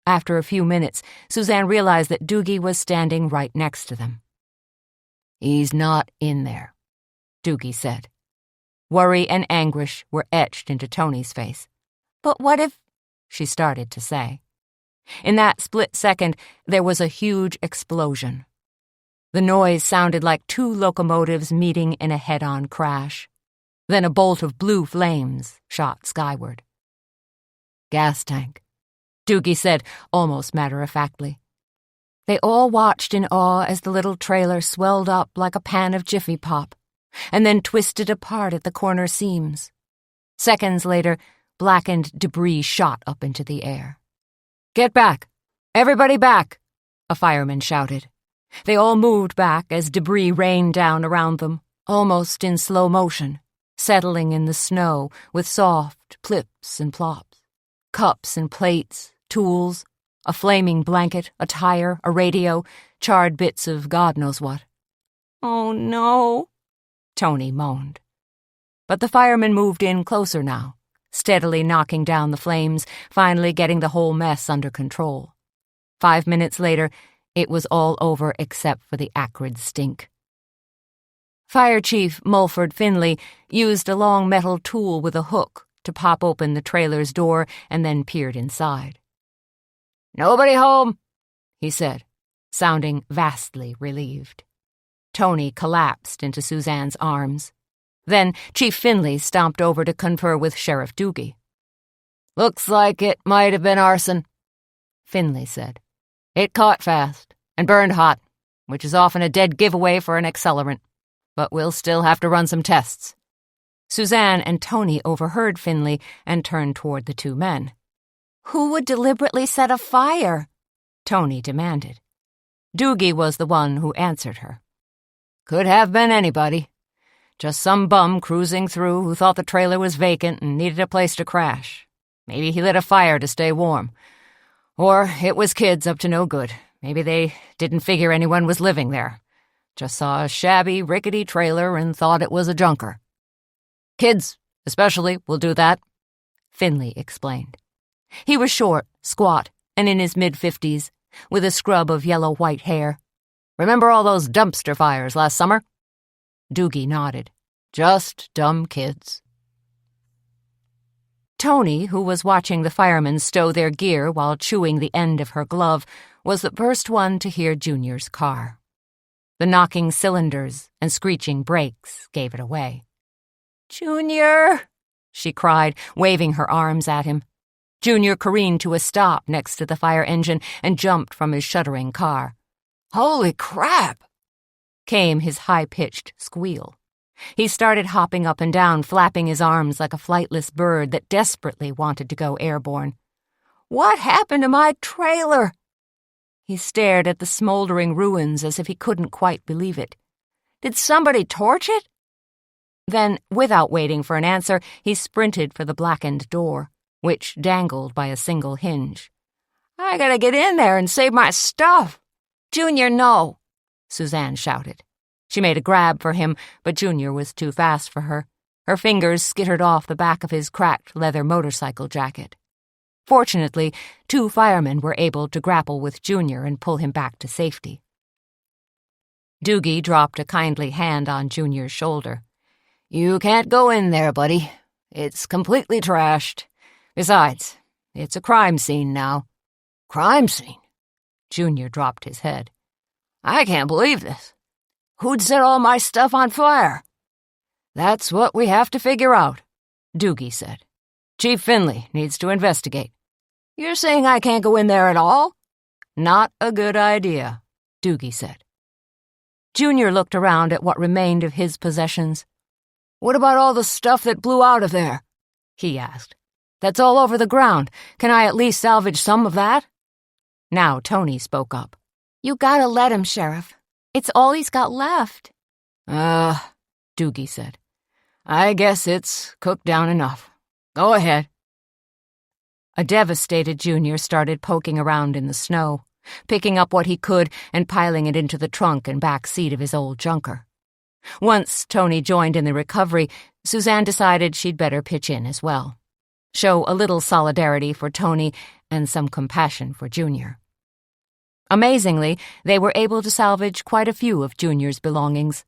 After a few minutes, Suzanne realized that Doogie was standing right next to them. "He's not in there," Doogie said. Worry and anguish were etched into Tony's face. "But what if—" she started to say. In that split second, there was a huge explosion. The noise sounded like two locomotives meeting in a head-on crash. Then a bolt of blue flames shot skyward. "Gas tank," Doogie said almost matter-of-factly. They all watched in awe as the little trailer swelled up like a pan of Jiffy Pop, and then twisted apart at the corner seams. Seconds later, blackened debris shot up into the air. "Get back! Everybody back!" a fireman shouted. They all moved back as debris rained down around them, almost in slow motion, settling in the snow with soft plips and plops. Cups and plates, tools, a flaming blanket, a tire, a radio, charred bits of God knows what. "Oh, no," Tony moaned. But the firemen moved in closer now, steadily knocking down the flames, finally getting the whole mess under control. 5 minutes later, it was all over except for the acrid stink. Fire Chief Mulford Finley used a long metal tool with a hook to pop open the trailer's door and then peered inside. "Nobody home," he said, sounding vastly relieved. Tony collapsed into Suzanne's arms. Then Chief Finley stomped over to confer with Sheriff Doogie. "Looks like it might have been arson," Finley said. "It caught fast and burned hot, which is often a dead giveaway for an accelerant. But we'll still have to run some tests." Suzanne and Tony overheard Finley and turned toward the two men. "Who would deliberately set a fire?" Tony demanded. Doogie was the one who answered her. "Could have been anybody. Just some bum cruising through who thought the trailer was vacant and needed a place to crash. Maybe he lit a fire to stay warm. Or it was kids up to no good. Maybe they didn't figure anyone was living there. Just saw a shabby, rickety trailer and thought it was a junker. Kids, especially, will do that," Finley explained. He was short, squat, and in his mid-50s, with a scrub of yellow-white hair. "Remember all those dumpster fires last summer?" Doogie nodded. "Just dumb kids." Tony, who was watching the firemen stow their gear while chewing the end of her glove, was the first one to hear Junior's car. The knocking cylinders and screeching brakes gave it away. "Junior!" she cried, waving her arms at him. Junior careened to a stop next to the fire engine and jumped from his shuddering car. "Holy crap!" came his high-pitched squeal. He started hopping up and down, flapping his arms like a flightless bird that desperately wanted to go airborne. "What happened to my trailer?" He stared at the smoldering ruins as if he couldn't quite believe it. "Did somebody torch it?" Then, without waiting for an answer, he sprinted for the blackened door, which dangled by a single hinge. "I gotta get in there and save my stuff." "Junior, no," Suzanne shouted. She made a grab for him, but Junior was too fast for her. Her fingers skittered off the back of his cracked leather motorcycle jacket. Fortunately, two firemen were able to grapple with Junior and pull him back to safety. Doogie dropped a kindly hand on Junior's shoulder. "You can't go in there, buddy. It's completely trashed. Besides, it's a crime scene now." "Crime scene?" Junior dropped his head. "I can't believe this. Who'd set all my stuff on fire?" "That's what we have to figure out," Doogie said. "Chief Finley needs to investigate." "You're saying I can't go in there at all?" "Not a good idea," Doogie said. Junior looked around at what remained of his possessions. "What about all the stuff that blew out of there?" he asked. "That's all over the ground. Can I at least salvage some of that?" Now Tony spoke up. "You gotta let him, Sheriff. It's all he's got left." Doogie said. "I guess it's cooked down enough. Go ahead." A devastated Junior started poking around in the snow, picking up what he could and piling it into the trunk and back seat of his old junker. Once Tony joined in the recovery, Suzanne decided she'd better pitch in as well. Show a little solidarity for Tony and some compassion for Junior. Amazingly, they were able to salvage quite a few of Junior's belongings.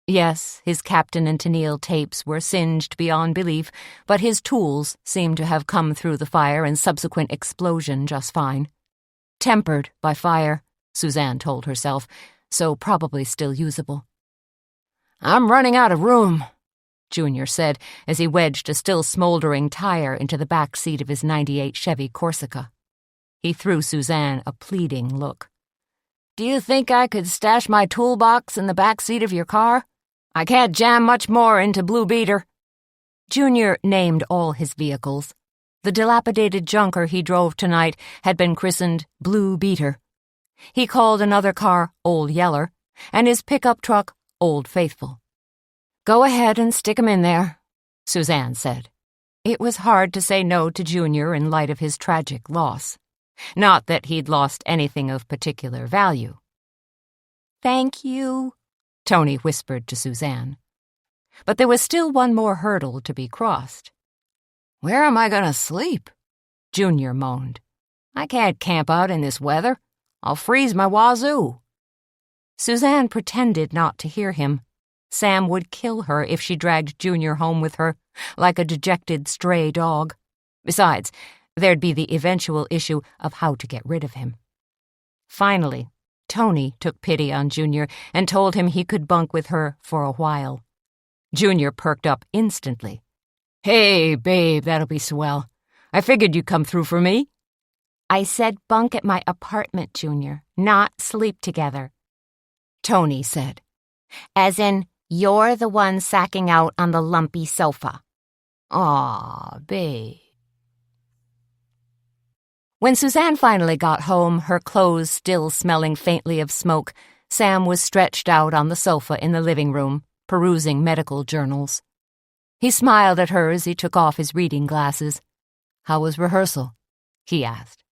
Yes, his Captain and Tennille tapes were singed beyond belief, but his tools seemed to have come through the fire and subsequent explosion just fine. Tempered by fire, Suzanne told herself, so probably still usable. "I'm running out of room," Junior said as he wedged a still smoldering tire into the back seat of his '98 Chevy Corsica. He threw Suzanne a pleading look. "Do you think I could stash my toolbox in the back seat of your car? I can't jam much more into Blue Beater." Junior named all his vehicles. The dilapidated junker he drove tonight had been christened Blue Beater. He called another car Old Yeller, and his pickup truck Old Faithful. "Go ahead and stick 'em in there," Suzanne said. It was hard to say no to Junior in light of his tragic loss. Not that he'd lost anything of particular value. "Thank you," Tony whispered to Suzanne. But there was still one more hurdle to be crossed. "Where am I going to sleep?" Junior moaned. "I can't camp out in this weather. I'll freeze my wazoo." Suzanne pretended not to hear him. Sam would kill her if she dragged Junior home with her, like a dejected stray dog. Besides, there'd be the eventual issue of how to get rid of him. Finally, Tony took pity on Junior and told him he could bunk with her for a while. Junior perked up instantly. "Hey, babe, that'll be swell. I figured you'd come through for me." "I said bunk at my apartment, Junior, not sleep together," Tony said. "As in, you're the one sacking out on the lumpy sofa." "Aw, babe." When Suzanne finally got home, her clothes still smelling faintly of smoke, Sam was stretched out on the sofa in the living room, perusing medical journals. He smiled at her as he took off his reading glasses. "How was rehearsal?" he asked.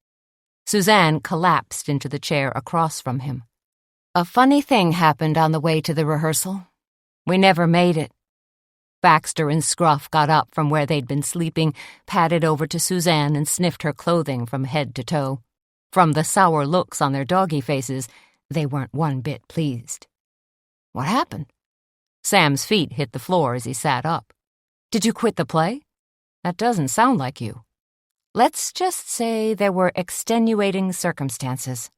Suzanne collapsed into the chair across from him. "A funny thing happened on the way to the rehearsal. We never made it." Baxter and Scruff got up from where they'd been sleeping, padded over to Suzanne and sniffed her clothing from head to toe. From the sour looks on their doggy faces, they weren't one bit pleased. "What happened?" Sam's feet hit the floor as he sat up. "Did you quit the play? That doesn't sound like you." "Let's just say there were extenuating circumstances."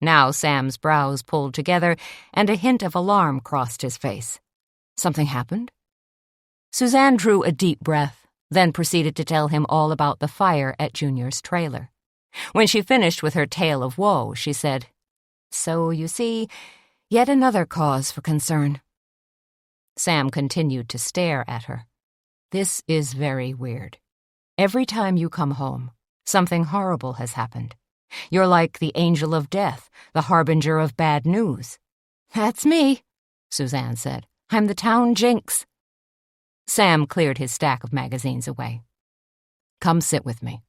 Now Sam's brows pulled together and a hint of alarm crossed his face. "Something happened?" Suzanne drew a deep breath, then proceeded to tell him all about the fire at Junior's trailer. When she finished with her tale of woe, she said, "So, you see, yet another cause for concern." Sam continued to stare at her. "This is very weird. Every time you come home, something horrible has happened. You're like the angel of death, the harbinger of bad news." "That's me," Suzanne said. "I'm the town jinx." Sam cleared his stack of magazines away. "Come sit with me."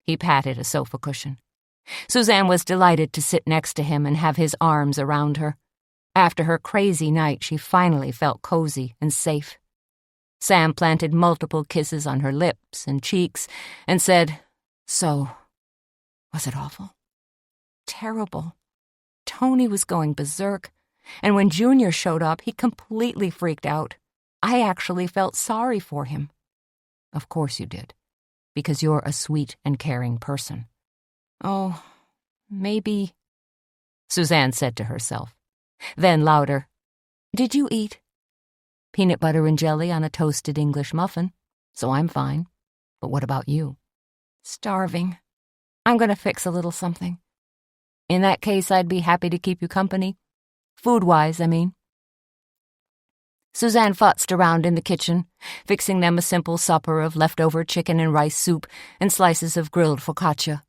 He patted a sofa cushion. Suzanne was delighted to sit next to him and have his arms around her. After her crazy night, she finally felt cozy and safe. Sam planted multiple kisses on her lips and cheeks and said, "So, was it awful?" "Terrible. Tony was going berserk. And when Junior showed up, he completely freaked out. I actually felt sorry for him. Of course you did, because you're a sweet and caring person. Oh, maybe, Suzanne said to herself. Then louder, did you eat? Peanut butter and jelly on a toasted English muffin, so I'm fine. But what about you? Starving. I'm going to fix a little something. In that case, I'd be happy to keep you company. Food-wise, I mean. Suzanne futzed around in the kitchen, fixing them a simple supper of leftover chicken and rice soup and slices of grilled focaccia.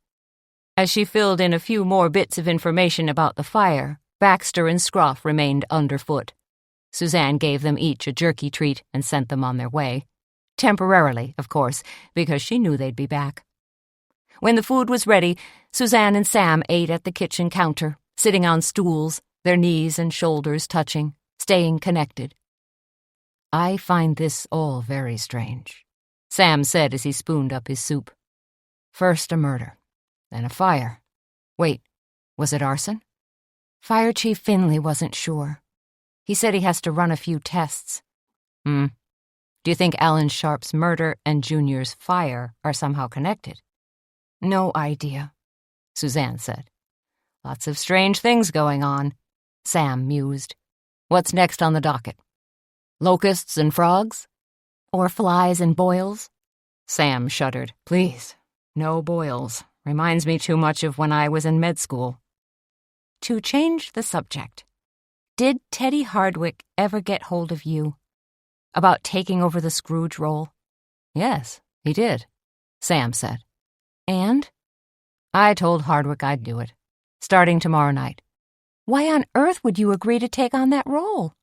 As she filled in a few more bits of information about the fire, Baxter and Scruff remained underfoot. Suzanne gave them each a jerky treat and sent them on their way. Temporarily, of course, because she knew they'd be back. When the food was ready, Suzanne and Sam ate at the kitchen counter, sitting on stools, their knees and shoulders touching, staying connected. I find this all very strange, Sam said as he spooned up his soup. First a murder, then a fire. Wait, was it arson? Fire Chief Finley wasn't sure. He said he has to run a few tests. Do you think Alan Sharp's murder and Junior's fire are somehow connected? No idea, Suzanne said. Lots of strange things going on, Sam mused. What's next on the docket? Locusts and frogs? Or flies and boils? Sam shuddered. Please, no boils. Reminds me too much of when I was in med school. To change the subject, did Teddy Hardwick ever get hold of you? About taking over the Scrooge role? Yes, he did, Sam said. And? I told Hardwick I'd do it, starting tomorrow night. Why on earth would you agree to take on that role?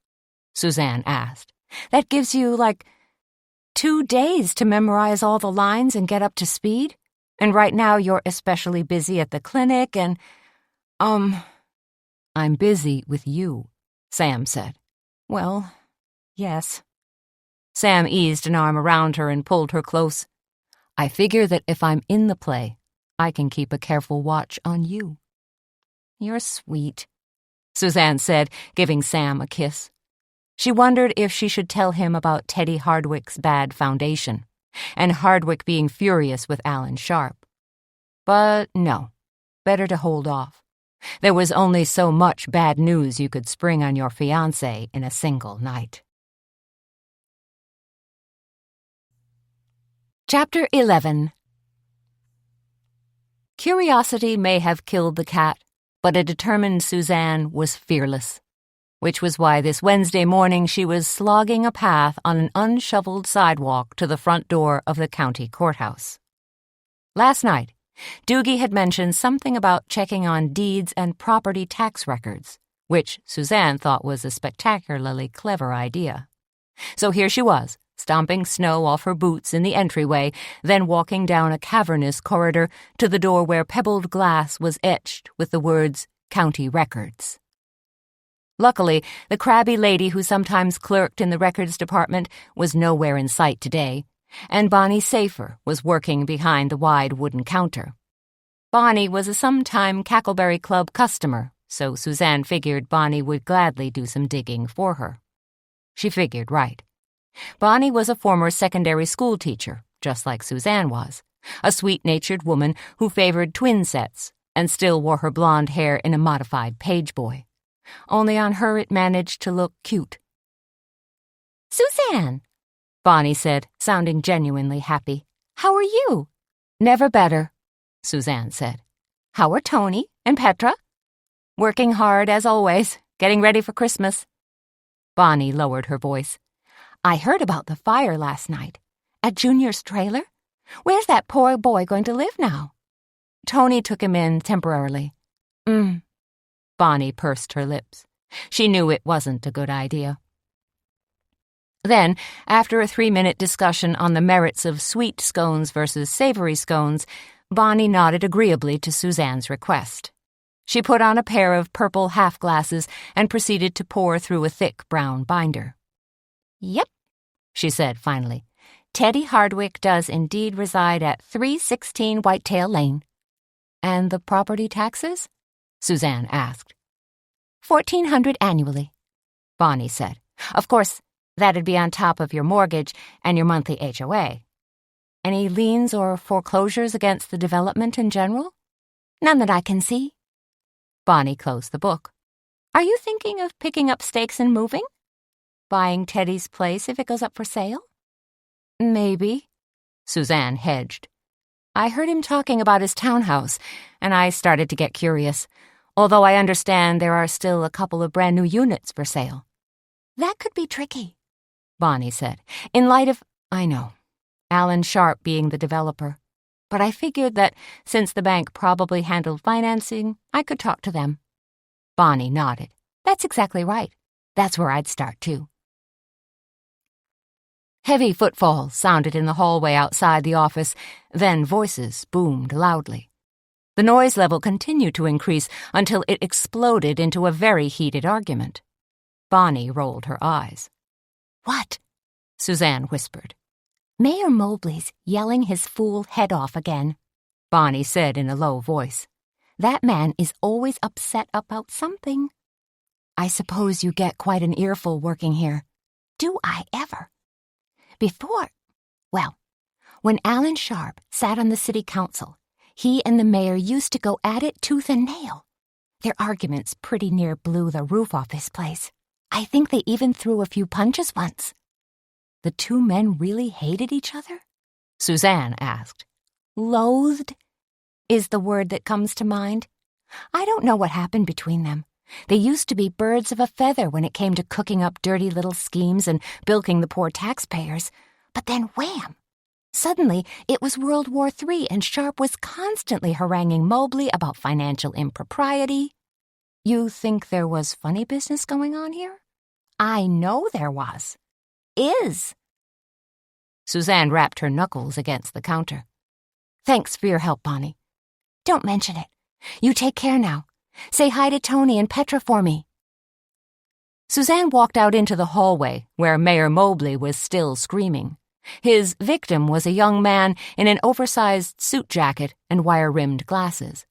Suzanne asked. That gives you, 2 days to memorize all the lines and get up to speed? And right now you're especially busy at the clinic and, I'm busy with you, Sam said. Well, yes. Sam eased an arm around her and pulled her close. I figure that if I'm in the play, I can keep a careful watch on you. You're sweet, Suzanne said, giving Sam a kiss. She wondered if she should tell him about Teddy Hardwick's bad foundation, and Hardwick being furious with Alan Sharp. But no, better to hold off. There was only so much bad news you could spring on your fiancé in a single night. Chapter 11. Curiosity may have killed the cat, but a determined Suzanne was fearless, which was why this Wednesday morning she was slogging a path on an unshoveled sidewalk to the front door of the county courthouse. Last night, Doogie had mentioned something about checking on deeds and property tax records, which Suzanne thought was a spectacularly clever idea. So here she was, stomping snow off her boots in the entryway, then walking down a cavernous corridor to the door where pebbled glass was etched with the words County Records. Luckily, the crabby lady who sometimes clerked in the records department was nowhere in sight today, and Bonnie Safer was working behind the wide wooden counter. Bonnie was a sometime Cackleberry Club customer, so Suzanne figured Bonnie would gladly do some digging for her. She figured right. Bonnie was a former secondary school teacher, just like Suzanne was, a sweet-natured woman who favored twin sets and still wore her blonde hair in a modified page boy. Only on her it managed to look cute. "Suzanne," Bonnie said, sounding genuinely happy. "How are you?" "Never better," Suzanne said. "How are Tony and Petra?" "Working hard, as always, getting ready for Christmas." Bonnie lowered her voice. "I heard about the fire last night. At Junior's trailer? Where's that poor boy going to live now?" "Tony took him in temporarily." Bonnie pursed her lips. She knew it wasn't a good idea. Then, after a 3-minute discussion on the merits of sweet scones versus savory scones, Bonnie nodded agreeably to Suzanne's request. She put on a pair of purple half-glasses and proceeded to pore through a thick brown binder. "Yep," she said finally. "Teddy Hardwick does indeed reside at 316 Whitetail Lane." "And the property taxes?" Suzanne asked. $1,400 annually, Bonnie said. Of course, that'd be on top of your mortgage and your monthly HOA. Any liens or foreclosures against the development in general? None that I can see. Bonnie closed the book. Are you thinking of picking up stakes and moving? Buying Teddy's place if it goes up for sale? Maybe. Suzanne hedged. I heard him talking about his townhouse, and I started to get curious, although I understand there are still a couple of brand new units for sale. That could be tricky, Bonnie said, in light of, I know, Alan Sharp being the developer. But I figured that since the bank probably handled financing, I could talk to them. Bonnie nodded. That's exactly right. That's where I'd start, too. Heavy footfalls sounded in the hallway outside the office, then voices boomed loudly. The noise level continued to increase until it exploded into a very heated argument. Bonnie rolled her eyes. What? Suzanne whispered. Mayor Mobley's yelling his fool head off again, Bonnie said in a low voice. That man is always upset about something. I suppose you get quite an earful working here. Do I ever? When Alan Sharp sat on the city council, he and the mayor used to go at it tooth and nail. Their arguments pretty near blew the roof off his place. I think they even threw a few punches once. The two men really hated each other? Suzanne asked. Loathed is the word that comes to mind. I don't know what happened between them. They used to be birds of a feather when it came to cooking up dirty little schemes and bilking the poor taxpayers. But then wham! Suddenly, it was World War III and Sharp was constantly haranguing Mobley about financial impropriety. You think there was funny business going on here? I know there was. Is. Suzanne rapped her knuckles against the counter. Thanks for your help, Bonnie. Don't mention it. You take care now. Say hi to Tony and Petra for me. Suzanne walked out into the hallway where Mayor Mobley was still screaming. His victim was a young man in an oversized suit jacket and wire-rimmed glasses.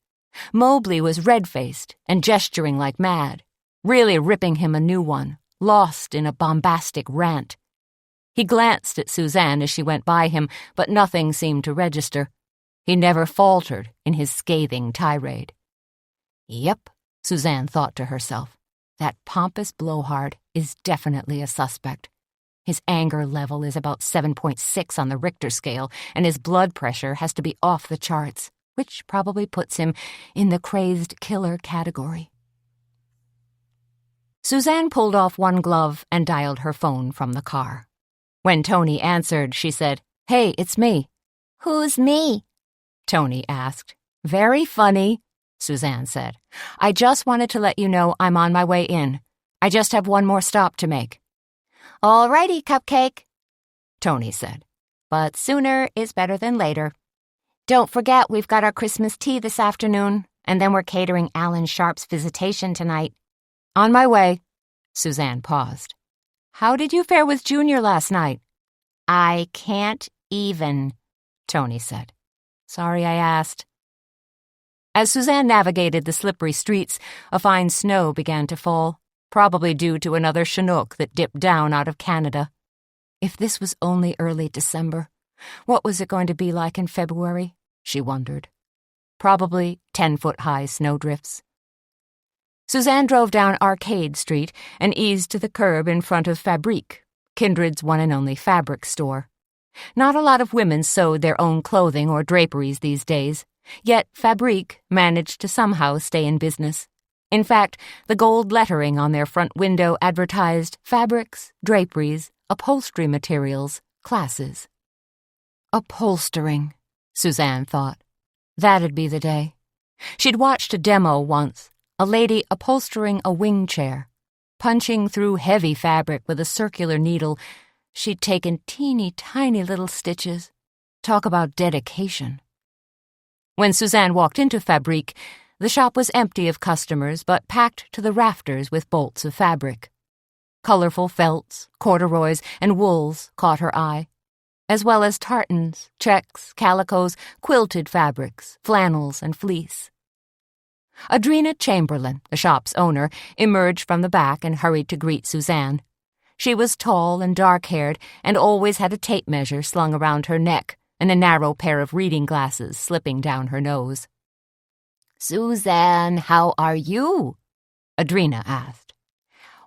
Mobley was red-faced and gesturing like mad, really ripping him a new one, lost in a bombastic rant. He glanced at Suzanne as she went by him, but nothing seemed to register. He never faltered in his scathing tirade. Yep, Suzanne thought to herself. That pompous blowhard is definitely a suspect. His anger level is about 7.6 on the Richter scale, and his blood pressure has to be off the charts, which probably puts him in the crazed killer category. Suzanne pulled off one glove and dialed her phone from the car. When Tony answered, she said, Hey, it's me. Who's me? Tony asked. Very funny, Suzanne said. I just wanted to let you know I'm on my way in. I just have one more stop to make. All righty, Cupcake, Tony said. But sooner is better than later. Don't forget we've got our Christmas tea this afternoon, and then we're catering Alan Sharp's visitation tonight. On my way. Suzanne paused. How did you fare with Junior last night? I can't even, Tony said. Sorry I asked. As Suzanne navigated the slippery streets, a fine snow began to fall, probably due to another Chinook that dipped down out of Canada. If this was only early December, what was it going to be like in February? She wondered. Probably 10-foot-high snowdrifts. Suzanne drove down Arcade Street and eased to the curb in front of Fabrique, Kindred's one and only fabric store. Not a lot of women sewed their own clothing or draperies these days, yet Fabrique managed to somehow stay in business. In fact, the gold lettering on their front window advertised fabrics, draperies, upholstery materials, classes. Upholstering, Suzanne thought. That'd be the day. She'd watched a demo once, a lady upholstering a wing chair. Punching through heavy fabric with a circular needle, she'd taken teeny-tiny little stitches. Talk about dedication. When Suzanne walked into Fabrique, the shop was empty of customers but packed to the rafters with bolts of fabric. Colorful felts, corduroys, and wools caught her eye, as well as tartans, checks, calicos, quilted fabrics, flannels, and fleece. Adrena Chamberlain, the shop's owner, emerged from the back and hurried to greet Suzanne. She was tall and dark-haired and always had a tape measure slung around her neck and a narrow pair of reading glasses slipping down her nose. "Suzanne, how are you?" Adrena asked.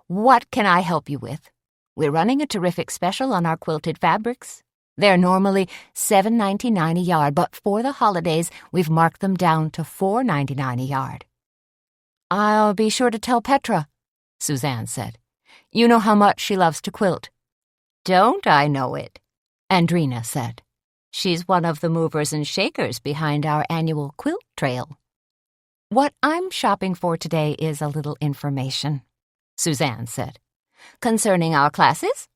"What can I help you with? We're running a terrific special on our quilted fabrics. They're normally $7.99 a yard, but for the holidays, we've marked them down to $4.99 a yard." "I'll be sure to tell Petra," Suzanne said. "You know how much she loves to quilt." "Don't I know it?" Adrena said. "She's one of the movers and shakers behind our annual quilt trail." "What I'm shopping for today is a little information," Suzanne said. "Concerning our classes?"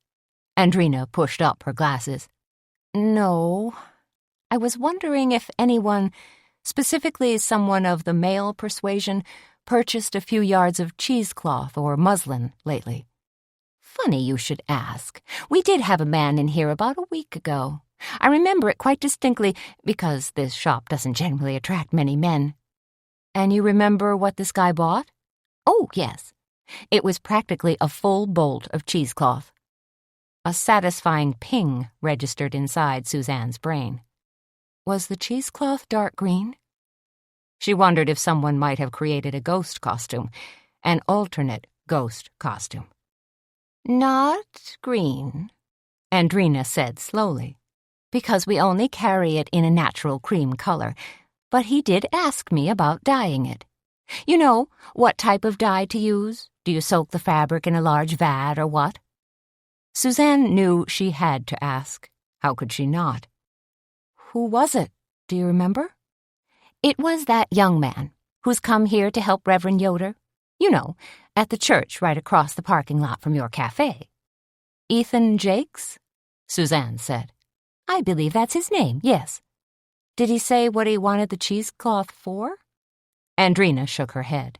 Adrena pushed up her glasses. "No. I was wondering if anyone, specifically someone of the male persuasion, purchased a few yards of cheesecloth or muslin lately." "Funny you should ask. We did have a man in here about a week ago. I remember it quite distinctly because this shop doesn't generally attract many men." "And you remember what this guy bought?" "Oh, yes. It was practically a full bolt of cheesecloth." A satisfying ping registered inside Suzanne's brain. Was the cheesecloth dark green? She wondered if someone might have created a ghost costume, an alternate ghost costume. "Not green," Adrena said slowly. "because we only carry it in a natural cream color. But he did ask me about dyeing it. You know, what type of dye to use? Do you soak the fabric in a large vat or what?" Suzanne knew she had to ask. How could she not? "Who was it? Do you remember?" "It was that young man who's come here to help Reverend Yoder. You know, at the church right across the parking lot from your cafe." "Ethan Jakes?" Suzanne said. "I believe that's his name, yes." "Did he say what he wanted the cheesecloth for?" Adrena shook her head.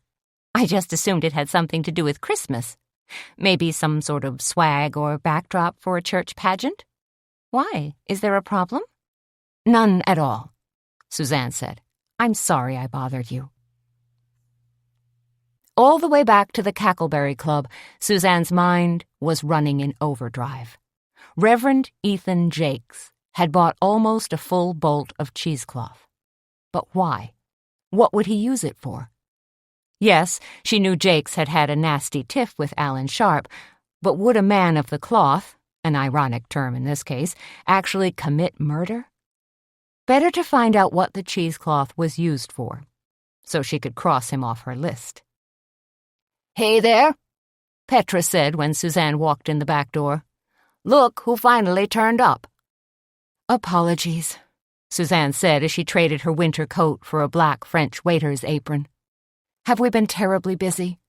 "I just assumed it had something to do with Christmas. Maybe some sort of swag or backdrop for a church pageant." "Why? Is there a problem?" "None at all," Suzanne said. "I'm sorry I bothered you." All the way back to the Cackleberry Club, Suzanne's mind was running in overdrive. Reverend Ethan Jakes had bought almost a full bolt of cheesecloth. But why? What would he use it for? Yes, she knew Jakes had had a nasty tiff with Alan Sharp, but would a man of the cloth, an ironic term in this case, actually commit murder? Better to find out what the cheesecloth was used for, so she could cross him off her list. "Hey there," Petra said when Suzanne walked in the back door. "Look who finally turned up." "Apologies," Suzanne said as she traded her winter coat for a black French waiter's apron. "Have we been terribly busy?"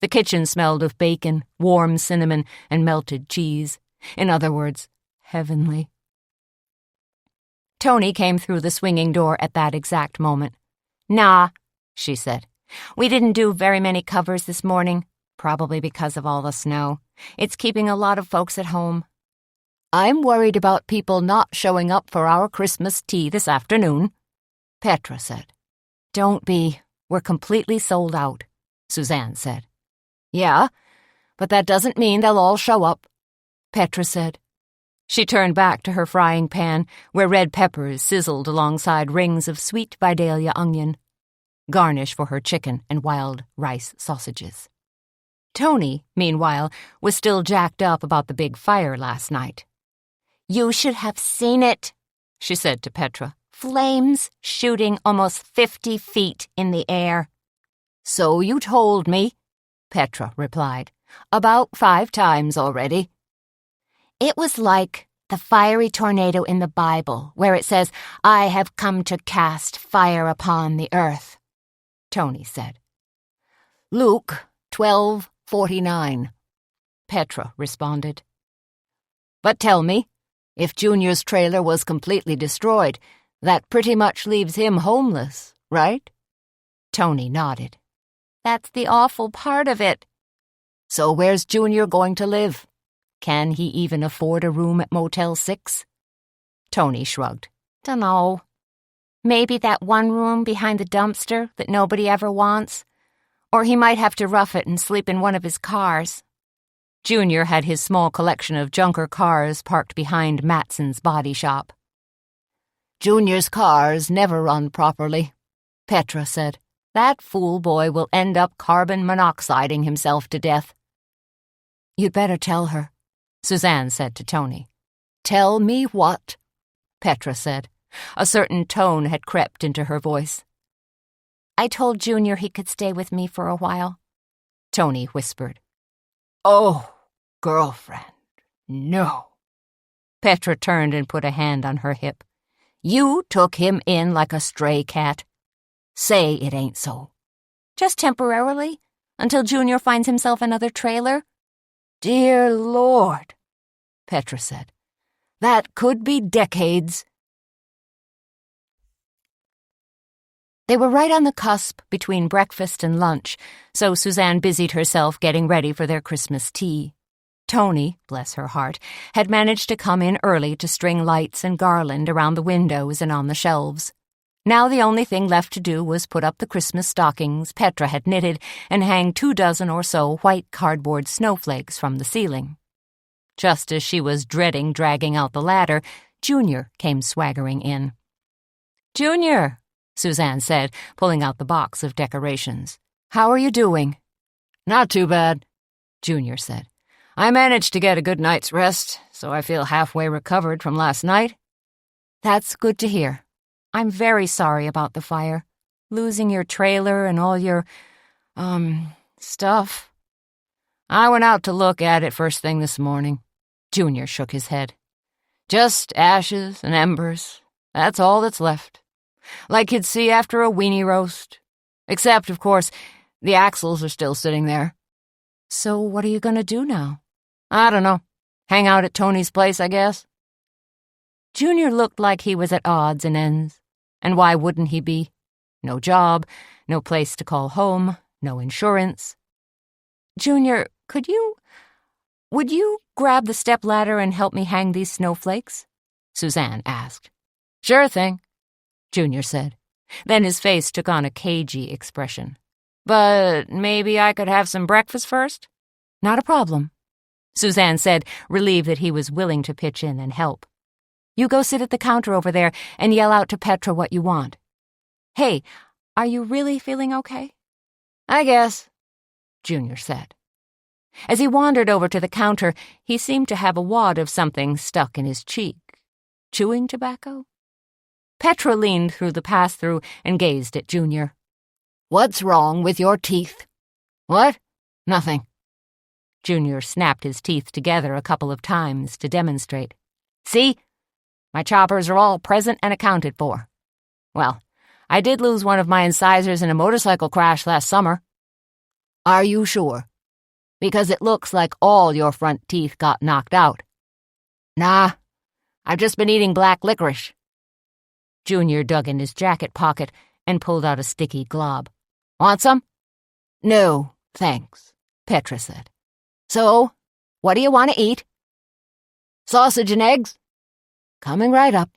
The kitchen smelled of bacon, warm cinnamon, and melted cheese. In other words, heavenly. Tony came through the swinging door at that exact moment. "Nah," she said. "We didn't do very many covers this morning, probably because of all the snow. It's keeping a lot of folks at home." "I'm worried about people not showing up for our Christmas tea this afternoon," Petra said. "Don't be. We're completely sold out," Suzanne said. "Yeah, but that doesn't mean they'll all show up," Petra said. She turned back to her frying pan, where red peppers sizzled alongside rings of sweet Vidalia onion, garnish for her chicken and wild rice sausages. Tony, meanwhile, was still jacked up about the big fire last night. "You should have seen it," she said to Petra. "Flames shooting almost 50 feet in the air." "So you told me," Petra replied. "About 5 times already." "It was like the fiery tornado in the Bible, where it says, 'I have come to cast fire upon the earth,'" Tony said. "Luke 12:49, Petra responded. "But tell me, if Junior's trailer was completely destroyed, that pretty much leaves him homeless, right?" Tony nodded. "That's the awful part of it." "So where's Junior going to live? Can he even afford a room at Motel 6? Tony shrugged. "Dunno." Maybe that one room behind the dumpster that nobody ever wants. Or he might have to rough it and sleep in one of his cars. Junior had his small collection of junker cars parked behind Matson's body shop. Junior's cars never run properly, Petra said. That fool boy will end up carbon monoxiding himself to death. You'd better tell her, Suzanne said to Tony. Tell me what? Petra said. A certain tone had crept into her voice. I told Junior he could stay with me for a while, Tony whispered. Oh, girlfriend, no. Petra turned and put a hand on her hip. You took him in like a stray cat. Say it ain't so. Just temporarily, until Junior finds himself another trailer. Dear Lord, Petra said. That could be decades. They were right on the cusp between breakfast and lunch, so Suzanne busied herself getting ready for their Christmas tea. Tony, bless her heart, had managed to come in early to string lights and garland around the windows and on the shelves. Now the only thing left to do was put up the Christmas stockings Petra had knitted and hang 24 or so white cardboard snowflakes from the ceiling. Just as she was dreading dragging out the ladder, Junior came swaggering in. Junior, Suzanne said, pulling out the box of decorations. How are you doing? Not too bad, Junior said. I managed to get a good night's rest, so I feel halfway recovered from last night. That's good to hear. I'm very sorry about the fire. Losing your trailer and all your, stuff. I went out to look at it first thing this morning. Junior shook his head. Just ashes and embers. That's all that's left. Like you'd see after a weenie roast. Except, of course, the axles are still sitting there. So what are you going to do now? I don't know. Hang out at Tony's place, I guess. Junior looked like he was at odds and ends. And why wouldn't he be? No job, no place to call home, no insurance. Junior, would you grab the stepladder and help me hang these snowflakes? Suzanne asked. Sure thing, Junior said. Then his face took on a cagey expression. But maybe I could have some breakfast first? Not a problem, Suzanne said, relieved that he was willing to pitch in and help. You go sit at the counter over there and yell out to Petra what you want. Hey, are you really feeling okay? I guess, Junior said. As he wandered over to the counter, he seemed to have a wad of something stuck in his cheek. Chewing tobacco? Petra leaned through the pass-through and gazed at Junior. What's wrong with your teeth? What? Nothing. Junior snapped his teeth together a couple of times to demonstrate. See? My choppers are all present and accounted for. Well, I did lose one of my incisors in a motorcycle crash last summer. Are you sure? Because it looks like all your front teeth got knocked out. Nah, I've just been eating black licorice. Junior dug in his jacket pocket and pulled out a sticky glob. Want some? No, thanks, Petra said. So, what do you want to eat? Sausage and eggs? Coming right up.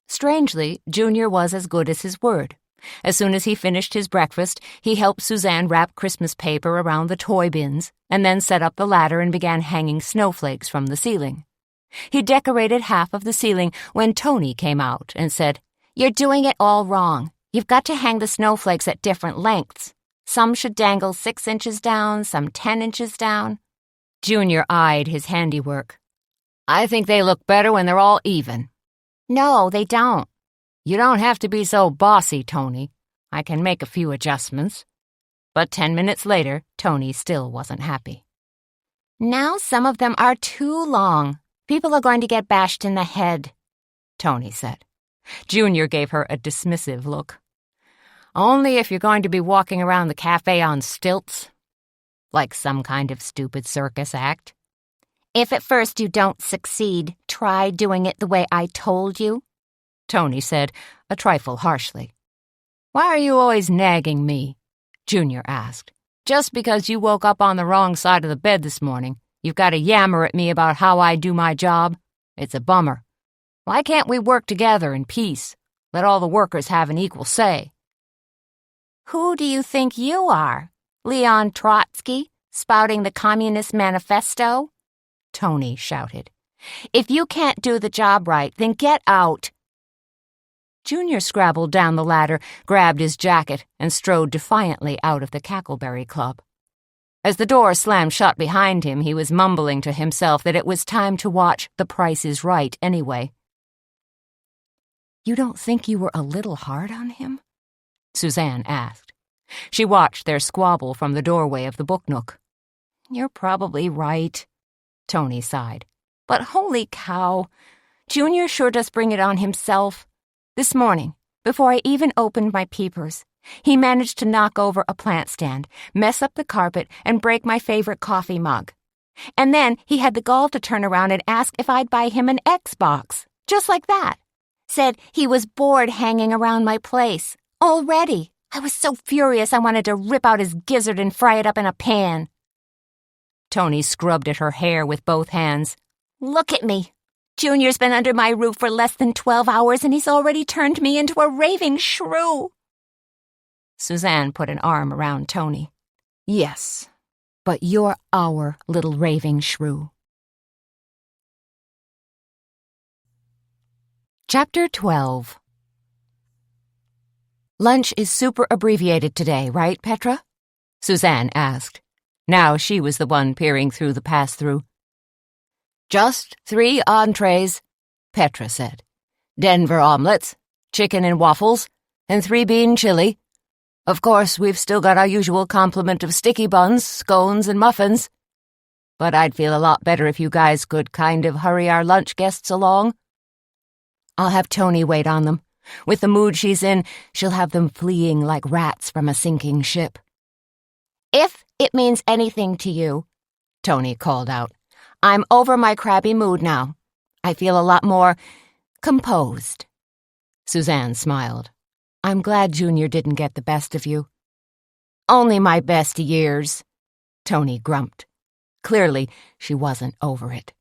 Strangely, Junior was as good as his word. As soon as he finished his breakfast, he helped Suzanne wrap Christmas paper around the toy bins and then set up the ladder and began hanging snowflakes from the ceiling. He decorated half of the ceiling when Tony came out and said, You're doing it all wrong. You've got to hang the snowflakes at different lengths. Some should dangle 6 inches down, some 10 inches down. Junior eyed his handiwork. I think they look better when they're all even. No, they don't. You don't have to be so bossy, Tony. I can make a few adjustments. But 10 minutes later, Tony still wasn't happy. Now some of them are too long. People are going to get bashed in the head, Tony said. Junior gave her a dismissive look. Only if you're going to be walking around the cafe on stilts. Like some kind of stupid circus act. If at first you don't succeed, try doing it the way I told you, Tony said, a trifle harshly. Why are you always nagging me? Junior asked. Just because you woke up on the wrong side of the bed this morning, you've got to yammer at me about how I do my job. It's a bummer. Why can't we work together in peace? Let all the workers have an equal say." "Who do you think you are? Leon Trotsky, spouting the Communist Manifesto?" Tony shouted. "If you can't do the job right, then get out." Junior scrabbled down the ladder, grabbed his jacket, and strode defiantly out of the Cackleberry Club. As the door slammed shut behind him, he was mumbling to himself that it was time to watch The Price is Right anyway. "You don't think you were a little hard on him?" Suzanne asked. She watched their squabble from the doorway of the book nook. "You're probably right," Tony sighed. "But holy cow, Junior sure does bring it on himself. This morning, before I even opened my peepers, he managed to knock over a plant stand, mess up the carpet, and break my favorite coffee mug. And then he had the gall to turn around and ask if I'd buy him an Xbox, just like that. Said he was bored hanging around my place. Already. I was so furious I wanted to rip out his gizzard and fry it up in a pan." Tony scrubbed at her hair with both hands. "Look at me. Junior's been under my roof for less than 12 hours and he's already turned me into a raving shrew." Suzanne put an arm around Tony. "Yes, but you're our little raving shrew." Chapter 12. "Lunch is super abbreviated today, right, Petra?" Suzanne asked. Now she was the one peering through the pass-through. "Just 3 entrees," Petra said. "Denver omelets, chicken and waffles, and 3-bean chili. Of course, we've still got our usual complement of sticky buns, scones, and muffins. But I'd feel a lot better if you guys could kind of hurry our lunch guests along. I'll have Tony wait on them. With the mood she's in, she'll have them fleeing like rats from a sinking ship." "If it means anything to you," Tony called out, "I'm over my crabby mood now. I feel a lot more composed." Suzanne smiled. "I'm glad Junior didn't get the best of you." "Only my best years," Tony grumped. Clearly, she wasn't over it.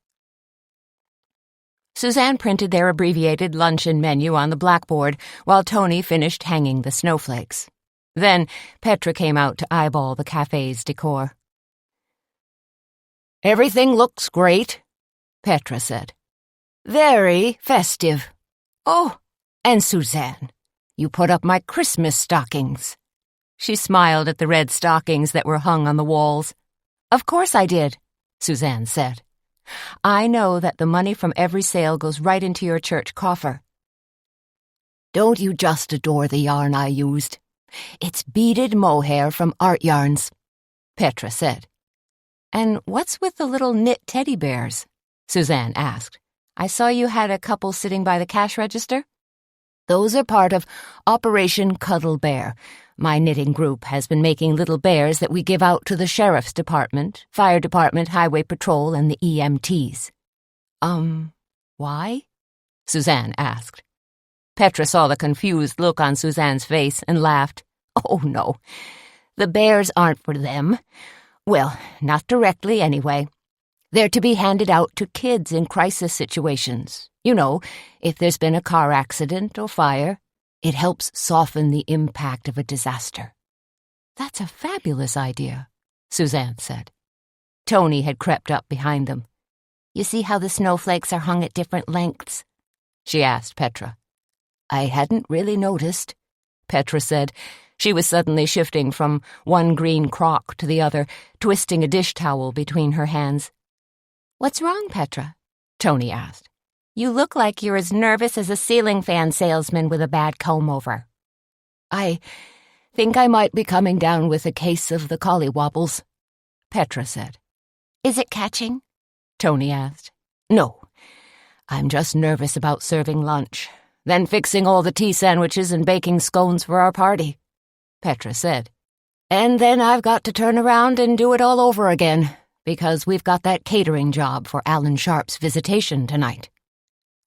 Suzanne printed their abbreviated luncheon menu on the blackboard while Tony finished hanging the snowflakes. Then Petra came out to eyeball the cafe's decor. "Everything looks great," Petra said. "Very festive. Oh, and Suzanne, you put up my Christmas stockings." She smiled at the red stockings that were hung on the walls. "Of course I did," Suzanne said. "I know that the money from every sale goes right into your church coffer." "Don't you just adore the yarn I used? It's beaded mohair from Art Yarns," Petra said. "And what's with the little knit teddy bears?" Suzanne asked. "I saw you had a couple sitting by the cash register." "Those are part of Operation Cuddle Bear. My knitting group has been making little bears that we give out to the Sheriff's Department, Fire Department, Highway Patrol, and the EMTs. Why?" Suzanne asked. Petra saw the confused look on Suzanne's face and laughed. "Oh, no. The bears aren't for them. Well, not directly, anyway. They're to be handed out to kids in crisis situations. You know, if there's been a car accident or fire. It helps soften the impact of a disaster." "That's a fabulous idea," Suzanne said. Tony had crept up behind them. "You see how the snowflakes are hung at different lengths?" she asked Petra. "I hadn't really noticed," Petra said. She was suddenly shifting from one green crock to the other, twisting a dish towel between her hands. "What's wrong, Petra?" Tony asked. "You look like you're as nervous as a ceiling fan salesman with a bad comb-over." "I think I might be coming down with a case of the collywobbles," Petra said. "Is it catching?" Tony asked. "No. I'm just nervous about serving lunch, then fixing all the tea sandwiches and baking scones for our party," Petra said. "And then I've got to turn around and do it all over again, because we've got that catering job for Alan Sharp's visitation tonight."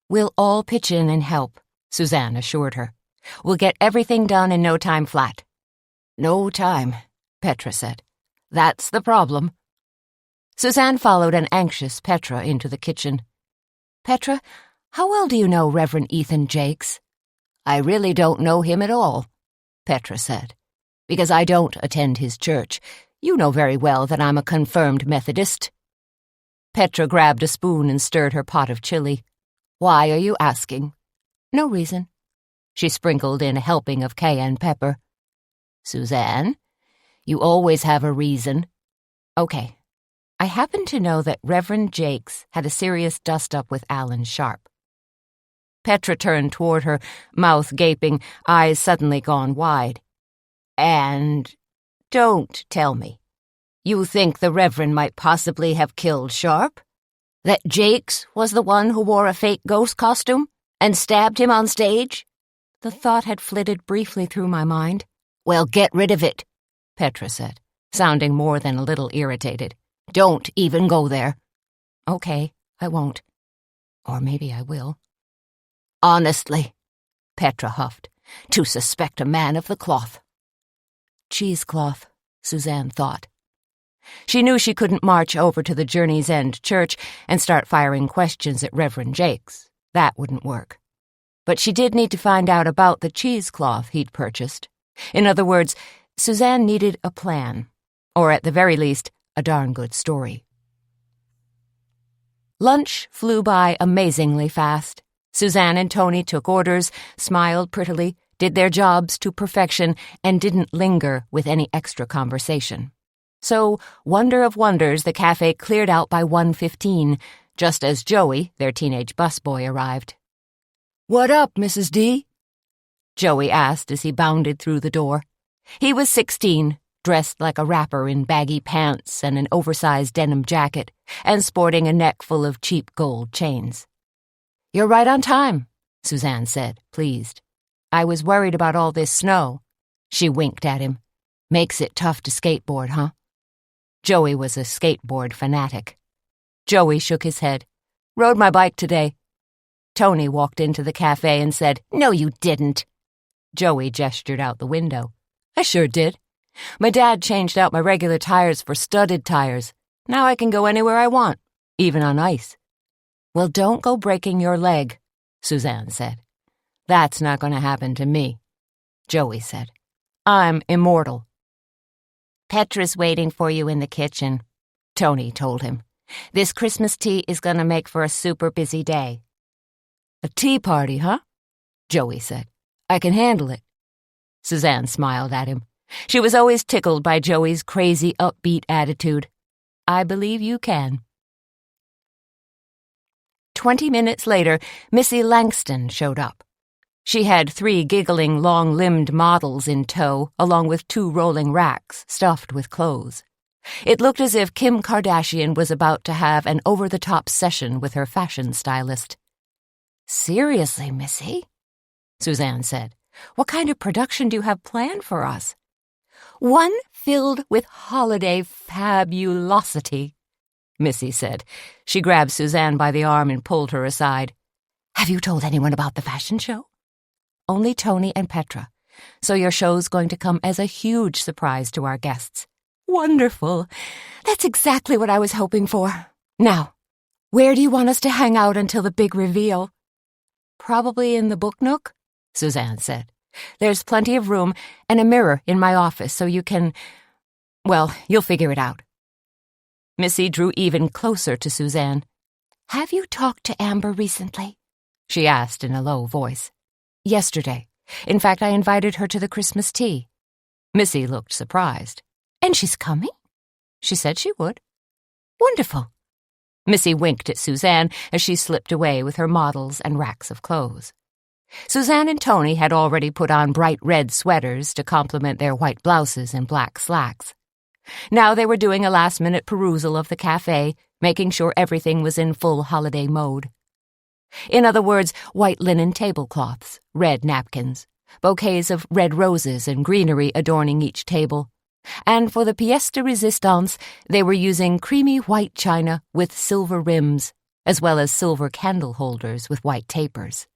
"We'll all pitch in and help," Suzanne assured her. "We'll get everything done in no time flat." "No time," Petra said. "That's the problem." Suzanne followed an anxious Petra into the kitchen. "Petra, How well do you know Reverend Ethan Jakes? I really don't know him at all, Petra said, because I don't attend his church. You know very well that I'm a confirmed Methodist. Petra grabbed a spoon and stirred her pot of chili. Why are you asking? No reason. She sprinkled in a helping of cayenne pepper. Suzanne, you always have a reason. Okay. I happen to know that Reverend Jakes had a serious dust-up with Alan Sharp. Petra turned toward her, mouth gaping, eyes suddenly gone wide. And don't tell me. You think the Reverend might possibly have killed Sharp? That Jakes was the one who wore a fake ghost costume and stabbed him on stage? The thought had flitted briefly through my mind. Well, get rid of it, Petra said, sounding more than a little irritated. Don't even go there. Okay, I won't. Or maybe I will. Honestly, Petra huffed, to suspect a man of the cloth. Cheesecloth, Suzanne thought. She knew she couldn't march over to the Journey's End church and start firing questions at Reverend Jakes. That wouldn't work. But she did need to find out about the cheesecloth he'd purchased. In other words, Suzanne needed a plan, or at the very least, a darn good story. Lunch flew by amazingly fast. Suzanne and Tony took orders, smiled prettily, did their jobs to perfection, and didn't linger with any extra conversation. So, wonder of wonders, the cafe cleared out by 1:15, just as Joey, their teenage busboy, arrived. "What up, Mrs. D?" Joey asked as he bounded through the door. He was 16, dressed like a rapper in baggy pants and an oversized denim jacket, and sporting a neck full of cheap gold chains. "You're right on time," Suzanne said, pleased. "I was worried about all this snow." She winked at him. "Makes it tough to skateboard, huh?" Joey was a skateboard fanatic. Joey shook his head. "Rode my bike today." Tony walked into the cafe and said, "No, you didn't." Joey gestured out the window. "I sure did. My dad changed out my regular tires for studded tires. Now I can go anywhere I want, even on ice." "Well, don't go breaking your leg," Suzanne said. "That's not going to happen to me," Joey said. "I'm immortal." "Petra's waiting for you in the kitchen," Tony told him. "This Christmas tea is going to make for a super busy day." "A tea party, huh?" Joey said. "I can handle it." Suzanne smiled at him. She was always tickled by Joey's crazy, upbeat attitude. "I believe you can." 20 minutes later, Missy Langston showed up. She had 3 giggling, long-limbed models in tow, along with 2 rolling racks stuffed with clothes. It looked as if Kim Kardashian was about to have an over-the-top session with her fashion stylist. "Seriously, Missy?" Suzanne said. "What kind of production do you have planned for us?" "One filled with holiday fabulosity," Missy said. She grabbed Suzanne by the arm and pulled her aside. "Have you told anyone about the fashion show?" "Only Tony and Petra. So your show's going to come as a huge surprise to our guests." "Wonderful. That's exactly what I was hoping for. Now, where do you want us to hang out until the big reveal?" "Probably in the book nook," Suzanne said. "There's plenty of room and a mirror in my office so you can... well, you'll figure it out." Missy drew even closer to Suzanne. "Have you talked to Amber recently?" she asked in a low voice. "Yesterday. In fact, I invited her to the Christmas tea." Missy looked surprised. "And she's coming?" "She said she would." "Wonderful." Missy winked at Suzanne as she slipped away with her models and racks of clothes. Suzanne and Tony had already put on bright red sweaters to complement their white blouses and black slacks. Now they were doing a last-minute perusal of the cafe, making sure everything was in full holiday mode. In other words, white linen tablecloths, red napkins, bouquets of red roses and greenery adorning each table. And for the pièce de résistance, they were using creamy white china with silver rims, as well as silver candle holders with white tapers.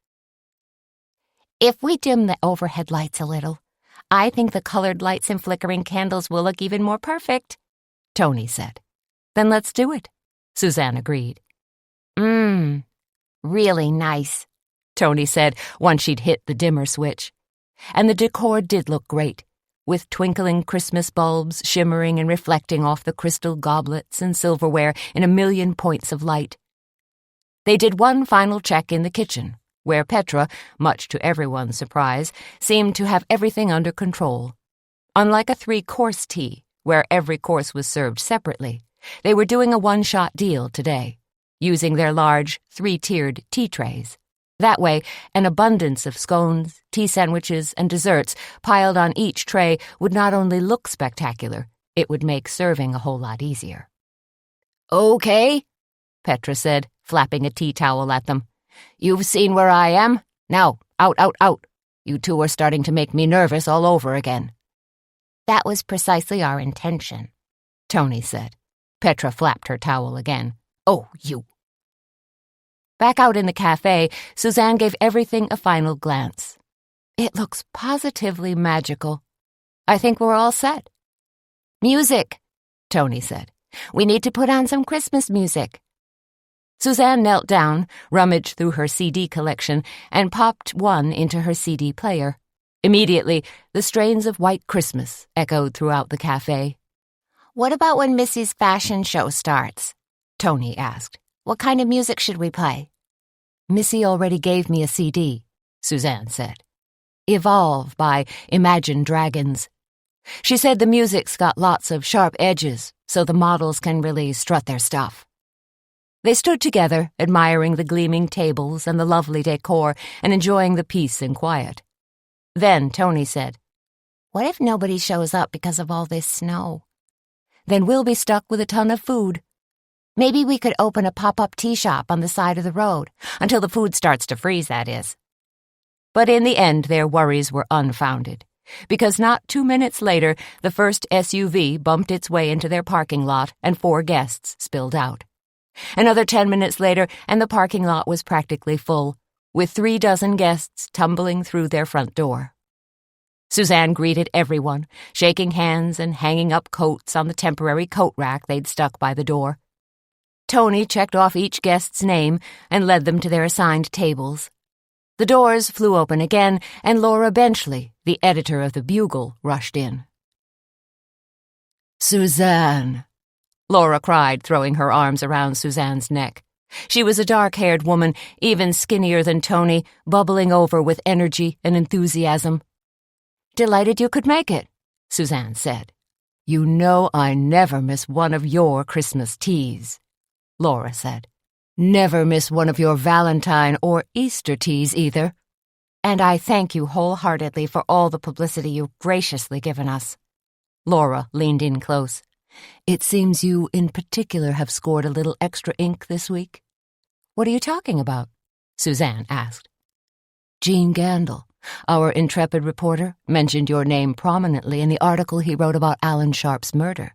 "If we dim the overhead lights a little, I think the colored lights and flickering candles will look even more perfect," Tony said. "Then let's do it," Suzanne agreed. Really nice, Tony said once she'd hit the dimmer switch. And the decor did look great, with twinkling Christmas bulbs shimmering and reflecting off the crystal goblets and silverware in a million points of light. They did one final check in the kitchen, where Petra, much to everyone's surprise, seemed to have everything under control. Unlike a 3-course tea, where every course was served separately, they were doing a one-shot deal today, using their large 3-tiered tea trays. That way, an abundance of scones, tea sandwiches, and desserts piled on each tray would not only look spectacular, it would make serving a whole lot easier. Okay, Petra said, flapping a tea towel at them. You've seen where I am. Now, out, out, out. You two are starting to make me nervous all over again. That was precisely our intention, Tony said. Petra flapped her towel again. Oh, you. Back out in the cafe, Suzanne gave everything a final glance. It looks positively magical. I think we're all set. Music, Tony said. We need to put on some Christmas music. Suzanne knelt down, rummaged through her CD collection, and popped one into her CD player. Immediately, the strains of White Christmas echoed throughout the cafe. What about when Missy's fashion show starts? Tony asked. What kind of music should we play? Missy already gave me a CD, Suzanne said. Evolve by Imagine Dragons. She said the music's got lots of sharp edges, so the models can really strut their stuff. They stood together, admiring the gleaming tables and the lovely decor and enjoying the peace and quiet. Then Tony said, What if nobody shows up because of all this snow? Then we'll be stuck with a ton of food. Maybe we could open a pop-up tea shop on the side of the road, until the food starts to freeze, that is. But in the end, their worries were unfounded, because not 2 minutes later, the first SUV bumped its way into their parking lot and 4 guests spilled out. Another 10 minutes later, and the parking lot was practically full, with 36 guests tumbling through their front door. Suzanne greeted everyone, shaking hands and hanging up coats on the temporary coat rack they'd stuck by the door. Tony checked off each guest's name and led them to their assigned tables. The doors flew open again, and Laura Benchley, the editor of the Bugle, rushed in. Suzanne, Laura cried, throwing her arms around Suzanne's neck. She was a dark-haired woman, even skinnier than Tony, bubbling over with energy and enthusiasm. Delighted you could make it, Suzanne said. You know I never miss one of your Christmas teas, Laura said. Never miss one of your Valentine or Easter teas either. And I thank you wholeheartedly for all the publicity you've graciously given us. Laura leaned in close. It seems you in particular have scored a little extra ink this week. What are you talking about? Suzanne asked. Gene Gandel, our intrepid reporter, mentioned your name prominently in the article he wrote about Alan Sharp's murder.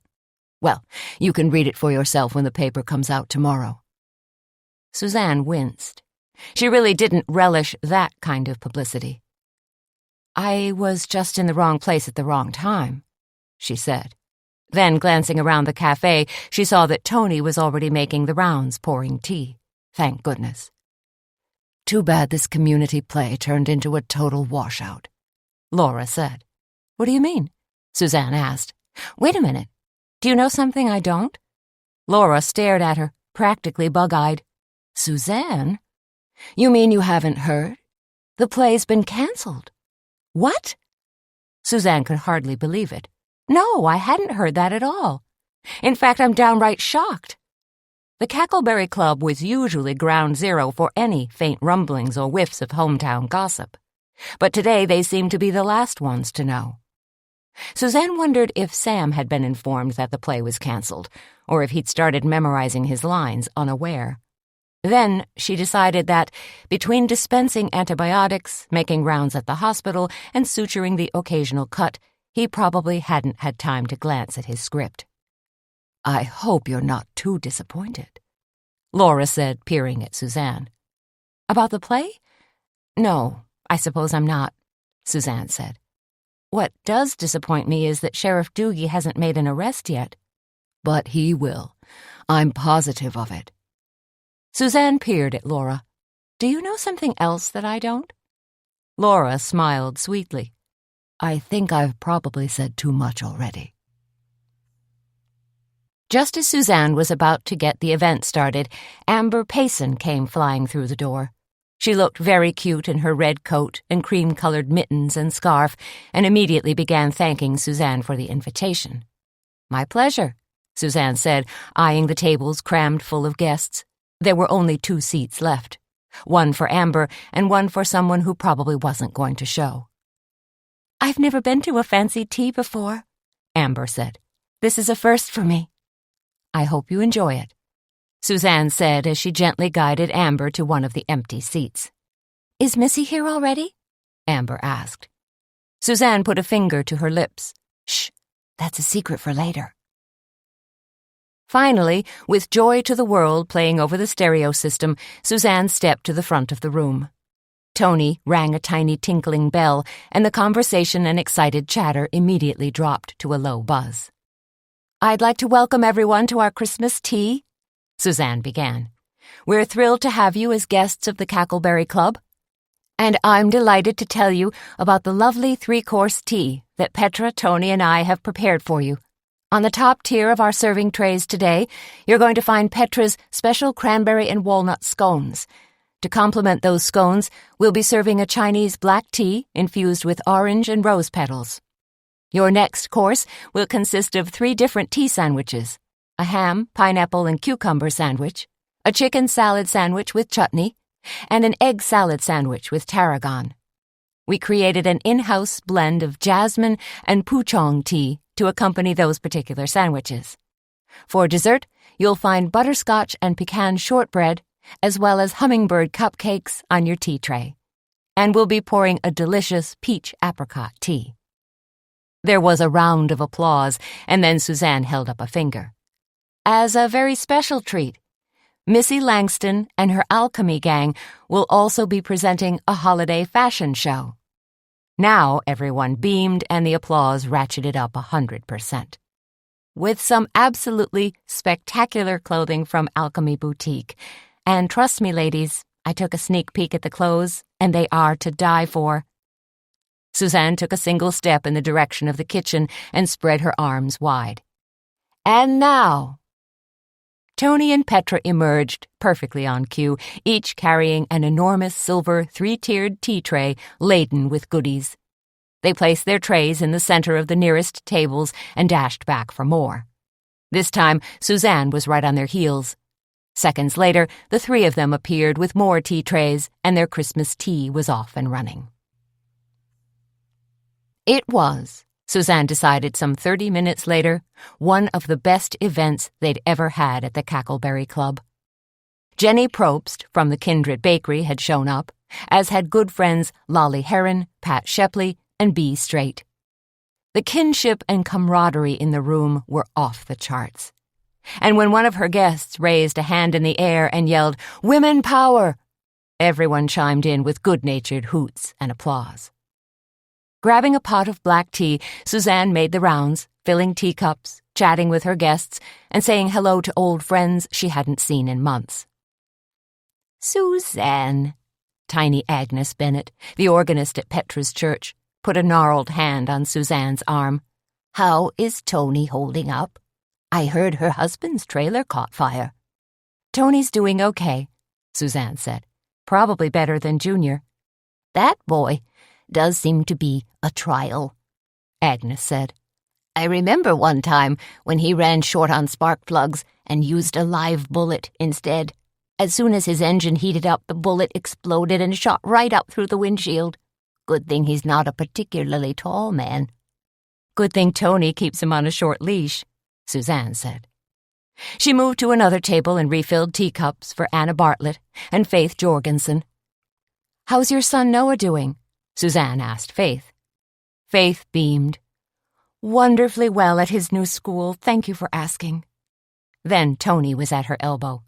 Well, you can read it for yourself when the paper comes out tomorrow. Suzanne winced. She really didn't relish that kind of publicity. I was just in the wrong place at the wrong time, she said. Then, glancing around the cafe, she saw that Tony was already making the rounds, pouring tea. Thank goodness. Too bad this community play turned into a total washout, Laura said. What do you mean? Suzanne asked. Wait a minute. Do you know something I don't? Laura stared at her, practically bug-eyed. Suzanne? You mean you haven't heard? The play's been canceled. What? Suzanne could hardly believe it. No, I hadn't heard that at all. In fact, I'm downright shocked. The Cackleberry Club was usually ground zero for any faint rumblings or whiffs of hometown gossip. But today they seemed to be the last ones to know. Suzanne wondered if Sam had been informed that the play was canceled, or if he'd started memorizing his lines unaware. Then she decided that, between dispensing antibiotics, making rounds at the hospital, and suturing the occasional cut, he probably hadn't had time to glance at his script. I hope you're not too disappointed, Laura said, peering at Suzanne. About the play? No, I suppose I'm not, Suzanne said. What does disappoint me is that Sheriff Doogie hasn't made an arrest yet. But he will. I'm positive of it. Suzanne peered at Laura. Do you know something else that I don't? Laura smiled sweetly. I think I've probably said too much already. Just as Suzanne was about to get the event started, Amber Payson came flying through the door. She looked very cute in her red coat and cream-colored mittens and scarf, and immediately began thanking Suzanne for the invitation. "My pleasure," Suzanne said, eyeing the tables crammed full of guests. There were only 2 seats left, one for Amber and one for someone who probably wasn't going to show. "I've never been to a fancy tea before," Amber said. "This is a first for me." "I hope you enjoy it," Suzanne said as she gently guided Amber to one of the empty seats. "Is Missy here already?" Amber asked. Suzanne put a finger to her lips. "Shh, that's a secret for later." Finally, with Joy to the World playing over the stereo system, Suzanne stepped to the front of the room. Tony rang a tiny tinkling bell, and the conversation and excited chatter immediately dropped to a low buzz. "I'd like to welcome everyone to our Christmas tea," Suzanne began. "We're thrilled to have you as guests of the Cackleberry Club. And I'm delighted to tell you about the lovely 3-course tea that Petra, Tony, and I have prepared for you. On the top tier of our serving trays today, you're going to find Petra's special cranberry and walnut scones. To complement those scones, we'll be serving a Chinese black tea infused with orange and rose petals. Your next course will consist of 3 different tea sandwiches: a ham, pineapple, and cucumber sandwich, a chicken salad sandwich with chutney, and an egg salad sandwich with tarragon. We created an in-house blend of jasmine and pouchong tea to accompany those particular sandwiches. For dessert, you'll find butterscotch and pecan shortbread, as well as hummingbird cupcakes on your tea tray. And we'll be pouring a delicious peach apricot tea. There was a round of applause, and then Suzanne held up a finger. As a very special treat, Missy Langston and her alchemy gang will also be presenting a holiday fashion show. Now everyone beamed and the applause ratcheted up 100%. With some absolutely spectacular clothing from Alchemy Boutique. And trust me, ladies, I took a sneak peek at the clothes, and they are to die for. Suzanne took a single step in the direction of the kitchen and spread her arms wide. "And now," Tony and Petra emerged, perfectly on cue, each carrying an enormous silver 3-tiered tea tray laden with goodies. They placed their trays in the center of the nearest tables and dashed back for more. This time, Suzanne was right on their heels. Seconds later, the 3 of them appeared with more tea trays, and their Christmas tea was off and running. It was, Suzanne decided some 30 minutes later, one of the best events they'd ever had at the Cackleberry Club. Jenny Probst from the Kindred Bakery had shown up, as had good friends Lolly Heron, Pat Shepley, and Bee Straight. The kinship and camaraderie in the room were off the charts. And when one of her guests raised a hand in the air and yelled, "Women power!" everyone chimed in with good-natured hoots and applause. Grabbing a pot of black tea, Suzanne made the rounds, filling teacups, chatting with her guests, and saying hello to old friends she hadn't seen in months. "Suzanne," Tiny Agnes Bennett, the organist at Petra's church, put a gnarled hand on Suzanne's arm. "How is Tony holding up? I heard her husband's trailer caught fire." "Tony's doing okay," Suzanne said. "Probably better than Junior." "That boy does seem to be a trial," Agnes said. "I remember one time when he ran short on spark plugs and used a live bullet instead. As soon as his engine heated up, the bullet exploded and shot right up through the windshield. Good thing he's not a particularly tall man." "Good thing Tony keeps him on a short leash," Suzanne said. She moved to another table and refilled teacups for Anna Bartlett and Faith Jorgensen. "How's your son Noah doing?" Suzanne asked Faith. Faith beamed. "Wonderfully well at his new school, thank you for asking." Then Tony was at her elbow.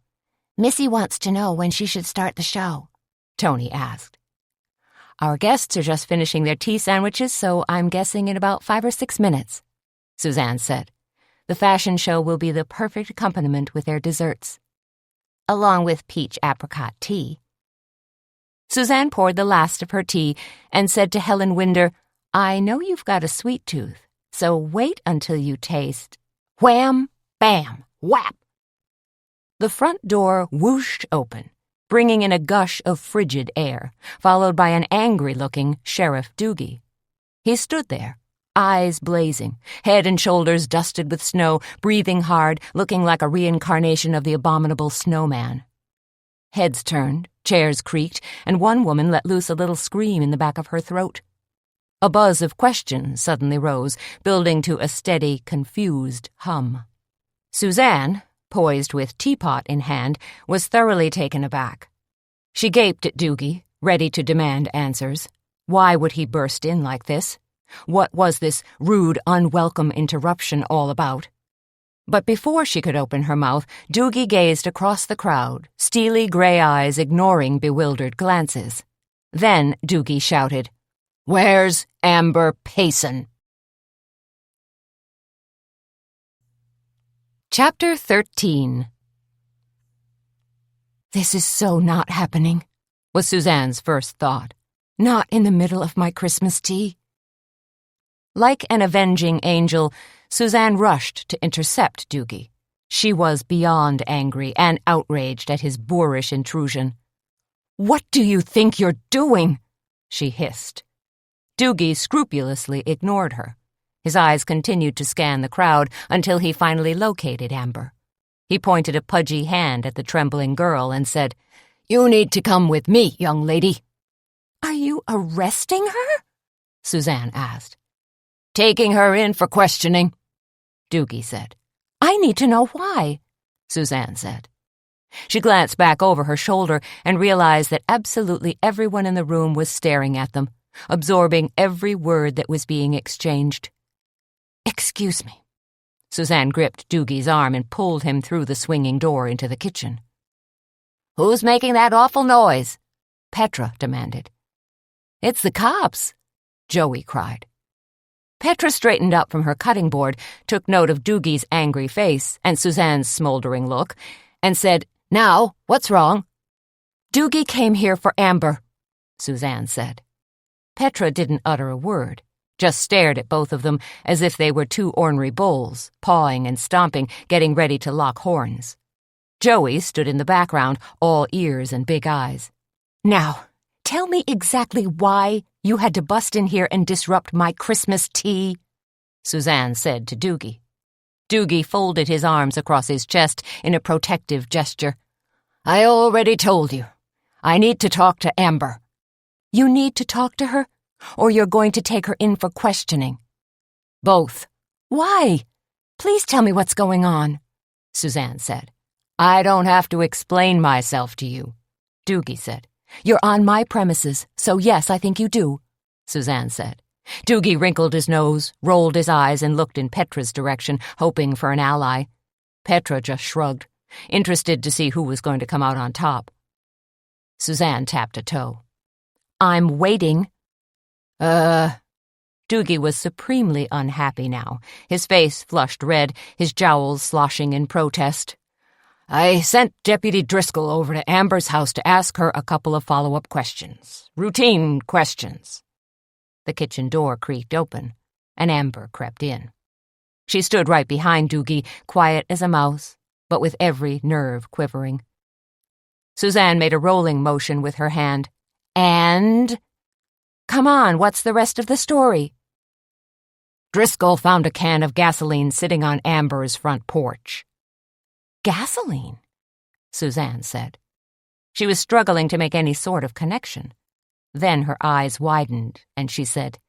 "Missy wants to know when she should start the show," Tony asked. "Our guests are just finishing their tea sandwiches, so I'm guessing in about 5 or 6 minutes," Suzanne said. "The fashion show will be the perfect accompaniment with their desserts." "Along with peach apricot tea." Suzanne poured the last of her tea and said to Helen Winder, "I know you've got a sweet tooth, so wait until you taste—" Wham! Bam! Whap! The front door whooshed open, bringing in a gush of frigid air, followed by an angry-looking Sheriff Doogie. He stood there, eyes blazing, head and shoulders dusted with snow, breathing hard, looking like a reincarnation of the abominable snowman. Heads turned, chairs creaked, and one woman let loose a little scream in the back of her throat. A buzz of questions suddenly rose, building to a steady, confused hum. Suzanne, poised with teapot in hand, was thoroughly taken aback. She gaped at Doogie, ready to demand answers. Why would he burst in like this? What was this rude, unwelcome interruption all about? But before she could open her mouth, Doogie gazed across the crowd, steely gray eyes ignoring bewildered glances. Then Doogie shouted, "Where's Amber Payson?" Chapter 13. "This is so not happening," was Suzanne's first thought. "Not in the middle of my Christmas tea." Like an avenging angel, Suzanne rushed to intercept Doogie. She was beyond angry and outraged at his boorish intrusion. "What do you think you're doing?" she hissed. Doogie scrupulously ignored her. His eyes continued to scan the crowd until he finally located Amber. He pointed a pudgy hand at the trembling girl and said, "You need to come with me, young lady." "Are you arresting her?" Suzanne asked. "Taking her in for questioning," Doogie said. "I need to know why," Suzanne said. She glanced back over her shoulder and realized that absolutely everyone in the room was staring at them, absorbing every word that was being exchanged. "Excuse me." Suzanne gripped Doogie's arm and pulled him through the swinging door into the kitchen. "Who's making that awful noise?" Petra demanded. "It's the cops," Joey cried. Petra straightened up from her cutting board, took note of Doogie's angry face and Suzanne's smoldering look, and said, "Now, what's wrong?" "Doogie came here for Amber," Suzanne said. Petra didn't utter a word, just stared at both of them as if they were two ornery bulls, pawing and stomping, getting ready to lock horns. Joey stood in the background, all ears and big eyes. "Now, tell me exactly why you had to bust in here and disrupt my Christmas tea," Suzanne said to Doogie. Doogie folded his arms across his chest in a protective gesture. "I already told you. I need to talk to Amber." "You need to talk to her, or you're going to take her in for questioning?" "Both." "Why? Please tell me what's going on," Suzanne said. "I don't have to explain myself to you," Doogie said. "You're on my premises, so yes, I think you do," Suzanne said. Doogie wrinkled his nose, rolled his eyes, and looked in Petra's direction, hoping for an ally. Petra just shrugged, interested to see who was going to come out on top. Suzanne tapped a toe. "I'm waiting." Doogie was supremely unhappy now, his face flushed red, his jowls sloshing in protest. "I sent Deputy Driscoll over to Amber's house to ask her a couple of follow-up questions. Routine questions." The kitchen door creaked open, and Amber crept in. She stood right behind Doogie, quiet as a mouse, but with every nerve quivering. Suzanne made a rolling motion with her hand. "And? Come on, what's the rest of the story?" "Driscoll found a can of gasoline sitting on Amber's front porch." "Gasoline?" Suzanne said. She was struggling to make any sort of connection. Then her eyes widened, and she said,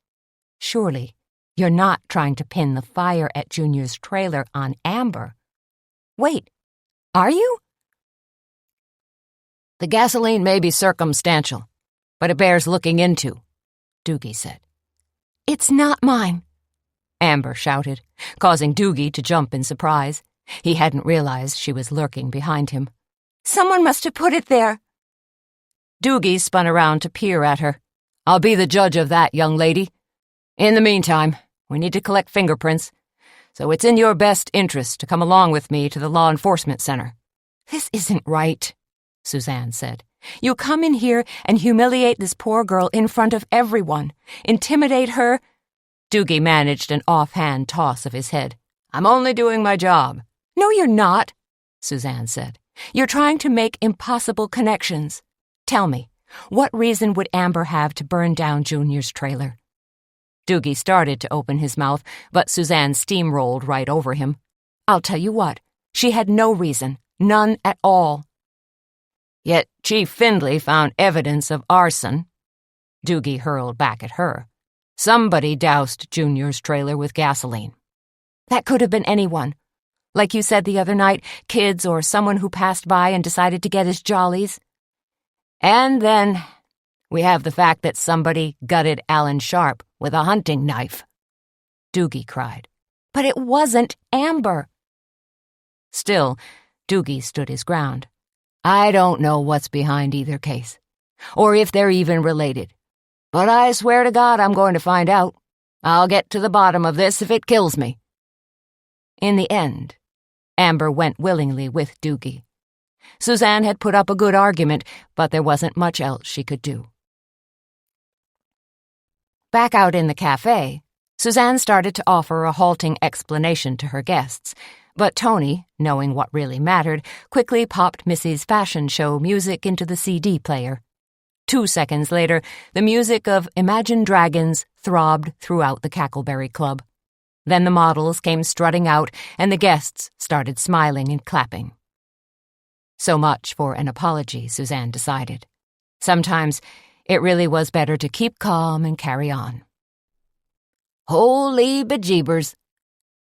"Surely you're not trying to pin the fire at Junior's trailer on Amber. Wait, are you?" "The gasoline may be circumstantial, but it bears looking into," Doogie said. "It's not mine," Amber shouted, causing Doogie to jump in surprise. He hadn't realized she was lurking behind him. "Someone must have put it there." Doogie spun around to peer at her. "I'll be the judge of that, young lady. In the meantime, we need to collect fingerprints, so it's in your best interest to come along with me to the law enforcement center." "This isn't right." Suzanne said. "You come in here and humiliate this poor girl in front of everyone. Intimidate her." Doogie managed an offhand toss of his head. "I'm only doing my job." "No, you're not," Suzanne said. "You're trying to make impossible connections. Tell me, what reason would Amber have to burn down Junior's trailer?" Doogie started to open his mouth, but Suzanne steamrolled right over him. "I'll tell you what, she had no reason, none at all." "Yet Chief Findlay found evidence of arson," Doogie hurled back at her. "Somebody doused Junior's trailer with gasoline." "That could have been anyone. Like you said the other night, kids or someone who passed by and decided to get his jollies." "And then we have the fact that somebody gutted Alan Sharp with a hunting knife," Doogie cried. "But it wasn't Amber." Still, Doogie stood his ground. "I don't know what's behind either case, or if they're even related. But I swear to God I'm going to find out. I'll get to the bottom of this if it kills me." In the end, Amber went willingly with Doogie. Suzanne had put up a good argument, but there wasn't much else she could do. Back out in the cafe, Suzanne started to offer a halting explanation to her guests, but Tony, knowing what really mattered, quickly popped Missy's fashion show music into the CD player. 2 seconds later, the music of Imagine Dragons throbbed throughout the Cackleberry Club. Then the models came strutting out, and the guests started smiling and clapping. So much for an apology, Suzanne decided. Sometimes it really was better to keep calm and carry on. "Holy bejeebers,"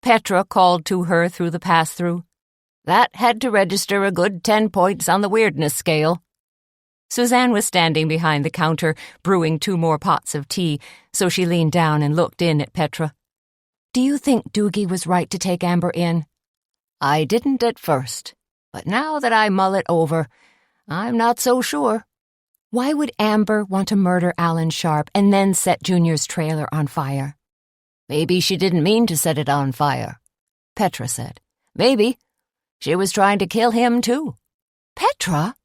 Petra called to her through the pass-through. "That had to register a good 10 points on the weirdness scale." Suzanne was standing behind the counter, brewing 2 more pots of tea, so she leaned down and looked in at Petra. "Do you think Doogie was right to take Amber in?" "I didn't at first, but now that I mull it over, I'm not so sure." "Why would Amber want to murder Alan Sharp and then set Junior's trailer on fire?" "Maybe she didn't mean to set it on fire," Petra said. "Maybe she was trying to kill him, too." "Petra?"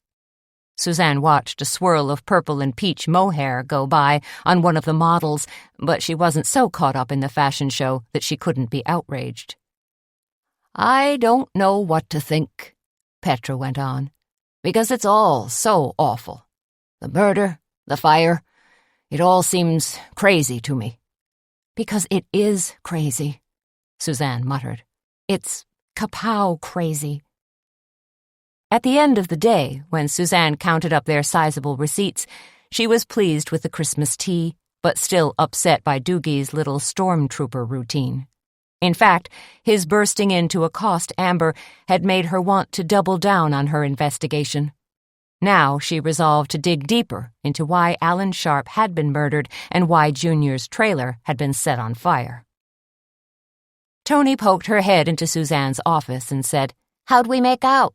Suzanne watched a swirl of purple and peach mohair go by on one of the models, but she wasn't so caught up in the fashion show that she couldn't be outraged. "I don't know what to think," Petra went on, "because it's all so awful. The murder, the fire, it all seems crazy to me." "Because it is crazy," Suzanne muttered. "It's kapow crazy." At the end of the day, when Suzanne counted up their sizable receipts, she was pleased with the Christmas tea, but still upset by Doogie's little stormtrooper routine. In fact, his bursting in to accost Amber had made her want to double down on her investigation. Now she resolved to dig deeper into why Alan Sharp had been murdered and why Junior's trailer had been set on fire. Tony poked her head into Suzanne's office and said, "How'd we make out?"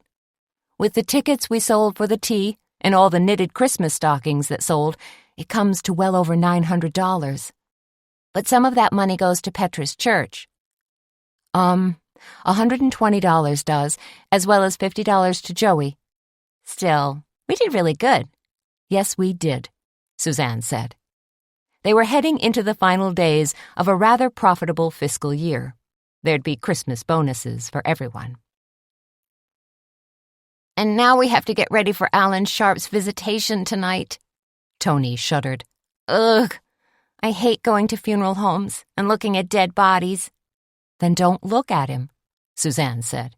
"With the tickets we sold for the tea and all the knitted Christmas stockings that sold, it comes to well over $900. But some of that money goes to Petra's church." $120 does, as well as $50 to Joey." "Still, we did really good." "Yes, we did," Suzanne said. They were heading into the final days of a rather profitable fiscal year. There'd be Christmas bonuses for everyone. "And now we have to get ready for Alan Sharp's visitation tonight." Tony shuddered. "Ugh, I hate going to funeral homes and looking at dead bodies." "Then don't look at him," Suzanne said.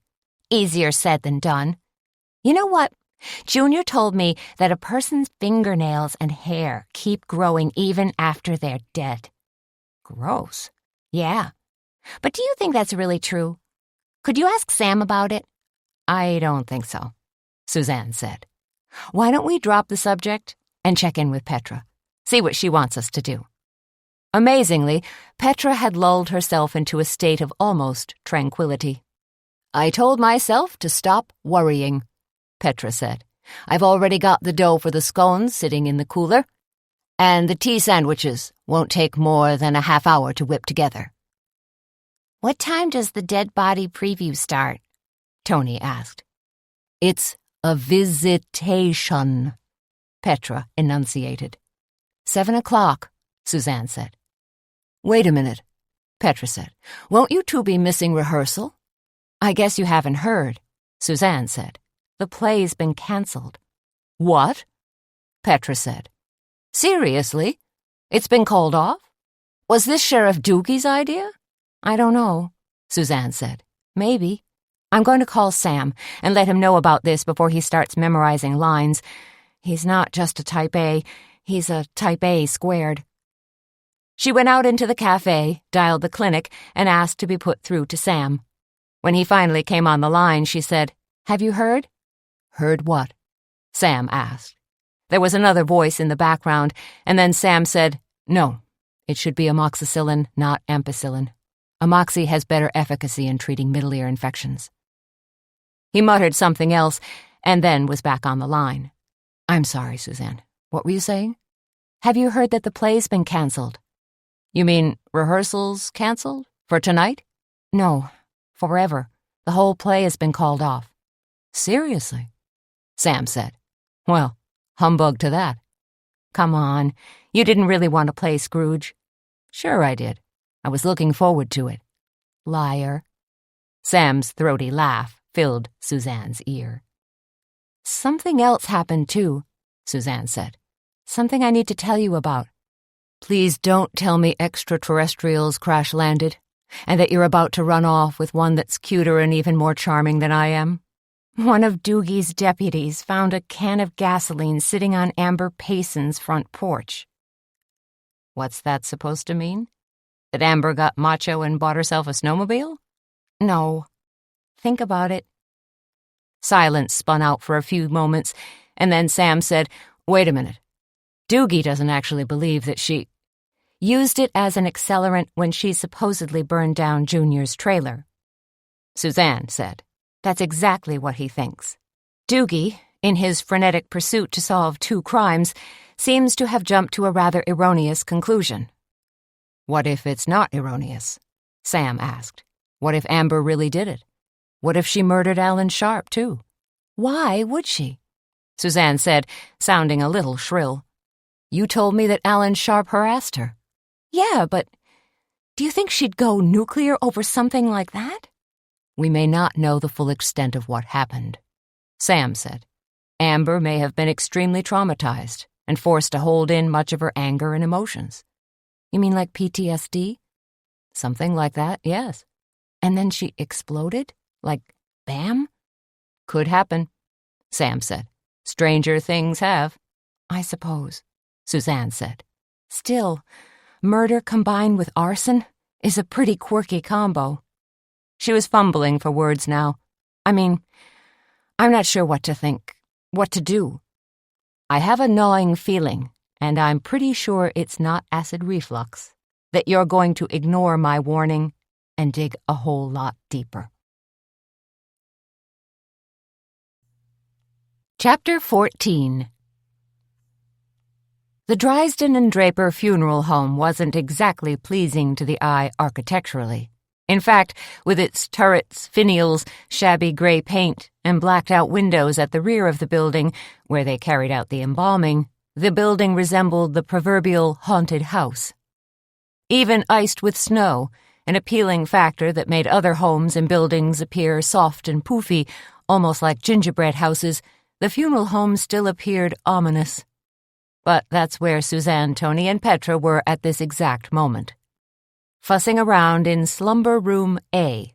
"Easier said than done. You know what? Junior told me that a person's fingernails and hair keep growing even after they're dead." "Gross." "Yeah. But do you think that's really true? Could you ask Sam about it?" "I don't think so," Suzanne said. "Why don't we drop the subject and check in with Petra, see what she wants us to do?" Amazingly, Petra had lulled herself into a state of almost tranquility. "I told myself to stop worrying," Petra said. "I've already got the dough for the scones sitting in the cooler, and the tea sandwiches won't take more than a half hour to whip together." "What time does the dead body preview start?" Tony asked. "It's A visitation, Petra enunciated. 7 o'clock, Suzanne said. Wait a minute, Petra said. Won't you two be missing rehearsal? I guess you haven't heard, Suzanne said. The play's been cancelled. What? Petra said. Seriously? It's been called off? Was this Sheriff Doogie's idea? I don't know, Suzanne said. Maybe. I'm going to call Sam and let him know about this before he starts memorizing lines. He's not just a type A, he's a type A squared. She went out into the cafe, dialed the clinic, and asked to be put through to Sam. When he finally came on the line, she said, Have you heard? Heard what? Sam asked. There was another voice in the background, and then Sam said, No, it should be amoxicillin, not ampicillin. Amoxi has better efficacy in treating middle ear infections. He muttered something else, and then was back on the line. I'm sorry, Suzanne. What were you saying? Have you heard that the play's been cancelled? You mean rehearsals cancelled? For tonight? No, forever. The whole play has been called off. Seriously? Sam said. Well, humbug to that. Come on, you didn't really want to play Scrooge. Sure I did. I was looking forward to it. Liar. Sam's throaty laugh filled Suzanne's ear. Something else happened too, Suzanne said. Something I need to tell you about. Please don't tell me extraterrestrials crash-landed, and that you're about to run off with one that's cuter and even more charming than I am. One of Doogie's deputies found a can of gasoline sitting on Amber Payson's front porch. What's that supposed to mean? That Amber got macho and bought herself a snowmobile? No. Think about it. Silence spun out for a few moments, and then Sam said, Wait a minute. Doogie doesn't actually believe that she used it as an accelerant when she supposedly burned down Junior's trailer. Suzanne said, That's exactly what he thinks. Doogie, in his frenetic pursuit to solve 2 crimes, seems to have jumped to a rather erroneous conclusion. What if it's not erroneous? Sam asked. What if Amber really did it? What if she murdered Alan Sharp, too? Why would she? Suzanne said, sounding a little shrill. You told me that Alan Sharp harassed her. Yeah, but do you think she'd go nuclear over something like that? We may not know the full extent of what happened, Sam said. Amber may have been extremely traumatized and forced to hold in much of her anger and emotions. You mean like PTSD? Something like that, yes. And then she exploded? Like, bam? Could happen, Sam said. Stranger things have. I suppose, Suzanne said. Still, murder combined with arson is a pretty quirky combo. She was fumbling for words now. I mean, I'm not sure what to think, what to do. I have a gnawing feeling, and I'm pretty sure it's not acid reflux, that you're going to ignore my warning and dig a whole lot deeper. Chapter 14. The Drysden and Draper funeral home wasn't exactly pleasing to the eye architecturally. In fact, with its turrets, finials, shabby gray paint, and blacked-out windows at the rear of the building, where they carried out the embalming, the building resembled the proverbial haunted house. Even iced with snow, an appealing factor that made other homes and buildings appear soft and poofy, almost like gingerbread houses, the funeral home still appeared ominous. But that's where Suzanne, Tony, and Petra were at this exact moment. Fussing around in Slumber Room A,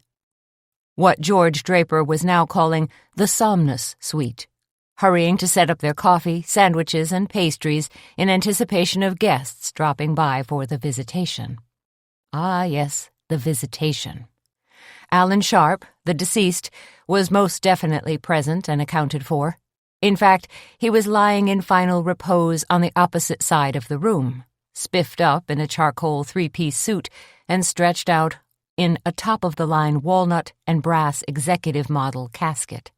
what George Draper was now calling the Somnus Suite, hurrying to set up their coffee, sandwiches, and pastries in anticipation of guests dropping by for the visitation. Ah, yes, the visitation. Alan Sharp, the deceased, was most definitely present and accounted for. In fact, he was lying in final repose on the opposite side of the room, spiffed up in a charcoal 3-piece suit and stretched out in a top-of-the-line walnut and brass executive model casket,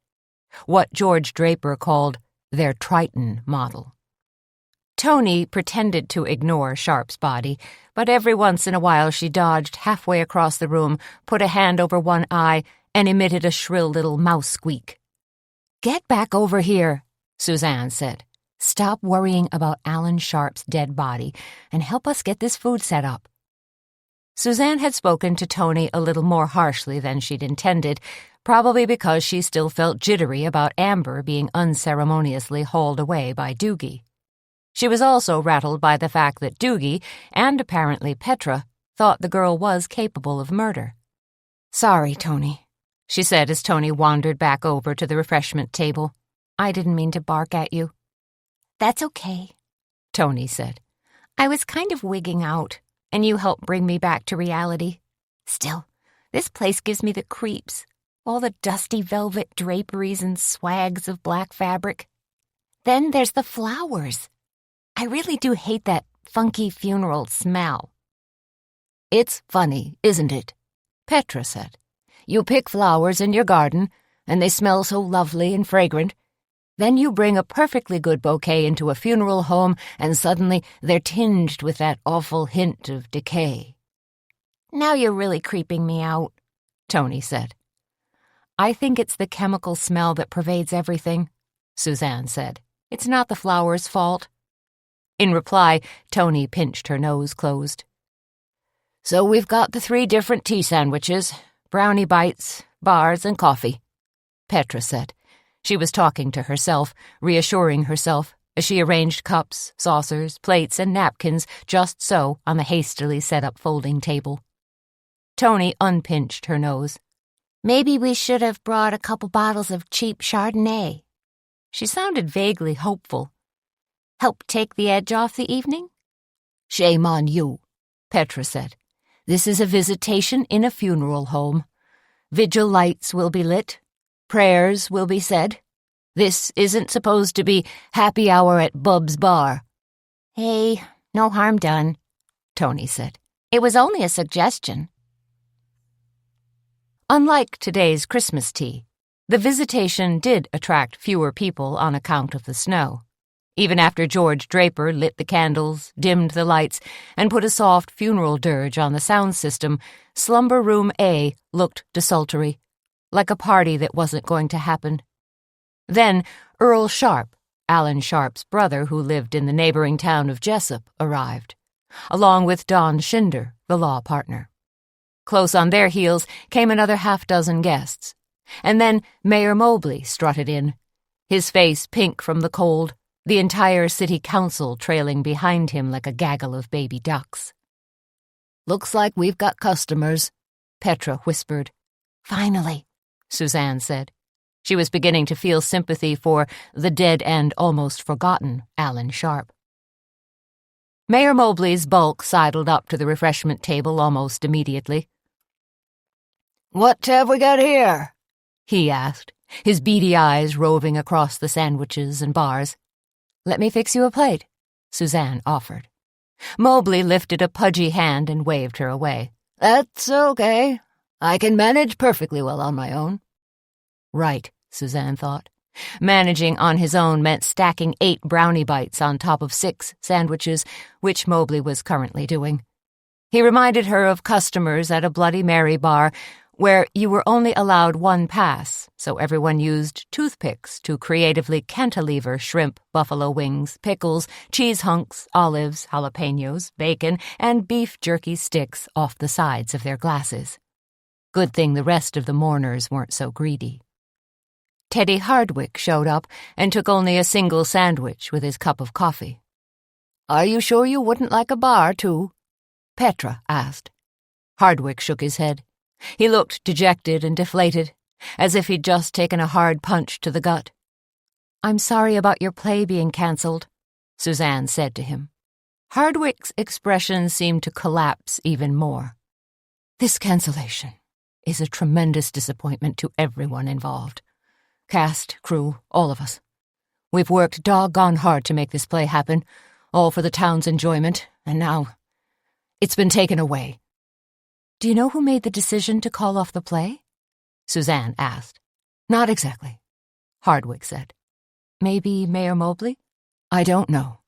what George Draper called their Triton model. Tony pretended to ignore Sharp's body, but every once in a while she dodged halfway across the room, put a hand over one eye, and emitted a shrill little mouse squeak. Get back over here, Suzanne said. Stop worrying about Alan Sharp's dead body and help us get this food set up. Suzanne had spoken to Tony a little more harshly than she'd intended, probably because she still felt jittery about Amber being unceremoniously hauled away by Doogie. She was also rattled by the fact that Doogie, and apparently Petra, thought the girl was capable of murder. "Sorry, Tony," she said as Tony wandered back over to the refreshment table. "I didn't mean to bark at you." "That's okay," Tony said. "I was kind of wigging out, and you helped bring me back to reality. Still, this place gives me the creeps. All the dusty velvet draperies and swags of black fabric. Then there's the flowers. I really do hate that funky funeral smell." "It's funny, isn't it?" Petra said. "You pick flowers in your garden, and they smell so lovely and fragrant. Then you bring a perfectly good bouquet into a funeral home, and suddenly they're tinged with that awful hint of decay." "Now you're really creeping me out," Tony said. "I think it's the chemical smell that pervades everything," Suzanne said. "It's not the flowers' fault." In reply, Tony pinched her nose closed. "So we've got the 3 different tea sandwiches, brownie bites, bars, and coffee," Petra said. She was talking to herself, reassuring herself, as she arranged cups, saucers, plates, and napkins just so on the hastily set-up folding table. Tony unpinched her nose. "Maybe we should have brought a couple bottles of cheap Chardonnay." She sounded vaguely hopeful. "Help take the edge off the evening?" "Shame on you," Petra said. "This is a visitation in a funeral home. Vigil lights will be lit. Prayers will be said. This isn't supposed to be happy hour at Bub's bar." "Hey, no harm done," Tony said. "It was only a suggestion." Unlike today's Christmas tea, the visitation did attract fewer people on account of the snow. Even after George Draper lit the candles, dimmed the lights, and put a soft funeral dirge on the sound system, Slumber Room A looked desultory, like a party that wasn't going to happen. Then Earl Sharp, Alan Sharp's brother who lived in the neighboring town of Jessup, arrived, along with Don Schinder, the law partner. Close on their heels came another 6 guests, and then Mayor Mobley strutted in, his face pink from the cold, the entire city council trailing behind him like a gaggle of baby ducks. "Looks like we've got customers," Petra whispered. "Finally," Suzanne said. She was beginning to feel sympathy for the dead and almost forgotten Alan Sharp. Mayor Mobley's bulk sidled up to the refreshment table almost immediately. "What have we got here?" he asked, his beady eyes roving across the sandwiches and bars. "Let me fix you a plate," Suzanne offered. Mobley lifted a pudgy hand and waved her away. "That's okay. I can manage perfectly well on my own." Right, Suzanne thought. Managing on his own meant stacking 8 brownie bites on top of 6 sandwiches, which Mobley was currently doing. He reminded her of customers at a Bloody Mary bar where you were only allowed 1 pass, so everyone used toothpicks to creatively cantilever shrimp, buffalo wings, pickles, cheese hunks, olives, jalapenos, bacon, and beef jerky sticks off the sides of their glasses. Good thing the rest of the mourners weren't so greedy. Teddy Hardwick showed up and took only a single sandwich with his cup of coffee. "Are you sure you wouldn't like a bar, too?" Petra asked. Hardwick shook his head. He looked dejected and deflated, as if he'd just taken a hard punch to the gut. "I'm sorry about your play being cancelled," Suzanne said to him. Hardwick's expression seemed to collapse even more. "This cancellation is a tremendous disappointment to everyone involved. Cast, crew, all of us. We've worked doggone hard to make this play happen, all for the town's enjoyment, and now it's been taken away." "Do you know who made the decision to call off the play?" Suzanne asked. "Not exactly," Hardwick said. "Maybe Mayor Mobley?" "I don't know.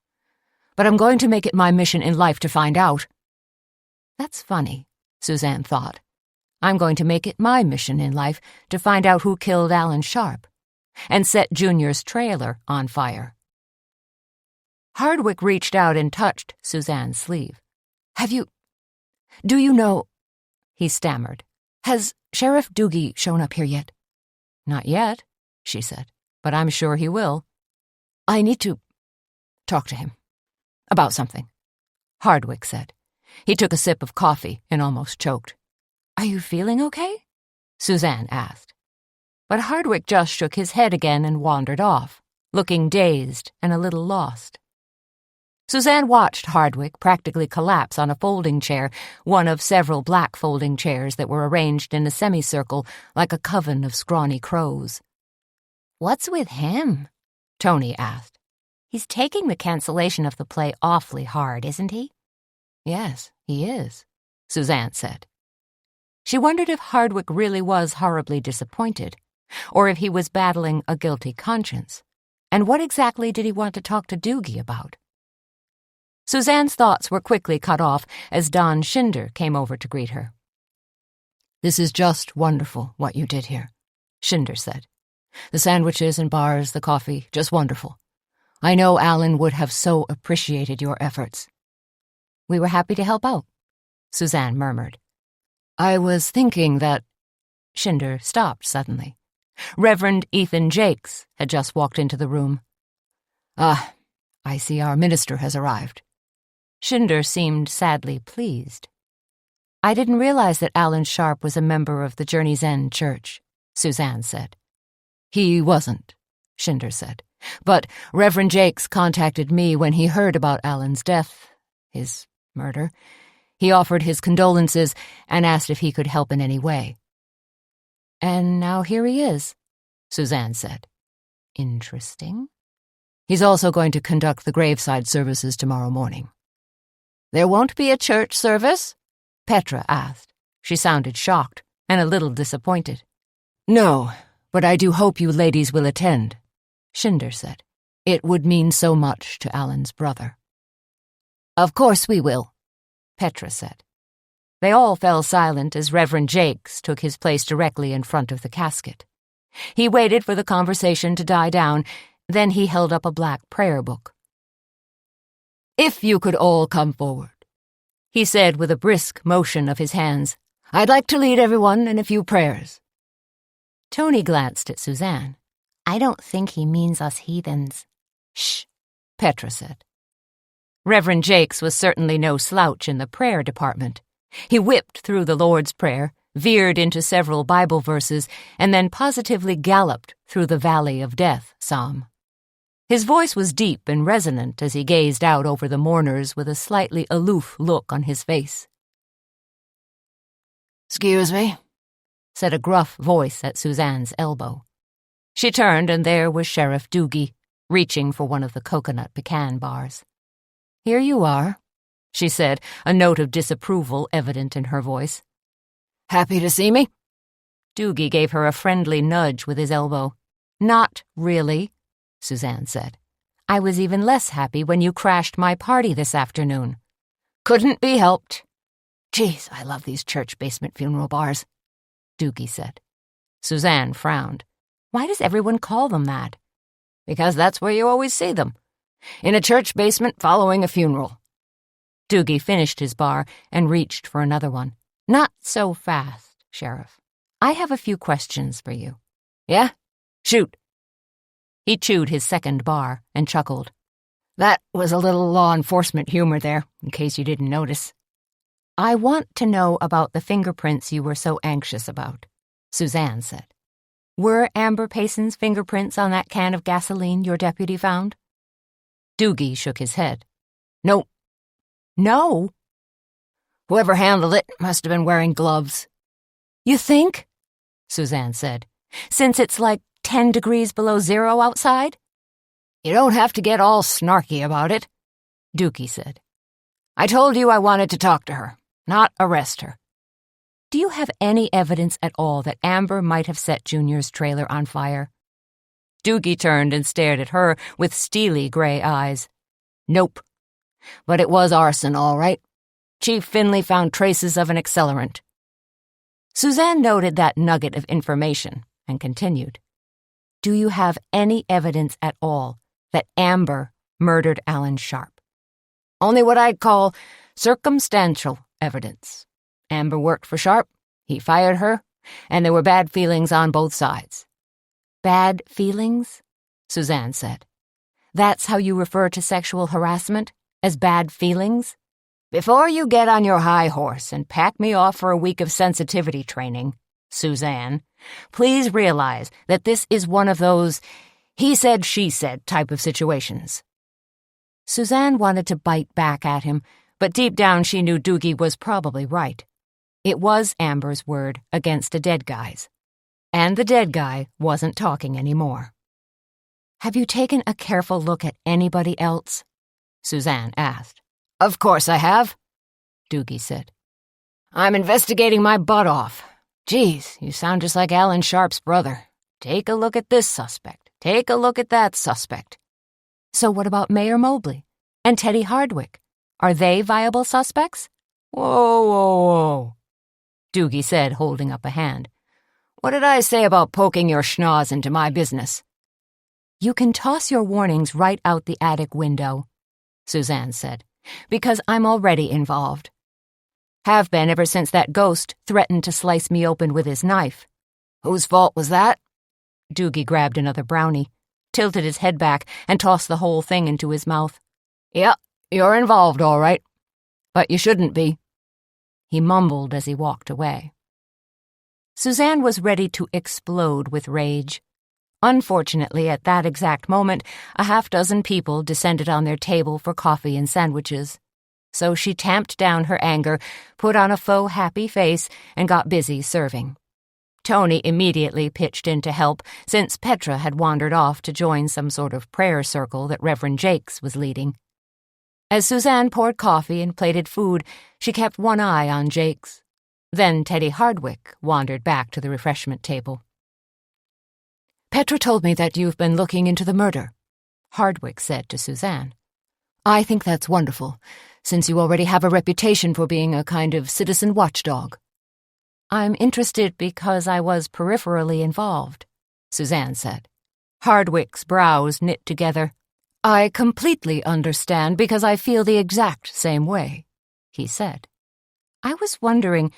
But I'm going to make it my mission in life to find out." That's funny, Suzanne thought. I'm going to make it my mission in life to find out who killed Alan Sharp. and set Junior's trailer on fire. Hardwick reached out and touched Suzanne's sleeve. Do you know, he stammered. Has Sheriff Doogie shown up here yet? Not yet, she said, but I'm sure he will. I need to talk to him. About something, Hardwick said. He took a sip of coffee and almost choked. Are you feeling okay? Suzanne asked. But Hardwick just shook his head again and wandered off, looking dazed and a little lost. Suzanne watched Hardwick practically collapse on a folding chair, one of several black folding chairs that were arranged in a semicircle like a coven of scrawny crows. What's with him? Tony asked. He's taking the cancellation of the play awfully hard, isn't he? Yes, he is, Suzanne said. She wondered if Hardwick really was horribly disappointed, or if he was battling a guilty conscience. And what exactly did he want to talk to Doogie about? Suzanne's thoughts were quickly cut off as Don Schinder came over to greet her. This is just wonderful, what you did here, Schinder said. The sandwiches and bars, the coffee, just wonderful. I know Alan would have so appreciated your efforts. We were happy to help out, Suzanne murmured. I was thinking that... Schinder stopped suddenly. Reverend Ethan Jakes had just walked into the room. Ah, I see our minister has arrived. Schinder seemed sadly pleased. I didn't realize that Alan Sharp was a member of the Journey's End Church, Suzanne said. He wasn't, Schinder said. But Reverend Jakes contacted me when he heard about Alan's death, his murder. He offered his condolences and asked if he could help in any way. And now here he is, Suzanne said. Interesting. He's also going to conduct the graveside services tomorrow morning. There won't be a church service? Petra asked. She sounded shocked and a little disappointed. No, but I do hope you ladies will attend, Schinder said. It would mean so much to Alan's brother. Of course we will, Petra said. They all fell silent as Reverend Jakes took his place directly in front of the casket. He waited for the conversation to die down, then he held up a black prayer book. If you could all come forward, he said with a brisk motion of his hands. I'd like to lead everyone in a few prayers. Tony glanced at Suzanne. I don't think he means us heathens. Shh, Petra said. Reverend Jakes was certainly no slouch in the prayer department. He whipped through the Lord's Prayer, veered into several Bible verses, and then positively galloped through the Valley of Death psalm. His voice was deep and resonant as he gazed out over the mourners with a slightly aloof look on his face. "Excuse me," said a gruff voice at Suzanne's elbow. She turned, and there was Sheriff Doogie, reaching for one of the coconut pecan bars. "Here you are," she said, a note of disapproval evident in her voice. "Happy to see me?" Doogie gave her a friendly nudge with his elbow. "Not really," Suzanne said. "I was even less happy when you crashed my party this afternoon." "Couldn't be helped." "Geez, I love these church basement funeral bars," Doogie said. Suzanne frowned. "Why does everyone call them that?" "Because that's where you always see them. In a church basement following a funeral." Doogie finished his bar and reached for another one. "Not so fast, Sheriff. I have a few questions for you." "Yeah? Shoot." He chewed his second bar and chuckled. "That was a little law enforcement humor there, in case you didn't notice." "I want to know about the fingerprints you were so anxious about," Suzanne said. "Were Amber Payson's fingerprints on that can of gasoline your deputy found?" Doogie shook his head. "No." "No?" "Whoever handled it must have been wearing gloves." "You think?" Suzanne said. "Since it's like 10 degrees below zero outside?" "You don't have to get all snarky about it," Doogie said. "I told you I wanted to talk to her, not arrest her." "Do you have any evidence at all that Amber might have set Junior's trailer on fire?" Doogie turned and stared at her with steely gray eyes. "Nope. But it was arson, all right. Chief Finley found traces of an accelerant." Suzanne noted that nugget of information and continued. Do you have any evidence at all that Amber murdered Alan Sharp? Only what I'd call circumstantial evidence. Amber worked for Sharp, he fired her, and there were bad feelings on both sides. Bad feelings? Suzanne said. That's how you refer to sexual harassment? As bad feelings? Before you get on your high horse and pack me off for a week of sensitivity training, Suzanne, please realize that this is one of those he said, she said type of situations. Suzanne wanted to bite back at him, but deep down she knew Doogie was probably right. It was Amber's word against a dead guy's. And the dead guy wasn't talking anymore. Have you taken a careful look at anybody else? Suzanne asked. Of course I have, Doogie said. I'm investigating my butt off. Geez, you sound just like Alan Sharp's brother. Take a look at this suspect. Take a look at that suspect. So what about Mayor Mobley and Teddy Hardwick? Are they viable suspects? Whoa, Doogie said, holding up a hand. What did I say about poking your schnoz into my business? You can toss your warnings right out the attic window, Suzanne said, because I'm already involved. Have been ever since that ghost threatened to slice me open with his knife. Whose fault was that? Doogie grabbed another brownie, tilted his head back, and tossed the whole thing into his mouth. Yeah, you're involved, all right. But you shouldn't be. He mumbled as he walked away. Suzanne was ready to explode with rage. Unfortunately, at that exact moment, a half-dozen people descended on their table for coffee and sandwiches. So she tamped down her anger, put on a faux happy face, and got busy serving. Tony immediately pitched in to help, since Petra had wandered off to join some sort of prayer circle that Reverend Jakes was leading. As Suzanne poured coffee and plated food, she kept one eye on Jakes. Then Teddy Hardwick wandered back to the refreshment table. Petra told me that you've been looking into the murder, Hardwick said to Suzanne. I think that's wonderful, since you already have a reputation for being a kind of citizen watchdog. I'm interested because I was peripherally involved, Suzanne said. Hardwick's brows knit together. I completely understand because I feel the exact same way, he said. I was wondering,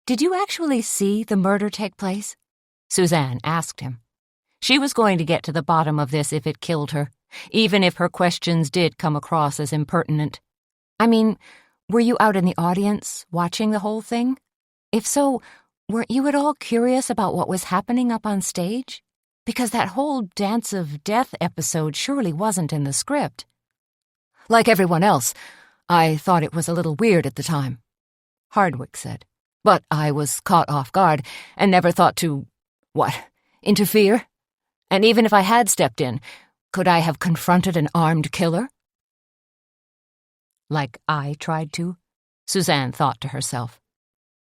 did you actually see the murder take place? Suzanne asked him. She was going to get to the bottom of this if it killed her, even if her questions did come across as impertinent. I mean, were you out in the audience, watching the whole thing? If so, weren't you at all curious about what was happening up on stage? Because that whole Dance of Death episode surely wasn't in the script. Like everyone else, I thought it was a little weird at the time, Hardwick said. But I was caught off guard and never thought to, interfere? And even if I had stepped in, could I have confronted an armed killer? Like I tried to, Suzanne thought to herself.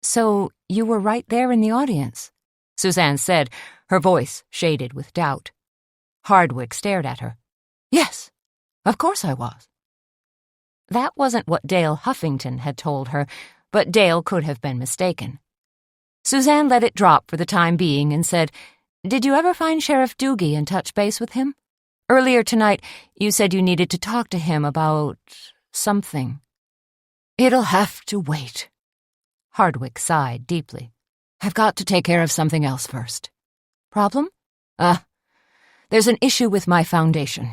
So you were right there in the audience, Suzanne said, her voice shaded with doubt. Hardwick stared at her. Yes, of course I was. That wasn't what Dale Huffington had told her, but Dale could have been mistaken. Suzanne let it drop for the time being and said, Did you ever find Sheriff Doogie and touch base with him? Earlier tonight, you said you needed to talk to him about something. It'll have to wait. Hardwick sighed deeply. I've got to take care of something else first. Problem? There's an issue with my foundation.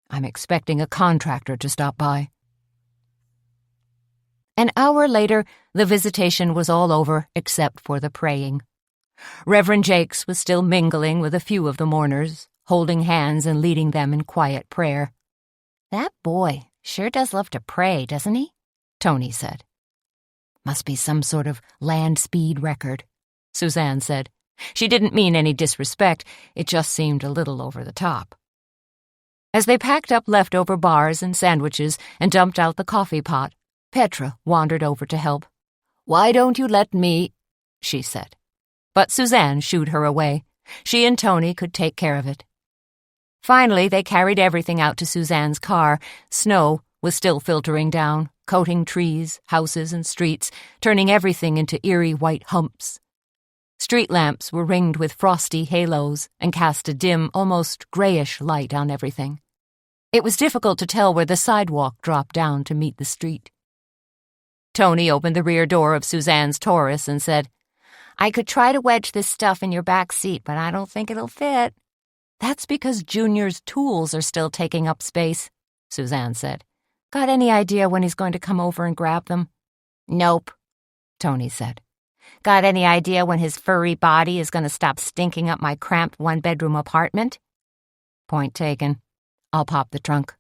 I'm expecting a contractor to stop by. An hour later, the visitation was all over except for the praying. Reverend Jakes was still mingling with a few of the mourners, holding hands and leading them in quiet prayer. That boy sure does love to pray, doesn't he? Tony said. Must be some sort of land speed record, Suzanne said. She didn't mean any disrespect, it just seemed a little over the top. As they packed up leftover bars and sandwiches and dumped out the coffee pot, Petra wandered over to help. Why don't you let me, she said. But Suzanne shooed her away. She and Tony could take care of it. Finally, they carried everything out to Suzanne's car. Snow was still filtering down, coating trees, houses, and streets, turning everything into eerie white humps. Street lamps were ringed with frosty halos and cast a dim, almost grayish light on everything. It was difficult to tell where the sidewalk dropped down to meet the street. Tony opened the rear door of Suzanne's Taurus and said, I could try to wedge this stuff in your back seat, but I don't think it'll fit. That's because Junior's tools are still taking up space, Suzanne said. Got any idea when he's going to come over and grab them? Nope, Tony said. Got any idea when his furry body is going to stop stinking up my cramped one-bedroom apartment? Point taken. I'll pop the trunk.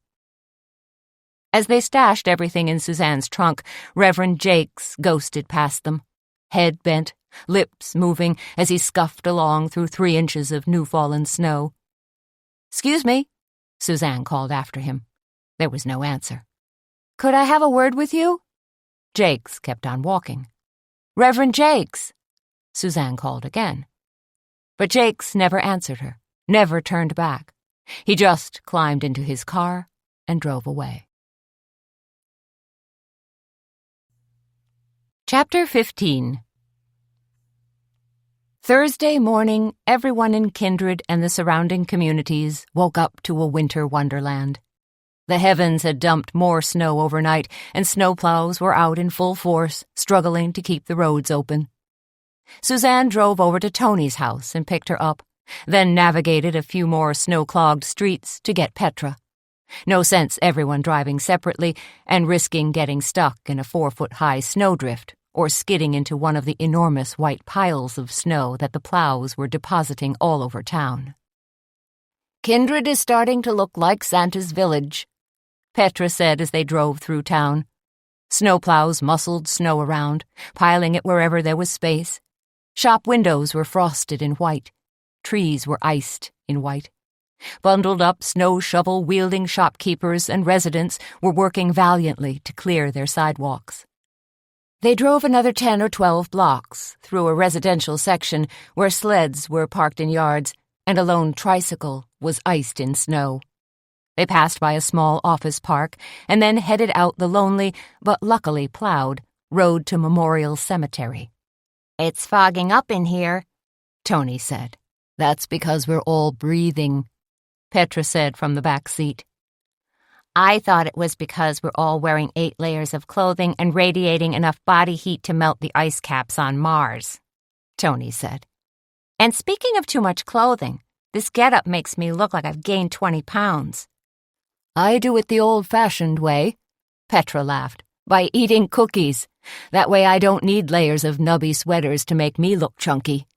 As they stashed everything in Suzanne's trunk, Reverend Jakes ghosted past them, head bent, lips moving as he scuffed along through 3 inches of new-fallen snow. "Excuse me," Suzanne called after him. There was no answer. "Could I have a word with you?" Jakes kept on walking. "Reverend Jakes," Suzanne called again. But Jakes never answered her, never turned back. He just climbed into his car and drove away. Chapter 15. Thursday morning, everyone in Kindred and the surrounding communities woke up to a winter wonderland. The heavens had dumped more snow overnight, and snowplows were out in full force, struggling to keep the roads open. Suzanne drove over to Tony's house and picked her up, then navigated a few more snow-clogged streets to get Petra. No sense everyone driving separately and risking getting stuck in a 4-foot-high snowdrift or skidding into one of the enormous white piles of snow that the plows were depositing all over town. "Kindred is starting to look like Santa's village," Petra said as they drove through town. Snowplows muscled snow around, piling it wherever there was space. Shop windows were frosted in white. Trees were iced in white. Bundled up snow-shovel-wielding shopkeepers and residents were working valiantly to clear their sidewalks. They drove another 10 or 12 blocks through a residential section where sleds were parked in yards and a lone tricycle was iced in snow. They passed by a small office park and then headed out the lonely, but luckily plowed, road to Memorial Cemetery. "It's fogging up in here," Tony said. "That's because we're all breathing," Petra said from the back seat. "I thought it was because we're all wearing 8 layers of clothing and radiating enough body heat to melt the ice caps on Mars," Tony said. "And speaking of too much clothing, this getup makes me look like I've gained 20 pounds. "I do it the old-fashioned way," Petra laughed, "by eating cookies. That way I don't need layers of nubby sweaters to make me look chunky."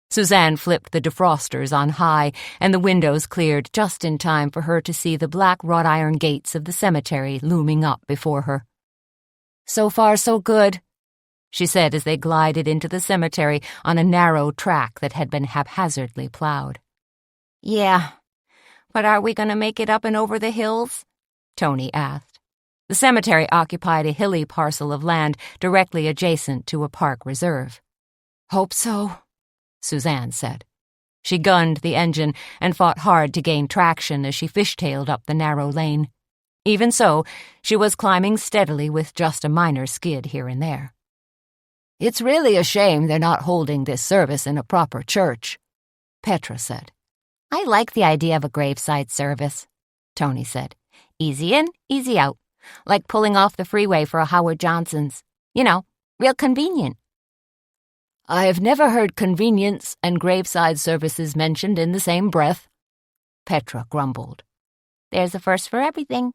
Suzanne flipped the defrosters on high, and the windows cleared just in time for her to see the black wrought-iron gates of the cemetery looming up before her. "So far, so good," she said as they glided into the cemetery on a narrow track that had been haphazardly plowed. "Yeah, but are we going to make it up and over the hills?" Tony asked. The cemetery occupied a hilly parcel of land directly adjacent to a park reserve. "Hope so," Suzanne said. She gunned the engine and fought hard to gain traction as she fishtailed up the narrow lane. Even so, she was climbing steadily with just a minor skid here and there. "It's really a shame they're not holding this service in a proper church," Petra said. "I like the idea of a graveside service," Tony said. "Easy in, easy out. Like pulling off the freeway for a Howard Johnson's. You know, real convenient." "I have never heard convenience and graveside services mentioned in the same breath," Petra grumbled. "There's a first for everything,"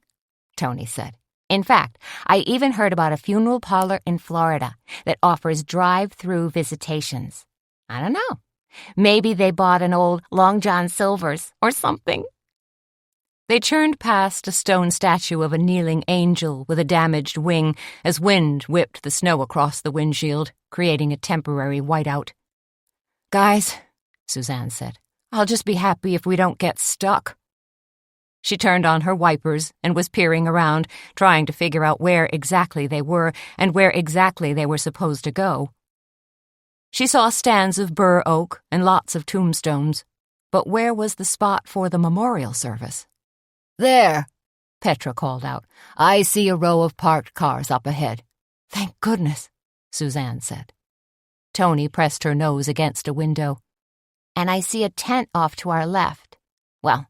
Tony said. "In fact, I even heard about a funeral parlor in Florida that offers drive-through visitations. I don't know. Maybe they bought an old Long John Silver's or something." They churned past a stone statue of a kneeling angel with a damaged wing as wind whipped the snow across the windshield, creating a temporary whiteout. "Guys," Suzanne said, "I'll just be happy if we don't get stuck." She turned on her wipers and was peering around, trying to figure out where exactly they were and where exactly they were supposed to go. She saw stands of bur oak and lots of tombstones, but where was the spot for the memorial service? "There," Petra called out. "I see a row of parked cars up ahead." "Thank goodness," Suzanne said. Tony pressed her nose against a window. "And I see a tent off to our left. Well,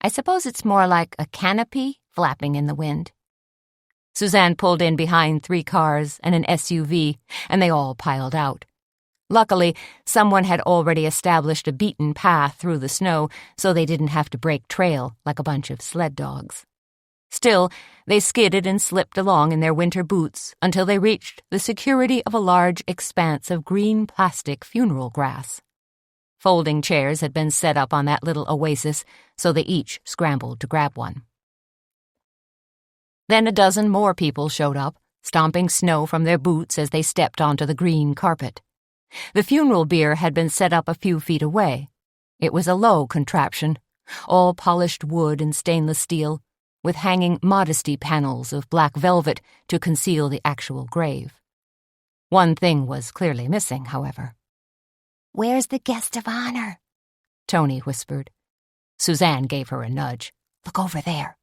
I suppose it's more like a canopy flapping in the wind." Suzanne pulled in behind 3 cars and an SUV, and they all piled out. Luckily, someone had already established a beaten path through the snow, so they didn't have to break trail like a bunch of sled dogs. Still, they skidded and slipped along in their winter boots until they reached the security of a large expanse of green plastic funeral grass. Folding chairs had been set up on that little oasis, so they each scrambled to grab one. Then a dozen more people showed up, stomping snow from their boots as they stepped onto the green carpet. The funeral bier had been set up a few feet away. It was a low contraption, all polished wood and stainless steel, with hanging modesty panels of black velvet to conceal the actual grave. One thing was clearly missing, however. "Where's the guest of honor?" Tony whispered. Suzanne gave her a nudge. "Look over there."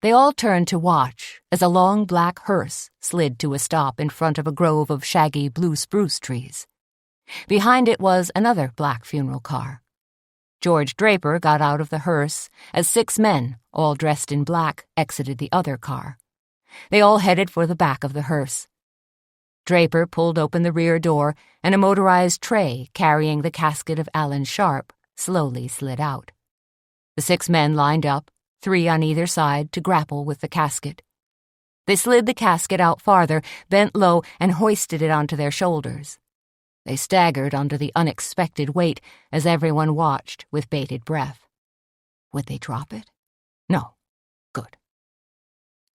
They all turned to watch as a long black hearse slid to a stop in front of a grove of shaggy blue spruce trees. Behind it was another black funeral car. George Draper got out of the hearse as 6 men, all dressed in black, exited the other car. They all headed for the back of the hearse. Draper pulled open the rear door, and a motorized tray carrying the casket of Alan Sharp slowly slid out. The 6 men lined up, 3 on either side, to grapple with the casket. They slid the casket out farther, bent low, and hoisted it onto their shoulders. They staggered under the unexpected weight as everyone watched with bated breath. Would they drop it? No. Good.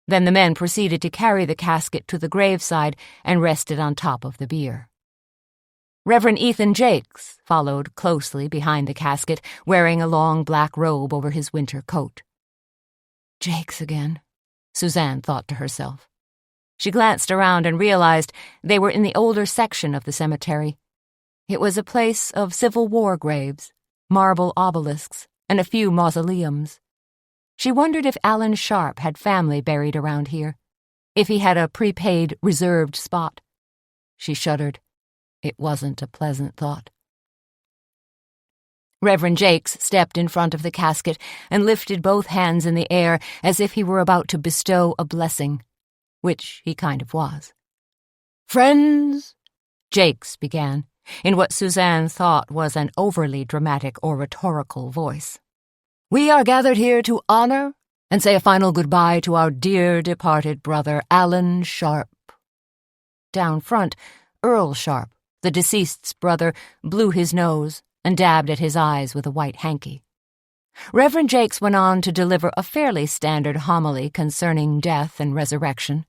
Then the men proceeded to carry the casket to the graveside and rest it on top of the bier. Reverend Ethan Jakes followed closely behind the casket, wearing a long black robe over his winter coat. Jakes again, Suzanne thought to herself. She glanced around and realized they were in the older section of the cemetery. It was a place of Civil War graves, marble obelisks, and a few mausoleums. She wondered if Alan Sharp had family buried around here, if he had a prepaid, reserved spot. She shuddered. It wasn't a pleasant thought. Reverend Jakes stepped in front of the casket and lifted both hands in the air as if he were about to bestow a blessing, which he kind of was. "Friends," Jakes began, in what Suzanne thought was an overly dramatic oratorical voice, "we are gathered here to honor and say a final goodbye to our dear departed brother, Alan Sharp." Down front, Earl Sharp, the deceased's brother, blew his nose and dabbed at his eyes with a white hanky. Reverend Jakes went on to deliver a fairly standard homily concerning death and resurrection.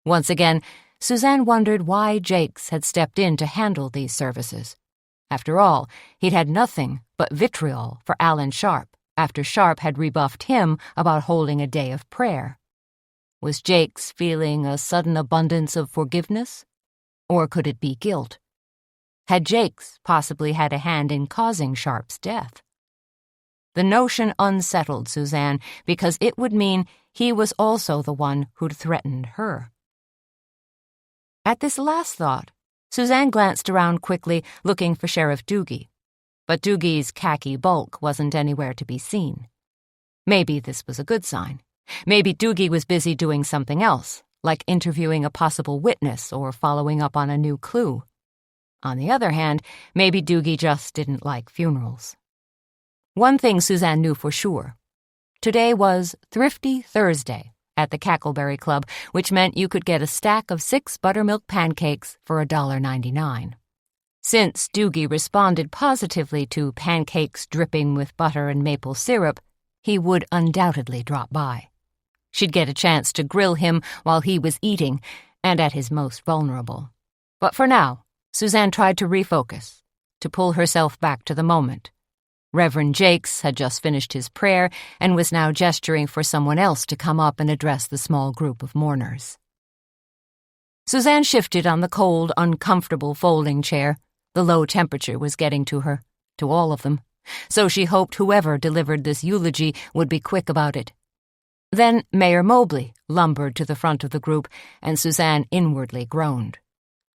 Once again, Suzanne wondered why Jakes had stepped in to handle these services. After all, he'd had nothing but vitriol for Alan Sharp after Sharp had rebuffed him about holding a day of prayer. Was Jakes feeling a sudden abundance of forgiveness? Or could it be guilt? Had Jakes possibly had a hand in causing Sharp's death? The notion unsettled Suzanne because it would mean he was also the one who'd threatened her. At this last thought, Suzanne glanced around quickly, looking for Sheriff Doogie. But Doogie's khaki bulk wasn't anywhere to be seen. Maybe this was a good sign. Maybe Doogie was busy doing something else, like interviewing a possible witness or following up on a new clue. On the other hand, maybe Doogie just didn't like funerals. One thing Suzanne knew for sure. Today was Thrifty Thursday at the Cackleberry Club, which meant you could get a stack of 6 buttermilk pancakes for $1.99. Since Doogie responded positively to pancakes dripping with butter and maple syrup, he would undoubtedly drop by. She'd get a chance to grill him while he was eating and at his most vulnerable. But for now, Suzanne tried to refocus, to pull herself back to the moment. Reverend Jakes had just finished his prayer and was now gesturing for someone else to come up and address the small group of mourners. Suzanne shifted on the cold, uncomfortable folding chair. The low temperature was getting to her, to all of them, so she hoped whoever delivered this eulogy would be quick about it. Then Mayor Mobley lumbered to the front of the group, and Suzanne inwardly groaned.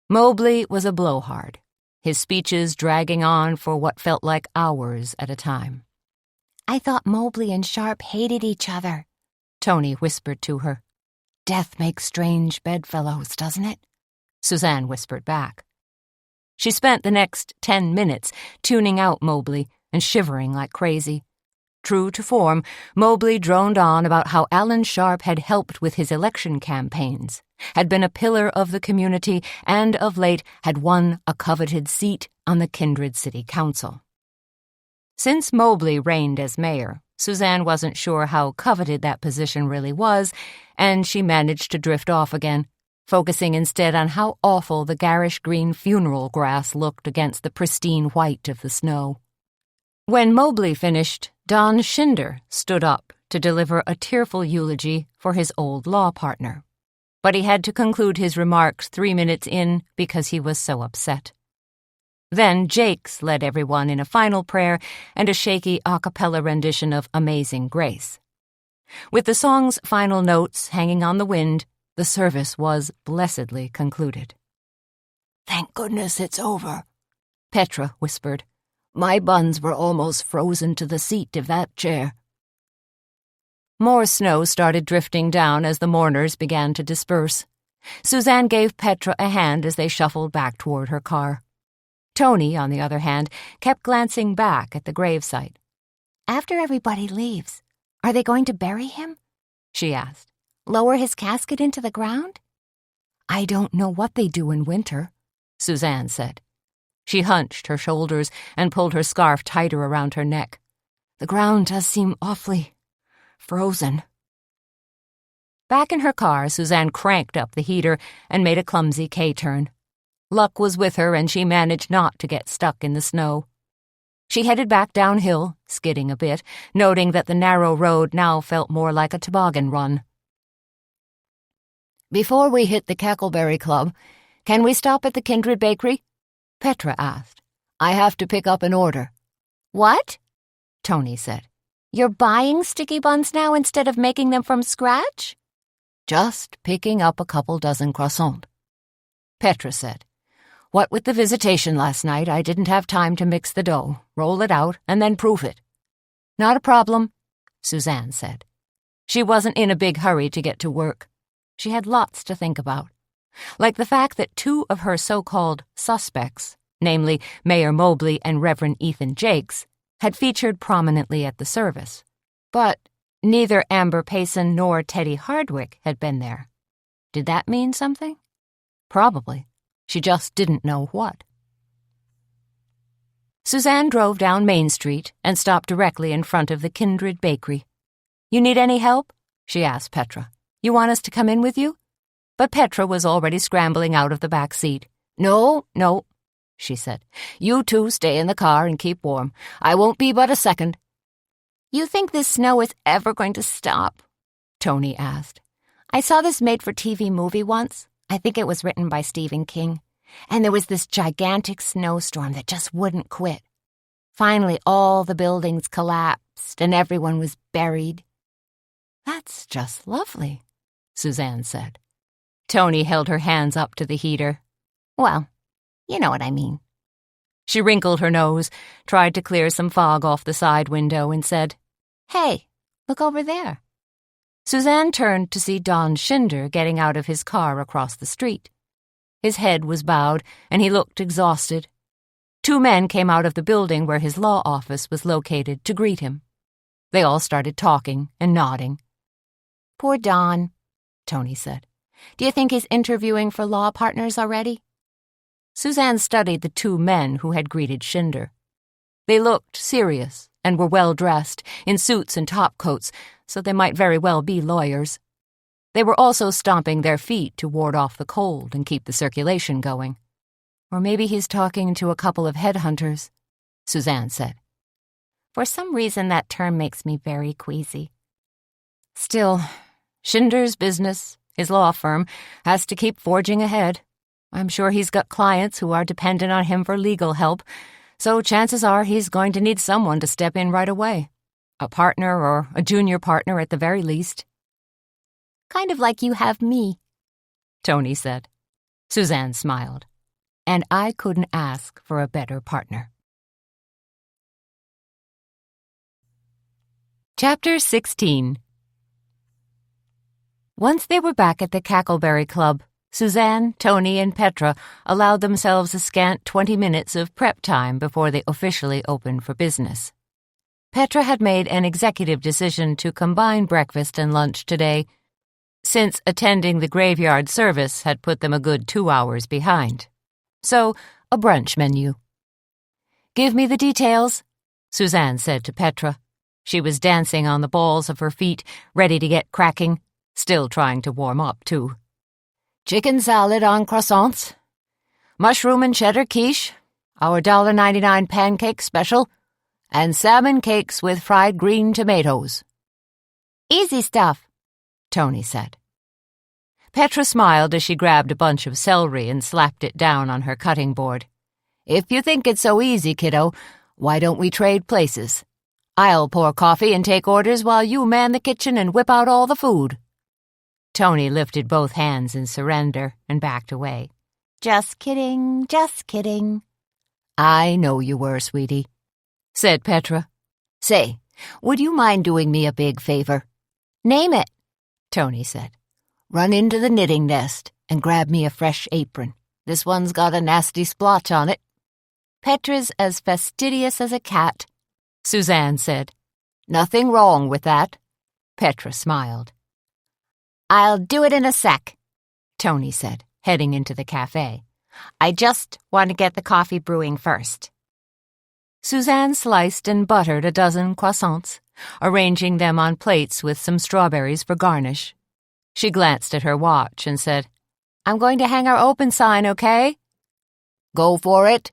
Mobley was a blowhard, his speeches dragging on for what felt like hours at a time. "I thought Mobley and Sharp hated each other," Tony whispered to her. "Death makes strange bedfellows, doesn't it?" Suzanne whispered back. She spent the next 10 minutes tuning out Mobley and shivering like crazy. True to form, Mobley droned on about how Alan Sharp had helped with his election campaigns, had been a pillar of the community, and of late had won a coveted seat on the Kindred City Council. Since Mobley reigned as mayor, Suzanne wasn't sure how coveted that position really was, and she managed to drift off again, focusing instead on how awful the garish green funeral grass looked against the pristine white of the snow. When Mobley finished, Don Schinder stood up to deliver a tearful eulogy for his old law partner. But he had to conclude his remarks 3 minutes in because he was so upset. Then Jakes led everyone in a final prayer and a shaky a cappella rendition of Amazing Grace. With the song's final notes hanging on the wind, the service was blessedly concluded. "Thank goodness it's over," Petra whispered. "My buns were almost frozen to the seat of that chair." More snow started drifting down as the mourners began to disperse. Suzanne gave Petra a hand as they shuffled back toward her car. Tony, on the other hand, kept glancing back at the gravesite. "After everybody leaves, are they going to bury him?" she asked. "Lower his casket into the ground?" "I don't know what they do in winter," Suzanne said. She hunched her shoulders and pulled her scarf tighter around her neck. "The ground does seem awfully frozen." Back in her car, Suzanne cranked up the heater and made a clumsy K-turn. Luck was with her, and she managed not to get stuck in the snow. She headed back downhill, skidding a bit, noting that the narrow road now felt more like a toboggan run. "Before we hit the Cackleberry Club, can we stop at the Kindred Bakery?" Petra asked. "I have to pick up an order." "What?" Tony said. "You're buying sticky buns now instead of making them from scratch?" "Just picking up a couple dozen croissants," Petra said. "What with the visitation last night, I didn't have time to mix the dough, roll it out, and then proof it." "Not a problem," Suzanne said. She wasn't in a big hurry to get to work. She had lots to think about, like the fact that 2 of her so-called suspects, namely Mayor Mobley and Reverend Ethan Jakes, had featured prominently at the service. But neither Amber Payson nor Teddy Hardwick had been there. Did that mean something? Probably. She just didn't know what. Suzanne drove down Main Street and stopped directly in front of the Kindred Bakery. "You need any help?" she asked Petra. "You want us to come in with you?" But Petra was already scrambling out of the back seat. No, she said. "You two stay in the car and keep warm. I won't be but a second." "You think this snow is ever going to stop?" Tony asked. "I saw this made-for-TV movie once. I think it was written by Stephen King. And there was this gigantic snowstorm that just wouldn't quit. Finally, all the buildings collapsed and everyone was buried." "That's just lovely," Suzanne said. Tony held her hands up to the heater. "Well, you know what I mean." She wrinkled her nose, tried to clear some fog off the side window, and said, "Hey, look over there." Suzanne turned to see Don Schinder getting out of his car across the street. His head was bowed, and he looked exhausted. 2 men came out of the building where his law office was located to greet him. They all started talking and nodding. "Poor Don," Tony said. "Do you think he's interviewing for law partners already?" Suzanne studied the 2 men who had greeted Schinder. They looked serious and were well-dressed, in suits and topcoats, so they might very well be lawyers. They were also stomping their feet to ward off the cold and keep the circulation going. "Or maybe he's talking to a couple of headhunters," Suzanne said. "For some reason, that term makes me very queasy." "Still, Schinder's business, his law firm, has to keep forging ahead. I'm sure he's got clients who are dependent on him for legal help, so chances are he's going to need someone to step in right away. A partner or a junior partner at the very least." "Kind of like you have me," Tony said. Suzanne smiled. and I couldn't ask for a better partner. Chapter 16. Once they were back at the Cackleberry Club, Suzanne, Tony, and Petra allowed themselves a scant 20 minutes of prep time before they officially opened for business. Petra had made an executive decision to combine breakfast and lunch today, since attending the graveyard service had put them a good 2 hours behind. So, a brunch menu. "Give me the details," Suzanne said to Petra. She was dancing on the balls of her feet, ready to get cracking, still trying to warm up, too. "Chicken salad on croissants, mushroom and cheddar quiche, our $1.99 pancake special, and salmon cakes with fried green tomatoes." Easy stuff, Tony said. Petra smiled as she grabbed a bunch of celery and slapped it down on her cutting board. "If you think it's so easy, kiddo, why don't we trade places? I'll pour coffee and take orders while you man the kitchen and whip out all the food." Tony lifted both hands in surrender and backed away. Just kidding, just kidding. "I know you were, sweetie," said Petra. "Say, would you mind doing me a big favor?" Name it. Tony said. "Run into the knitting nest and grab me a fresh apron. This one's got a nasty splotch on it." Petra's as fastidious as a cat, Suzanne said. "Nothing wrong with that." Petra smiled. I'll do it in a sec, Tony said, heading into the cafe. I just want to get the coffee brewing first. Suzanne sliced and buttered a dozen croissants, arranging them on plates with some strawberries for garnish. She glanced at her watch and said, "I'm going to hang our open sign, okay?" "Go for it,"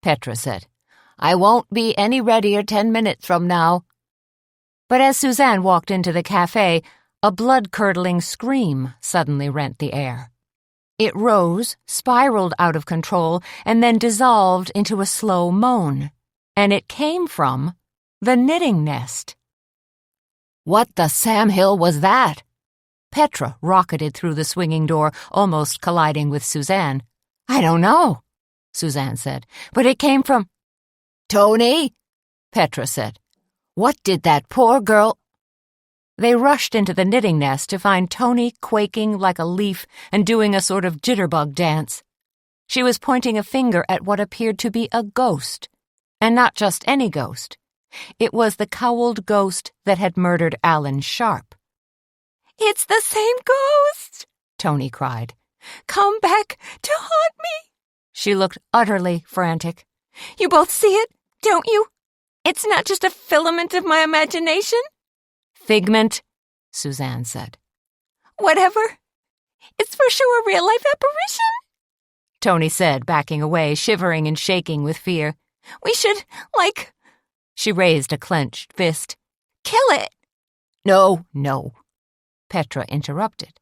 Petra said. "I won't be any readier 10 minutes from now." But as Suzanne walked into the cafe, a blood-curdling scream suddenly rent the air. It rose, spiraled out of control, and then dissolved into a slow moan. And it came from the knitting nest. "What the Sam Hill was that?" Petra rocketed through the swinging door, almost colliding with Suzanne. "I don't know," Suzanne said, "but it came from—" "Tony," Petra said, "what did that poor girl—" They rushed into the knitting nest to find Tony quaking like a leaf and doing a sort of jitterbug dance. She was pointing a finger at what appeared to be a ghost. And not just any ghost. It was the cowled ghost that had murdered Alan Sharp. "It's the same ghost!" Tony cried. "Come back to haunt me!" She looked utterly frantic. "You both see it, don't you? It's not just a filament of my imagination?" "Figment," Suzanne said. "Whatever. It's for sure a real-life apparition," Tony said, backing away, shivering and shaking with fear. "We should, She raised a clenched fist. "Kill it." No, Petra interrupted.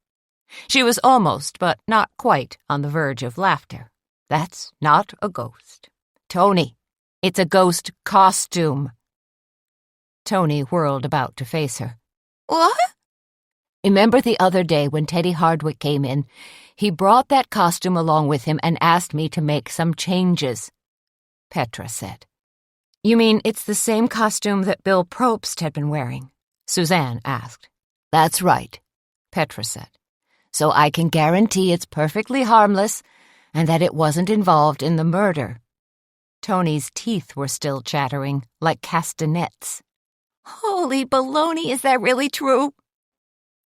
She was almost, but not quite, on the verge of laughter. "That's not a ghost. Tony, it's a ghost costume." Tony whirled about to face her. "What?" "Remember the other day when Teddy Hardwick came in? He brought that costume along with him and asked me to make some changes," Petra said. "You mean it's the same costume that Bill Probst had been wearing?" Suzanne asked. "That's right," Petra said. "So I can guarantee it's perfectly harmless and that it wasn't involved in the murder." Tony's teeth were still chattering, like castanets. "Holy baloney, is that really true?"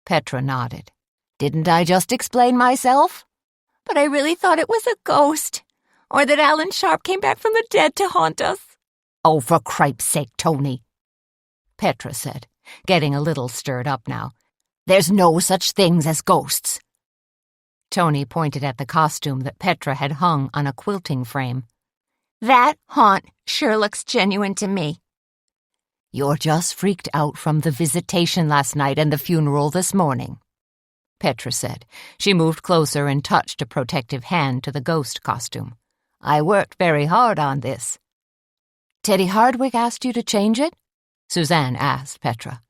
Petra nodded. "Didn't I just explain myself?" "But I really thought it was a ghost, or that Alan Sharp came back from the dead to haunt us." "Oh, for cripe's sake, Tony," Petra said, getting a little stirred up now. "There's no such things as ghosts." Tony pointed at the costume that Petra had hung on a quilting frame. "That haunt sure looks genuine to me." "You're just freaked out from the visitation last night and the funeral this morning," Petra said. She moved closer and touched a protective hand to the ghost costume. "I worked very hard on this." "Teddy Hardwick asked you to change it?" Suzanne asked Petra.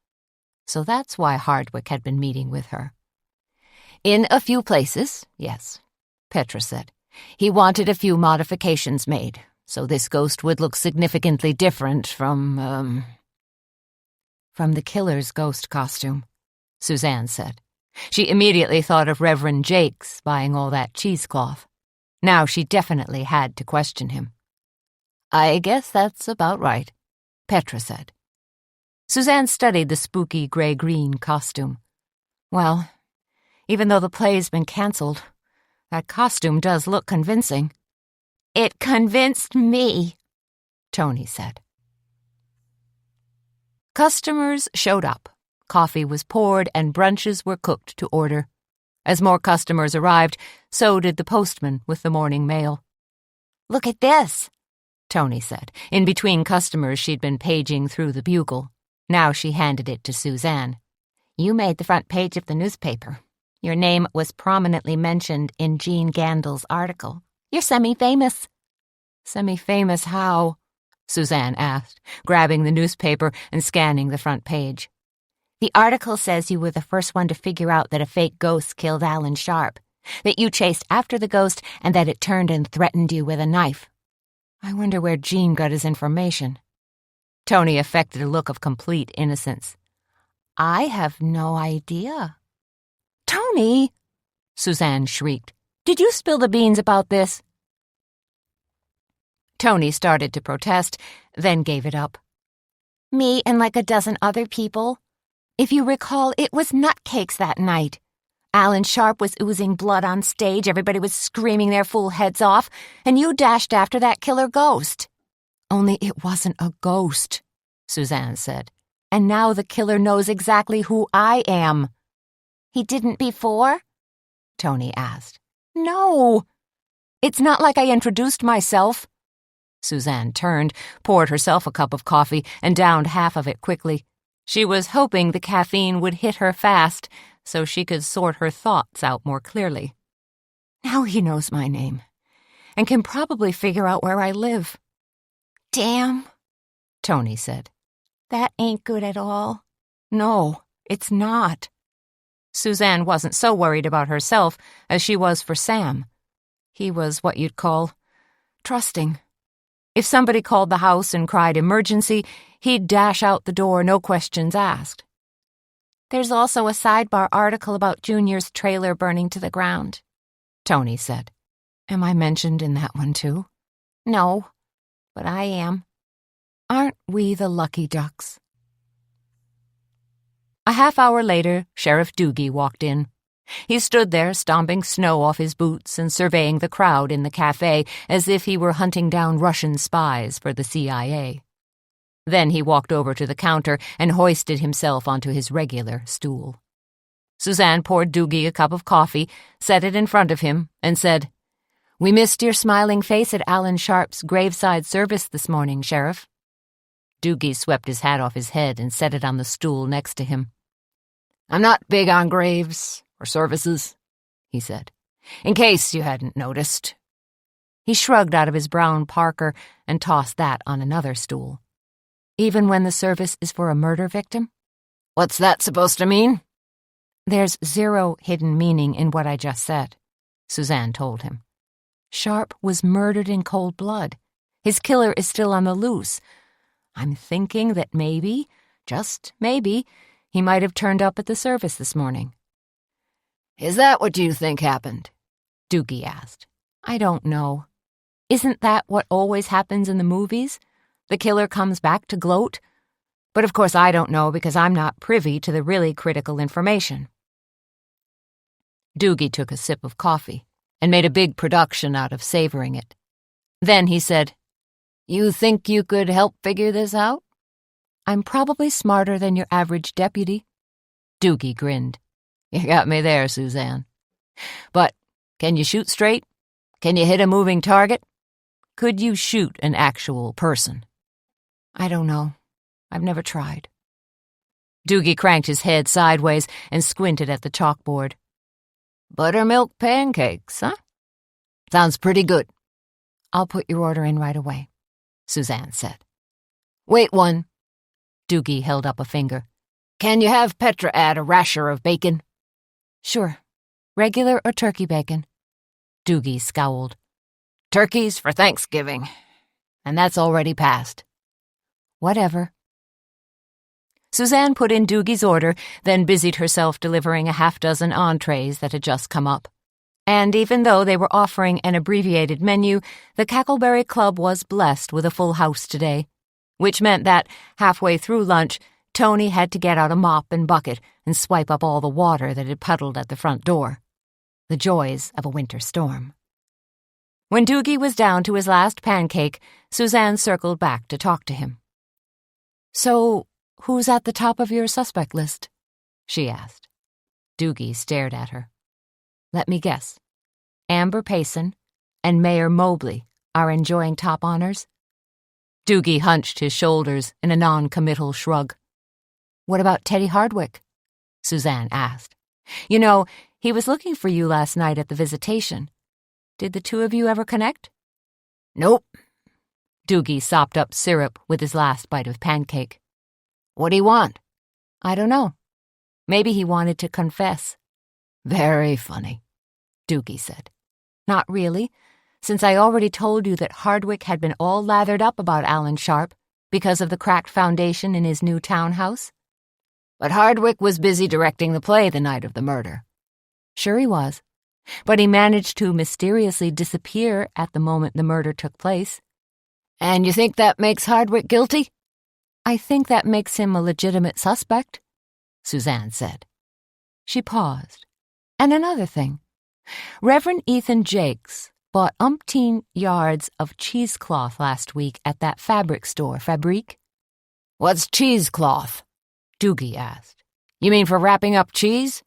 So that's why Hardwick had been meeting with her. "In a few places, yes," Petra said. He wanted a few modifications made, so this ghost would look significantly different from the killer's ghost costume, Suzanne said. She immediately thought of Reverend Jakes buying all that cheesecloth. Now she definitely had to question him. I guess that's about right, Petra said. Suzanne studied the spooky gray-green costume. Well, even though the play's been cancelled, that costume does look convincing. It convinced me, Tony said. Customers showed up. Coffee was poured and brunches were cooked to order. As more customers arrived, so did the postman with the morning mail. Look at this, Tony said. In between customers, she'd been paging through the Bugle. Now she handed it to Suzanne. You made the front page of the newspaper. Your name was prominently mentioned in Jean Gandel's article. You're semi-famous. Semi-famous how? Suzanne asked, grabbing the newspaper and scanning the front page. The article says you were the first one to figure out that a fake ghost killed Alan Sharp, that you chased after the ghost and that it turned and threatened you with a knife. I wonder where Jean got his information. Tony affected a look of complete innocence. I have no idea. Tony! Suzanne shrieked. Did you spill the beans about this? Tony started to protest, then gave it up. Me and like a dozen other people. If you recall, it was nutcakes that night. Alan Sharp was oozing blood on stage, everybody was screaming their fool heads off, and you dashed after that killer ghost. Only it wasn't a ghost, Suzanne said. And now the killer knows exactly who I am. He didn't before? Tony asked. No. It's not like I introduced myself. Suzanne turned, poured herself a cup of coffee, and downed half of it quickly. She was hoping the caffeine would hit her fast so she could sort her thoughts out more clearly. Now he knows my name and can probably figure out where I live. Damn, Tony said. That ain't good at all. No, it's not. Suzanne wasn't so worried about herself as she was for Sam. He was what you'd call trusting. If somebody called the house and cried emergency, he'd dash out the door, no questions asked. There's also a sidebar article about Junior's trailer burning to the ground, Tony said. Am I mentioned in that one too? No, but I am. Aren't we the lucky ducks? A half hour later, Sheriff Doogie walked in. He stood there, stomping snow off his boots and surveying the crowd in the cafe as if he were hunting down Russian spies for the CIA. Then he walked over to the counter and hoisted himself onto his regular stool. Suzanne poured Doogie a cup of coffee, set it in front of him, and said, "We missed your smiling face at Alan Sharp's graveside service this morning, Sheriff." Doogie swept his hat off his head and set it on the stool next to him. "I'm not big on graves or services," he said, "in case you hadn't noticed." He shrugged out of his brown parka and tossed that on another stool. "Even when the service is for a murder victim?" "What's that supposed to mean?" "There's zero hidden meaning in what I just said," Suzanne told him. "Sharp was murdered in cold blood. His killer is still on the loose. I'm thinking that maybe, just maybe, he might have turned up at the service this morning." "Is that what you think happened?" Doogie asked. "I don't know. Isn't that what always happens in the movies? The killer comes back to gloat? But of course I don't know because I'm not privy to the really critical information." Doogie took a sip of coffee and made a big production out of savoring it. Then he said, "You think you could help figure this out?" "I'm probably smarter than your average deputy." Doogie grinned. "You got me there, Suzanne. But can you shoot straight? Can you hit a moving target? Could you shoot an actual person?" "I don't know. I've never tried." Doogie cranked his head sideways and squinted at the chalkboard. "Buttermilk pancakes, huh? Sounds pretty good." "I'll put your order in right away," Suzanne said. "Wait one." Doogie held up a finger. "Can you have Petra add a rasher of bacon?" "Sure. Regular or turkey bacon?" Doogie scowled. Turkeys for Thanksgiving. And that's already passed. Whatever. Suzanne put in Doogie's order, then busied herself delivering a half-dozen entrees that had just come up. And even though they were offering an abbreviated menu, the Cackleberry Club was blessed with a full house today, which meant that, halfway through lunch, Tony had to get out a mop and bucket and swipe up all the water that had puddled at the front door. The joys of a winter storm. When Doogie was down to his last pancake, Suzanne circled back to talk to him. "So, who's at the top of your suspect list?" she asked. Doogie stared at her. "Let me guess. Amber Payson and Mayor Mobley are enjoying top honors?" Doogie hunched his shoulders in a non-committal shrug. "What about Teddy Hardwick?" Suzanne asked. "You know, he was looking for you last night at the visitation. Did the two of you ever connect?" Nope. Doogie sopped up syrup with his last bite of pancake. What do you want? "I don't know. Maybe he wanted to confess." Very funny, Doogie said. "Not really, since I already told you that Hardwick had been all lathered up about Alan Sharp because of the cracked foundation in his new townhouse." But Hardwick was busy directing the play the night of the murder. "Sure he was. But he managed to mysteriously disappear at the moment the murder took place." And you think that makes Hardwick guilty? "I think that makes him a legitimate suspect," Suzanne said. She paused. "And another thing. Reverend Ethan Jakes bought umpteen yards of cheesecloth last week at that fabric store, Fabrique." What's cheesecloth? Doogie asked. You mean for wrapping up cheese?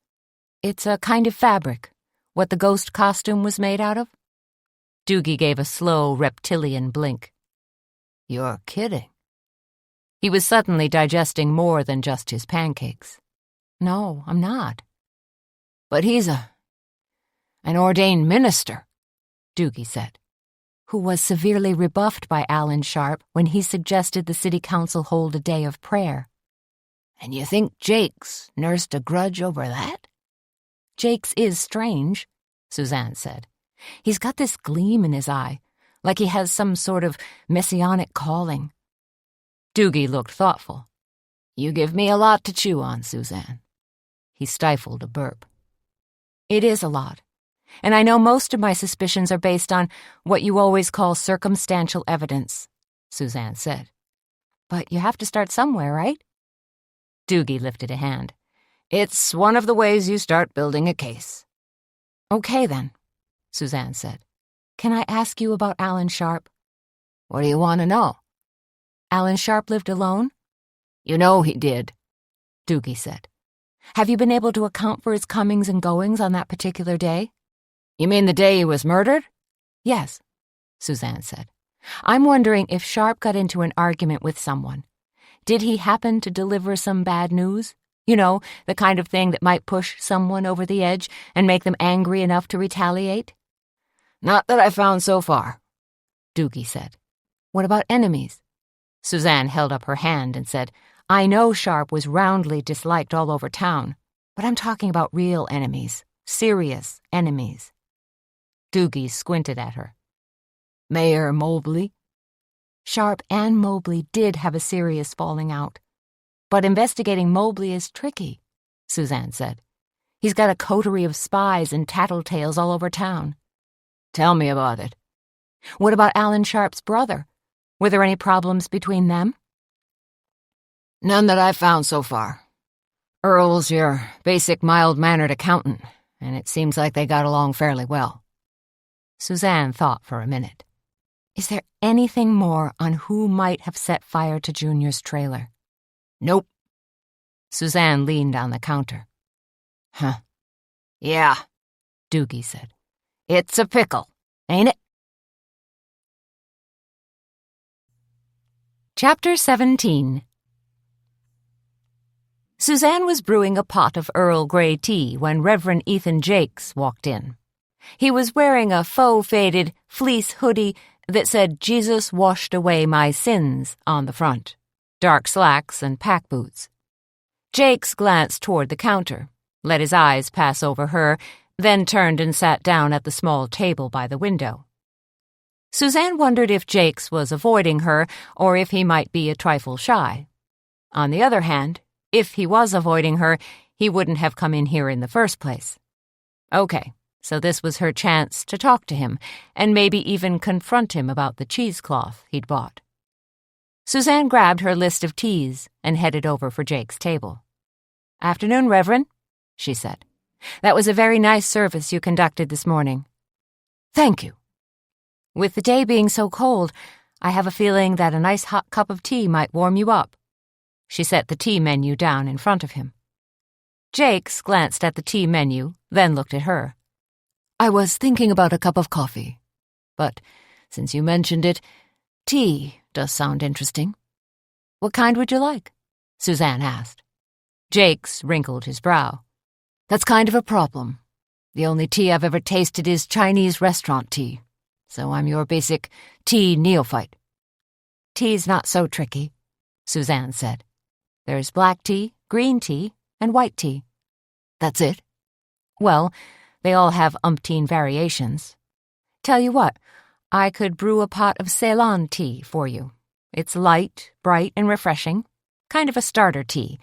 "It's a kind of fabric. What the ghost costume was made out of?" Doogie gave a slow reptilian blink. You're kidding. He was suddenly digesting more than just his pancakes. "No, I'm not." But he's an ordained minister, Doogie said, "who was severely rebuffed by Alan Sharp when he suggested the city council hold a day of prayer." And you think Jakes nursed a grudge over that? "Jakes is strange," Suzanne said. "He's got this gleam in his eye, like he has some sort of messianic calling." Doogie looked thoughtful. You give me a lot to chew on, Suzanne. He stifled a burp. "It is a lot, and I know most of my suspicions are based on what you always call circumstantial evidence," Suzanne said. "But you have to start somewhere, right?" Doogie lifted a hand. It's one of the ways you start building a case. "Okay, then," Suzanne said. "Can I ask you about Alan Sharp?" What do you want to know? "Alan Sharp lived alone?" You know he did, Doogie said. "Have you been able to account for his comings and goings on that particular day?" You mean the day he was murdered? "Yes," Suzanne said. "I'm wondering if Sharp got into an argument with someone. Did he happen to deliver some bad news? You know, the kind of thing that might push someone over the edge and make them angry enough to retaliate?" Not that I found so far, Doogie said. "What about enemies?" Suzanne held up her hand and said, "I know Sharp was roundly disliked all over town, but I'm talking about real enemies, serious enemies." Doogie squinted at her. Mayor Mobley? Sharp and Mobley did have a serious falling out. But investigating Mobley is tricky, Suzanne said. He's got a coterie of spies and tattletales all over town. Tell me about it. What about Alan Sharp's brother? Were there any problems between them? None that I've found so far. Earl's your basic mild-mannered accountant, and it seems like they got along fairly well. Suzanne thought for a minute. Is there anything more on who might have set fire to Junior's trailer? Nope. Suzanne leaned on the counter. Huh. Yeah, Doogie said. It's a pickle, ain't it? Chapter 17. Suzanne was brewing a pot of Earl Grey tea when Reverend Ethan Jakes walked in. He was wearing a faux-faded fleece hoodie that said "Jesus washed away my sins" on the front, dark slacks and pack boots. Jakes glanced toward the counter, let his eyes pass over her, then turned and sat down at the small table by the window. Suzanne wondered if Jakes was avoiding her or if he might be a trifle shy. On the other hand, if he was avoiding her, he wouldn't have come in here in the first place. Okay, so this was her chance to talk to him and maybe even confront him about the cheesecloth he'd bought. Suzanne grabbed her list of teas and headed over for Jake's table. "Afternoon, Reverend," she said. "That was a very nice service you conducted this morning." "Thank you." "With the day being so cold, I have a feeling that a nice hot cup of tea might warm you up." She set the tea menu down in front of him. Jakes glanced at the tea menu, then looked at her. "I was thinking about a cup of coffee. But since you mentioned it, tea does sound interesting." "What kind would you like?" Suzanne asked. Jakes wrinkled his brow. "That's kind of a problem. The only tea I've ever tasted is Chinese restaurant tea, so I'm your basic tea neophyte." "Tea's not so tricky," Suzanne said. "There's black tea, green tea, and white tea." "That's it?" "Well, they all have umpteen variations. Tell you what, I could brew a pot of Ceylon tea for you. It's light, bright, and refreshing, kind of a starter tea.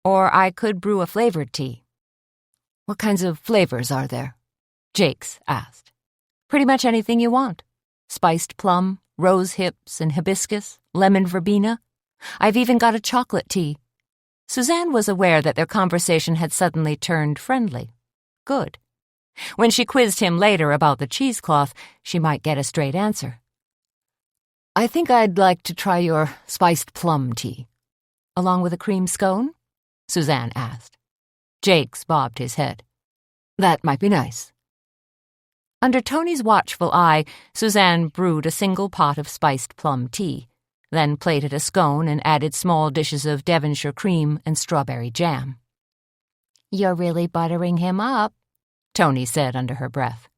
Or I could brew a flavored tea." "What kinds of flavors are there?" Jakes asked. "Pretty much anything you want. Spiced plum, rose hips and hibiscus, lemon verbena. I've even got a chocolate tea." Suzanne was aware that their conversation had suddenly turned friendly. Good. When she quizzed him later about the cheesecloth, she might get a straight answer. "I think I'd like to try your spiced plum tea." "Along with a cream scone?" Suzanne asked. Jakes bobbed his head. "That might be nice." Under Tony's watchful eye, Suzanne brewed a single pot of spiced plum tea, then plated a scone and added small dishes of Devonshire cream and strawberry jam. "You're really buttering him up," Tony said under her breath.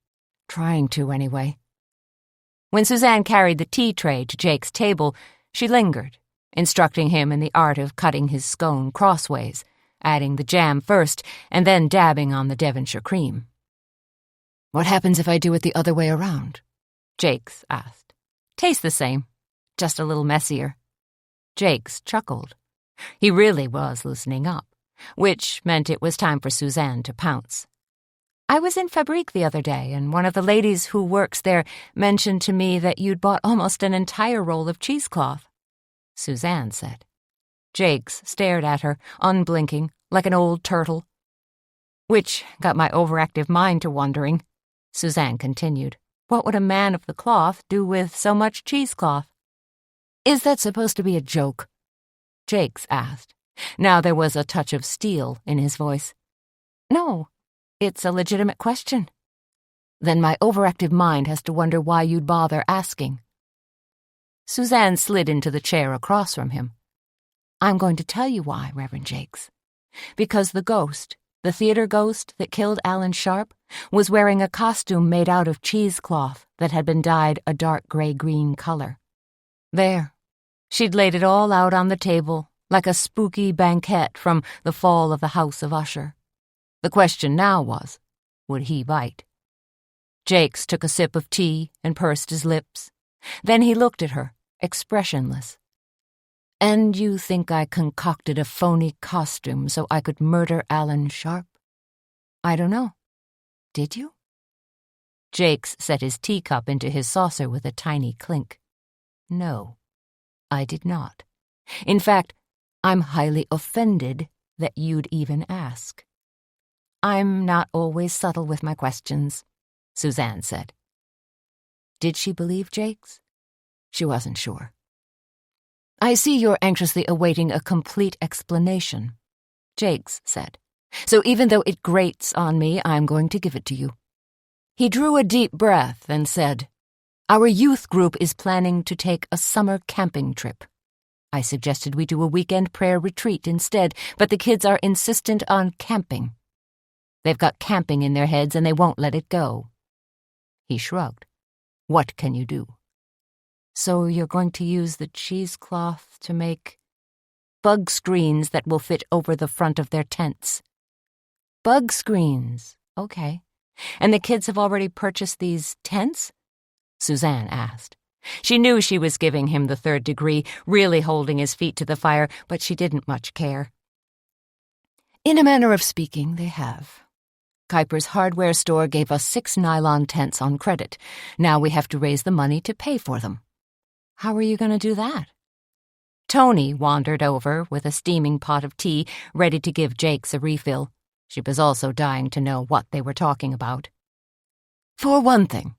"Trying to, anyway." When Suzanne carried the tea tray to Jake's table, she lingered, instructing him in the art of cutting his scone crossways, adding the jam first and then dabbing on the Devonshire cream. "What happens if I do it the other way around?" Jakes asked. "Tastes the same, just a little messier." Jakes chuckled. He really was loosening up, which meant it was time for Suzanne to pounce. "I was in Fabrique the other day, and one of the ladies who works there mentioned to me that you'd bought almost an entire roll of cheesecloth," Suzanne said. Jakes stared at her, unblinking, like an old turtle. "Which got my overactive mind to wondering," Suzanne continued. "What would a man of the cloth do with so much cheesecloth?" "Is that supposed to be a joke?" Jakes asked. Now there was a touch of steel in his voice. "No, it's a legitimate question." "Then my overactive mind has to wonder why you'd bother asking." Suzanne slid into the chair across from him. "I'm going to tell you why, Reverend Jakes. Because the ghost, the theater ghost that killed Alan Sharp, was wearing a costume made out of cheesecloth that had been dyed a dark gray-green color. There, she'd laid it all out on the table, like a spooky banquet from the fall of the House of Usher. The question now was, would he bite? Jakes took a sip of tea and pursed his lips. Then he looked at her, expressionless. "And you think I concocted a phony costume so I could murder Alan Sharp?" "I don't know. Did you?" Jakes set his teacup into his saucer with a tiny clink. "No, I did not. In fact, I'm highly offended that you'd even ask." "I'm not always subtle with my questions," Suzanne said. Did she believe Jakes? She wasn't sure. "I see you're anxiously awaiting a complete explanation," Jakes said. "So even though it grates on me, I'm going to give it to you." He drew a deep breath and said, "Our youth group is planning to take a summer camping trip. I suggested we do a weekend prayer retreat instead, but the kids are insistent on camping. They've got camping in their heads and they won't let it go." He shrugged. "What can you do?" "So you're going to use the cheesecloth to make bug screens that will fit over the front of their tents." "Bug screens, okay. And the kids have already purchased these tents?" Suzanne asked. She knew she was giving him the 3rd degree, really holding his feet to the fire, but she didn't much care. In a manner of speaking, they have. Kuiper's hardware store gave us 6 nylon tents on credit. Now we have to raise the money to pay for them. How are you going to do that? Tony wandered over with a steaming pot of tea, ready to give Jakes a refill. She was also dying to know what they were talking about. For one thing,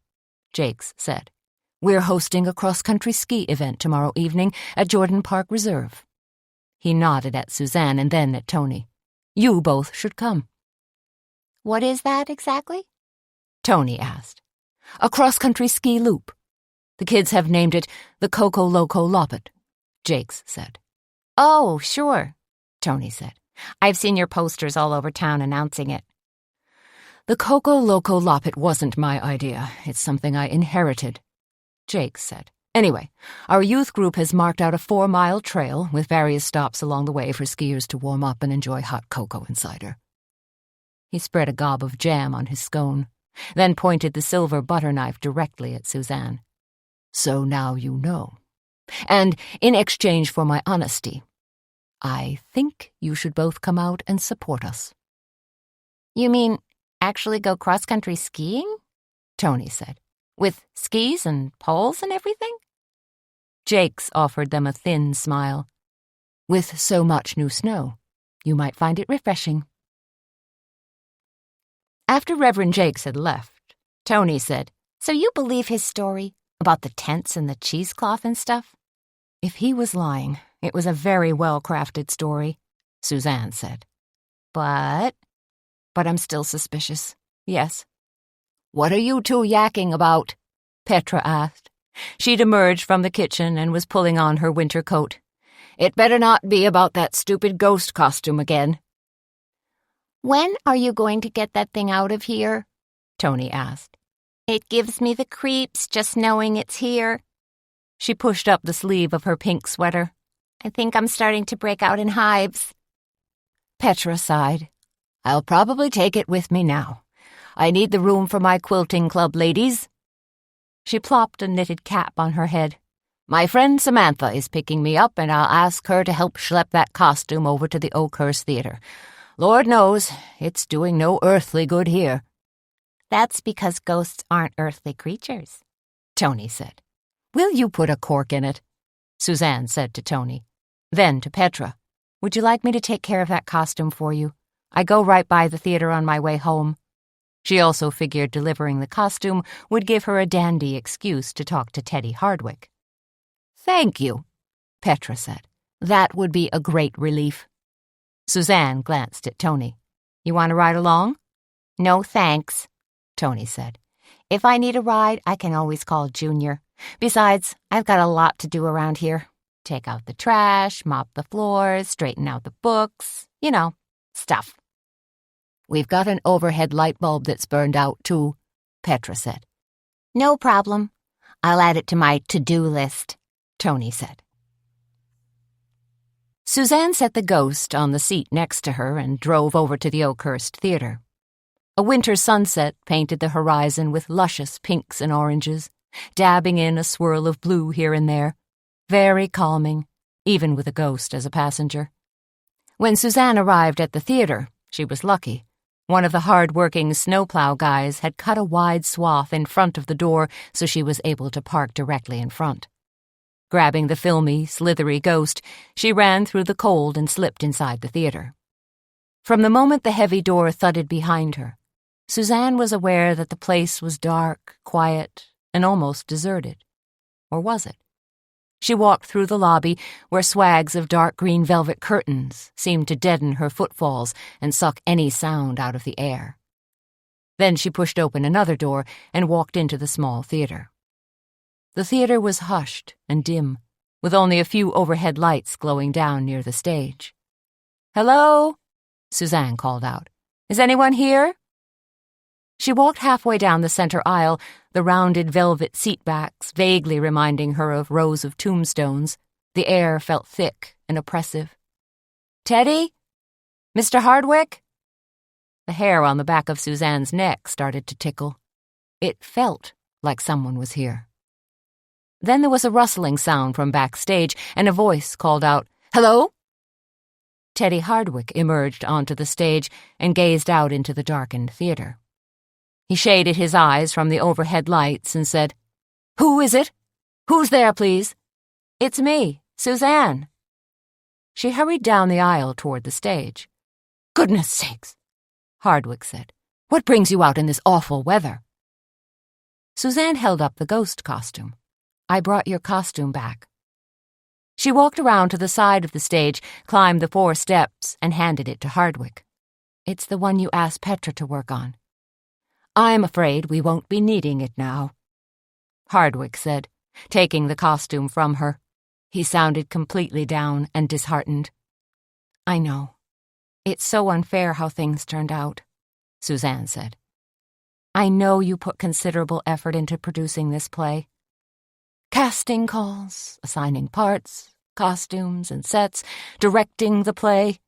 Jakes said, we're hosting a cross-country ski event tomorrow evening at Jordan Park Reserve. He nodded at Suzanne and then at Tony. You both should come. What is that exactly? Tony asked. A cross-country ski loop. The kids have named it the Coco Loco Loppet, Jakes said. Oh, sure, Tony said. I've seen your posters all over town announcing it. The Coco Loco Loppet wasn't my idea. It's something I inherited, Jakes said. Anyway, our youth group has marked out a 4-mile trail with various stops along the way for skiers to warm up and enjoy hot cocoa and cider. He spread a gob of jam on his scone, then pointed the silver butter knife directly at Suzanne. So now you know. And in exchange for my honesty, I think you should both come out and support us. You mean actually go cross-country skiing? Tony said. With skis and poles and everything? Jakes offered them a thin smile. With so much new snow, you might find it refreshing. After Reverend Jakes had left, Tony said, So you believe his story about the tents and the cheesecloth and stuff? If he was lying, it was a very well-crafted story, Suzanne said. But I'm still suspicious, yes. What are you two yakking about? Petra asked. She'd emerged from the kitchen and was pulling on her winter coat. It better not be about that stupid ghost costume again. When are you going to get that thing out of here? Tony asked. It gives me the creeps just knowing it's here. She pushed up the sleeve of her pink sweater. I think I'm starting to break out in hives. Petra sighed. I'll probably take it with me now. I need the room for my quilting club, ladies. She plopped a knitted cap on her head. My friend Samantha is picking me up, and I'll ask her to help schlep that costume over to the Oakhurst Theater. Lord knows, it's doing no earthly good here. That's because ghosts aren't earthly creatures, Tony said. Will you put a cork in it? Suzanne said to Tony. Then to Petra. Would you like me to take care of that costume for you? I go right by the theater on my way home. She also figured delivering the costume would give her a dandy excuse to talk to Teddy Hardwick. Thank you, Petra said. That would be a great relief. Suzanne glanced at Tony. You want to ride along? No, thanks, Tony said. If I need a ride, I can always call Junior. Besides, I've got a lot to do around here. Take out the trash, mop the floors, straighten out the books, stuff. We've got an overhead light bulb that's burned out, too, Petra said. No problem. I'll add it to my to-do list, Tony said. Suzanne set the ghost on the seat next to her and drove over to the Oakhurst Theater. A winter sunset painted the horizon with luscious pinks and oranges, dabbing in a swirl of blue here and there. Very calming, even with a ghost as a passenger. When Suzanne arrived at the theater, she was lucky. One of the hard-working snowplow guys had cut a wide swath in front of the door so she was able to park directly in front. Grabbing the filmy, slithery ghost, she ran through the cold and slipped inside the theater. From the moment the heavy door thudded behind her, Suzanne was aware that the place was dark, quiet, and almost deserted. Or was it? She walked through the lobby, where swags of dark green velvet curtains seemed to deaden her footfalls and suck any sound out of the air. Then she pushed open another door and walked into the small theater. The theater was hushed and dim, with only a few overhead lights glowing down near the stage. "Hello?" Suzanne called out. "Is anyone here?" She walked halfway down the center aisle, the rounded velvet seatbacks vaguely reminding her of rows of tombstones. The air felt thick and oppressive. "Teddy? Mr. Hardwick?" The hair on the back of Suzanne's neck started to tickle. It felt like someone was here. Then there was a rustling sound from backstage, and a voice called out, "Hello?" Teddy Hardwick emerged onto the stage and gazed out into the darkened theater. He shaded his eyes from the overhead lights and said, "Who is it? Who's there, please?" "It's me, Suzanne." She hurried down the aisle toward the stage. "Goodness sakes," Hardwick said. "What brings you out in this awful weather?" Suzanne held up the ghost costume. "I brought your costume back." She walked around to the side of the stage, climbed the 4 steps, and handed it to Hardwick. "It's the one you asked Petra to work on." "I'm afraid we won't be needing it now," Hardwick said, taking the costume from her. He sounded completely down and disheartened. "I know. It's so unfair how things turned out," Suzanne said. "I know you put considerable effort into producing this play. Casting calls, assigning parts, costumes and sets, directing the play,"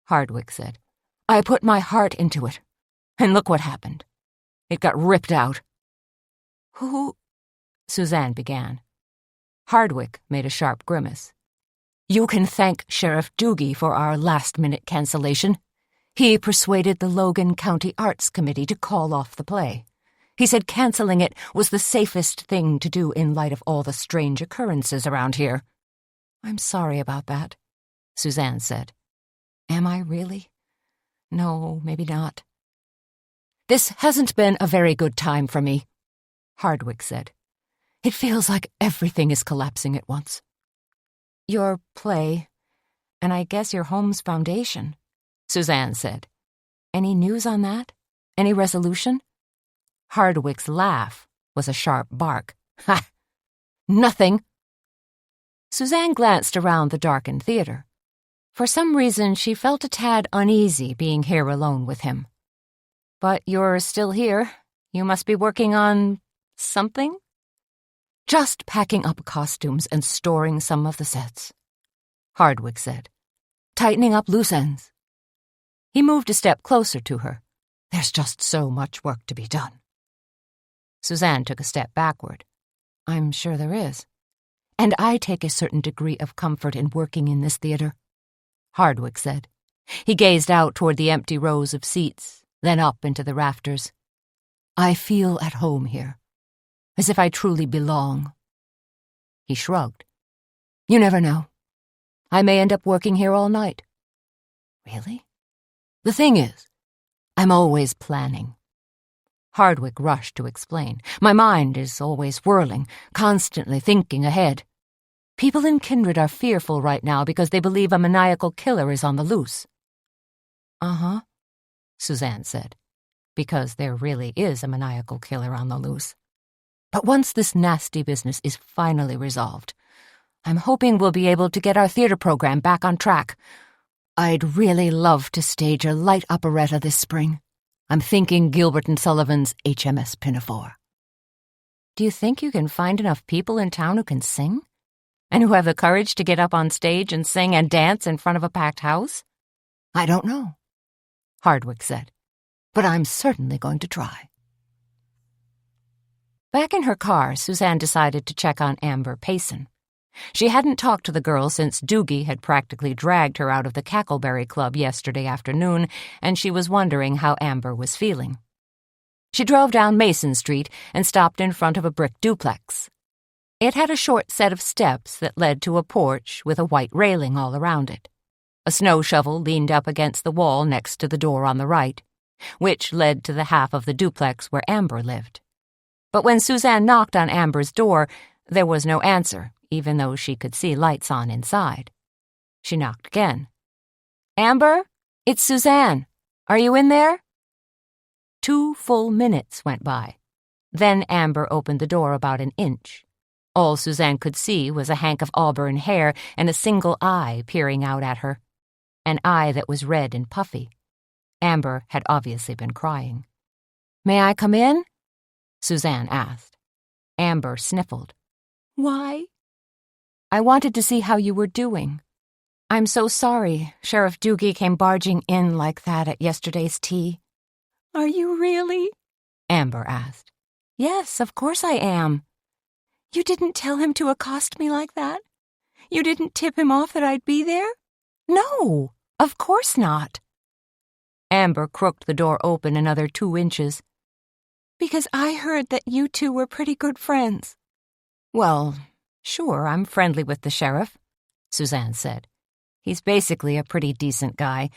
Hardwick said. "I put my heart into it, and look what happened. It got ripped out." "Who?" Suzanne began. Hardwick made a sharp grimace. "You can thank Sheriff Doogie for our last-minute cancellation. He persuaded the Logan County Arts Committee to call off the play. He said canceling it was the safest thing to do in light of all the strange occurrences around here." "I'm sorry about that," Suzanne said. "Am I really? No, maybe not." "This hasn't been a very good time for me," Hardwick said. "It feels like everything is collapsing at once." "Your play, and I guess your home's foundation," Suzanne said. "Any news on that? Any resolution?" Hardwick's laugh was a sharp bark. "Ha! Nothing." Suzanne glanced around the darkened theater. For some reason, she felt a tad uneasy being here alone with him. "But you're still here. You must be working on something?" "Just packing up costumes and storing some of the sets," Hardwick said. "Tightening up loose ends." He moved a step closer to her. "There's just so much work to be done." Suzanne took a step backward. "I'm sure there is. And I take a certain degree of comfort in working in this theater," Hardwick said. He gazed out toward the empty rows of seats, then up into the rafters. "I feel at home here, as if I truly belong." He shrugged. "You never know. I may end up working here all night." "Really?" "The thing is, I'm always planning." Hardwick rushed to explain. "My mind is always whirling, constantly thinking ahead. People in Kindred are fearful right now because they believe a maniacal killer is on the loose." "Uh-huh," Suzanne said, "because there really is a maniacal killer on the loose. But once this nasty business is finally resolved, I'm hoping we'll be able to get our theater program back on track. I'd really love to stage a light operetta this spring. I'm thinking Gilbert and Sullivan's HMS Pinafore." "Do you think you can find enough people in town who can sing? And who have the courage to get up on stage and sing and dance in front of a packed house?" "I don't know," Hardwick said, "but I'm certainly going to try." Back in her car, Suzanne decided to check on Amber Payson. She hadn't talked to the girl since Doogie had practically dragged her out of the Cackleberry Club yesterday afternoon, and she was wondering how Amber was feeling. She drove down Mason Street and stopped in front of a brick duplex. It had a short set of steps that led to a porch with a white railing all around it. A snow shovel leaned up against the wall next to the door on the right, which led to the half of the duplex where Amber lived. But when Suzanne knocked on Amber's door, there was no answer, even though she could see lights on inside. She knocked again. "Amber, it's Suzanne. Are you in there?" 2 full minutes went by. Then Amber opened the door about an inch. All Suzanne could see was a hank of auburn hair and a single eye peering out at her. An eye that was red and puffy. Amber had obviously been crying. "May I come in?" Suzanne asked. Amber sniffled. "Why?" "I wanted to see how you were doing. I'm so sorry Sheriff Doogie came barging in like that at yesterday's tea." "Are you really?" Amber asked. "Yes, of course I am. You didn't tell him to accost me like that? You didn't tip him off that I'd be there? No, of course not. Amber crooked the door open another 2 inches. Because I heard that you two were pretty good friends. Well, sure, I'm friendly with the sheriff, Suzanne said. He's basically a pretty decent guy,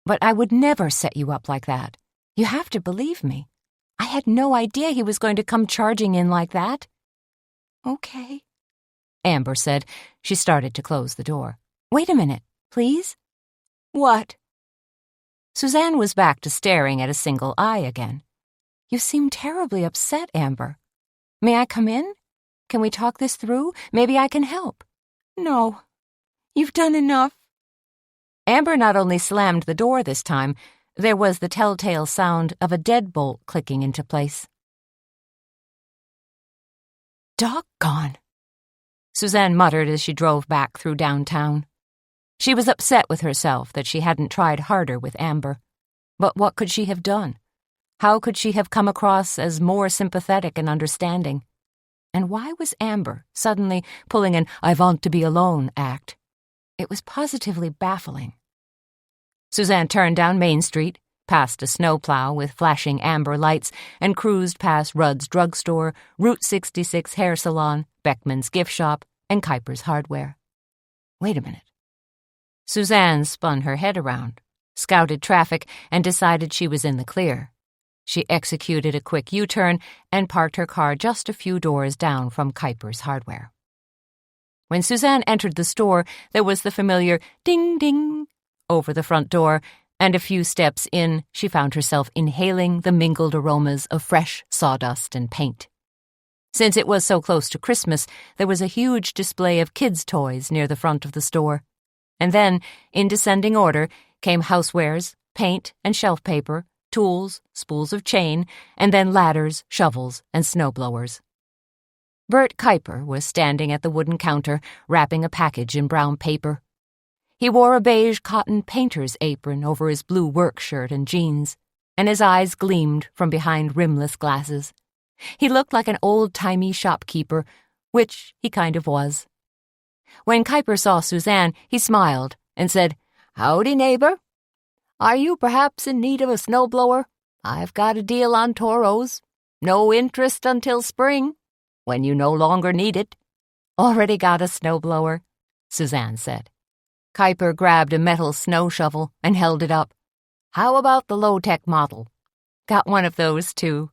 but I would never set you up like that. You have to believe me. I had no idea he was going to come charging in like that. Okay, Amber said. She started to close the door. Wait a minute, please. What? Suzanne was back to staring at a single eye again. You seem terribly upset, Amber. May I come in? Can we talk this through? Maybe I can help. No, you've done enough. Amber not only slammed the door this time, there was the telltale sound of a deadbolt clicking into place. Doggone, Suzanne muttered as she drove back through downtown. She was upset with herself that she hadn't tried harder with Amber. But what could she have done? How could she have come across as more sympathetic and understanding? And why was Amber suddenly pulling an I want to be alone act? It was positively baffling. Suzanne turned down Main Street, past a snowplow with flashing amber lights, and cruised past Rudd's Drugstore, Route 66 Hair Salon, Beckman's Gift Shop, and Kuiper's Hardware. Wait a minute. Suzanne spun her head around, scouted traffic, and decided she was in the clear. She executed a quick U-turn and parked her car just a few doors down from Kuiper's Hardware. When Suzanne entered the store, there was the familiar ding-ding over the front door, and a few steps in, she found herself inhaling the mingled aromas of fresh sawdust and paint. Since it was so close to Christmas, there was a huge display of kids' toys near the front of the store. And then, in descending order, came housewares, paint and shelf paper, tools, spools of chain, and then ladders, shovels, and snowblowers. Bert Kuiper was standing at the wooden counter, wrapping a package in brown paper. He wore a beige cotton painter's apron over his blue work shirt and jeans, and his eyes gleamed from behind rimless glasses. He looked like an old-timey shopkeeper, which he kind of was. When Kuiper saw Suzanne, he smiled and said, "Howdy, neighbor. Are you perhaps in need of a snowblower? I've got a deal on Toros. No interest until spring, when you no longer need it." "Already got a snowblower," Suzanne said. Kuiper grabbed a metal snow shovel and held it up. "How about the low-tech model?" "Got one of those, too."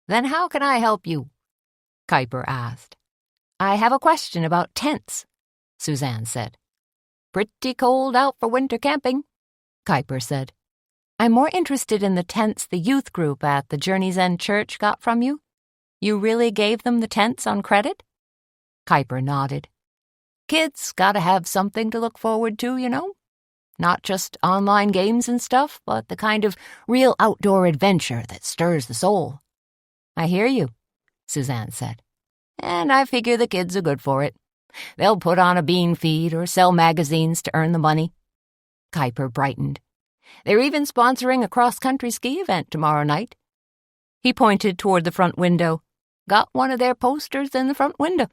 "Then how can I help you?" Kuiper asked. "I have a question about tents," Suzanne said. "Pretty cold out for winter camping," Kuiper said. "I'm more interested in the tents the youth group at the Journey's End Church got from you. You really gave them the tents on credit?" Kuiper nodded. "Kids gotta have something to look forward to, you know. Not just online games and stuff, but the kind of real outdoor adventure that stirs the soul." "I hear you," Suzanne said. "And I figure the kids are good for it. They'll put on a bean feed or sell magazines to earn the money." Kuiper brightened. "They're even sponsoring a cross-country ski event tomorrow night." He pointed toward the front window. "Got one of their posters in the front window."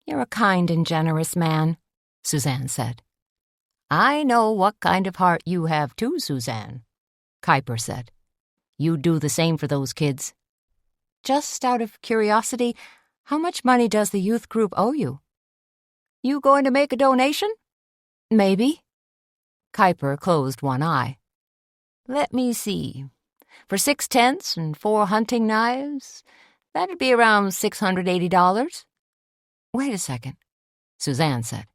"You're a kind and generous man," Suzanne said. "I know what kind of heart you have too, Suzanne," Kuiper said. "You do the same for those kids." "Just out of curiosity, how much money does the youth group owe you?" "You going to make a donation?" "Maybe." Kuiper closed one eye. "Let me see. For 6 tents and 4 hunting knives, that'd be around $680. "Wait a second," Suzanne said.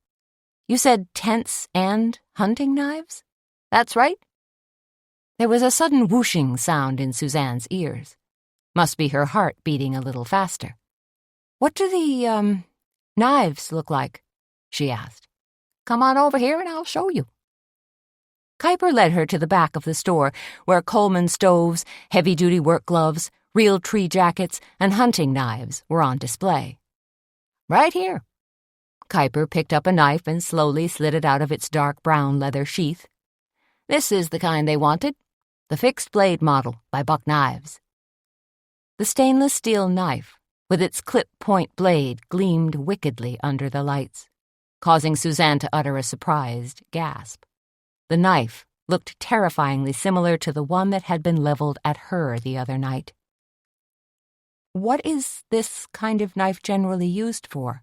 "You said tents and hunting knives?" "That's right." There was a sudden whooshing sound in Suzanne's ears. Must be her heart beating a little faster. "What do the, knives look like?" she asked. "Come on over here and I'll show you." Kuiper led her to the back of the store, where Coleman stoves, heavy-duty work gloves, real tree jackets, and hunting knives were on display. "Right here." Kuiper picked up a knife and slowly slid it out of its dark brown leather sheath. "This is the kind they wanted, the fixed-blade model by Buck Knives." The stainless steel knife, with its clip-point blade gleamed wickedly under the lights, causing Suzanne to utter a surprised gasp. The knife looked terrifyingly similar to the one that had been leveled at her the other night. "What is this kind of knife generally used for?"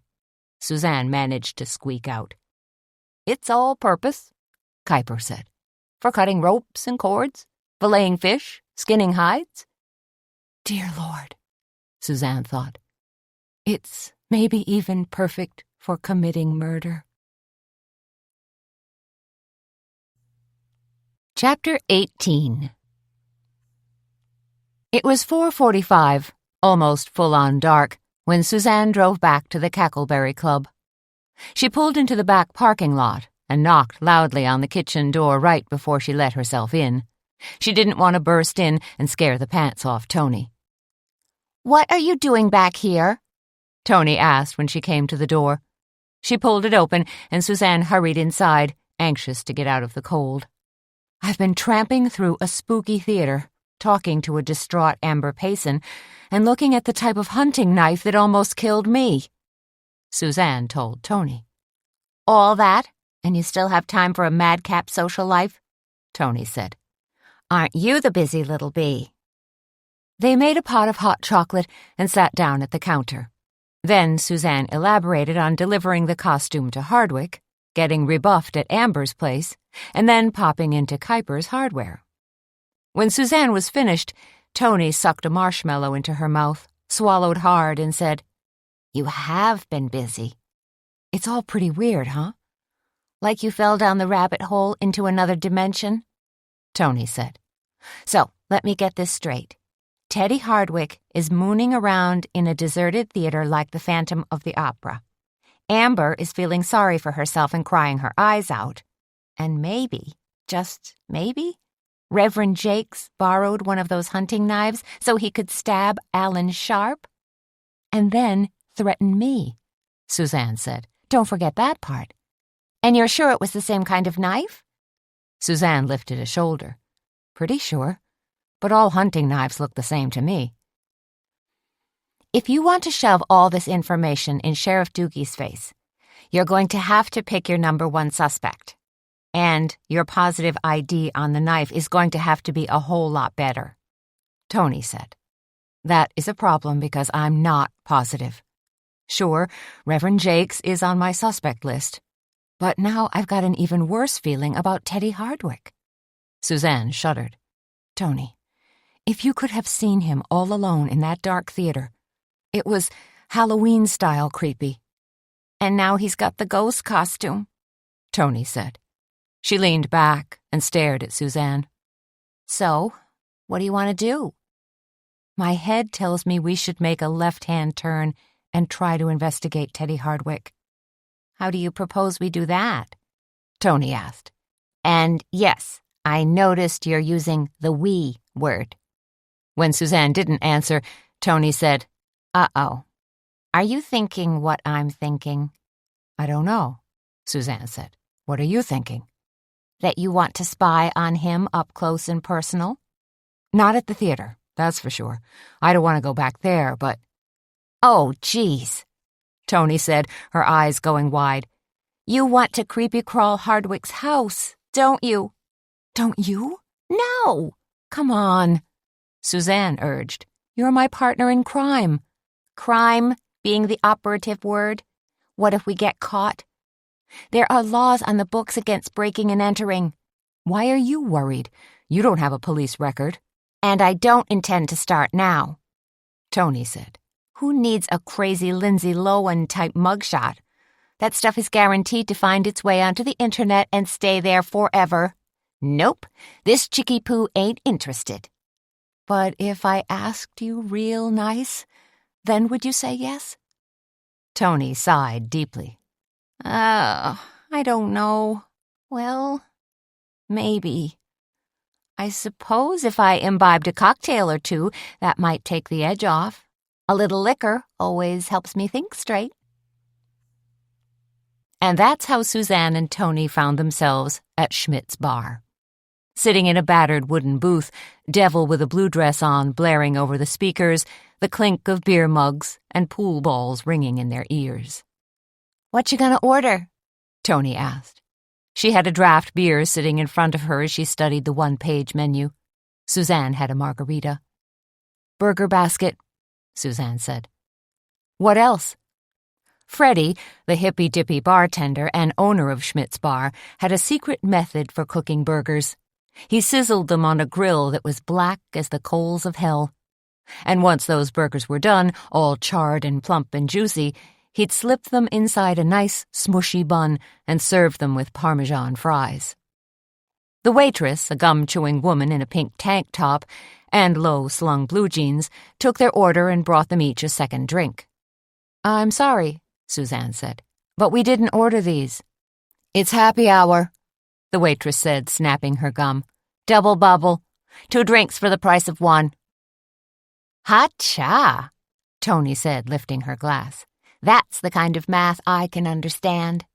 Suzanne managed to squeak out. "It's all-purpose," Kuiper said. "For cutting ropes and cords, filleting fish, skinning hides." Dear Lord, Suzanne thought. It's maybe even perfect for committing murder. Chapter 18. It was 4:45, almost full-on dark, when Suzanne drove back to the Cackleberry Club. She pulled into the back parking lot and knocked loudly on the kitchen door right before she let herself in. She didn't want to burst in and scare the pants off Tony. "What are you doing back here?" Tony asked when she came to the door. She pulled it open, and Suzanne hurried inside, anxious to get out of the cold. "I've been tramping through a spooky theater, talking to a distraught Amber Payson, and looking at the type of hunting knife that almost killed me," Suzanne told Tony. "All that, and you still have time for a madcap social life?" Tony said. "Aren't you the busy little bee?" They made a pot of hot chocolate and sat down at the counter. Then Suzanne elaborated on delivering the costume to Hardwick, getting rebuffed at Amber's place, and then popping into Kuiper's hardware. When Suzanne was finished, Tony sucked a marshmallow into her mouth, swallowed hard, and said, "You have been busy. It's all pretty weird, huh?" "Like you fell down the rabbit hole into another dimension?" Tony said. "So, let me get this straight. Teddy Hardwick is mooning around in a deserted theater like the Phantom of the Opera. Amber is feeling sorry for herself and crying her eyes out. And maybe, just maybe, Reverend Jakes borrowed one of those hunting knives so he could stab Alan Sharp? And then threaten me," Suzanne said. "Don't forget that part. And you're sure it was the same kind of knife?" Suzanne lifted a shoulder. "Pretty sure. But all hunting knives look the same to me." "If you want to shove all this information in Sheriff Dookie's face, you're going to have to pick your number one suspect. And your positive ID on the knife is going to have to be a whole lot better," Tony said. "That is a problem because I'm not positive. Sure, Reverend Jakes is on my suspect list, but now I've got an even worse feeling about Teddy Hardwick." Suzanne shuddered. "Tony, if you could have seen him all alone in that dark theater, it was Halloween-style creepy." "And now he's got the ghost costume," Tony said. She leaned back and stared at Suzanne. "So, what do you want to do?" "My head tells me we should make a left-hand turn and try to investigate Teddy Hardwick." "How do you propose we do that?" Tony asked. "And yes, I noticed you're using the we word." When Suzanne didn't answer, Tony said, "Uh-oh. Are you thinking what I'm thinking?" "I don't know," Suzanne said. "What are you thinking?" "That you want to spy on him up close and personal?" "Not at the theater, that's for sure. I don't want to go back there, but—" "Oh, geez," Tony said, her eyes going wide. "You want to creepy-crawl Hardwick's house, don't you?" "Don't you?" "No." "Come on," Suzanne urged. "You're my partner in crime." "Crime being the operative word? What if we get caught? There are laws on the books against breaking and entering." "Why are you worried? You don't have a police record." "And I don't intend to start now," Tony said. "Who needs a crazy Lindsay Lohan-type mugshot? That stuff is guaranteed to find its way onto the internet and stay there forever. Nope, this chickie poo ain't interested." "But if I asked you real nice, then would you say yes?" Tony sighed deeply. I don't know. Well, maybe. I suppose if I imbibed a cocktail or two, that might take the edge off. A little liquor always helps me think straight." And that's how Suzanne and Tony found themselves at Schmidt's bar. Sitting in a battered wooden booth, devil with a blue dress on blaring over the speakers, the clink of beer mugs, and pool balls ringing in their ears. "What you gonna order?" Tony asked. She had a draft beer sitting in front of her as she studied the one-page menu. Suzanne had a margarita. "Burger basket," Suzanne said. "What else?" Freddie, the hippy-dippy bartender and owner of Schmidt's Bar, had a secret method for cooking burgers. He sizzled them on a grill that was black as the coals of hell. And once those burgers were done, all charred and plump and juicy, he'd slip them inside a nice, smushy bun and serve them with Parmesan fries. The waitress, a gum-chewing woman in a pink tank top and low-slung blue jeans, took their order and brought them each a second drink. "I'm sorry," Suzanne said, "but we didn't order these." "It's happy hour," the waitress said, snapping her gum. "Double bubble. 2 drinks for the price of 1. "Ha-cha," Tony said, lifting her glass. "That's the kind of math I can understand."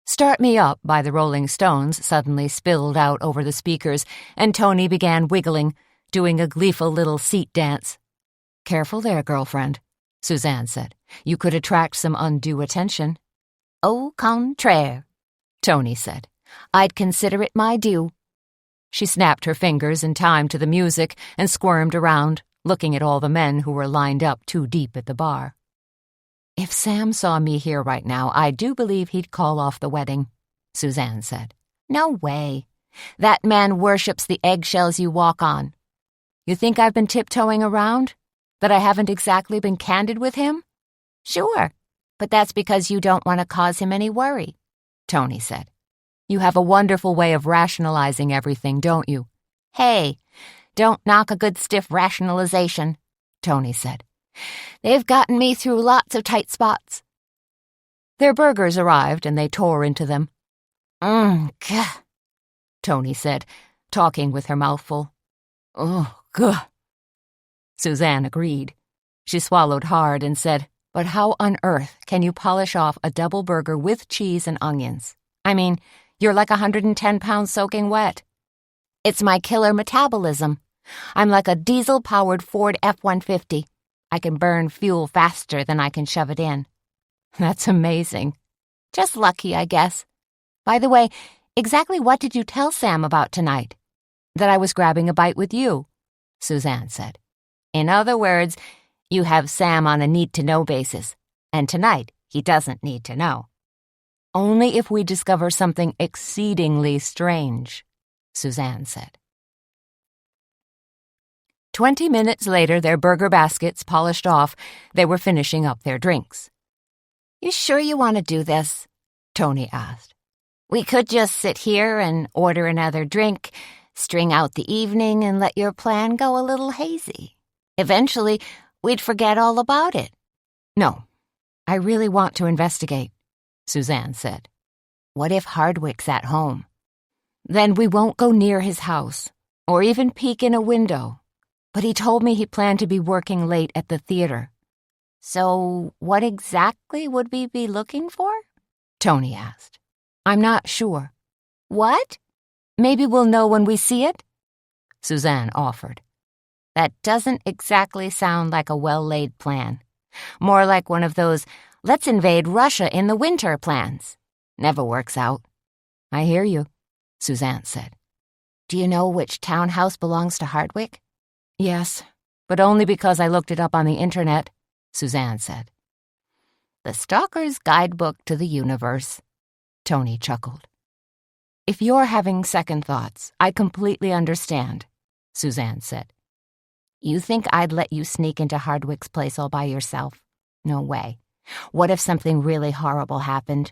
"Start Me Up" by the Rolling Stones suddenly spilled out over the speakers, and Tony began wiggling, doing a gleeful little seat dance. "Careful there, girlfriend," Suzanne said. "You could attract some undue attention." "Au contraire," Tony said. "I'd consider it my due." She snapped her fingers in time to the music and squirmed around, looking at all the men who were lined up too deep at the bar. "If Sam saw me here right now, I do believe he'd call off the wedding," Suzanne said. "No way. That man worships the eggshells you walk on." "You think I've been tiptoeing around? That I haven't exactly been candid with him?" "Sure, but that's because you don't want to cause him any worry," Tony said. "You have a wonderful way of rationalizing everything, don't you?" "Hey, don't knock a good stiff rationalization," Tony said. "They've gotten me through lots of tight spots." Their burgers arrived, and they tore into them. Gah," Tony said, talking with her mouth full. "Oh, gah." Suzanne agreed. She swallowed hard and said, "But how on earth can you polish off a double burger with cheese and onions? I mean, you're like 110 pounds soaking wet." "It's my killer metabolism. I'm like a diesel-powered Ford F-150. I can burn fuel faster than I can shove it in." "That's amazing." "Just lucky, I guess. By the way, exactly what did you tell Sam about tonight?" "That I was grabbing a bite with you," Suzanne said. "In other words, you have Sam on a need-to-know basis, and tonight he doesn't need to know." "Only if we discover something exceedingly strange," Suzanne said. 20 minutes later, their burger baskets polished off, they were finishing up their drinks. "You sure you want to do this?" Tony asked. "We could just sit here and order another drink, string out the evening, and let your plan go a little hazy. Eventually, we'd forget all about it." "No, I really want to investigate," Suzanne said. "What if Hardwick's at home?" "Then we won't go near his house, or even peek in a window. But he told me he planned to be working late at the theater." "So what exactly would we be looking for?" Tony asked. "I'm not sure." "What?" "Maybe we'll know when we see it," Suzanne offered. "That doesn't exactly sound like a well-laid plan. More like one of those, let's invade Russia in the winter plans. Never works out." "I hear you," Suzanne said. "Do you know which townhouse belongs to Hardwick?" "Yes, but only because I looked it up on the internet," Suzanne said. "The Stalker's Guidebook to the Universe," Tony chuckled. "If you're having second thoughts, I completely understand," Suzanne said. "You think I'd let you sneak into Hardwick's place all by yourself? No way. What if something really horrible happened?"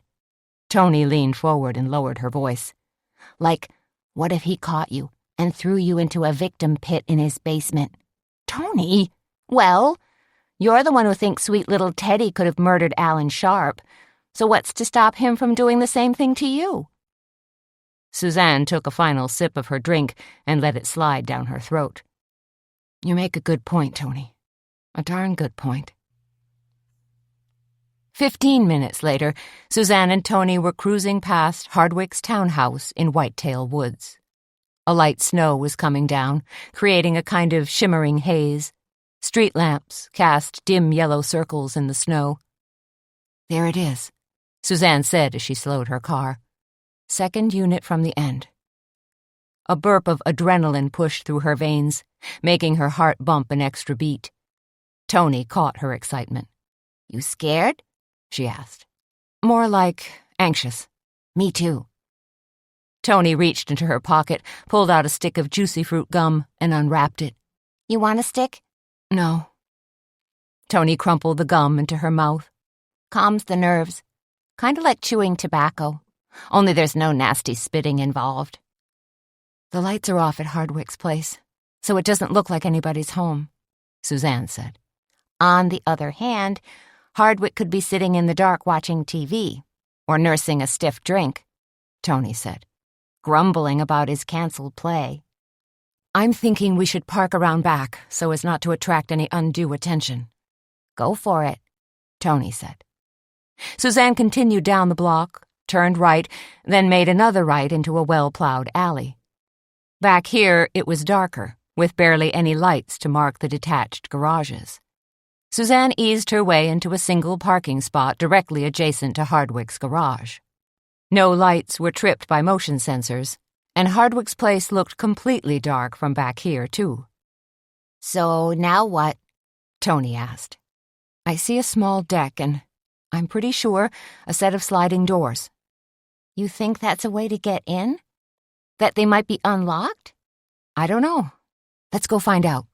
Tony leaned forward and lowered her voice. "Like, what if he caught you and threw you into a victim pit in his basement?" "Tony!" "Well, you're the one who thinks sweet little Teddy could have murdered Alan Sharp, so what's to stop him from doing the same thing to you?" Suzanne took a final sip of her drink and let it slide down her throat. "You make a good point, Tony. A darn good point." 15 minutes later, Suzanne and Tony were cruising past Hardwick's townhouse in Whitetail Woods. A light snow was coming down, creating a kind of shimmering haze. Street lamps cast dim yellow circles in the snow. "There it is," Suzanne said as she slowed her car. "Second unit from the end." A burp of adrenaline pushed through her veins, making her heart bump an extra beat. Tony caught her excitement. "You scared?" she asked. "More like anxious." "Me too." Tony reached into her pocket, pulled out a stick of juicy fruit gum, and unwrapped it. "You want a stick?" "No." Tony crumpled the gum into her mouth. "Calms the nerves. Kind of like chewing tobacco. Only there's no nasty spitting involved." "The lights are off at Hardwick's place, so it doesn't look like anybody's home," Suzanne said. On the other hand, Hardwick could be sitting in the dark watching TV, or nursing a stiff drink, Tony said, grumbling about his canceled play. "I'm thinking we should park around back so as not to attract any undue attention." "Go for it," Tony said. Suzanne continued down the block, turned right, then made another right into a well-plowed alley. Back here, it was darker, with barely any lights to mark the detached garages. Suzanne eased her way into a single parking spot directly adjacent to Hardwick's garage. No lights were tripped by motion sensors, and Hardwick's place looked completely dark from back here, too. "So now what?" Tony asked. "I see a small deck and, I'm pretty sure, a set of sliding doors." "You think that's a way to get in? That they might be unlocked?" "I don't know. Let's go find out."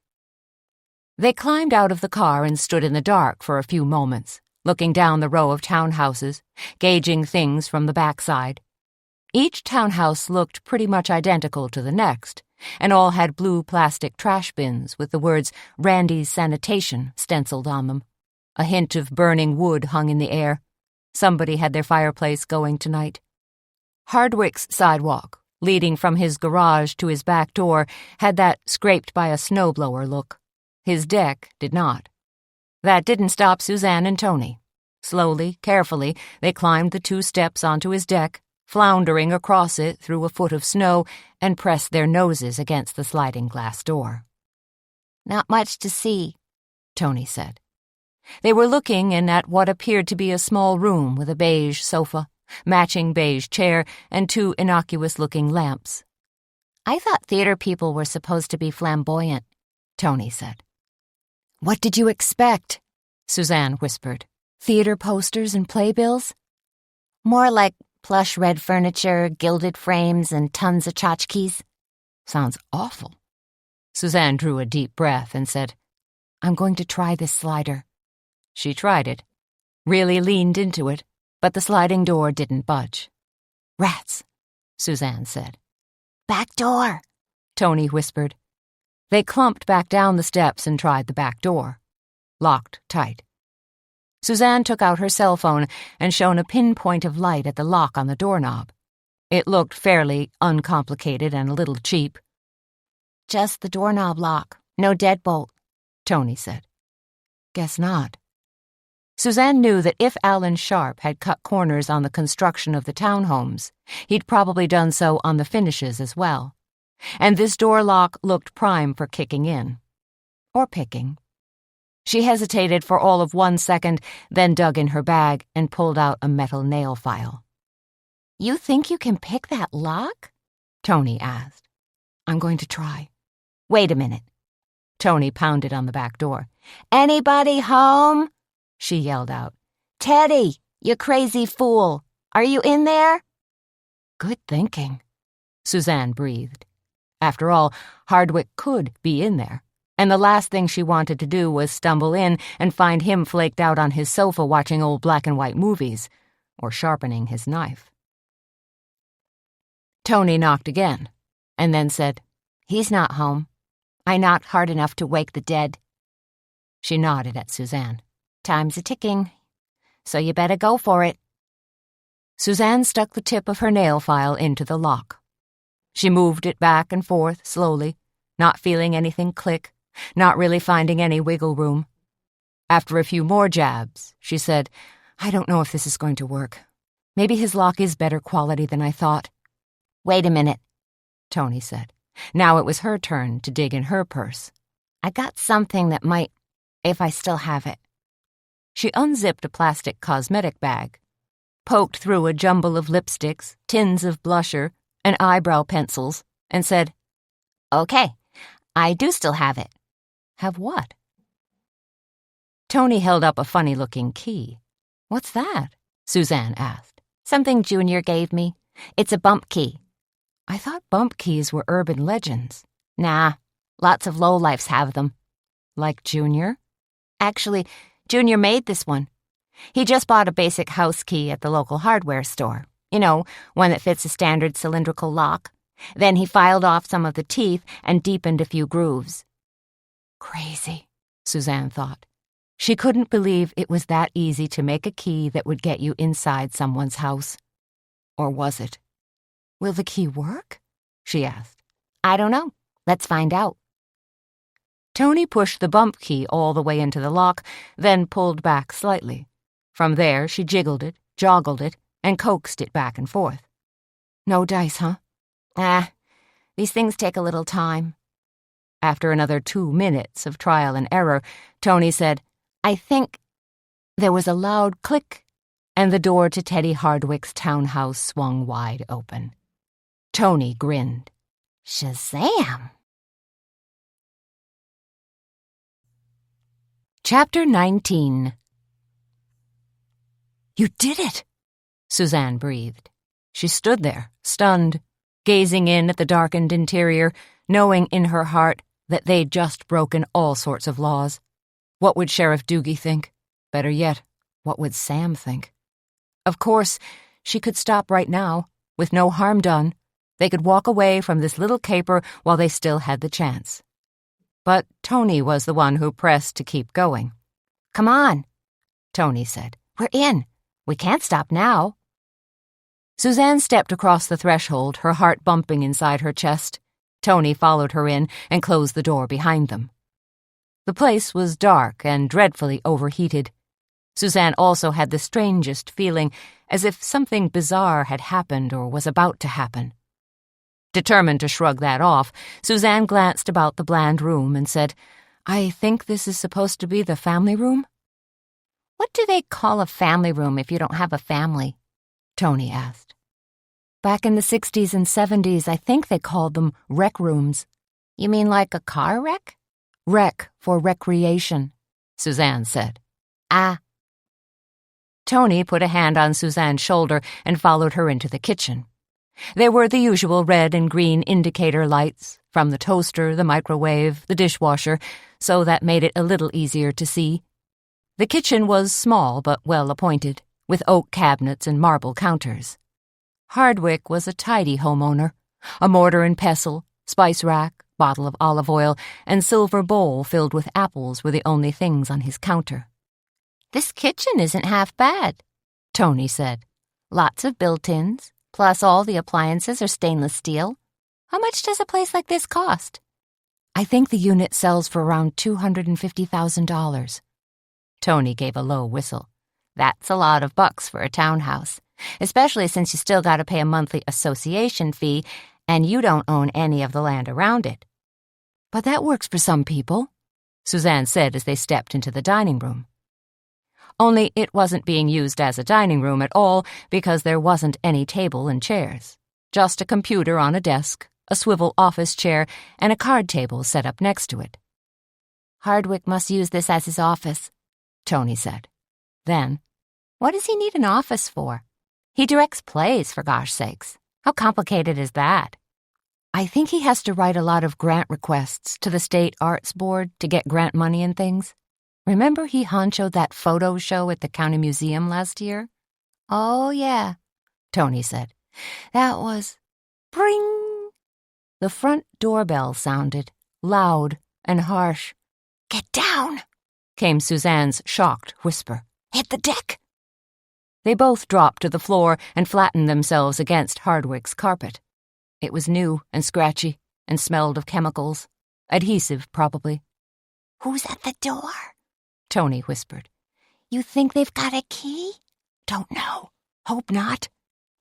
They climbed out of the car and stood in the dark for a few moments, looking down the row of townhouses, gauging things from the backside. Each townhouse looked pretty much identical to the next, and all had blue plastic trash bins with the words Randy's Sanitation stenciled on them. A hint of burning wood hung in the air. Somebody had their fireplace going tonight. Hardwick's sidewalk, leading from his garage to his back door, had that scraped by a snowblower look. His deck did not. That didn't stop Suzanne and Tony. Slowly, carefully, they climbed the 2 steps onto his deck, floundering across it through a foot of snow, and pressed their noses against the sliding glass door. "Not much to see," Tony said. They were looking in at what appeared to be a small room with a beige sofa, matching beige chair, and 2 innocuous-looking lamps. "I thought theater people were supposed to be flamboyant," Tony said. "What did you expect?" Suzanne whispered. "Theater posters and playbills?" "More like plush red furniture, gilded frames, and tons of tchotchkes." "Sounds awful." Suzanne drew a deep breath and said, "I'm going to try this slider." She tried it, really leaned into it, but the sliding door didn't budge. "Rats," Suzanne said. "Back door," Tony whispered. They clumped back down the steps and tried the back door. Locked tight. Suzanne took out her cell phone and shone a pinpoint of light at the lock on the doorknob. It looked fairly uncomplicated and a little cheap. "Just the doorknob lock, no deadbolt," Tony said. "Guess not." Suzanne knew that if Alan Sharp had cut corners on the construction of the townhomes, he'd probably done so on the finishes as well. And this door lock looked prime for kicking in. Or picking. She hesitated for all of 1 second, then dug in her bag and pulled out a metal nail file. "You think you can pick that lock?" Tony asked. "I'm going to try." "Wait a minute." Tony pounded on the back door. "Anybody home?" she yelled out. "Teddy, you crazy fool. Are you in there?" "Good thinking," Suzanne breathed. After all, Hardwick could be in there, and the last thing she wanted to do was stumble in and find him flaked out on his sofa watching old black-and-white movies, or sharpening his knife. Tony knocked again, and then said, "He's not home. I knocked hard enough to wake the dead." She nodded at Suzanne. "Time's a-ticking, so you better go for it." Suzanne stuck the tip of her nail file into the lock. She moved it back and forth slowly, not feeling anything click, not really finding any wiggle room. After a few more jabs, she said, "I don't know if this is going to work. Maybe his lock is better quality than I thought." "Wait a minute," Tony said. Now it was her turn to dig in her purse. I got something that might, if I still have it. She unzipped a plastic cosmetic bag, poked through a jumble of lipsticks, tins of blusher, and eyebrow pencils, and said, Okay, I do still have it. Have what? Tony held up a funny-looking key. What's that? Suzanne asked. Something Junior gave me. It's a bump key. I thought bump keys were urban legends. Nah, lots of lowlifes have them. Like Junior? Actually, Junior made this one. He just bought a basic house key at the local hardware store. You know, one that fits a standard cylindrical lock. Then he filed off some of the teeth and deepened a few grooves. Crazy, Suzanne thought. She couldn't believe it was that easy to make a key that would get you inside someone's house. Or was it? Will the key work? She asked. I don't know. Let's find out. Tony pushed the bump key all the way into the lock, then pulled back slightly. From there, she jiggled it, joggled it, and coaxed it back and forth. No dice, huh? These things take a little time. After another 2 minutes of trial and error, Tony said, I think. There was a loud click, and the door to Teddy Hardwick's townhouse swung wide open. Tony grinned. Shazam! Chapter 19. You did it! Suzanne breathed. She stood there, stunned, gazing in at the darkened interior, knowing in her heart that they'd just broken all sorts of laws. What would Sheriff Doogie think? Better yet, what would Sam think? Of course, she could stop right now, with no harm done. They could walk away from this little caper while they still had the chance. But Tony was the one who pressed to keep going. Come on, Tony said. We're in. We can't stop now. Suzanne stepped across the threshold, her heart bumping inside her chest. Tony followed her in and closed the door behind them. The place was dark and dreadfully overheated. Suzanne also had the strangest feeling, as if something bizarre had happened or was about to happen. Determined to shrug that off, Suzanne glanced about the bland room and said, I think this is supposed to be the family room? What do they call a family room if you don't have a family? Tony asked. Back in the 60s and 70s, I think they called them rec rooms. You mean like a car wreck? Rec for recreation, Suzanne said. Ah. Tony put a hand on Suzanne's shoulder and followed her into the kitchen. There were the usual red and green indicator lights, from the toaster, the microwave, the dishwasher, so that made it a little easier to see. The kitchen was small but well appointed, with oak cabinets and marble counters. Hardwick was a tidy homeowner. A mortar and pestle, spice rack, bottle of olive oil, and silver bowl filled with apples were the only things on his counter. This kitchen isn't half bad, Tony said. Lots of built-ins, plus all the appliances are stainless steel. How much does a place like this cost? I think the unit sells for around $250,000. Tony gave a low whistle. That's a lot of bucks for a townhouse, especially since you still got to pay a monthly association fee and you don't own any of the land around it. But that works for some people, Suzanne said as they stepped into the dining room. Only it wasn't being used as a dining room at all because there wasn't any table and chairs. Just a computer on a desk, a swivel office chair, and a card table set up next to it. Hardwick must use this as his office, Tony said. Then, what does he need an office for? He directs plays, for gosh sakes. How complicated is that? I think he has to write a lot of grant requests to the State Arts Board to get grant money and things. Remember he honchoed that photo show at the county museum last year? Oh, yeah, Tony said. That was... Bring! The front doorbell sounded, loud and harsh. Get down, came Suzanne's shocked whisper. Hit the deck. They both dropped to the floor and flattened themselves against Hardwick's carpet. It was new and scratchy and smelled of chemicals. Adhesive, probably. Who's at the door? Tony whispered. You think they've got a key? Don't know. Hope not.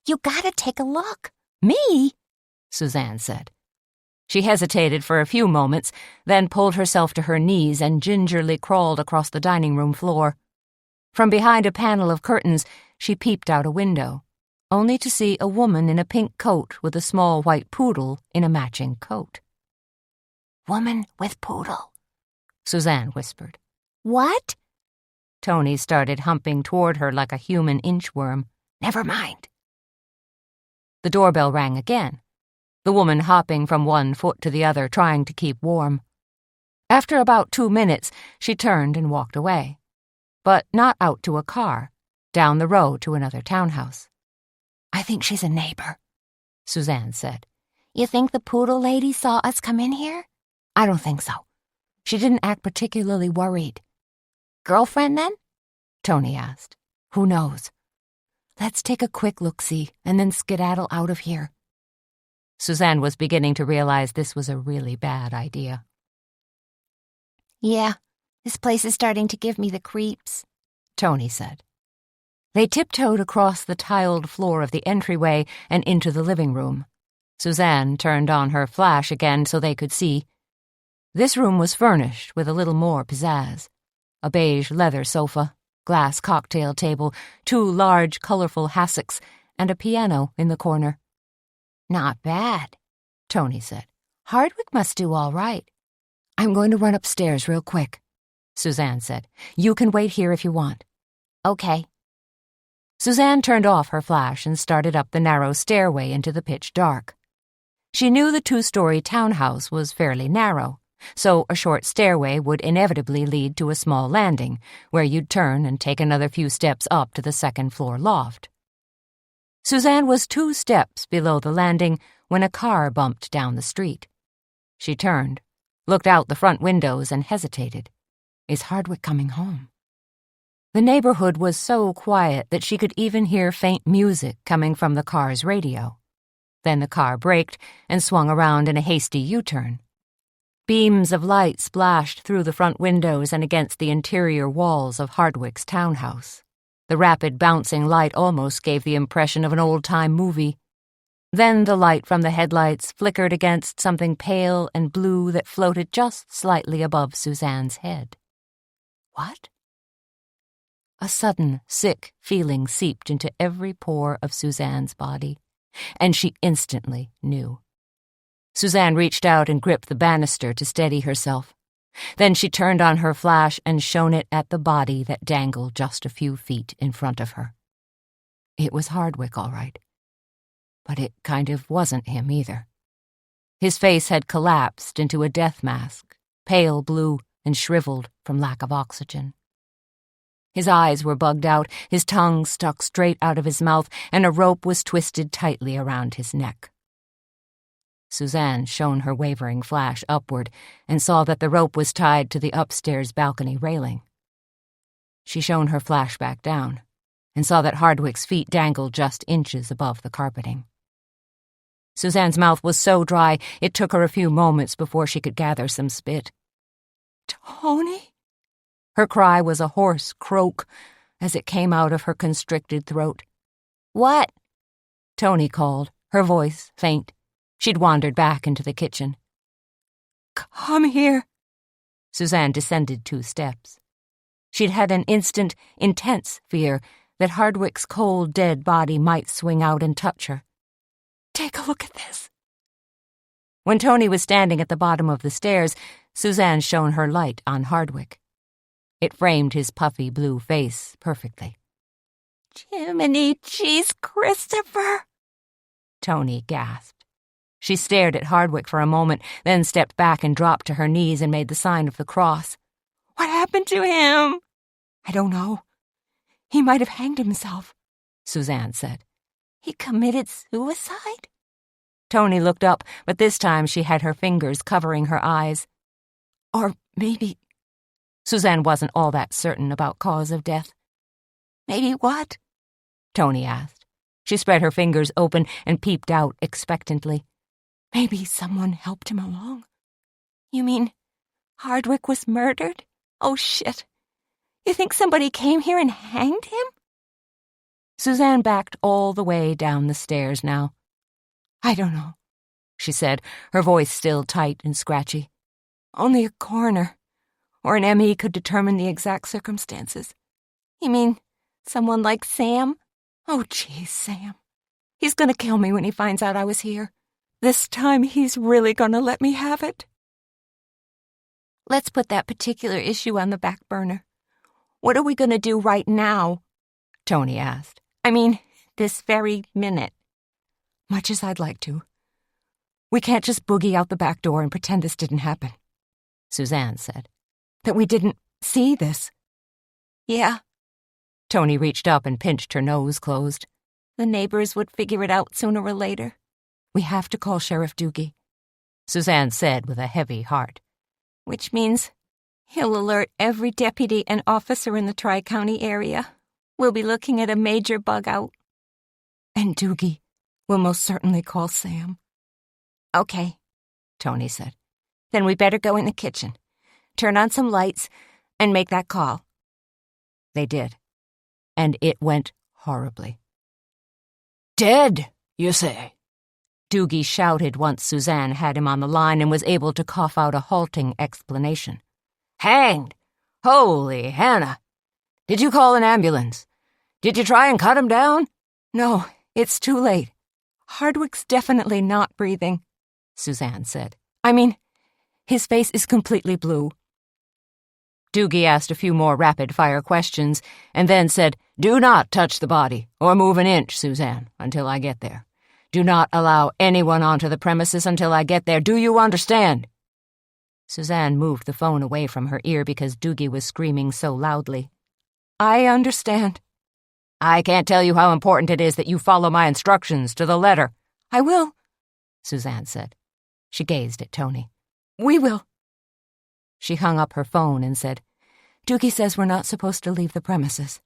You gotta take a look. Me? Suzanne said. She hesitated for a few moments, then pulled herself to her knees and gingerly crawled across the dining room floor. From behind a panel of curtains, she peeped out a window, only to see a woman in a pink coat with a small white poodle in a matching coat. "Woman with poodle," Suzanne whispered. "What?" Tony started humping toward her like a human inchworm. "Never mind." The doorbell rang again, the woman hopping from one foot to the other, trying to keep warm. After about 2 minutes, she turned and walked away, but not out to a car, down the road to another townhouse. "I think she's a neighbor," Suzanne said. "You think the poodle lady saw us come in here?" I don't think so. She didn't act particularly worried. "Girlfriend, then?" Tony asked. Who knows? Let's take a quick look-see and then skedaddle out of here. Suzanne was beginning to realize this was a really bad idea. "Yeah, this place is starting to give me the creeps," Tony said. They tiptoed across the tiled floor of the entryway and into the living room. Suzanne turned on her flash again so they could see. This room was furnished with a little more pizzazz. A beige leather sofa, glass cocktail table, 2 large, colorful hassocks, and a piano in the corner. "Not bad," Tony said. "Hardwick must do all right." I'm going to run upstairs real quick, Suzanne said. You can wait here if you want. "Okay." Suzanne turned off her flash and started up the narrow stairway into the pitch dark. She knew the 2-story townhouse was fairly narrow, so a short stairway would inevitably lead to a small landing, where you'd turn and take another few steps up to the 2nd-floor loft. Suzanne was 2 steps below the landing when a car bumped down the street. She turned, looked out the front windows, and hesitated. Is Hardwick coming home? The neighborhood was so quiet that she could even hear faint music coming from the car's radio. Then the car braked and swung around in a hasty U-turn. Beams of light splashed through the front windows and against the interior walls of Hardwick's townhouse. The rapid bouncing light almost gave the impression of an old-time movie. Then the light from the headlights flickered against something pale and blue that floated just slightly above Suzanne's head. What? A sudden, sick feeling seeped into every pore of Suzanne's body, and she instantly knew. Suzanne reached out and gripped the banister to steady herself. Then she turned on her flash and shone it at the body that dangled just a few feet in front of her. It was Hardwick, all right. But it kind of wasn't him either. His face had collapsed into a death mask, pale blue and shriveled from lack of oxygen. His eyes were bugged out, his tongue stuck straight out of his mouth, and a rope was twisted tightly around his neck. Suzanne shone her wavering flash upward and saw that the rope was tied to the upstairs balcony railing. She shone her flash back down and saw that Hardwick's feet dangled just inches above the carpeting. Suzanne's mouth was so dry it took her a few moments before she could gather some spit. "Tony?" Her cry was a hoarse croak as it came out of her constricted throat. "What?" Tony called, her voice faint. She'd wandered back into the kitchen. "Come here." Suzanne descended 2 steps. She'd had an instant, intense fear that Hardwick's cold, dead body might swing out and touch her. "Take a look at this." When Tony was standing at the bottom of the stairs, Suzanne shone her light on Hardwick. It framed his puffy blue face perfectly. "Jiminy cheese, Christopher!" Tony gasped. She stared at Hardwick for a moment, then stepped back and dropped to her knees and made the sign of the cross. "What happened to him?" "I don't know. He might have hanged himself," Suzanne said. "He committed suicide?" Tony looked up, but this time she had her fingers covering her eyes. Or maybe... Suzanne wasn't all that certain about cause of death. "Maybe what?" Tony asked. She spread her fingers open and peeped out expectantly. Maybe someone helped him along. "You mean Hardwick was murdered? Oh, shit. You think somebody came here and hanged him?" Suzanne backed all the way down the stairs now. I don't know. she said, her voice still tight and scratchy. Only a coroner or an M.E. could determine the exact circumstances. You mean someone like Sam? Oh, geez, Sam. He's gonna kill me when he finds out I was here. This time he's really gonna let me have it. Let's put that particular issue on the back burner. What are we gonna do right now? Tony asked. I mean, this very minute. Much as I'd like to. We can't just boogie out the back door and pretend this didn't happen, Suzanne said. That we didn't see this. Yeah. Tony reached up and pinched her nose closed. The neighbors would figure it out sooner or later. We have to call Sheriff Doogie, Suzanne said with a heavy heart. Which means he'll alert every deputy and officer in the Tri-County area. We'll be looking at a major bug-out. And Doogie will most certainly call Sam. Okay, Tony said. Then we better go in the kitchen, turn on some lights, and make that call. They did, and it went horribly. Dead, you say? Doogie shouted once Suzanne had him on the line and was able to cough out a halting explanation. Hanged! Holy Hannah! Did you call an ambulance? Did you try and cut him down? No, it's too late. Hardwick's definitely not breathing, Suzanne said. I mean, his face is completely blue. Doogie asked a few more rapid-fire questions and then said, Do not touch the body or move an inch, Suzanne, until I get there. Do not allow anyone onto the premises until I get there. Do you understand? Suzanne moved the phone away from her ear because Doogie was screaming so loudly. I understand. I can't tell you how important it is that you follow my instructions to the letter. I will, Suzanne said. She gazed at Tony. We will. She hung up her phone and said, Doogie says we're not supposed to leave the premises.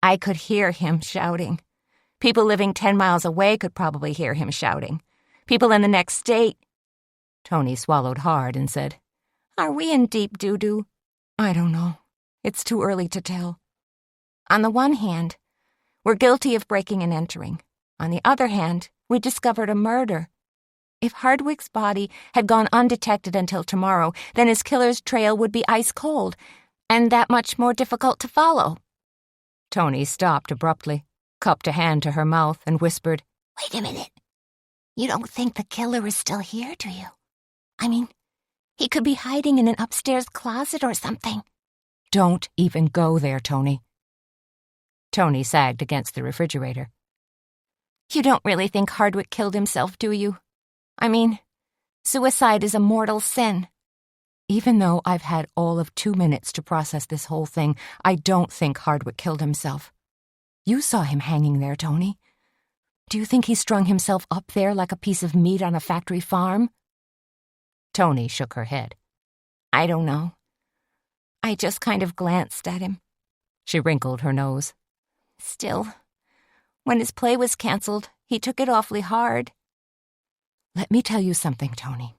I could hear him shouting. People living 10 miles away could probably hear him shouting. People in the next state. Tony swallowed hard and said, Are we in deep doo-doo? I don't know. It's too early to tell. On the one hand, we're guilty of breaking and entering. On the other hand, we discovered a murder. If Hardwick's body had gone undetected until tomorrow, then his killer's trail would be ice cold, and that much more difficult to follow. Tony stopped abruptly, cupped a hand to her mouth, and whispered, Wait a minute. You don't think the killer is still here, do you? I mean, he could be hiding in an upstairs closet or something. Don't even go there, Tony. Tony sagged against the refrigerator. You don't really think Hardwick killed himself, do you? I mean, suicide is a mortal sin. Even though I've had all of 2 minutes to process this whole thing, I don't think Hardwick killed himself. You saw him hanging there, Tony. Do you think he strung himself up there like a piece of meat on a factory farm? Tony shook her head. I don't know. I just kind of glanced at him. She wrinkled her nose. Still, when his play was canceled, he took it awfully hard. Let me tell you something, Tony.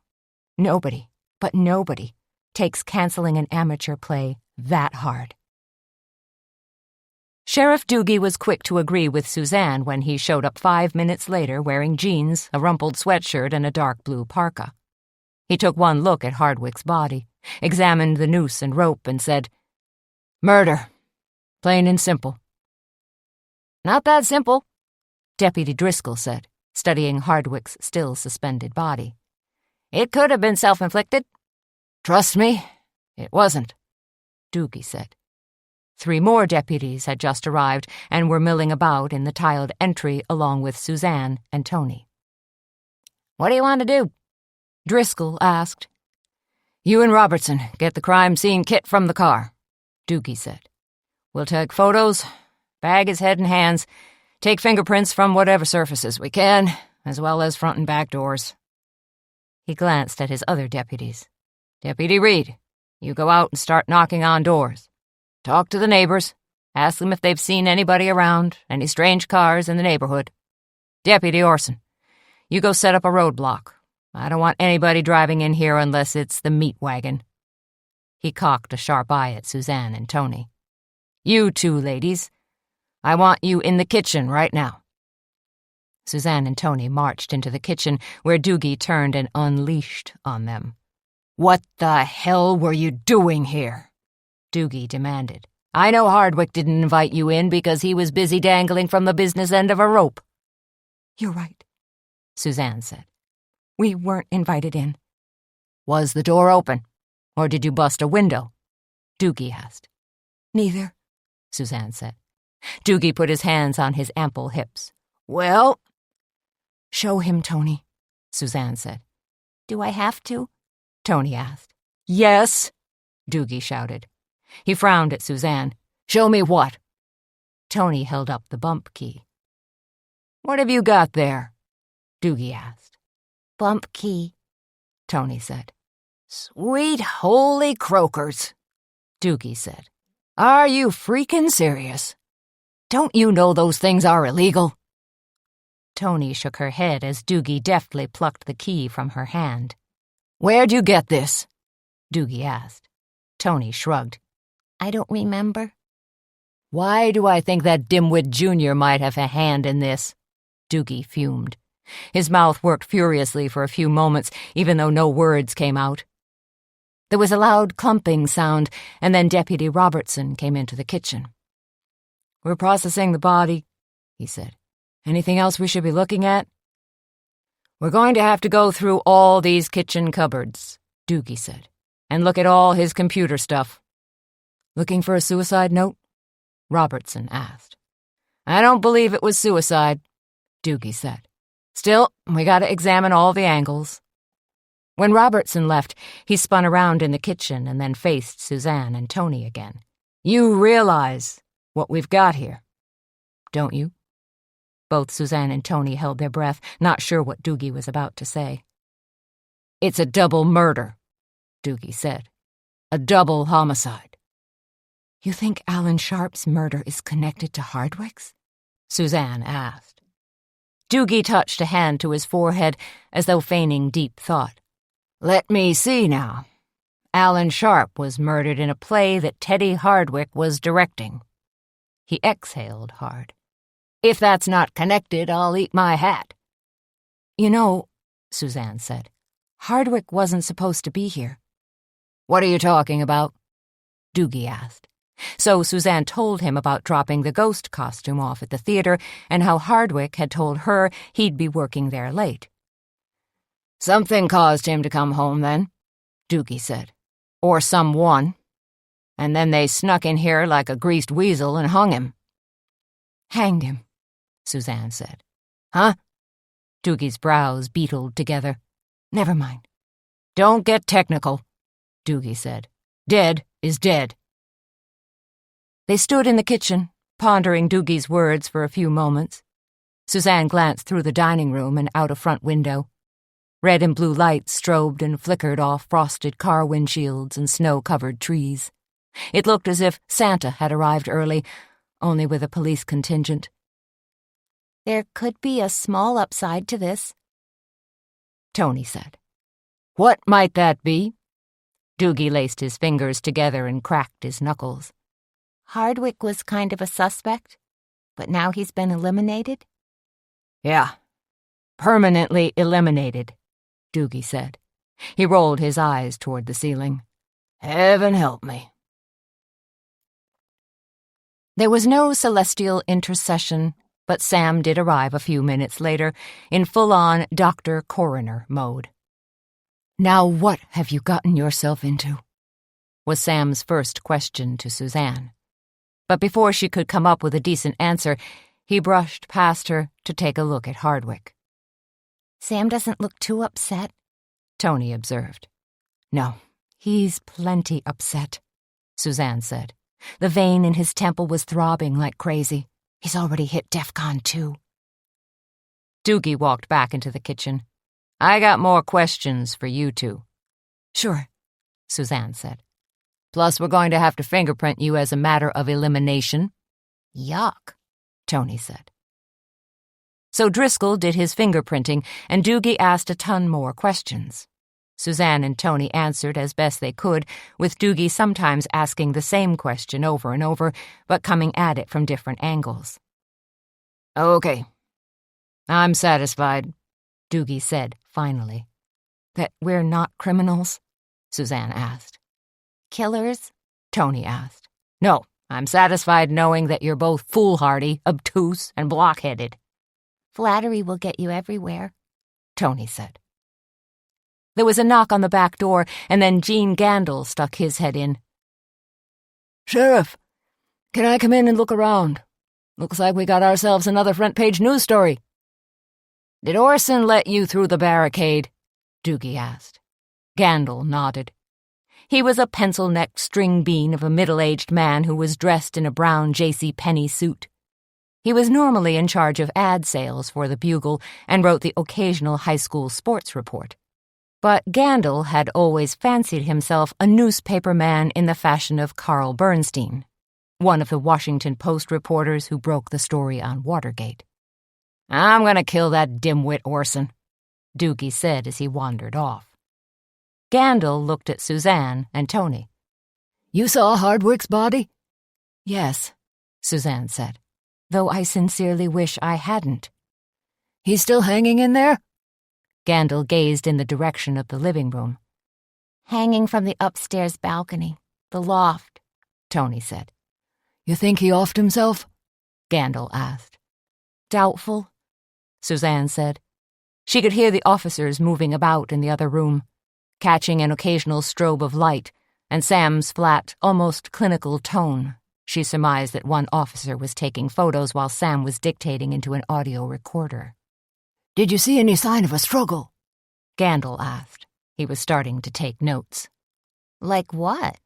Nobody, but nobody, takes canceling an amateur play that hard. Sheriff Doogie was quick to agree with Suzanne when he showed up 5 minutes later wearing jeans, a rumpled sweatshirt, and a dark blue parka. He took one look at Hardwick's body, examined the noose and rope, and said, Murder. Plain and simple. Not that simple, Deputy Driscoll said, studying Hardwick's still suspended body. It could have been self-inflicted. Trust me, it wasn't, Doogie said. 3 more deputies had just arrived and were milling about in the tiled entry along with Suzanne and Tony. What do you want to do? Driscoll asked. You and Robertson get the crime scene kit from the car, Doogie said. We'll take photos, bag his head and hands, take fingerprints from whatever surfaces we can, as well as front and back doors. He glanced at his other deputies. Deputy Reed, you go out and start knocking on doors. Talk to the neighbors. Ask them if they've seen anybody around, any strange cars in the neighborhood. Deputy Orson, you go set up a roadblock. I don't want anybody driving in here unless it's the meat wagon. He cocked a sharp eye at Suzanne and Tony. You 2 ladies, I want you in the kitchen right now. Suzanne and Tony marched into the kitchen, where Doogie turned and unleashed on them. "What the hell were you doing here?" Doogie demanded. "I know Hardwick didn't invite you in because he was busy dangling from the business end of a rope." "You're right," Suzanne said. "We weren't invited in." "Was the door open, or did you bust a window?" Doogie asked. "Neither," Suzanne said. Doogie put his hands on his ample hips. "Well—" "Show him, Tony," Suzanne said. "Do I have to?" Tony asked. "Yes," Doogie shouted. He frowned at Suzanne. "Show me what?" Tony held up the bump key. "What have you got there?" Doogie asked. "Bump key," Tony said. "Sweet holy croakers," Doogie said. "Are you freaking serious? Don't you know those things are illegal?" Tony shook her head as Doogie deftly plucked the key from her hand. "Where'd you get this?" Doogie asked. Tony shrugged. "I don't remember." "Why do I think that dimwit Junior might have a hand in this?" Doogie fumed. His mouth worked furiously for a few moments, even though no words came out. There was a loud clumping sound, and then Deputy Robertson came into the kitchen. "We're processing the body," he said. "Anything else we should be looking at?" "We're going to have to go through all these kitchen cupboards," Doogie said, "and look at all his computer stuff." "Looking for a suicide note?" Robertson asked. "I don't believe it was suicide," Doogie said. "Still, we gotta examine all the angles." When Robertson left, he spun around in the kitchen and then faced Suzanne and Tony again. "You realize what we've got here, don't you?" Both Suzanne and Tony held their breath, not sure what Doogie was about to say. "It's a double murder," Doogie said. "A double homicide." "You think Alan Sharp's murder is connected to Hardwick's?" Suzanne asked. Doogie touched a hand to his forehead as though feigning deep thought. "Let me see now. Alan Sharp was murdered in a play that Teddy Hardwick was directing." He exhaled hard. "If that's not connected, I'll eat my hat." "You know," Suzanne said, "Hardwick wasn't supposed to be here." "What are you talking about?" Doogie asked. So Suzanne told him about dropping the ghost costume off at the theater and how Hardwick had told her he'd be working there late. "Something caused him to come home then," Doogie said. "Or someone. And then they snuck in here like a greased weasel and hung him." "Hanged him," Suzanne said. "Huh?" Doogie's brows beetled together. "Never mind." "Don't get technical," Doogie said. "Dead is dead." They stood in the kitchen, pondering Doogie's words for a few moments. Suzanne glanced through the dining room and out a front window. Red and blue lights strobed and flickered off frosted car windshields and snow-covered trees. It looked as if Santa had arrived early, only with a police contingent. "There could be a small upside to this," Tony said. "What might that be?" Doogie laced his fingers together and cracked his knuckles. "Hardwick was kind of a suspect, but now he's been eliminated." "Yeah, permanently eliminated," Doogie said. He rolled his eyes toward the ceiling. "Heaven help me." There was no celestial intercession, but Sam did arrive a few minutes later in full-on Dr. Coroner mode. "Now what have you gotten yourself into?" was Sam's first question to Suzanne. But before she could come up with a decent answer, he brushed past her to take a look at Hardwick. "Sam doesn't look too upset," Tony observed. "No, he's plenty upset," Suzanne said. "The vein in his temple was throbbing like crazy. He's already hit DEFCON 2. Doogie walked back into the kitchen. "I got more questions for you two." "Sure," Suzanne said. "Plus, we're going to have to fingerprint you as a matter of elimination." "Yuck," Tony said. So Driscoll did his fingerprinting, and Doogie asked a ton more questions. Suzanne and Tony answered as best they could, with Doogie sometimes asking the same question over and over, but coming at it from different angles. "Okay. I'm satisfied, Doogie said, finally. That we're not criminals? Suzanne asked. Killers? Tony asked. No, I'm satisfied knowing that you're both foolhardy, obtuse, and blockheaded. Flattery will get you everywhere, Tony said. There was a knock on the back door, and then Gene Gandil stuck his head in. Sheriff, can I come in and look around? Looks like we got ourselves another front-page news story. Did Orson let you through the barricade? Doogie asked. Gandil nodded. He was a pencil-necked string bean of a middle-aged man who was dressed in a brown J.C. Penney suit. He was normally in charge of ad sales for the Bugle and wrote the occasional high school sports report. But Gandil had always fancied himself a newspaper man in the fashion of Carl Bernstein, one of the Washington Post reporters who broke the story on Watergate. I'm going to kill that dimwit Orson, Doogie said as he wandered off. Gandil looked at Suzanne and Tony. You saw Hardwick's body? Yes, Suzanne said, though I sincerely wish I hadn't. He's still hanging in there? Gandil gazed in the direction of the living room. Hanging from the upstairs balcony, the loft, Tony said. You think he offed himself? Gandil asked. Doubtful, Suzanne said. She could hear the officers moving about in the other room, catching an occasional strobe of light, and Sam's flat, almost clinical tone. She surmised that one officer was taking photos while Sam was dictating into an audio recorder. Did you see any sign of a struggle? Gandil asked. He was starting to take notes. Like what?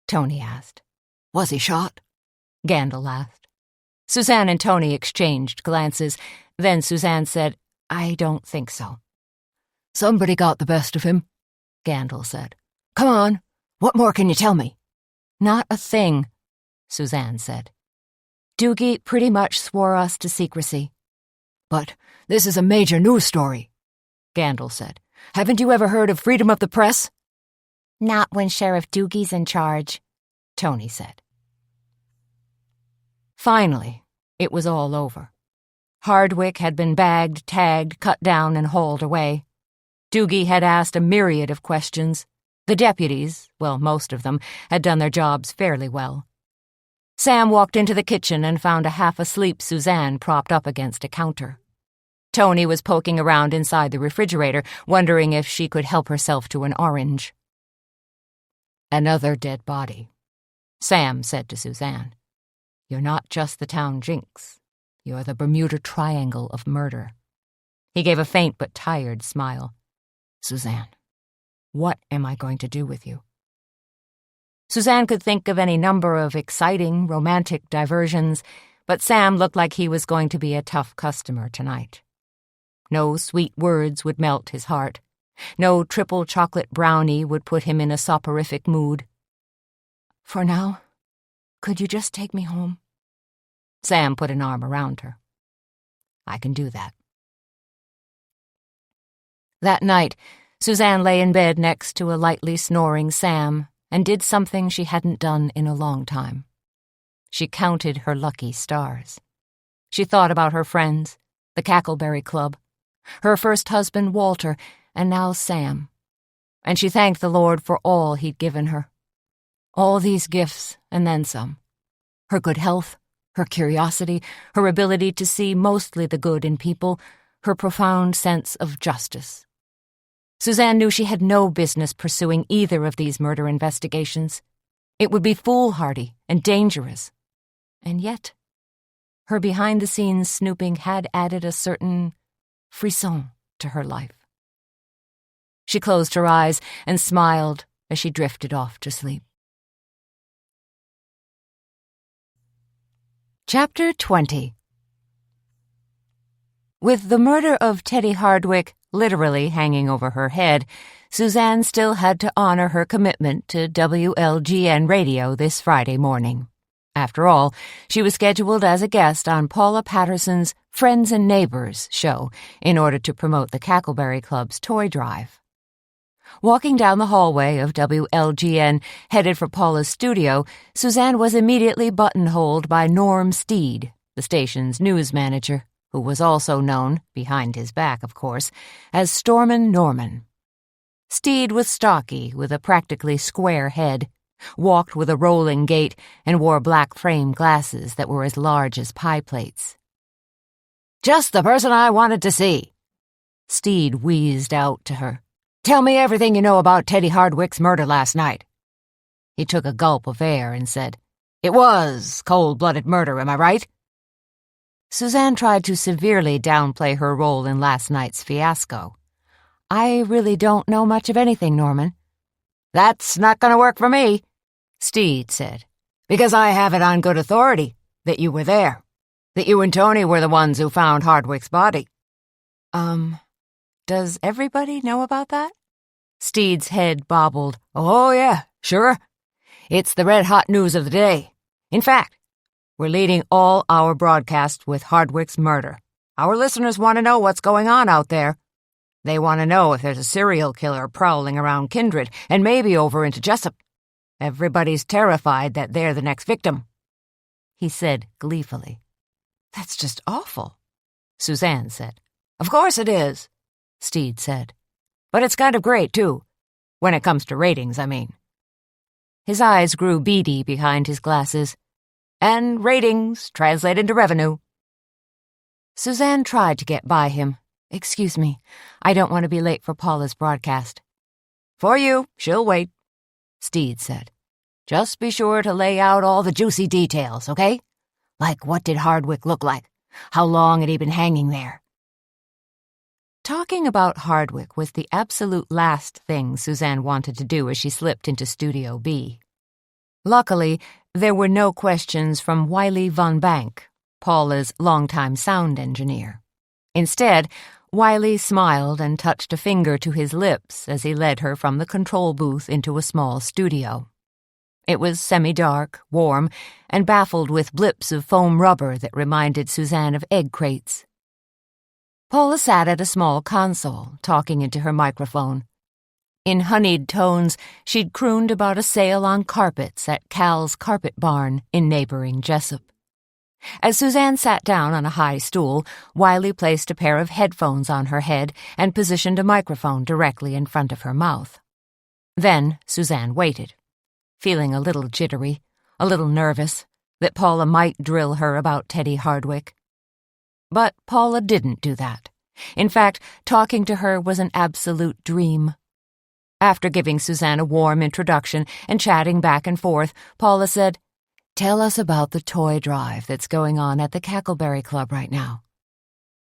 Tony asked. Was he shot? Gandil asked. Suzanne and Tony exchanged glances. Then Suzanne said, I don't think so. Somebody got the best of him, Gandil said. Come on, what more can you tell me? Not a thing, Suzanne said. Doogie pretty much swore us to secrecy. But this is a major news story, Gandil said. Haven't you ever heard of freedom of the press? Not when Sheriff Doogie's in charge, Tony said. Finally, it was all over. Hardwick had been bagged, tagged, cut down, and hauled away. Doogie had asked a myriad of questions. The deputies, well, most of them, had done their jobs fairly well. Sam walked into the kitchen and found a half-asleep Suzanne propped up against a counter. Tony was poking around inside the refrigerator, wondering if she could help herself to an orange. Another dead body, Sam said to Suzanne. You're not just the town jinx. You're the Bermuda Triangle of murder. He gave a faint but tired smile. Suzanne, what am I going to do with you? Suzanne could think of any number of exciting, romantic diversions, but Sam looked like he was going to be a tough customer tonight. No sweet words would melt his heart. No triple chocolate brownie would put him in a soporific mood. For now, could you just take me home? Sam put an arm around her. I can do that. That night, Suzanne lay in bed next to a lightly snoring Sam and did something she hadn't done in a long time. She counted her lucky stars. She thought about her friends, the Cackleberry Club, her first husband, Walter, and now Sam. And she thanked the Lord for all he'd given her. All these gifts and then some. Her good health, her curiosity, her ability to see mostly the good in people, her profound sense of justice. Suzanne knew she had no business pursuing either of these murder investigations. It would be foolhardy and dangerous. And yet, her behind-the-scenes snooping had added a certain frisson to her life. She closed her eyes and smiled as she drifted off to sleep. Chapter 20. With the murder of Teddy Hardwick literally hanging over her head, Suzanne still had to honor her commitment to WLGN radio this Friday morning. After all, she was scheduled as a guest on Paula Patterson's Friends and Neighbors show in order to promote the Cackleberry Club's toy drive. Walking down the hallway of WLGN, headed for Paula's studio, Suzanne was immediately buttonholed by Norm Steed, the station's news manager. who was also known, behind his back of course, as Stormin' Norman. Steed was stocky, with a practically square head, walked with a rolling gait, and wore black frame glasses that were as large as pie plates. "Just the person I wanted to see," Steed wheezed out to her. "Tell me everything you know about Teddy Hardwick's murder last night." He took a gulp of air and said, "It was cold-blooded murder, am I right?" Suzanne tried to severely downplay her role in last night's fiasco. "I really don't know much of anything, Norman." "That's not going to work for me," Steed said, "because I have it on good authority that you were there, that you and Tony were the ones who found Hardwick's body." Does everybody know about that?" Steed's head bobbled. "Oh, yeah, sure. It's the red-hot news of the day. In fact, we're leading all our broadcasts with Hardwick's murder. Our listeners want to know what's going on out there. They want to know if there's a serial killer prowling around Kindred and maybe over into Jessup. Everybody's terrified that they're the next victim," he said gleefully. "That's just awful," Suzanne said. "Of course it is," Steed said. "But it's kind of great, too. When it comes to ratings, I mean." His eyes grew beady behind his glasses. "And ratings translate into revenue." Suzanne tried to get by him. "Excuse me, I don't want to be late for Paula's broadcast." "For you, she'll wait," Steed said. "Just be sure to lay out all the juicy details, okay? Like what did Hardwick look like? How long had he been hanging there?" Talking about Hardwick was the absolute last thing Suzanne wanted to do as she slipped into Studio B. Luckily, there were no questions from Wiley von Bank, Paula's longtime sound engineer. Instead, Wiley smiled and touched a finger to his lips as he led her from the control booth into a small studio. It was semi-dark, warm, and baffled with blips of foam rubber that reminded Suzanne of egg crates. Paula sat at a small console, talking into her microphone. In honeyed tones, she'd crooned about a sale on carpets at Cal's Carpet Barn in neighboring Jessup. As Suzanne sat down on a high stool, Wiley placed a pair of headphones on her head and positioned a microphone directly in front of her mouth. Then Suzanne waited, feeling a little jittery, a little nervous, that Paula might drill her about Teddy Hardwick. But Paula didn't do that. In fact, talking to her was an absolute dream. After giving Suzanne a warm introduction and chatting back and forth, Paula said, "Tell us about the toy drive that's going on at the Cackleberry Club right now."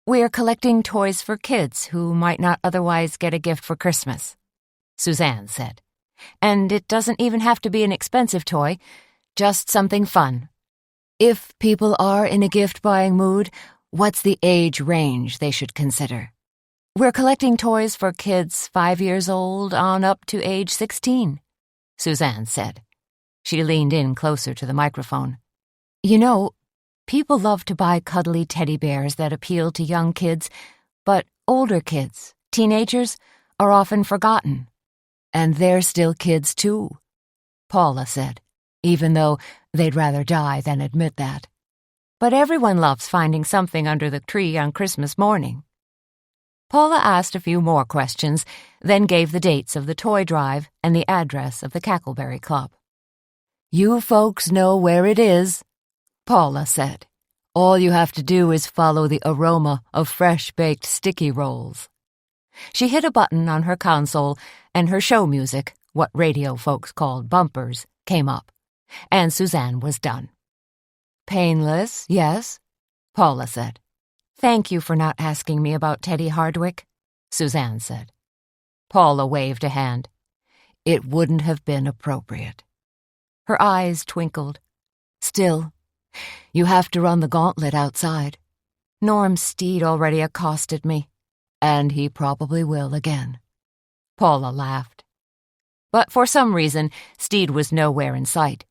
"We're collecting toys for kids who might not otherwise get a gift for Christmas," Suzanne said. "And it doesn't even have to be an expensive toy, just something fun. If people are in a gift-buying mood, what's the age range they should consider? We're collecting toys for kids 5 years old on up to age 16, Suzanne said. She leaned in closer to the microphone. "You know, people love to buy cuddly teddy bears that appeal to young kids, but older kids, teenagers, are often forgotten. And they're still kids too," Paula said, even though they'd rather die than admit that. "But everyone loves finding something under the tree on Christmas morning." Paula asked a few more questions, then gave the dates of the toy drive and the address of the Cackleberry Club. "You folks know where it is," Paula said. "All you have to do is follow the aroma of fresh-baked sticky rolls." She hit a button on her console, and her show music, what radio folks called bumpers, came up, and Suzanne was done. "Painless, yes," Paula said. "Thank you for not asking me about Teddy Hardwick," Suzanne said. Paula waved a hand. "It wouldn't have been appropriate." Her eyes twinkled. "Still, you have to run the gauntlet outside. Norm Steed already accosted me, and he probably will again." Paula laughed. But for some reason, Steed was nowhere in sight.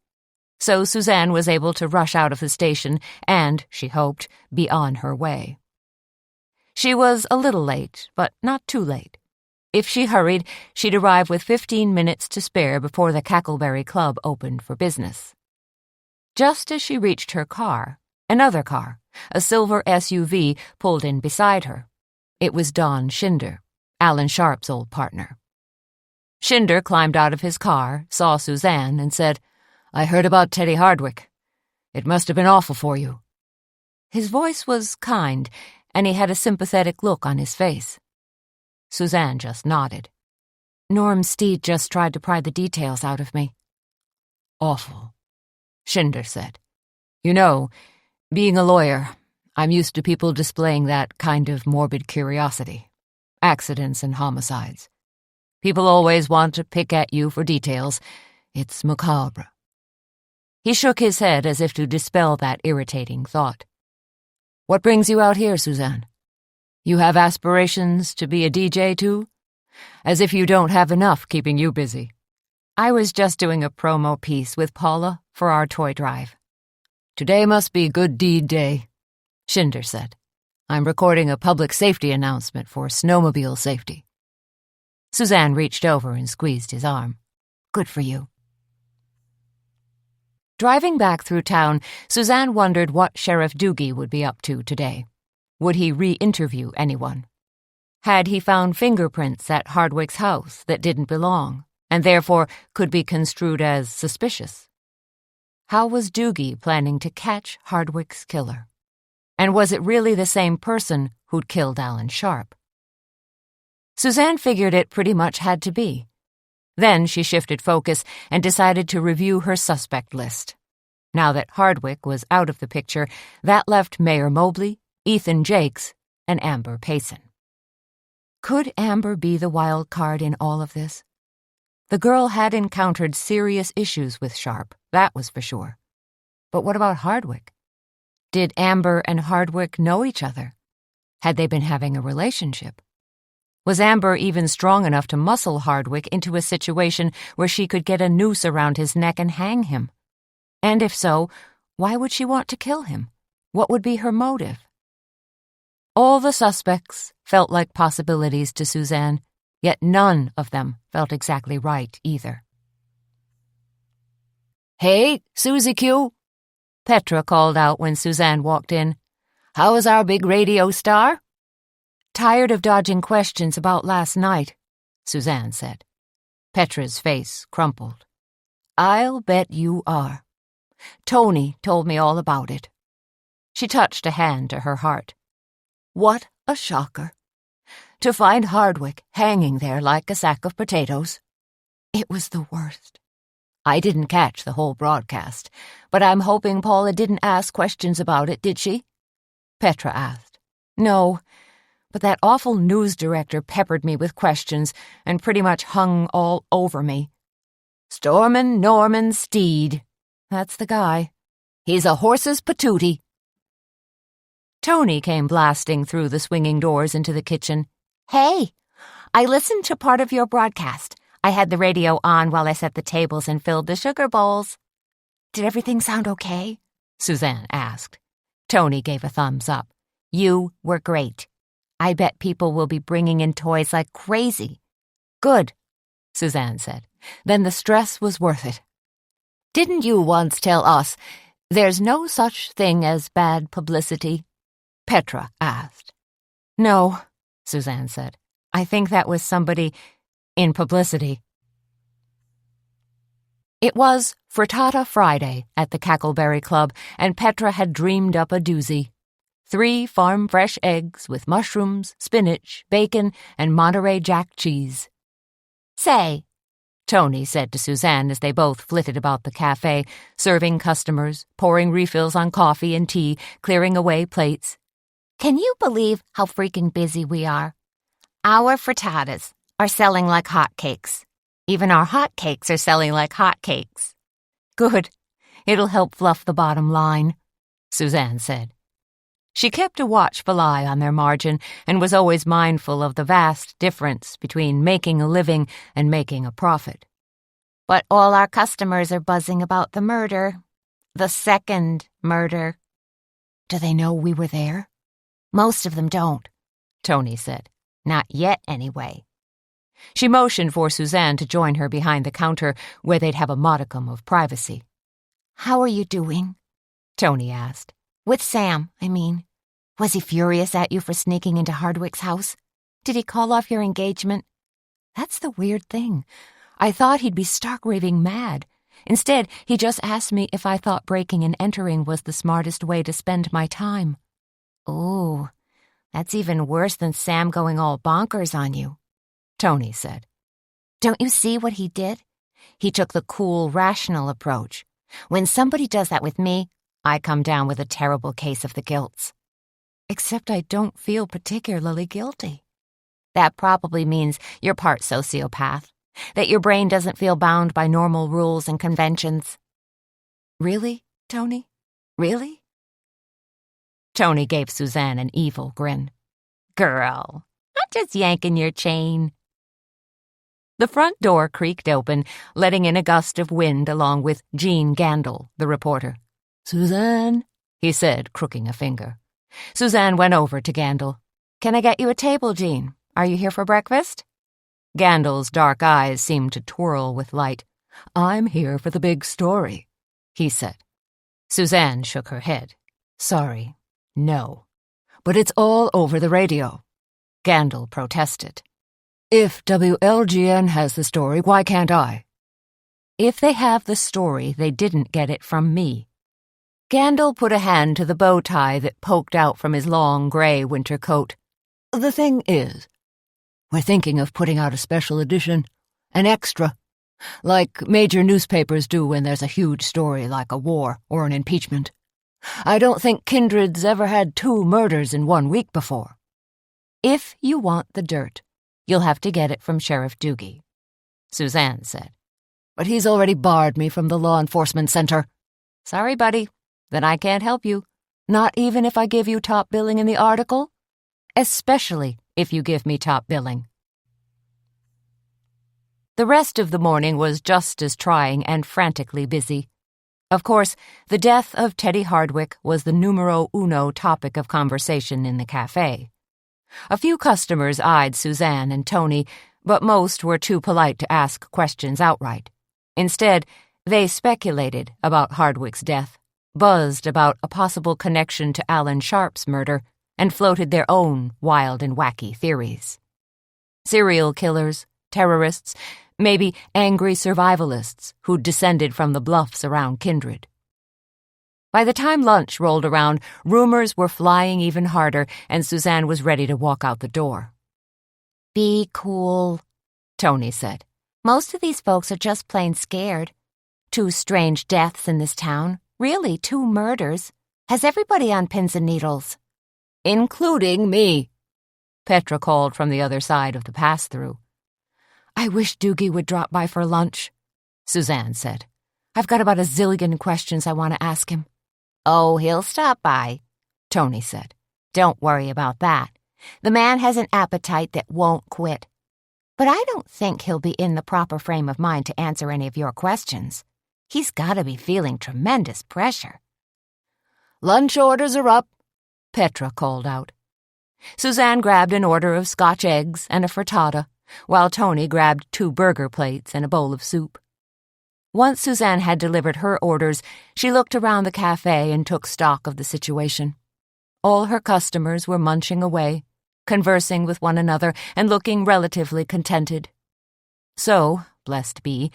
So Suzanne was able to rush out of the station and, she hoped, be on her way. She was a little late, but not too late. If she hurried, she'd arrive with 15 minutes to spare before the Cackleberry Club opened for business. Just as she reached her car, another car, A silver SUV pulled in beside her. It was Don Schinder, Alan Sharp's old partner. Schinder climbed out of his car, saw Suzanne, and said, "I heard about Teddy Hardwick. It must have been awful for you." His voice was kind, and he had a sympathetic look on his face. Suzanne just nodded. "Norm Steed just tried to pry the details out of me." "Awful," Schinder said. "You know, being a lawyer, I'm used to people displaying that kind of morbid curiosity. Accidents and homicides. People always want to pick at you for details. It's macabre." He shook his head as if to dispel that irritating thought. "What brings you out here, Suzanne? You have aspirations to be a DJ, too? As if you don't have enough keeping you busy." "I was just doing a promo piece with Paula for our toy drive." "Today must be Good Deed Day," Schinder said. "I'm recording a public safety announcement for snowmobile safety." Suzanne reached over and squeezed his arm. "Good for you." Driving back through town, Suzanne wondered what Sheriff Doogie would be up to today. Would he re-interview anyone? Had he found fingerprints at Hardwick's house that didn't belong, and therefore could be construed as suspicious? How was Doogie planning to catch Hardwick's killer? And was it really the same person who'd killed Alan Sharp? Suzanne figured it pretty much had to be. Then she shifted focus and decided to review her suspect list. Now that Hardwick was out of the picture, that left Mayor Mobley, Ethan Jakes, and Amber Payson. Could Amber be the wild card in all of this? The girl had encountered serious issues with Sharp, that was for sure. But what about Hardwick? Did Amber and Hardwick know each other? Had they been having a relationship? Was Amber even strong enough to muscle Hardwick into a situation where she could get a noose around his neck and hang him? And if so, why would she want to kill him? What would be her motive? All the suspects felt like possibilities to Suzanne, yet none of them felt exactly right either. "Hey, Susie Q," Petra called out when Suzanne walked in. "How is our big radio star?" "Tired of dodging questions about last night," Suzanne said. Petra's face crumpled. "I'll bet you are. Tony told me all about it." She touched a hand to her heart. "What a shocker. To find Hardwick hanging there like a sack of potatoes. It was the worst. I didn't catch the whole broadcast, but I'm hoping Paula didn't ask questions about it, did she?" Petra asked. "No, but that awful news director peppered me with questions and pretty much hung all over me. Stormin' Norman Steed. That's the guy. He's a horse's patootie." Tony came blasting through the swinging doors into the kitchen. Hey, I listened to part of your broadcast. I had the radio on while I set the tables and filled the sugar bowls. Did everything sound okay? Suzanne asked. Tony gave a thumbs up. You were great. I bet people will be bringing in toys like crazy. Good, Suzanne said. Then the stress was worth it. Didn't you once tell us there's no such thing as bad publicity? Petra asked. No, Suzanne said. I think that was somebody in publicity. It was Frittata Friday at the Cackleberry Club, and Petra had dreamed up a doozy. 3 farm-fresh eggs with mushrooms, spinach, bacon, and Monterey Jack cheese. Say, Tony said to Suzanne as they both flitted about the cafe, serving customers, pouring refills on coffee and tea, clearing away plates. Can you believe how freaking busy we are? Our frittatas are selling like hotcakes. Even our hotcakes are selling like hotcakes. Good. It'll help fluff the bottom line, Suzanne said. She kept a watchful eye on their margin and was always mindful of the vast difference between making a living and making a profit. But all our customers are buzzing about the murder. The second murder. Do they know we were there? Most of them don't, Tony said. Not yet, anyway. She motioned for Suzanne to join her behind the counter where they'd have a modicum of privacy. How are you doing? Tony asked. With Sam, I mean. Was he furious at you for sneaking into Hardwick's house? Did he call off your engagement? That's the weird thing. I thought he'd be stark raving mad. Instead, he just asked me if I thought breaking and entering was the smartest way to spend my time. Oh, that's even worse than Sam going all bonkers on you, Tony said. Don't you see what he did? He took the cool, rational approach. When somebody does that with me, I come down with a terrible case of the guilts. Except I don't feel particularly guilty. That probably means you're part sociopath, that your brain doesn't feel bound by normal rules and conventions. Really, Tony? Really? Tony gave Suzanne an evil grin. Girl, I'm just yanking your chain. The front door creaked open, letting in a gust of wind along with Jean Gandil, the reporter. "Suzanne," he said, crooking a finger. Suzanne went over to Gandil. "Can I get you a table, Jean? Are you here for breakfast?" Gandil's dark eyes seemed to twirl with light. "I'm here for the big story," he said. Suzanne shook her head. "Sorry, no. But it's all over the radio." Gandil protested. "If WLGN has the story, why can't I?" "If they have the story, they didn't get it from me." Gandil put a hand to the bow tie that poked out from his long gray winter coat. "The thing is, we're thinking of putting out a special edition, an extra, like major newspapers do when there's a huge story like a war or an impeachment. I don't think Kindred's ever had 2 murders in 1 week before. If you want the dirt, you'll have to get it from Sheriff Doogie," Suzanne said. "But he's already barred me from the law enforcement center." "Sorry, buddy. Then I can't help you. Not even if I give you top billing in the article? Especially if you give me top billing." The rest of the morning was just as trying and frantically busy. Of course, the death of Teddy Hardwick was the numero uno topic of conversation in the cafe. A few customers eyed Suzanne and Tony, but most were too polite to ask questions outright. Instead, they speculated about Hardwick's death, buzzed about a possible connection to Alan Sharp's murder, and floated their own wild and wacky theories. Serial killers, terrorists, maybe angry survivalists who'd descended from the bluffs around Kindred. By the time lunch rolled around, rumors were flying even harder, and Suzanne was ready to walk out the door. "Be cool," Tony said. "Most of these folks are just plain scared. 2 strange deaths in this town. Really, 2 murders. Has everybody on pins and needles?" "Including me," Petra called from the other side of the pass-through. "I wish Doogie would drop by for lunch," Suzanne said. "I've got about a zillion questions I want to ask him." "Oh, he'll stop by," Tony said. "Don't worry about that. The man has an appetite that won't quit. But I don't think he'll be in the proper frame of mind to answer any of your questions. He's got to be feeling tremendous pressure." "Lunch orders are up," Petra called out. Suzanne grabbed an order of Scotch eggs and a frittata, while Tony grabbed 2 burger plates and a bowl of soup. Once Suzanne had delivered her orders, she looked around the cafe and took stock of the situation. All her customers were munching away, conversing with one another and looking relatively contented. So, blessed be,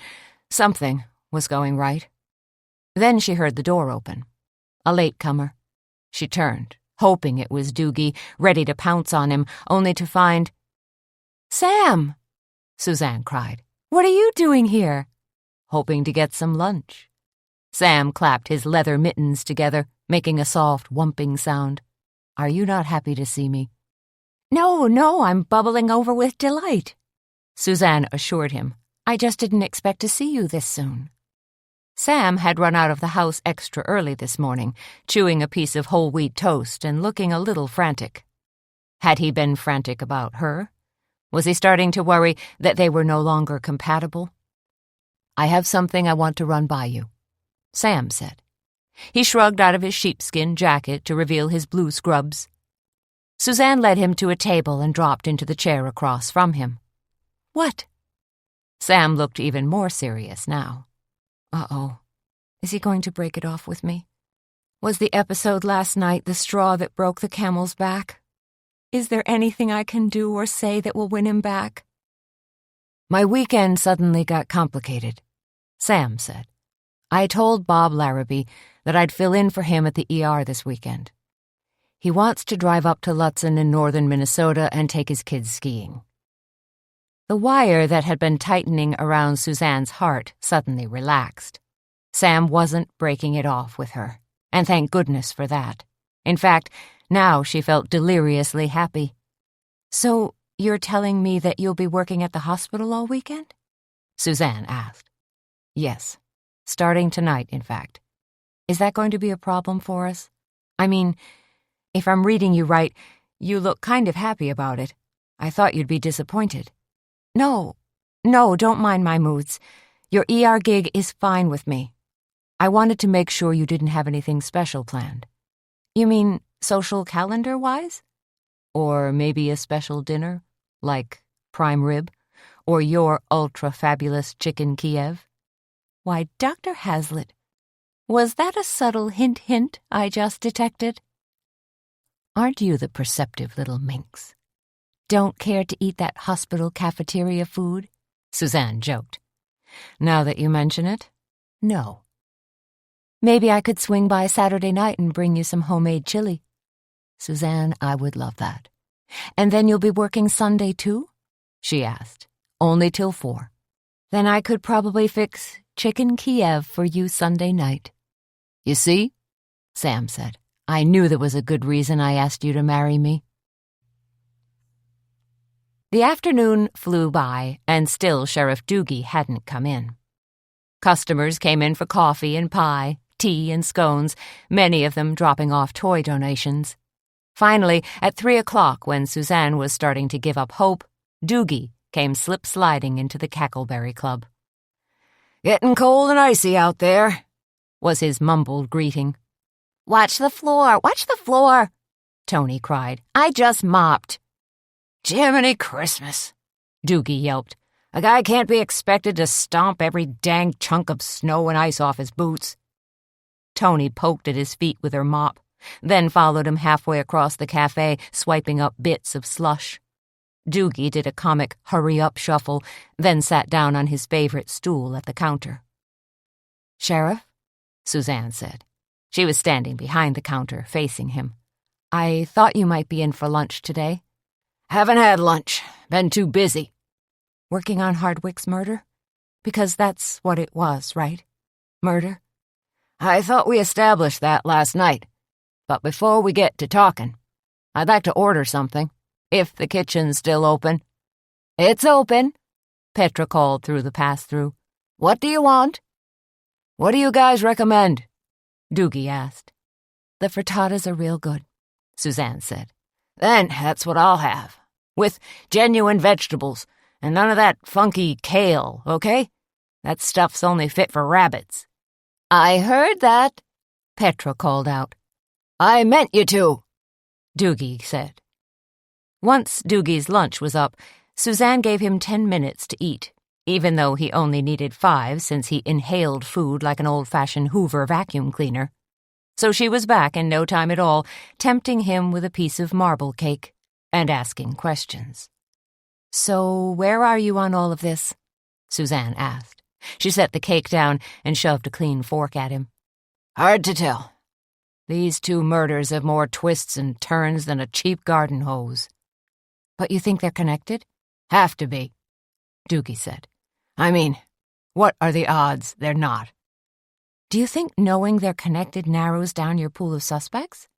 something was going right. Then she heard the door open. A latecomer. She turned, hoping it was Doogie, ready to pounce on him, only to find... "Sam!" Suzanne cried. "What are you doing here?" "Hoping to get some lunch." Sam clapped his leather mittens together, making a soft, wumping sound. "Are you not happy to see me?" No, I'm bubbling over with delight," Suzanne assured him. "I just didn't expect to see you this soon." Sam had run out of the house extra early this morning, chewing a piece of whole wheat toast and looking a little frantic. Had he been frantic about her? Was he starting to worry that they were no longer compatible? "I have something I want to run by you," Sam said. He shrugged out of his sheepskin jacket to reveal his blue scrubs. Suzanne led him to a table and dropped into the chair across from him. "What?" Sam looked even more serious now. Uh-oh. Is he going to break it off with me? Was the episode last night the straw that broke the camel's back? Is there anything I can do or say that will win him back? My weekend suddenly got complicated, Sam said. I told Bob Larrabee that I'd fill in for him at the ER this weekend. He wants to drive up to Lutsen in northern Minnesota and take his kids skiing. The wire that had been tightening around Suzanne's heart suddenly relaxed. Sam wasn't breaking it off with her, and thank goodness for that. In fact, now she felt deliriously happy. So you're telling me that you'll be working at the hospital all weekend? Suzanne asked. Yes, starting tonight, in fact. Is that going to be a problem for us? I mean, if I'm reading you right, you look kind of happy about it. I thought you'd be disappointed. No, don't mind my moods. Your ER gig is fine with me. I wanted to make sure you didn't have anything special planned. You mean social calendar-wise? Or maybe a special dinner, like prime rib, or your ultra-fabulous chicken Kiev? Why, Dr. Hazlitt, was that a subtle hint I just detected? Aren't you the perceptive little minx? Don't care to eat that hospital cafeteria food? Suzanne joked. Now that you mention it, no. Maybe I could swing by Saturday night and bring you some homemade chili. Suzanne, I would love that. And then you'll be working Sunday too? She asked. Only till 4. Then I could probably fix chicken Kiev for you Sunday night. You see? Sam said. I knew there was a good reason I asked you to marry me. The afternoon flew by, and still Sheriff Doogie hadn't come in. Customers came in for coffee and pie, tea and scones, many of them dropping off toy donations. Finally, at 3 o'clock, when Suzanne was starting to give up hope, Doogie came slip-sliding into the Cackleberry Club. "Getting cold and icy out there," was his mumbled greeting. Watch the floor, Tony cried. I just mopped. "Jiminy Christmas," Doogie yelped. "A guy can't be expected to stomp every dang chunk of snow and ice off his boots." Tony poked at his feet with her mop, then followed him halfway across the cafe, swiping up bits of slush. Doogie did a comic hurry-up shuffle, then sat down on his favorite stool at the counter. "Sheriff?" Suzanne said. She was standing behind the counter, facing him. "I thought you might be in for lunch today." "Haven't had lunch. Been too busy." "Working on Hardwick's murder? Because that's what it was, right? Murder?" "I thought we established that last night. But before we get to talking, I'd like to order something, if the kitchen's still open." "It's open," Petra called through the pass-through. "What do you want?" "What do you guys recommend?" Doogie asked. "The frittatas are real good," Suzanne said. "Then that's what I'll have, with genuine vegetables, and none of that funky kale, okay? That stuff's only fit for rabbits." "I heard that," Petra called out. "I meant you to," Doogie said. Once Doogie's lunch was up, Suzanne gave him 10 minutes to eat, even though he only needed 5 since he inhaled food like an old-fashioned Hoover vacuum cleaner. So she was back in no time at all, tempting him with a piece of marble cake and asking questions. "So where are you on all of this?" Suzanne asked. She set the cake down and shoved a clean fork at him. "Hard to tell. These 2 murders have more twists and turns than a cheap garden hose." "But you think they're connected?" "Have to be," Doogie said. "I mean, what are the odds they're not?" "Do you think knowing they're connected narrows down your pool of suspects?"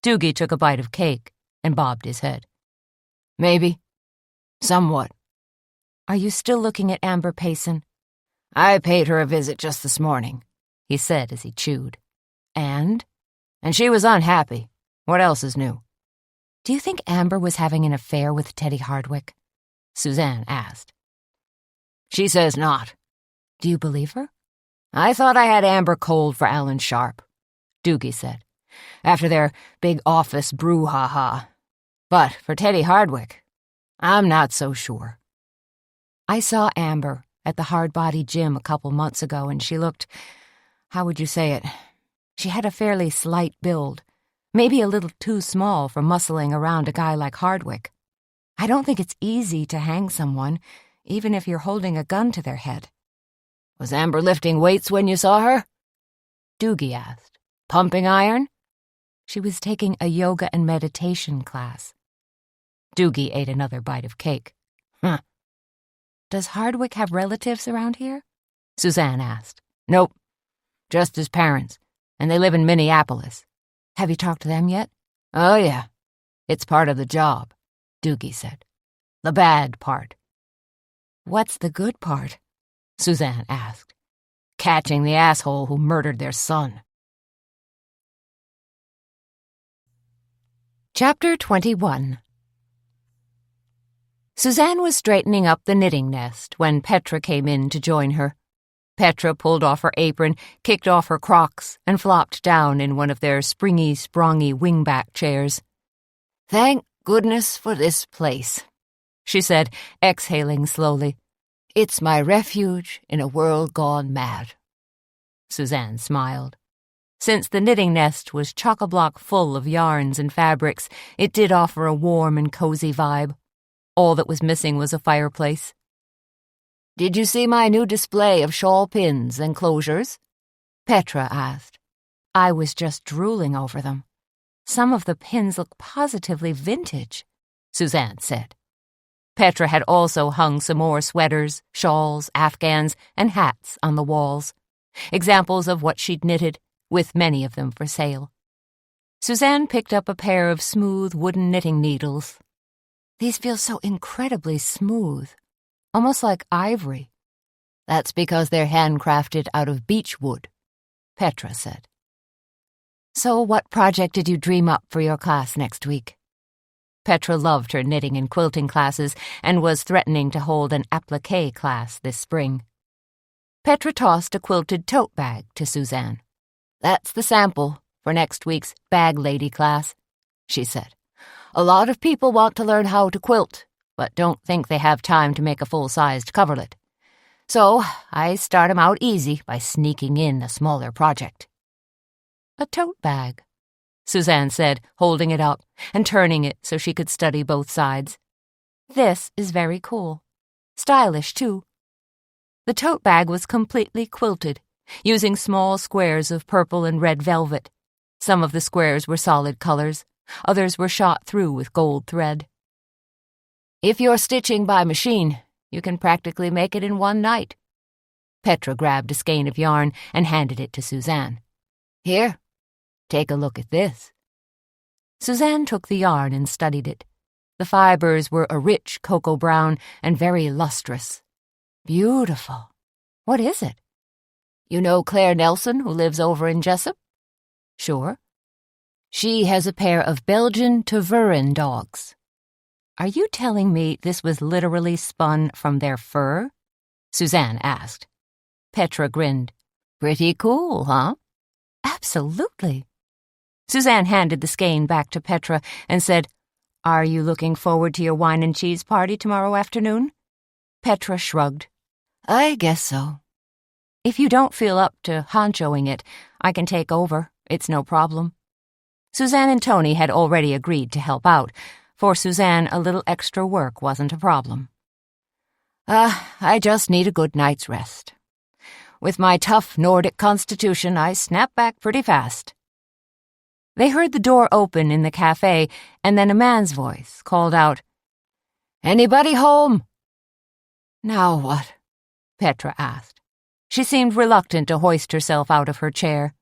Doogie took a bite of cake and bobbed his head. "Maybe. Somewhat." "Are you still looking at Amber Payson?" "I paid her a visit just this morning," he said as he chewed. "And?" "And she was unhappy. What else is new?" "Do you think Amber was having an affair with Teddy Hardwick?" Suzanne asked. "She says not." "Do you believe her?" "I thought I had Amber cold for Alan Sharp," Doogie said, "after their big office brouhaha. But for Teddy Hardwick, I'm not so sure." "I saw Amber at the Hard Body Gym a couple months ago, and she looked, how would you say it? She had a fairly slight build, maybe a little too small for muscling around a guy like Hardwick. I don't think it's easy to hang someone, even if you're holding a gun to their head. Was Amber lifting weights when you saw her? Doogie asked. Pumping iron? She was taking a yoga and meditation class. Doogie ate another bite of cake. Huh. Does Hardwick have relatives around here? Suzanne asked. Nope. Just his parents, and they live in Minneapolis. Have you talked to them yet? Oh, yeah. It's part of the job, Doogie said. The bad part. What's the good part? Suzanne asked. Catching the asshole who murdered their son. Chapter 21. Suzanne was straightening up the knitting nest when Petra came in to join her. Petra pulled off her apron, kicked off her Crocs, and flopped down in one of their springy, sprongy wingback chairs. Thank goodness for this place, she said, exhaling slowly. It's my refuge in a world gone mad. Suzanne smiled. Since the knitting nest was chock-a-block full of yarns and fabrics, it did offer a warm and cozy vibe. All that was missing was a fireplace. Did you see my new display of shawl pins and closures? Petra asked. I was just drooling over them. Some of the pins look positively vintage, Suzanne said. Petra had also hung some more sweaters, shawls, afghans, and hats on the walls, examples of what she'd knitted, with many of them for sale. Suzanne picked up a pair of smooth wooden knitting needles. These feel so incredibly smooth, almost like ivory. That's because they're handcrafted out of beech wood, Petra said. So what project did you dream up for your class next week? Petra loved her knitting and quilting classes and was threatening to hold an appliqué class this spring. Petra tossed a quilted tote bag to Suzanne. That's the sample for next week's bag lady class, she said. A lot of people want to learn how to quilt, but don't think they have time to make a full-sized coverlet. So I start 'em out easy by sneaking in a smaller project. A tote bag, Suzanne said, holding it up and turning it so she could study both sides. This is very cool. Stylish, too. The tote bag was completely quilted, using small squares of purple and red velvet. Some of the squares were solid colors, others were shot through with gold thread. If you're stitching by machine, you can practically make it in one night. Petra grabbed a skein of yarn and handed it to Suzanne. Here, take a look at this. Suzanne took the yarn and studied it. The fibers were a rich cocoa brown and very lustrous. Beautiful. What is it? You know Claire Nelson, who lives over in Jessup? Sure. She has a pair of Belgian Tervuren dogs. Are you telling me this was literally spun from their fur? Suzanne asked. Petra grinned. Pretty cool, huh? Absolutely. Suzanne handed the skein back to Petra and said, Are you looking forward to your wine and cheese party tomorrow afternoon? Petra shrugged. I guess so. If you don't feel up to honchoing it, I can take over. It's no problem. Suzanne and Tony had already agreed to help out. For Suzanne, a little extra work wasn't a problem. I just need a good night's rest. With my tough Nordic constitution, I snap back pretty fast. They heard the door open in the cafe, and then a man's voice called out, Anybody home? Now what? Petra asked. She seemed reluctant to hoist herself out of her chair.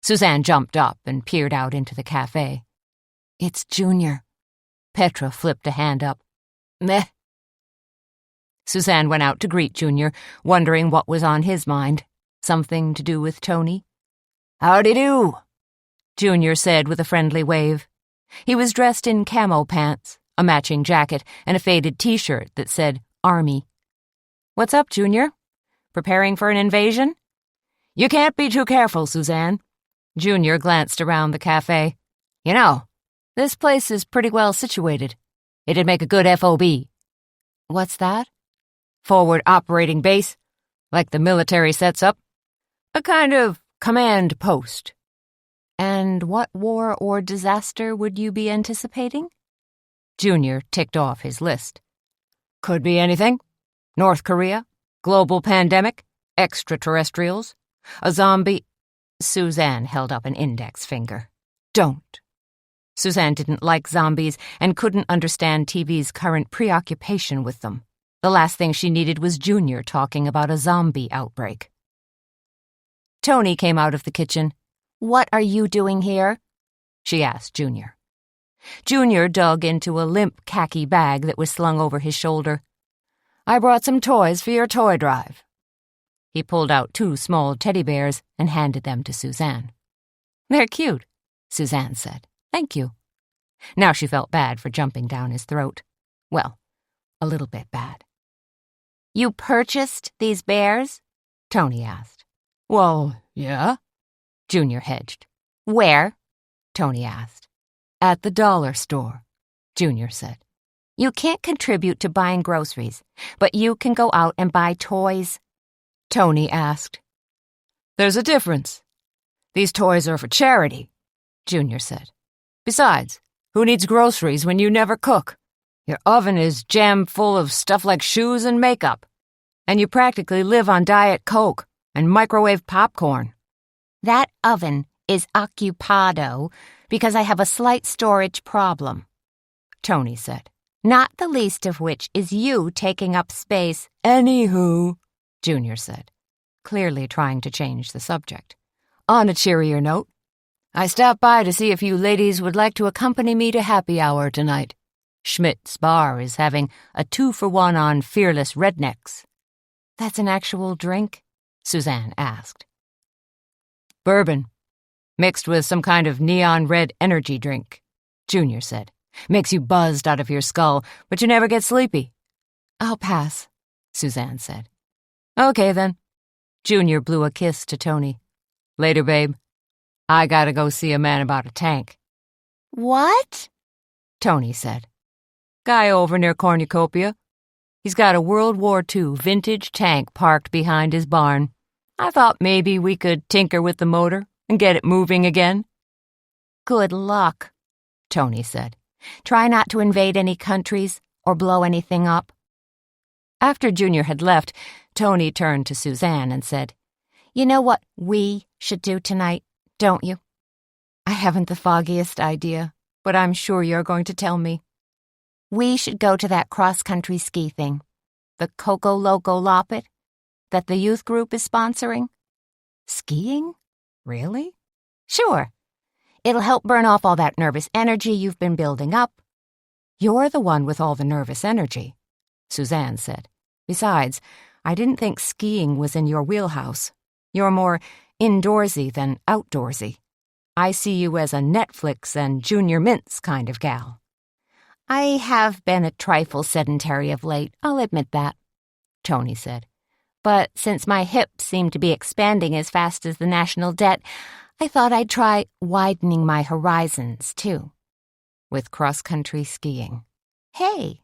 Suzanne jumped up and peered out into the cafe. It's Junior. Petra flipped a hand up. Meh. Suzanne went out to greet Junior, wondering what was on his mind. Something to do with Tony? Howdy do, Junior said with a friendly wave. He was dressed in camo pants, a matching jacket, and a faded T-shirt that said Army. What's up, Junior? Preparing for an invasion? You can't be too careful, Suzanne. Junior glanced around the cafe. You know, this place is pretty well situated. It'd make a good FOB. What's that? Forward operating base, like the military sets up. A kind of command post. And what war or disaster would you be anticipating? Junior ticked off his list. Could be anything. North Korea, global pandemic, extraterrestrials, a zombie. Suzanne held up an index finger. Don't. Suzanne didn't like zombies and couldn't understand TV's current preoccupation with them. The last thing she needed was Junior talking about a zombie outbreak. Tony came out of the kitchen. What are you doing here? She asked Junior. Junior dug into a limp khaki bag that was slung over his shoulder. I brought some toys for your toy drive. He pulled out 2 small teddy bears and handed them to Suzanne. They're cute, Suzanne said. Thank you. Now she felt bad for jumping down his throat. Well, a little bit bad. You purchased these bears? Tony asked. Well, yeah. Junior hedged. Where? Tony asked. At the dollar store, Junior said. You can't contribute to buying groceries, but you can go out and buy toys. Tony asked. There's a difference. These toys are for charity, Junior said. Besides, who needs groceries when you never cook? Your oven is jammed full of stuff like shoes and makeup, and you practically live on Diet Coke and microwave popcorn. That oven is occupado because I have a slight storage problem, Tony said. Not the least of which is you taking up space. Anywho, Junior said, clearly trying to change the subject. On a cheerier note, I stopped by to see if you ladies would like to accompany me to happy hour tonight. Schmidt's Bar is having a 2-for-1 on Fearless Rednecks. That's an actual drink? Suzanne asked. Bourbon, mixed with some kind of neon red energy drink, Junior said. Makes you buzzed out of your skull, but you never get sleepy. I'll pass, Suzanne said. Okay, then. Junior blew a kiss to Tony. Later, babe. I gotta go see a man about a tank. What? Tony said. Guy over near Cornucopia. He's got a World War II vintage tank parked behind his barn. I thought maybe we could tinker with the motor and get it moving again. Good luck, Tony said. Try not to invade any countries or blow anything up. After Junior had left, Tony turned to Suzanne and said, You know what we should do tonight, don't you? I haven't the foggiest idea, but I'm sure you're going to tell me. We should go to that cross-country ski thing, the Coco Loco Loppet, that the youth group is sponsoring. Skiing? Really? Sure. It'll help burn off all that nervous energy you've been building up. You're the one with all the nervous energy, Suzanne said. Besides, I didn't think skiing was in your wheelhouse. You're more indoorsy than outdoorsy. I see you as a Netflix and Junior Mints kind of gal. I have been a trifle sedentary of late, I'll admit that, Tony said. But since my hips seem to be expanding as fast as the national debt, I thought I'd try widening my horizons, too. With cross-country skiing. Hey,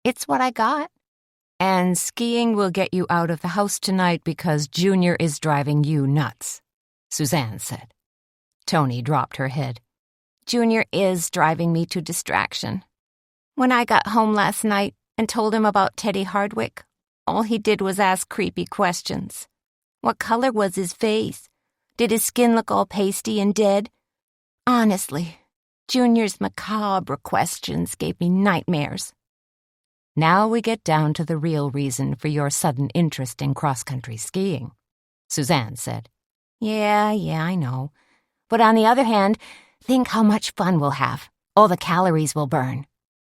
it's what I got. And skiing will get you out of the house tonight because Junior is driving you nuts, Suzanne said. Tony dropped her head. Junior is driving me to distraction. When I got home last night and told him about Teddy Hardwick, all he did was ask creepy questions. What color was his face? Did his skin look all pasty and dead? Honestly, Junior's macabre questions gave me nightmares. Now we get down to the real reason for your sudden interest in cross-country skiing, Suzanne said. Yeah, I know. But on the other hand, think how much fun we'll have. All the calories we'll burn.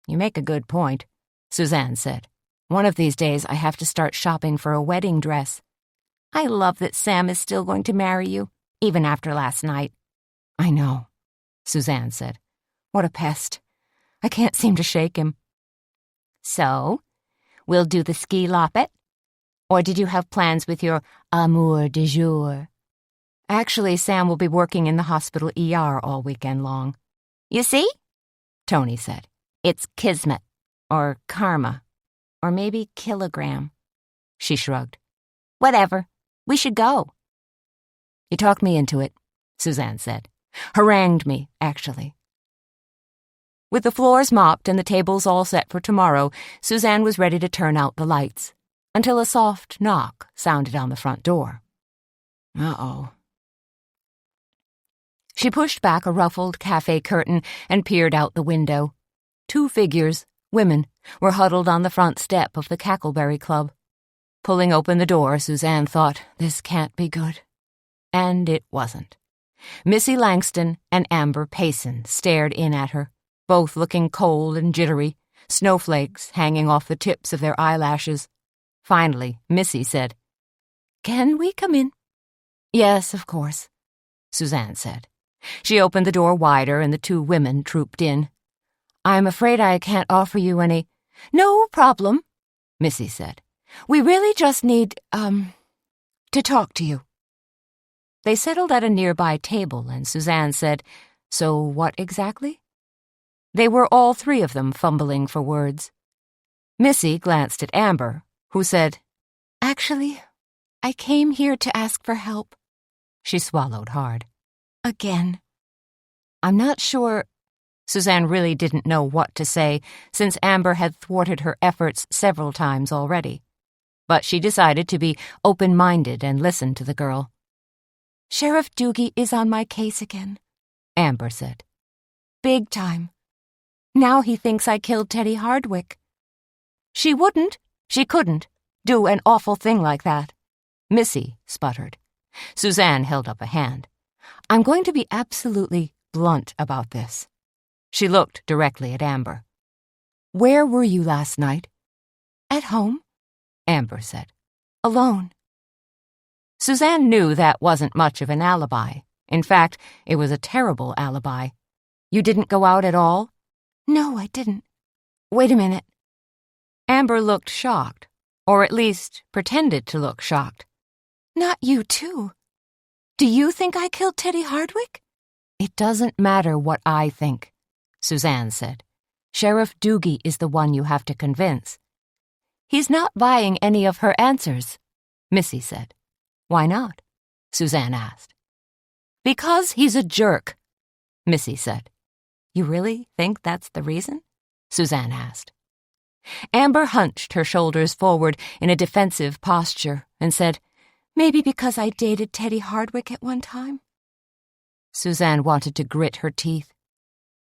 You make a good point, Suzanne said. One of these days I have to start shopping for a wedding dress. I love that Sam is still going to marry you, even after last night. I know, Suzanne said. What a pest. I can't seem to shake him. So, we'll do the ski loppet? Or did you have plans with your amour du jour? Actually, Sam will be working in the hospital ER all weekend long. You see? Tony said. It's kismet, or karma, or maybe kilogram. She shrugged. Whatever. We should go. You talked me into it, Suzanne said. Harangued me, actually. With the floors mopped and the tables all set for tomorrow, Suzanne was ready to turn out the lights, until a soft knock sounded on the front door. Uh-oh. She pushed back a ruffled cafe curtain and peered out the window. 2 figures, women, were huddled on the front step of the Cackleberry Club. Pulling open the door, Suzanne thought, this can't be good. And it wasn't. Missy Langston and Amber Payson stared in at her, both looking cold and jittery, snowflakes hanging off the tips of their eyelashes. Finally, Missy said, "Can we come in?" "Yes, of course," Suzanne said. She opened the door wider and the 2 women trooped in. "I'm afraid I can't offer you any—" "No problem," Missy said. "We really just need, to talk to you." They settled at a nearby table and Suzanne said, "So what exactly?" They were all 3 of them fumbling for words. Missy glanced at Amber, who said, "Actually, I came here to ask for help." She swallowed hard. "Again." "I'm not sure—" Suzanne really didn't know what to say, since Amber had thwarted her efforts several times already. But she decided to be open-minded and listen to the girl. "Sheriff Doogie is on my case again," Amber said. "Big time. Now he thinks I killed Teddy Hardwick." She couldn't, do an awful thing like that," Missy sputtered. Suzanne held up a hand. "I'm going to be absolutely blunt about this." She looked directly at Amber. "Where were you last night?" "At home," Amber said. "Alone." Suzanne knew that wasn't much of an alibi. In fact, it was a terrible alibi. "You didn't go out at all?" "No, I didn't. Wait a minute." Amber looked shocked, or at least pretended to look shocked. "Not you, too. Do you think I killed Teddy Hardwick?" "It doesn't matter what I think," Suzanne said. "Sheriff Doogie is the one you have to convince." "He's not buying any of her answers," Missy said. "Why not?" Suzanne asked. "Because he's a jerk," Missy said. "You really think that's the reason?" Suzanne asked. Amber hunched her shoulders forward in a defensive posture and said, "Maybe because I dated Teddy Hardwick at one time." Suzanne wanted to grit her teeth.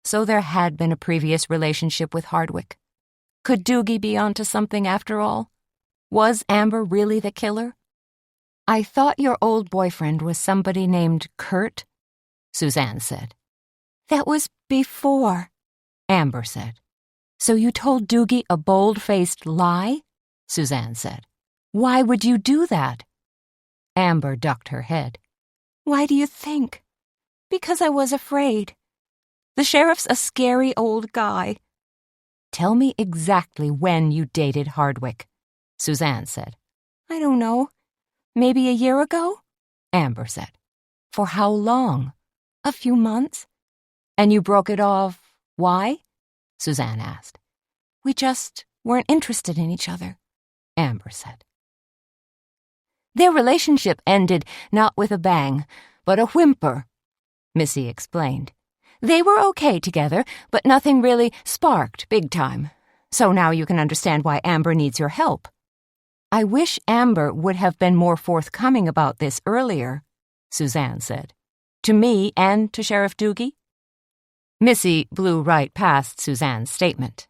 So there had been a previous relationship with Hardwick. Could Doogie be onto something after all? Was Amber really the killer? "I thought your old boyfriend was somebody named Kurt," Suzanne said. "That was before," Amber said. "So you told Doogie a bold-faced lie?" Suzanne said. "Why would you do that?" Amber ducked her head. "Why do you think?" "Because I was afraid. The sheriff's a scary old guy." "Tell me exactly when you dated Hardwick," Suzanne said. "I don't know. Maybe a year ago?" Amber said. "For how long?" "A few months." "And you broke it off, why?" Suzanne asked. "We just weren't interested in each other," Amber said. Their relationship ended not with a bang, but a whimper, Missy explained. They were okay together, but nothing really sparked big time. So now you can understand why Amber needs your help. "I wish Amber would have been more forthcoming about this earlier," Suzanne said. "To me and to Sheriff Doogie?" Missy blew right past Suzanne's statement.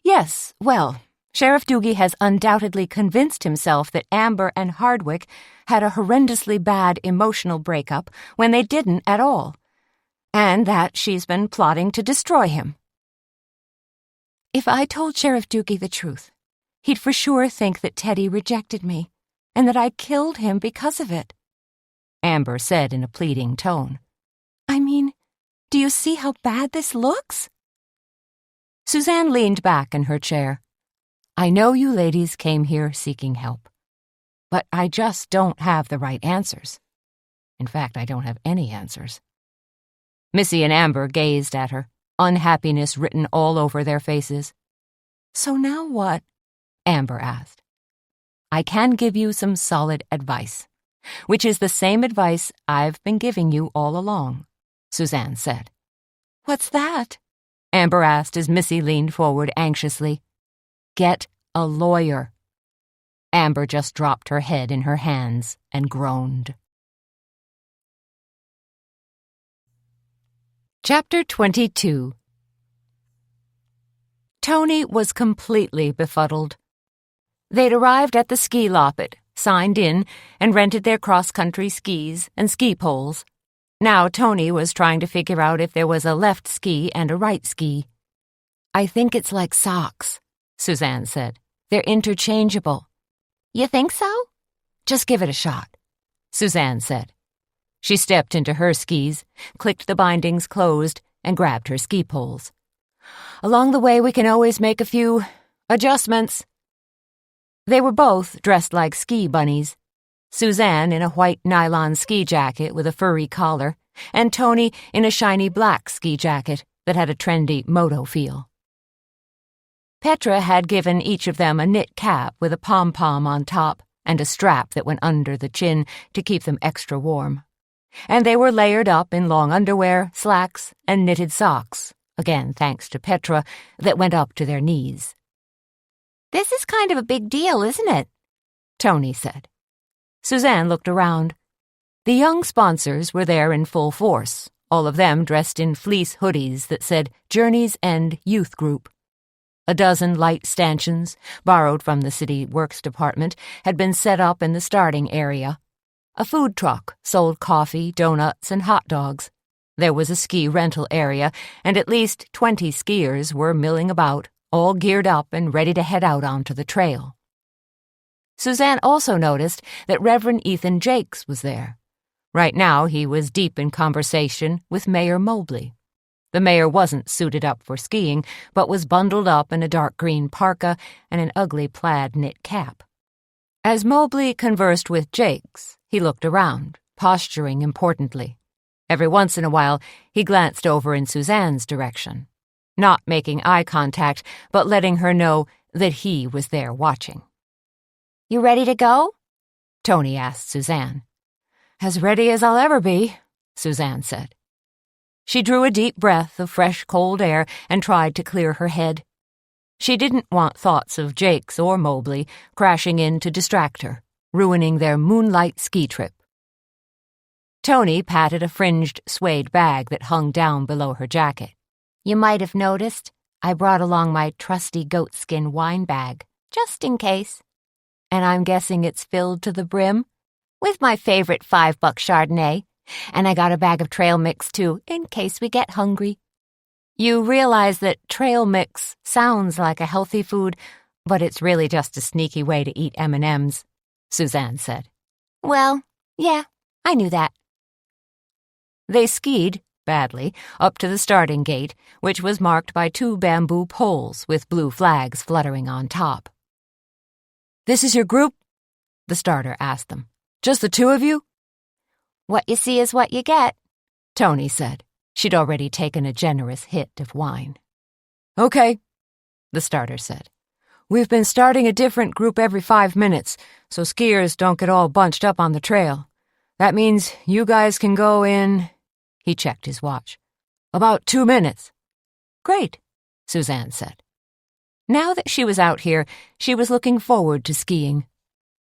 "Yes, well, Sheriff Doogie has undoubtedly convinced himself that Amber and Hardwick had a horrendously bad emotional breakup when they didn't at all, and that she's been plotting to destroy him." "If I told Sheriff Doogie the truth, he'd for sure think that Teddy rejected me, and that I killed him because of it," Amber said in a pleading tone. "I mean, do you see how bad this looks?" Suzanne leaned back in her chair. "I know you ladies came here seeking help, but I just don't have the right answers. In fact, I don't have any answers." Missy and Amber gazed at her, unhappiness written all over their faces. "So now what?" Amber asked. "I can give you some solid advice, which is the same advice I've been giving you all along," Suzanne said. "What's that?" Amber asked as Missy leaned forward anxiously. "Get a lawyer." Amber just dropped her head in her hands and groaned. Chapter 22. Tony was completely befuddled. They'd arrived at the ski loppet, signed in, and rented their cross-country skis and ski poles. Now Tony was trying to figure out if there was a left ski and a right ski. "I think it's like socks," Suzanne said. "They're interchangeable." You think so? "Just give it a shot," Suzanne said. She stepped into her skis, clicked the bindings closed, and grabbed her ski poles. "Along the way we can always make a few adjustments." They were both dressed like ski bunnies, Suzanne in a white nylon ski jacket with a furry collar, and Tony in a shiny black ski jacket that had a trendy moto feel. Petra had given each of them a knit cap with a pom-pom on top and a strap that went under the chin to keep them extra warm. And they were layered up in long underwear, slacks, and knitted socks, again thanks to Petra, that went up to their knees. This is kind of a big deal, isn't it? Tony said. Suzanne looked around. The young sponsors were there in full force, all of them dressed in fleece hoodies that said Journeys End Youth Group. A dozen light stanchions, borrowed from the city works department, had been set up in the starting area. A food truck sold coffee, donuts, and hot dogs. There was a ski rental area, and at least 20 skiers were milling about, all geared up and ready to head out onto the trail. Suzanne also noticed that Reverend Ethan Jakes was there. Right now he was deep in conversation with Mayor Mobley. The mayor wasn't suited up for skiing, but was bundled up in a dark green parka and an ugly plaid knit cap. As Mobley conversed with Jakes, he looked around, posturing importantly. Every once in a while, he glanced over in Suzanne's direction, not making eye contact, but letting her know that he was there watching. "You ready to go?" Tony asked Suzanne. "As ready as I'll ever be," Suzanne said. She drew a deep breath of fresh, cold air and tried to clear her head. She didn't want thoughts of Jakes or Mobley crashing in to distract her, ruining their moonlight ski trip. Tony patted a fringed suede bag that hung down below her jacket. "You might have noticed I brought along my trusty goatskin wine bag, just in case. And I'm guessing it's filled to the brim?" With my favorite $5 Chardonnay. And I got a bag of trail mix, too, in case we get hungry." You realize that trail mix sounds like a healthy food, but it's really just a sneaky way to eat M&Ms, Suzanne said. "Well, yeah, I knew that." They skied, badly, up to the starting gate, which was marked by 2 bamboo poles with blue flags fluttering on top. "This is your group?" the starter asked them. "Just the 2 of you?" "What you see is what you get," Tony said. She'd already taken a generous hit of wine. "Okay," the starter said. "We've been starting a different group every 5 minutes, so skiers don't get all bunched up on the trail. That means you guys can go in," he checked his watch, "about 2 minutes." "Great," Suzanne said. Now that she was out here, she was looking forward to skiing.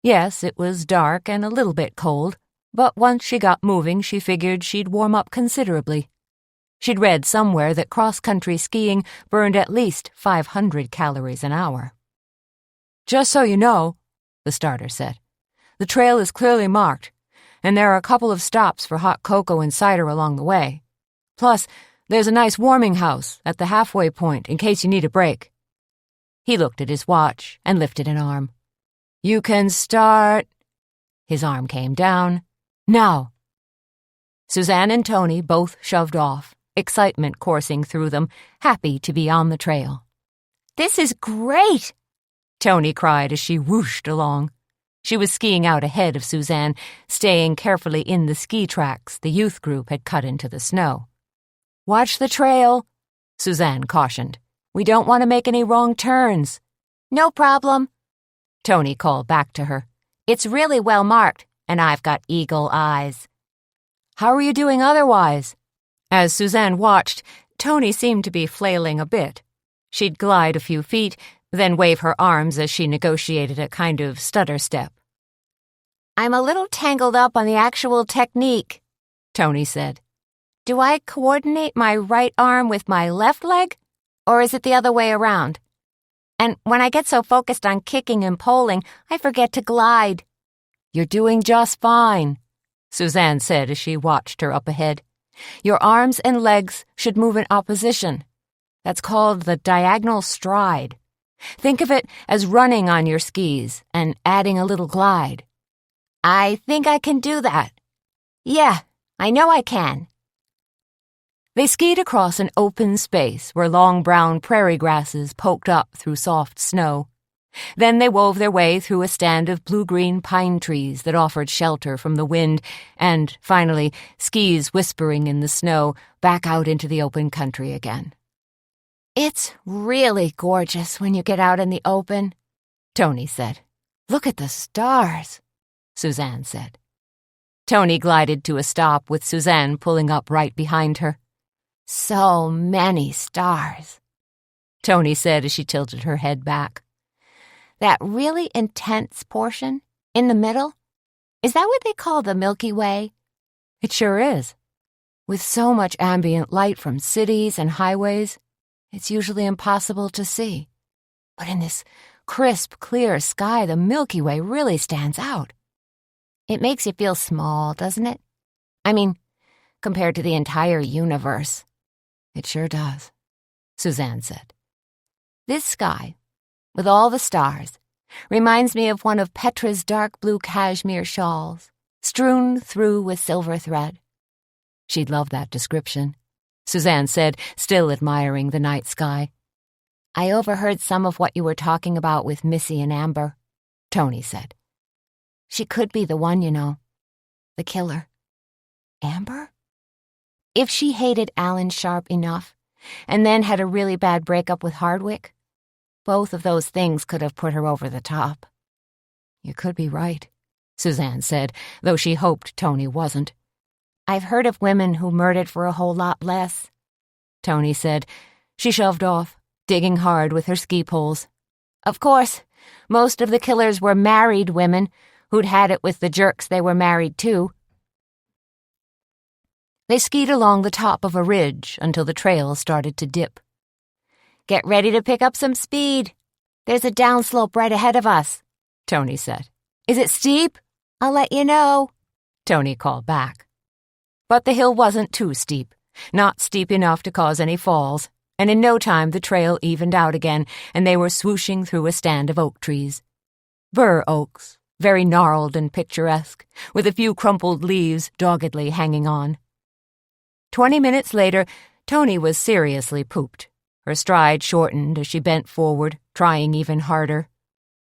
Yes, it was dark and a little bit cold, but once she got moving, she figured she'd warm up considerably. She'd read somewhere that cross-country skiing burned at least 500 calories an hour. "Just so you know," the starter said, "the trail is clearly marked, and there are a couple of stops for hot cocoa and cider along the way. Plus, there's a nice warming house at the halfway point in case you need a break." He looked at his watch and lifted an arm. "You can start..." His arm came down. "Now." Suzanne and Tony both shoved off, excitement coursing through them, happy to be on the trail. "This is great!" Tony cried as she whooshed along. She was skiing out ahead of Suzanne, staying carefully in the ski tracks the youth group had cut into the snow. "Watch the trail," Suzanne cautioned. "We don't want to make any wrong turns." "No problem," Tony called back to her. "It's really well marked, and I've got eagle eyes." "How are you doing otherwise?" As Suzanne watched, Tony seemed to be flailing a bit. She'd glide a few feet, then wave her arms as she negotiated a kind of stutter step. I'm a little tangled up on the actual technique, Tony said. Do I coordinate my right arm with my left leg, or is it the other way around? And when I get so focused on kicking and poling, I forget to glide. You're doing just fine, Suzanne said as she watched her up ahead. Your arms and legs should move in opposition. That's called the diagonal stride. Think of it as running on your skis and adding a little glide. I think I can do that. Yeah, I know I can. They skied across an open space where long brown prairie grasses poked up through soft snow. Then they wove their way through a stand of blue-green pine trees that offered shelter from the wind and, finally, skis whispering in the snow, back out into the open country again. It's really gorgeous when you get out in the open, Tony said. Look at the stars, Suzanne said. Tony glided to a stop with Suzanne pulling up right behind her. So many stars, Tony said as she tilted her head back. That really intense portion, in the middle, is that what they call the Milky Way? It sure is. With so much ambient light from cities and highways, it's usually impossible to see. But in this crisp, clear sky, the Milky Way really stands out. It makes you feel small, doesn't it? I mean, compared to the entire universe. It sure does, Suzanne said. This sky, with all the stars, reminds me of one of Petra's dark blue cashmere shawls, strewn through with silver thread. She'd love that description, Suzanne said, still admiring the night sky. I overheard some of what you were talking about with Missy and Amber, Tony said. She could be the one, you know. The killer. Amber? If she hated Alan Sharp enough, and then had a really bad breakup with Hardwick, both of those things could have put her over the top. You could be right, Suzanne said, though she hoped Tony wasn't. I've heard of women who murdered for a whole lot less, Tony said. She shoved off, digging hard with her ski poles. Of course, most of the killers were married women who'd had it with the jerks they were married to. They skied along the top of a ridge until the trail started to dip. Get ready to pick up some speed. There's a downslope right ahead of us, Tony said. Is it steep? I'll let you know, Tony called back. But the hill wasn't too steep, not steep enough to cause any falls, and in no time the trail evened out again, and they were swooshing through a stand of oak trees. Bur oaks, very gnarled and picturesque, with a few crumpled leaves doggedly hanging on. 20 minutes later, Tony was seriously pooped. Her stride shortened as she bent forward, trying even harder.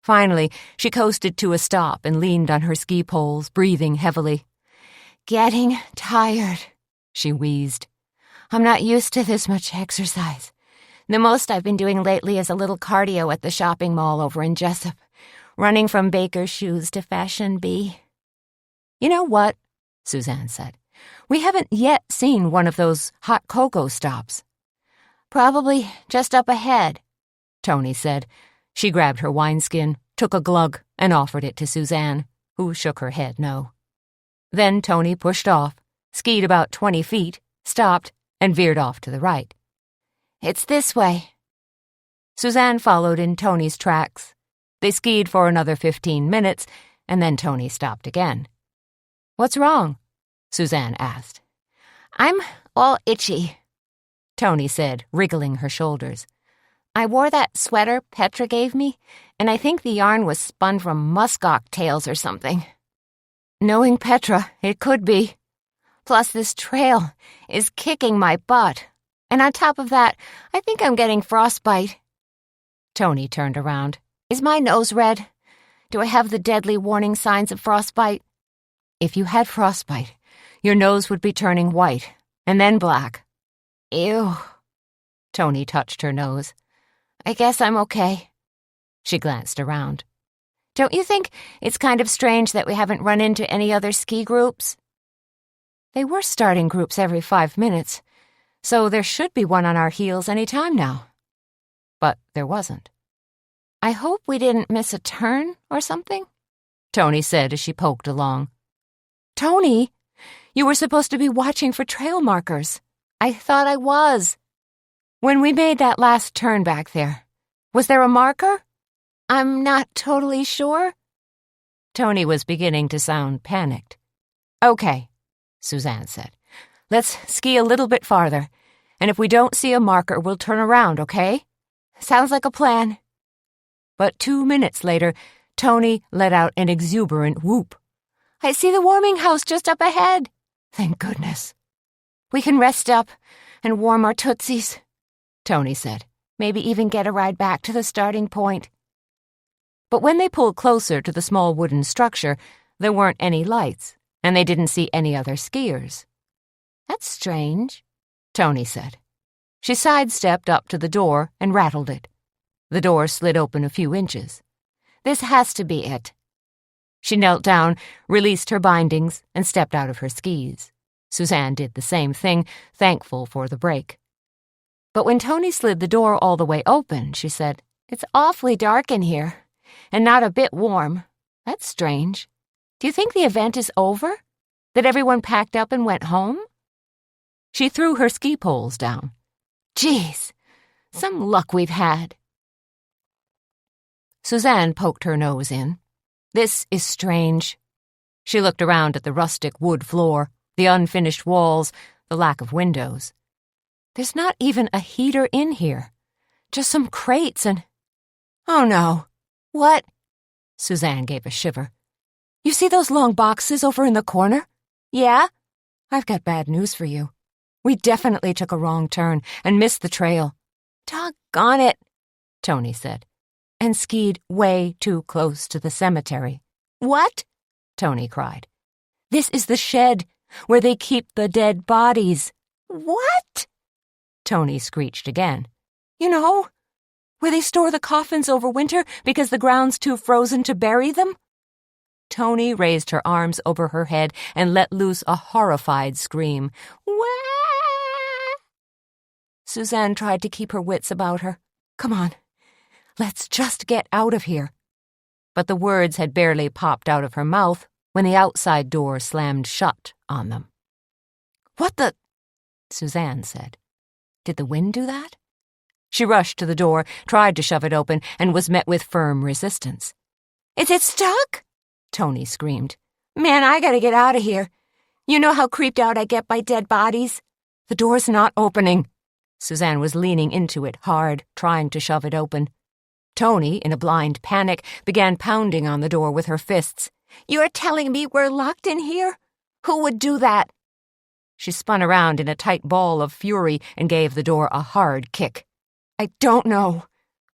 Finally, she coasted to a stop and leaned on her ski poles, breathing heavily. Getting tired, she wheezed. I'm not used to this much exercise. The most I've been doing lately is a little cardio at the shopping mall over in Jessup, running from Baker's Shoes to Fashion Bee. You know what? Suzanne said. We haven't yet seen one of those hot cocoa stops. Probably just up ahead, Tony said. She grabbed her wineskin, took a glug, and offered it to Suzanne, who shook her head no. Then Tony pushed off, skied about 20 feet, stopped, and veered off to the right. It's this way. Suzanne followed in Tony's tracks. They skied for another 15 minutes, and then Tony stopped again. What's wrong? Suzanne asked. I'm all itchy, Tony said, wriggling her shoulders. I wore that sweater Petra gave me, and I think the yarn was spun from muskox tails or something. Knowing Petra, it could be. Plus, this trail is kicking my butt. And on top of that, I think I'm getting frostbite. Tony turned around. Is my nose red? Do I have the deadly warning signs of frostbite? If you had frostbite, your nose would be turning white, and then black. Ew. Tony touched her nose. I guess I'm okay. She glanced around. Don't you think it's kind of strange that we haven't run into any other ski groups? They were starting groups every 5 minutes, so there should be one on our heels any time now. But there wasn't. I hope we didn't miss a turn or something, Tony said as she poked along. Tony, you were supposed to be watching for trail markers. I thought I was. When we made that last turn back there, was there a marker? I'm not totally sure. Tony was beginning to sound panicked. Okay, Suzanne said. Let's ski a little bit farther, and if we don't see a marker, we'll turn around, okay? Sounds like a plan. But 2 minutes later, Tony let out an exuberant whoop. I see the warming house just up ahead. Thank goodness. We can rest up and warm our tootsies, Tony said. Maybe even get a ride back to the starting point. But when they pulled closer to the small wooden structure, there weren't any lights, and they didn't see any other skiers. That's strange, Tony said. She sidestepped up to the door and rattled it. The door slid open a few inches. This has to be it. She knelt down, released her bindings, and stepped out of her skis. Suzanne did the same thing, thankful for the break. But when Tony slid the door all the way open, she said, It's awfully dark in here, and not a bit warm. That's strange. Do you think the event is over? That everyone packed up and went home? She threw her ski poles down. Geez, some luck we've had. Suzanne poked her nose in. This is strange. She looked around at the rustic wood floor, the unfinished walls, the lack of windows. There's not even a heater in here. Just some crates and... Oh, no. What? Suzanne gave a shiver. You see those long boxes over in the corner? Yeah? I've got bad news for you. We definitely took a wrong turn and missed the trail. Doggone it, Tony said, and skied way too close to the cemetery. What? Tony cried. This is the shed where they keep the dead bodies. What? Tony screeched again. You know, where they store the coffins over winter because the ground's too frozen to bury them? Tony raised her arms over her head and let loose a horrified scream. Wah! Suzanne tried to keep her wits about her. Come on, let's just get out of here. But the words had barely popped out of her mouth when the outside door slammed shut on them. What the... Suzanne said. Did the wind do that? She rushed to the door, tried to shove it open, and was met with firm resistance. Is it stuck? Tony screamed. Man, I gotta get out of here. You know how creeped out I get by dead bodies? The door's not opening. Suzanne was leaning into it hard, trying to shove it open. Tony, in a blind panic, began pounding on the door with her fists. You're telling me we're locked in here? Who would do that? She spun around in a tight ball of fury and gave the door a hard kick. I don't know,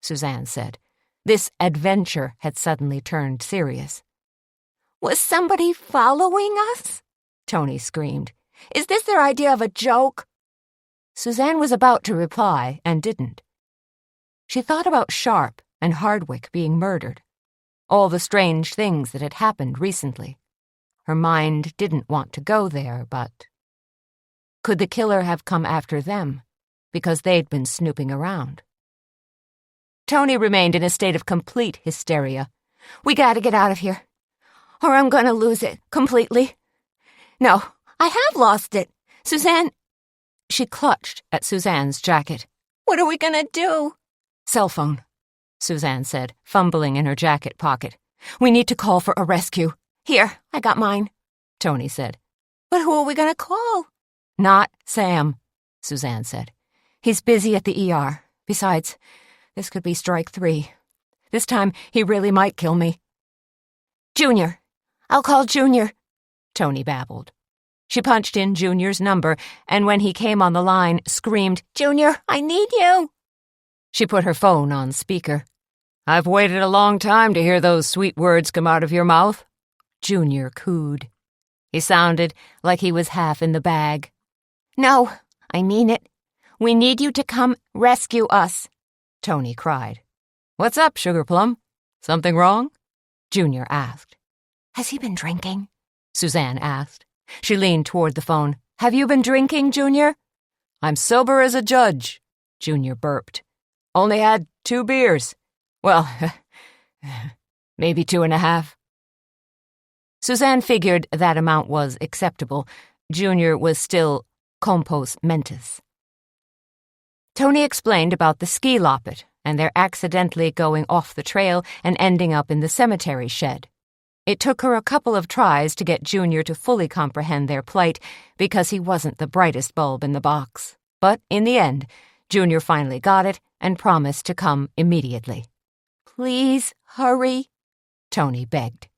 Suzanne said. This adventure had suddenly turned serious. Was somebody following us? Tony screamed. Is this their idea of a joke? Suzanne was about to reply and didn't. She thought about Sharp and Hardwick being murdered, all the strange things that had happened recently. Her mind didn't want to go there, but... Could the killer have come after them, because they'd been snooping around? Tony remained in a state of complete hysteria. We gotta get out of here, or I'm gonna lose it completely. No, I have lost it. Suzanne... She clutched at Suzanne's jacket. What are we gonna do? Cell phone, Suzanne said, fumbling in her jacket pocket. We need to call for a rescue. Here, I got mine, Tony said. But who are we gonna call? Not Sam, Suzanne said. He's busy at the ER. Besides, this could be strike 3. This time, he really might kill me. Junior. I'll call Junior, Tony babbled. She punched in Junior's number, and when he came on the line, screamed, Junior, I need you. She put her phone on speaker. I've waited a long time to hear those sweet words come out of your mouth, Junior cooed. He sounded like he was half in the bag. No, I mean it. We need you to come rescue us, Tony cried. What's up, Sugar Plum? Something wrong? Junior asked. Has he been drinking? Suzanne asked. She leaned toward the phone. Have you been drinking, Junior? I'm sober as a judge, Junior burped. Only had 2 beers. Well, maybe 2.5. Suzanne figured that amount was acceptable. Junior was still compos mentis. Tony explained about the ski loppet and their accidentally going off the trail and ending up in the cemetery shed. It took her a couple of tries to get Junior to fully comprehend their plight because he wasn't the brightest bulb in the box. But in the end, Junior finally got it and promised to come immediately. Please hurry, Tony begged.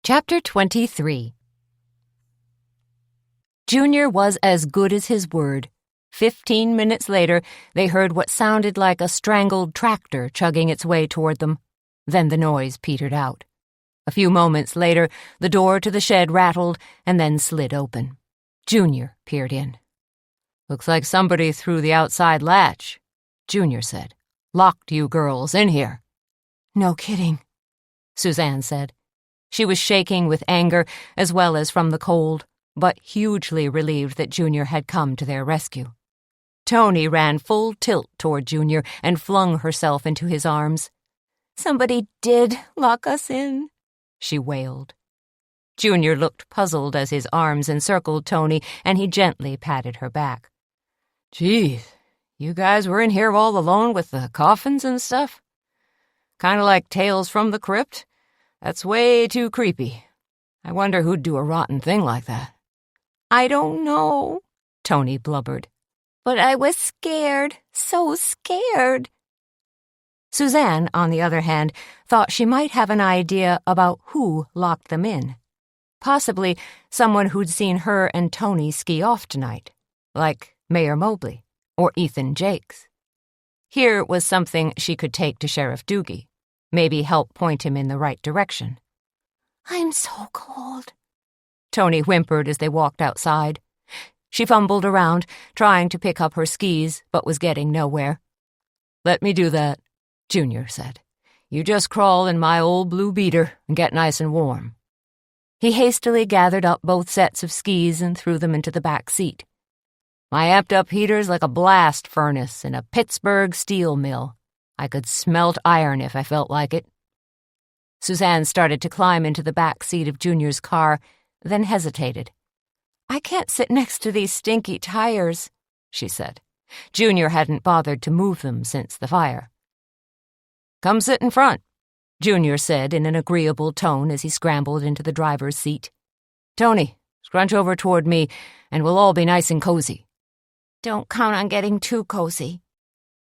Chapter 23. Junior was as good as his word. 15 minutes later, they heard what sounded like a strangled tractor chugging its way toward them. Then the noise petered out. A few moments later, the door to the shed rattled and then slid open. Junior peered in. Looks like somebody threw the outside latch, Junior said. Locked you girls in here. No kidding, Suzanne said. She was shaking with anger as well as from the cold, but hugely relieved that Junior had come to their rescue. Tony ran full tilt toward Junior and flung herself into his arms. Somebody did lock us in, she wailed. Junior looked puzzled as his arms encircled Tony, and he gently patted her back. Geez, you guys were in here all alone with the coffins and stuff? Kind of like Tales from the Crypt? That's way too creepy. I wonder who'd do a rotten thing like that. I don't know, Tony blubbered. But I was scared, so scared. Suzanne, on the other hand, thought she might have an idea about who locked them in. Possibly someone who'd seen her and Tony ski off tonight, like Mayor Mobley or Ethan Jakes. Here was something she could take to Sheriff Doogie, maybe help point him in the right direction. I'm so cold, Tony whimpered as they walked outside. She fumbled around, trying to pick up her skis, but was getting nowhere. Let me do that, Junior said. You just crawl in my old blue beater and get nice and warm. He hastily gathered up both sets of skis and threw them into the back seat. My amped-up heater's like a blast furnace in a Pittsburgh steel mill. I could smelt iron if I felt like it. Suzanne started to climb into the back seat of Junior's car, then hesitated. I can't sit next to these stinky tires, she said. Junior hadn't bothered to move them since the fire. Come sit in front, Junior said in an agreeable tone as he scrambled into the driver's seat. Tony, scrunch over toward me, and we'll all be nice and cozy. Don't count on getting too cozy,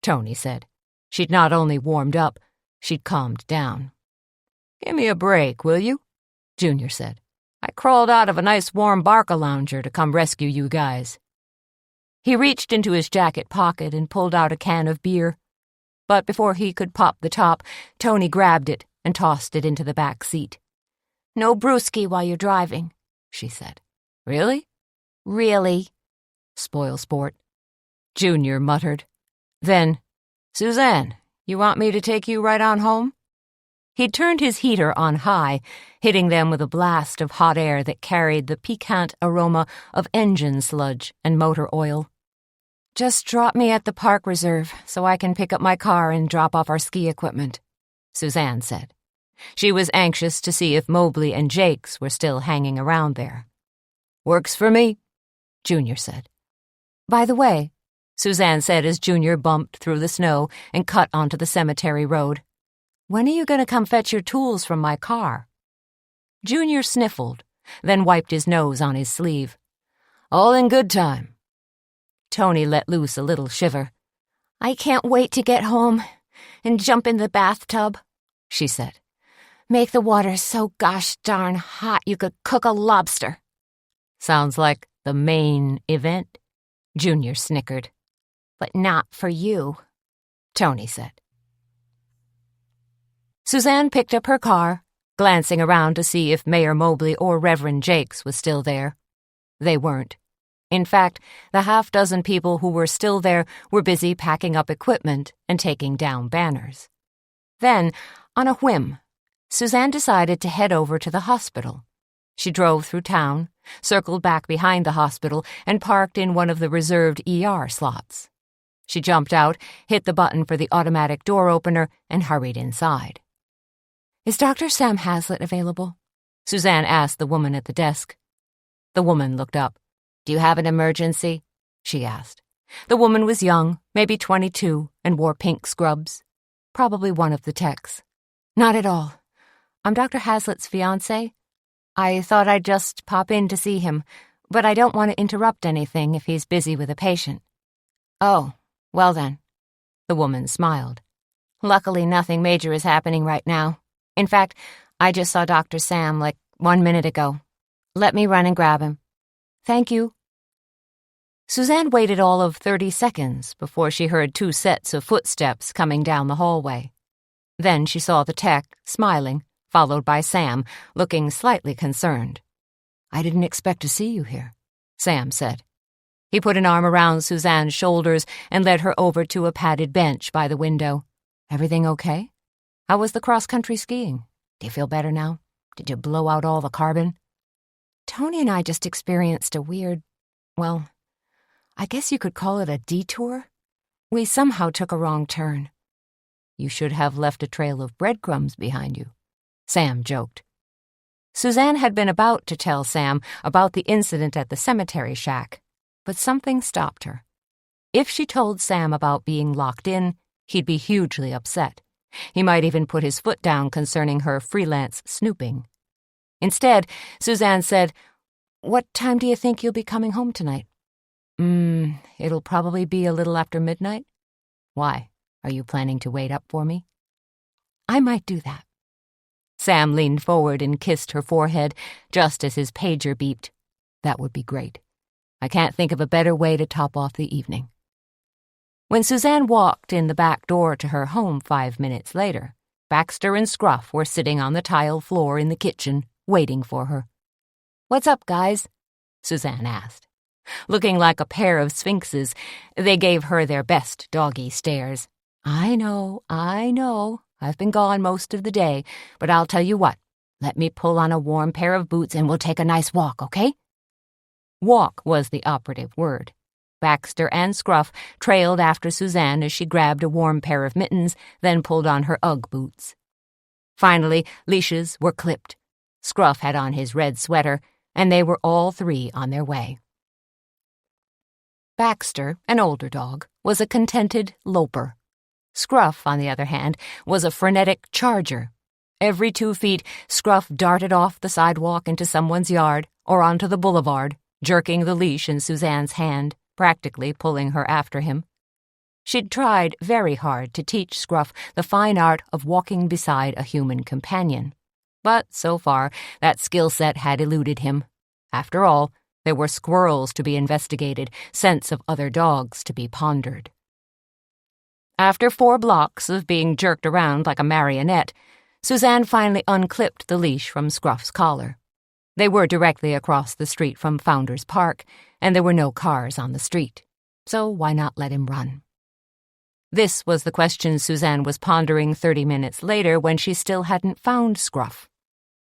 Tony said. She'd not only warmed up, she'd calmed down. Give me a break, will you? Junior said. I crawled out of a nice warm Barca-lounger to come rescue you guys. He reached into his jacket pocket and pulled out a can of beer. But before he could pop the top, Tony grabbed it and tossed it into the back seat. No brewski while you're driving, she said. Really? Really. Spoil sport. Junior muttered. Then, Suzanne, you want me to take you right on home? He'd turned his heater on high, hitting them with a blast of hot air that carried the piquant aroma of engine sludge and motor oil. Just drop me at the park reserve so I can pick up my car and drop off our ski equipment, Suzanne said. She was anxious to see if Mobley and Jakes were still hanging around there. Works for me, Junior said. By the way, Suzanne said as Junior bumped through the snow and cut onto the cemetery road, when are you going to come fetch your tools from my car? Junior sniffled, then wiped his nose on his sleeve. All in good time. Tony let loose a little shiver. I can't wait to get home and jump in the bathtub, she said. Make the water so gosh darn hot you could cook a lobster. Sounds like the main event, Junior snickered. But not for you, Tony said. Suzanne picked up her car, glancing around to see if Mayor Mobley or Reverend Jakes was still there. They weren't. In fact, the half-dozen people who were still there were busy packing up equipment and taking down banners. Then, on a whim, Suzanne decided to head over to the hospital. She drove through town, circled back behind the hospital, and parked in one of the reserved ER slots. She jumped out, hit the button for the automatic door opener, and hurried inside. "Is Dr. Sam Hazlitt available?" Suzanne asked the woman at the desk. The woman looked up. "Do you have an emergency?" she asked. The woman was young, maybe 22, and wore pink scrubs. Probably one of the techs. "Not at all. I'm Dr. Hazlitt's fiancé. I thought I'd just pop in to see him, but I don't want to interrupt anything if he's busy with a patient." "Oh, well then." The woman smiled. "Luckily nothing major is happening right now. In fact, I just saw Dr. Sam like 1 minute ago. Let me run and grab him." "Thank you." Suzanne waited all of 30 seconds before she heard 2 sets of footsteps coming down the hallway. Then she saw the tech, smiling, followed by Sam, looking slightly concerned. "I didn't expect to see you here," Sam said. He put an arm around Suzanne's shoulders and led her over to a padded bench by the window. "Everything okay? How was the cross-country skiing? Do you feel better now? Did you blow out all the carbon?" "Tony and I just experienced a weird, well, I guess you could call it a detour. We somehow took a wrong turn." "You should have left a trail of breadcrumbs behind you," Sam joked. Suzanne had been about to tell Sam about the incident at the cemetery shack, but something stopped her. If she told Sam about being locked in, he'd be hugely upset. He might even put his foot down concerning her freelance snooping. Instead, Suzanne said, "What time do you think you'll be coming home tonight?" It'll probably be a little after midnight." "Why? Are you planning to wait up for me?" "I might do that." Sam leaned forward and kissed her forehead just as his pager beeped. "That would be great. I can't think of a better way to top off the evening." When Suzanne walked in the back door to her home 5 minutes later, Baxter and Scruff were sitting on the tile floor in the kitchen, waiting for her. "What's up, guys?" Suzanne asked. Looking like a pair of sphinxes, they gave her their best doggy stares. I know. I've been gone most of the day, but I'll tell you what. Let me pull on a warm pair of boots and we'll take a nice walk, okay?" Walk was the operative word. Baxter and Scruff trailed after Suzanne as she grabbed a warm pair of mittens, then pulled on her Ugg boots. Finally, leashes were clipped. Scruff had on his red sweater, and they were all 3 on their way. Baxter, an older dog, was a contented loper. Scruff, on the other hand, was a frenetic charger. Every 2 feet, Scruff darted off the sidewalk into someone's yard or onto the boulevard, jerking the leash in Suzanne's hand, practically pulling her after him. She'd tried very hard to teach Scruff the fine art of walking beside a human companion. But so far, that skill set had eluded him. After all, there were squirrels to be investigated, scents of other dogs to be pondered. After 4 blocks of being jerked around like a marionette, Suzanne finally unclipped the leash from Scruff's collar. They were directly across the street from Founders Park, and there were no cars on the street. So why not let him run? This was the question Suzanne was pondering 30 minutes later when she still hadn't found Scruff.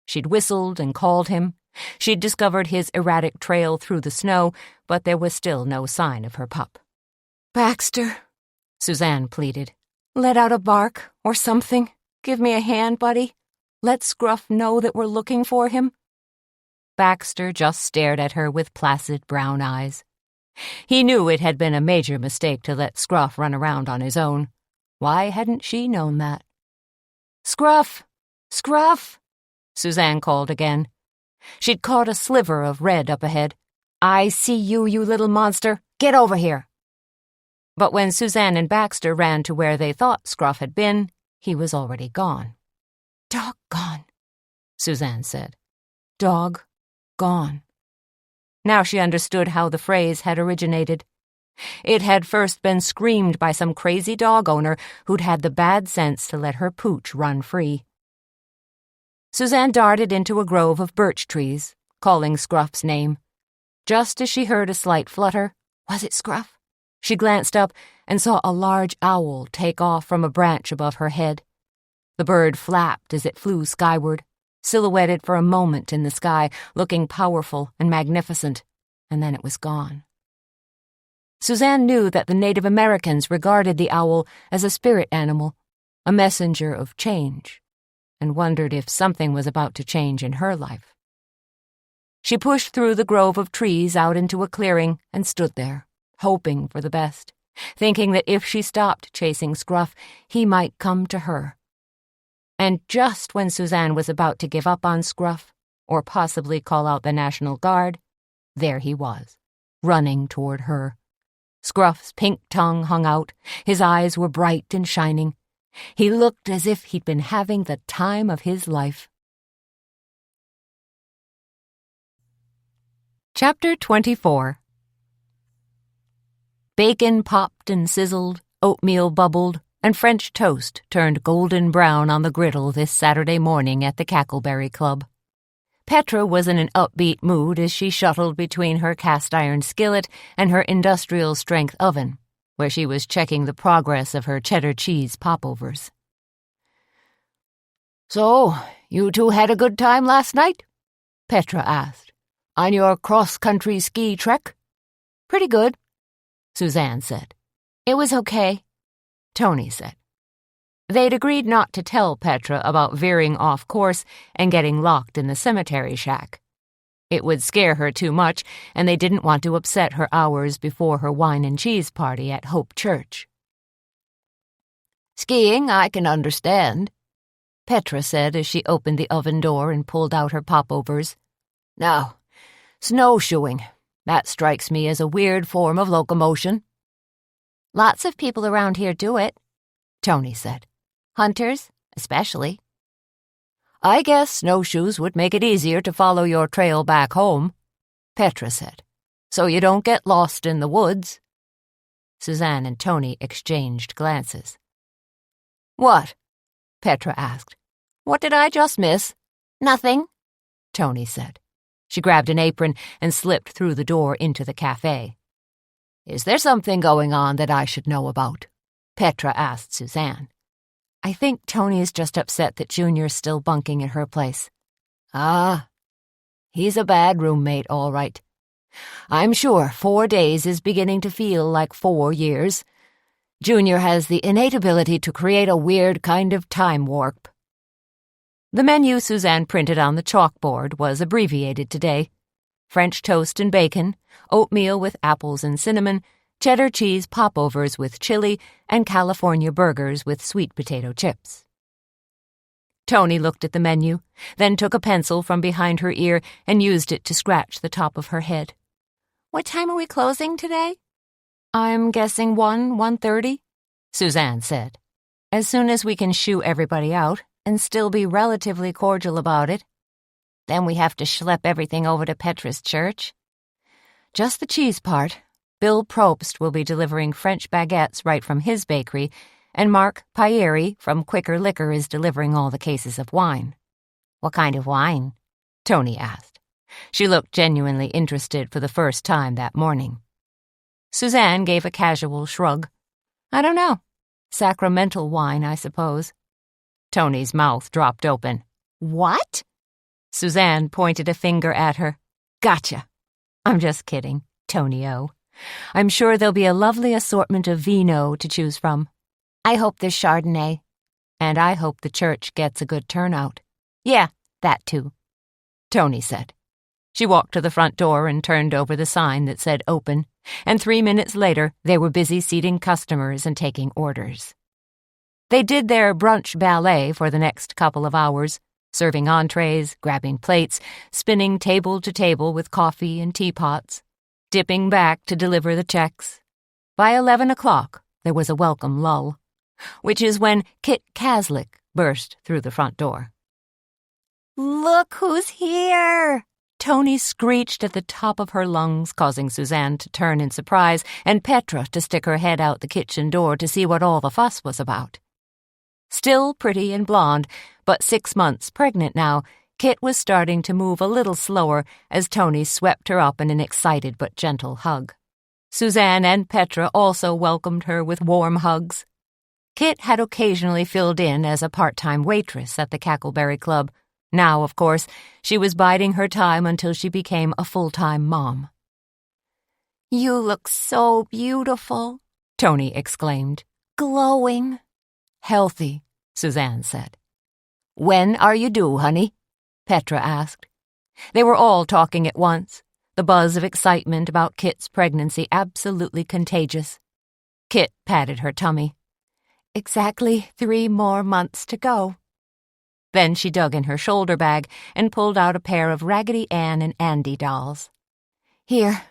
She'd whistled and called him. She'd discovered his erratic trail through the snow, but there was still no sign of her pup. "Baxter," Suzanne pleaded, "let out a bark or something. Give me a hand, buddy. Let Scruff know that we're looking for him." Baxter just stared at her with placid brown eyes. He knew it had been a major mistake to let Scruff run around on his own. Why hadn't she known that? "Scruff! Scruff!" Suzanne called again. She'd caught a sliver of red up ahead. "I see you, you little monster. Get over here." But when Suzanne and Baxter ran to where they thought Scruff had been, he was already gone. "Doggone," Suzanne said. "Dog gone." Now she understood how the phrase had originated. It had first been screamed by some crazy dog owner who'd had the bad sense to let her pooch run free. Suzanne darted into a grove of birch trees, calling Scruff's name. Just as she heard a slight flutter, was it Scruff? She glanced up and saw a large owl take off from a branch above her head. The bird flapped as it flew skyward. silhouetted for a moment in the sky, looking powerful and magnificent, and then it was gone. Suzanne knew that the Native Americans regarded the owl as a spirit animal, a messenger of change, and wondered if something was about to change in her life. She pushed through the grove of trees out into a clearing and stood there, hoping for the best, thinking that if she stopped chasing Scruff, he might come to her. And just when Suzanne was about to give up on Scruff, or possibly call out the National Guard, there he was, running toward her. Scruff's pink tongue hung out, his eyes were bright and shining. He looked as if he'd been having the time of his life. Chapter 24. Bacon popped and sizzled, oatmeal bubbled, and French toast turned golden brown on the griddle this Saturday morning at the Cackleberry Club. Petra was in an upbeat mood as she shuttled between her cast-iron skillet and her industrial-strength oven, where she was checking the progress of her cheddar cheese popovers. "So, you two had a good time last night?" Petra asked. "On your cross-country ski trek?" "Pretty good," Suzanne said. "It was okay," Tony said. They'd agreed not to tell Petra about veering off course and getting locked in the cemetery shack. It would scare her too much, and they didn't want to upset her hours before her wine and cheese party at Hope Church. "Skiing, I can understand," Petra said as she opened the oven door and pulled out her popovers. "Now, snowshoeing, that strikes me as a weird form of locomotion." "Lots of people around here do it," Tony said. "Hunters, especially." "I guess snowshoes would make it easier to follow your trail back home," Petra said, "so you don't get lost in the woods." Suzanne and Tony exchanged glances. "What?" Petra asked. "What did I just miss?" "Nothing," Tony said. She grabbed an apron and slipped through the door into the cafe. "Is there something going on that I should know about?" Petra asked Suzanne. "I think Tony is just upset that Junior's still bunking at her place." "Ah, he's a bad roommate, all right. I'm sure 4 days is beginning to feel like 4 years. Junior has the innate ability to create a weird kind of time warp." The menu Suzanne printed on the chalkboard was abbreviated today. French toast and bacon, oatmeal with apples and cinnamon, cheddar cheese popovers with chili, and California burgers with sweet potato chips. Tony looked at the menu, then took a pencil from behind her ear and used it to scratch the top of her head. "What time are we closing today?" "I'm guessing 1:30, Suzanne said. "As soon as we can shoo everybody out and still be relatively cordial about it. Then we have to schlep everything over to Petra's church." "Just the cheese part. Bill Probst will be delivering French baguettes right from his bakery, and Mark Pieri from Quicker Liquor is delivering all the cases of wine." "What kind of wine?" Tony asked. She looked genuinely interested for the first time that morning. Suzanne gave a casual shrug. "I don't know. Sacramental wine, I suppose." Tony's mouth dropped open. "What?" Suzanne pointed a finger at her. "Gotcha. I'm just kidding, Tony-o. I'm sure there'll be a lovely assortment of vino to choose from. I hope there's Chardonnay. And I hope the church gets a good turnout." "Yeah, that too," Tony said. She walked to the front door and turned over the sign that said open, and 3 minutes later they were busy seating customers and taking orders. They did their brunch ballet for the next couple of hours, serving entrees, grabbing plates, spinning table to table with coffee and teapots, dipping back to deliver the checks. By 11 o'clock, there was a welcome lull, which is when Kit Kaslick burst through the front door. "Look who's here!" Tony screeched at the top of her lungs, causing Suzanne to turn in surprise and Petra to stick her head out the kitchen door to see what all the fuss was about. Still pretty and blonde, but 6 months pregnant now, Kit was starting to move a little slower as Tony swept her up in an excited but gentle hug. Suzanne and Petra also welcomed her with warm hugs. Kit had occasionally filled in as a part-time waitress at the Cackleberry Club. Now, of course, she was biding her time until she became a full-time mom. "You look so beautiful," Tony exclaimed. "Glowing." "Healthy," Suzanne said. "When are you due, honey?" Petra asked. They were all talking at once, the buzz of excitement about Kit's pregnancy absolutely contagious. Kit patted her tummy. "Exactly 3 more months to go." Then she dug in her shoulder bag and pulled out a pair of Raggedy Ann and Andy dolls. "Here,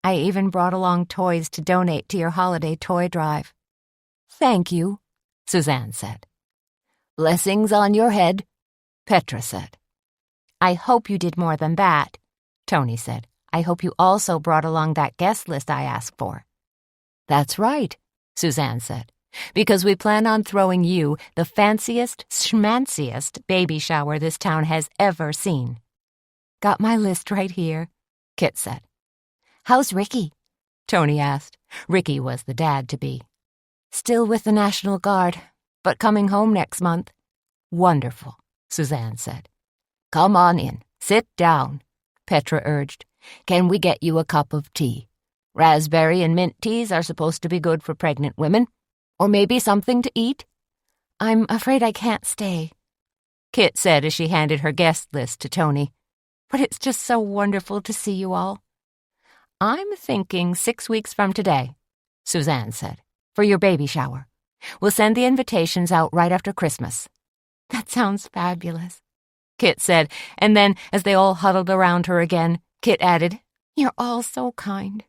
I even brought along toys to donate to your holiday toy drive." "Thank you," Suzanne said. "Blessings on your head," Petra said. "I hope you did more than that," Tony said. "I hope you also brought along that guest list I asked for." "That's right," Suzanne said, "because we plan on throwing you the fanciest, schmanciest baby shower this town has ever seen." "Got my list right here," Kit said. "How's Ricky?" Tony asked. Ricky was the dad-to-be. "Still with the National Guard, but coming home next month." "Wonderful," Suzanne said. "Come on in. Sit down," Petra urged. "Can we get you a cup of tea? Raspberry and mint teas are supposed to be good for pregnant women. Or maybe something to eat?" "I'm afraid I can't stay," Kit said as she handed her guest list to Tony. "But it's just so wonderful to see you all." "I'm thinking 6 weeks from today," Suzanne said, "for your baby shower. We'll send the invitations out right after Christmas." "That sounds fabulous," Kit said, and then, as they all huddled around her again, Kit added, "You're all so kind.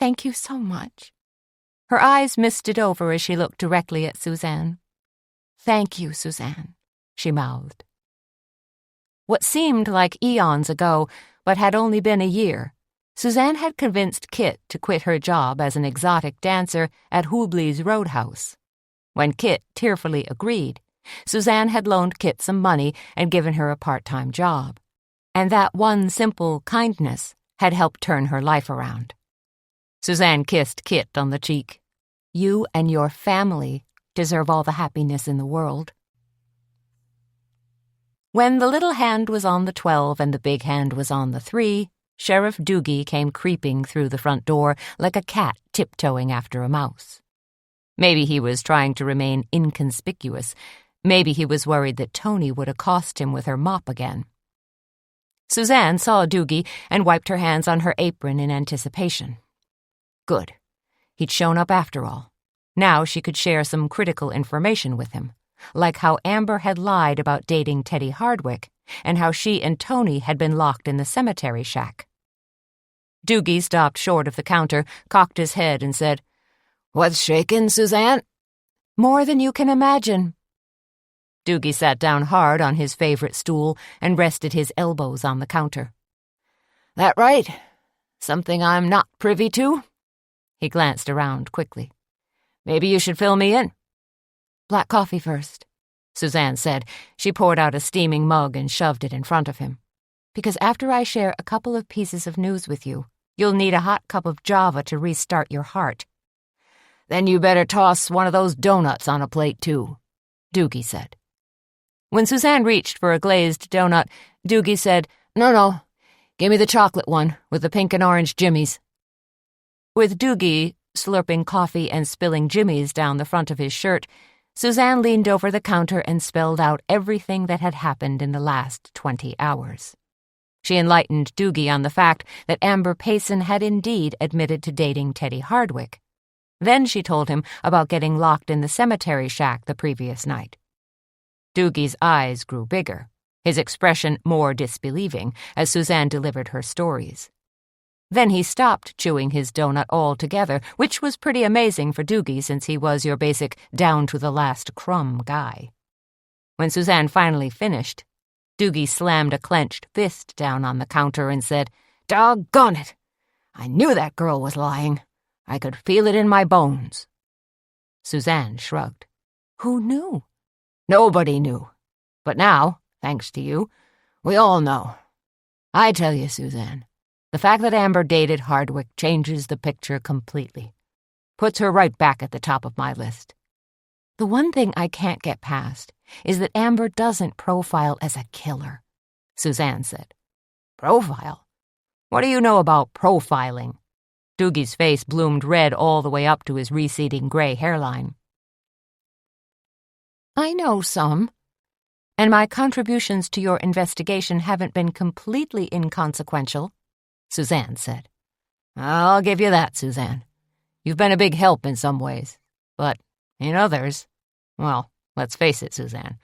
Thank you so much." Her eyes misted over as she looked directly at Suzanne. "Thank you, Suzanne," she mouthed. What seemed like eons ago, but had only been a year, Suzanne had convinced Kit to quit her job as an exotic dancer at Hubley's Roadhouse. When Kit tearfully agreed, Suzanne had loaned Kit some money and given her a part-time job. And that one simple kindness had helped turn her life around. Suzanne kissed Kit on the cheek. "You and your family deserve all the happiness in the world." When the little hand was on the 12 and the big hand was on the 3, Sheriff Doogie came creeping through the front door like a cat tiptoeing after a mouse. Maybe he was trying to remain inconspicuous. Maybe he was worried that Tony would accost him with her mop again. Suzanne saw Doogie and wiped her hands on her apron in anticipation. Good. He'd shown up after all. Now she could share some critical information with him, like how Amber had lied about dating Teddy Hardwick and how she and Tony had been locked in the cemetery shack. Doogie stopped short of the counter, cocked his head, and said, "What's shakin', Suzanne?" "More than you can imagine." Doogie sat down hard on his favorite stool and rested his elbows on the counter. "That right? Something I'm not privy to?" He glanced around quickly. "Maybe you should fill me in." "Black coffee first," Suzanne said. She poured out a steaming mug and shoved it in front of him. "Because after I share a couple of pieces of news with you, you'll need a hot cup of Java to restart your heart." "Then you better toss one of those donuts on a plate, too," Doogie said. When Suzanne reached for a glazed donut, Doogie said, No, give me the chocolate one with the pink and orange jimmies." With Doogie slurping coffee and spilling jimmies down the front of his shirt, Suzanne leaned over the counter and spelled out everything that had happened in the last 20 hours. She enlightened Doogie on the fact that Amber Payson had indeed admitted to dating Teddy Hardwick. Then she told him about getting locked in the cemetery shack the previous night. Doogie's eyes grew bigger, his expression more disbelieving, as Suzanne delivered her stories. Then he stopped chewing his donut altogether, which was pretty amazing for Doogie since he was your basic down-to-the-last-crumb guy. When Suzanne finally finished, Doogie slammed a clenched fist down on the counter and said, "Doggone it! I knew that girl was lying. I could feel it in my bones." Suzanne shrugged. "Who knew?" "Nobody knew. But now, thanks to you, we all know. I tell you, Suzanne, the fact that Amber dated Hardwick changes the picture completely. Puts her right back at the top of my list. The one thing I can't get past is that Amber doesn't profile as a killer. Suzanne said. Profile? What do you know about profiling? Doogie's face bloomed red all the way up to his receding gray hairline. I know some, and my contributions to your investigation haven't been completely inconsequential, Suzanne said. I'll give you that, Suzanne. You've been a big help in some ways, but in others, well, let's face it, Suzanne.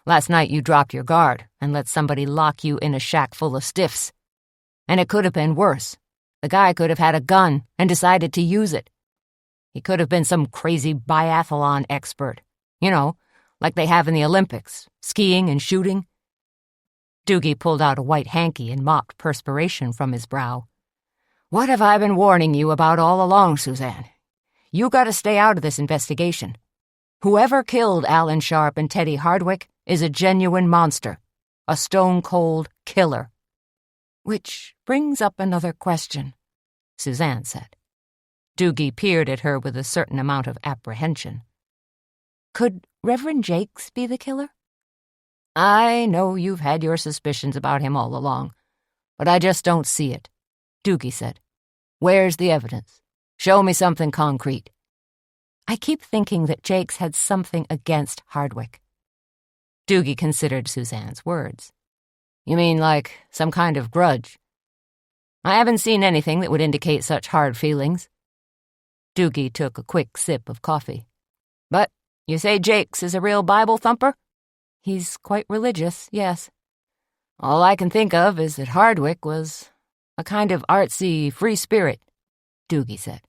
Last night you dropped your guard and let somebody lock you in a shack full of stiffs. And it could have been worse. The guy could have had a gun and decided to use it. He could have been some crazy biathlon expert. You know, like they have in the Olympics, skiing and shooting. Doogie pulled out a white hanky and mopped perspiration from his brow. What have I been warning you about all along, Suzanne? You gotta stay out of this investigation. Whoever killed Alan Sharp and Teddy Hardwick is a genuine monster, a stone-cold killer. Which brings up another question, Suzanne said. Doogie peered at her with a certain amount of apprehension. Could Reverend Jakes be the killer? I know you've had your suspicions about him all along, but I just don't see it, Doogie said. Where's the evidence? Show me something concrete. I keep thinking that Jakes had something against Hardwick. Doogie considered Suzanne's words. You mean like some kind of grudge? I haven't seen anything that would indicate such hard feelings. Doogie took a quick sip of coffee. But you say Jakes is a real Bible thumper? He's quite religious, yes. All I can think of is that Hardwick was a kind of artsy free spirit, Doogie said.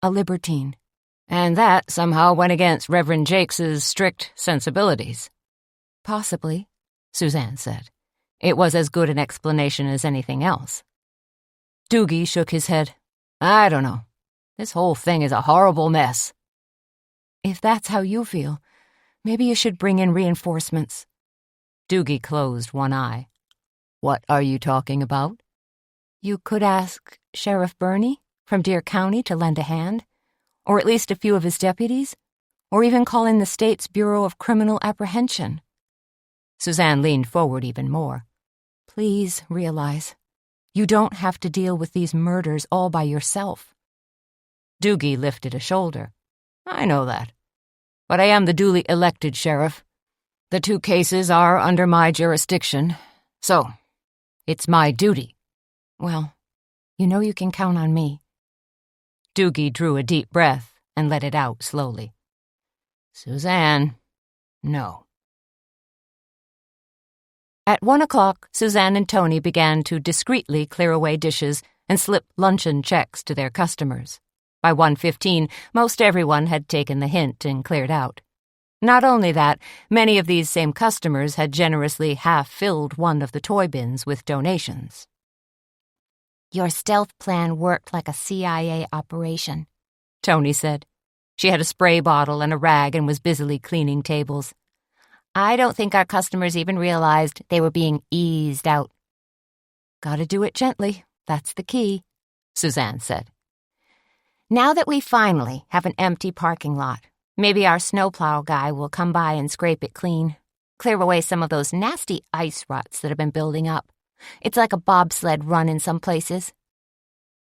A libertine. And that somehow went against Reverend Jakes's strict sensibilities. Possibly, Suzanne said. It was as good an explanation as anything else. Doogie shook his head. I don't know. This whole thing is a horrible mess. If that's how you feel, maybe you should bring in reinforcements. Doogie closed one eye. What are you talking about? You could ask Sheriff Burney from Deer County to lend a hand, or at least a few of his deputies, or even call in the state's Bureau of Criminal Apprehension. Suzanne leaned forward even more. Please realize, you don't have to deal with these murders all by yourself. Doogie lifted a shoulder. I know that. But I am the duly elected sheriff. The two cases are under my jurisdiction, so it's my duty. Well, you know you can count on me. Doogie drew a deep breath and let it out slowly. Suzanne, no. At 1 o'clock, Suzanne and Tony began to discreetly clear away dishes and slip luncheon checks to their customers. By 1:15, most everyone had taken the hint and cleared out. Not only that, many of these same customers had generously half-filled one of the toy bins with donations. Your stealth plan worked like a CIA operation, Tony said. She had a spray bottle and a rag and was busily cleaning tables. I don't think our customers even realized they were being eased out. Gotta do it gently, that's the key, Suzanne said. Now that we finally have an empty parking lot, maybe our snowplow guy will come by and scrape it clean, clear away some of those nasty ice ruts that have been building up. It's like a bobsled run in some places.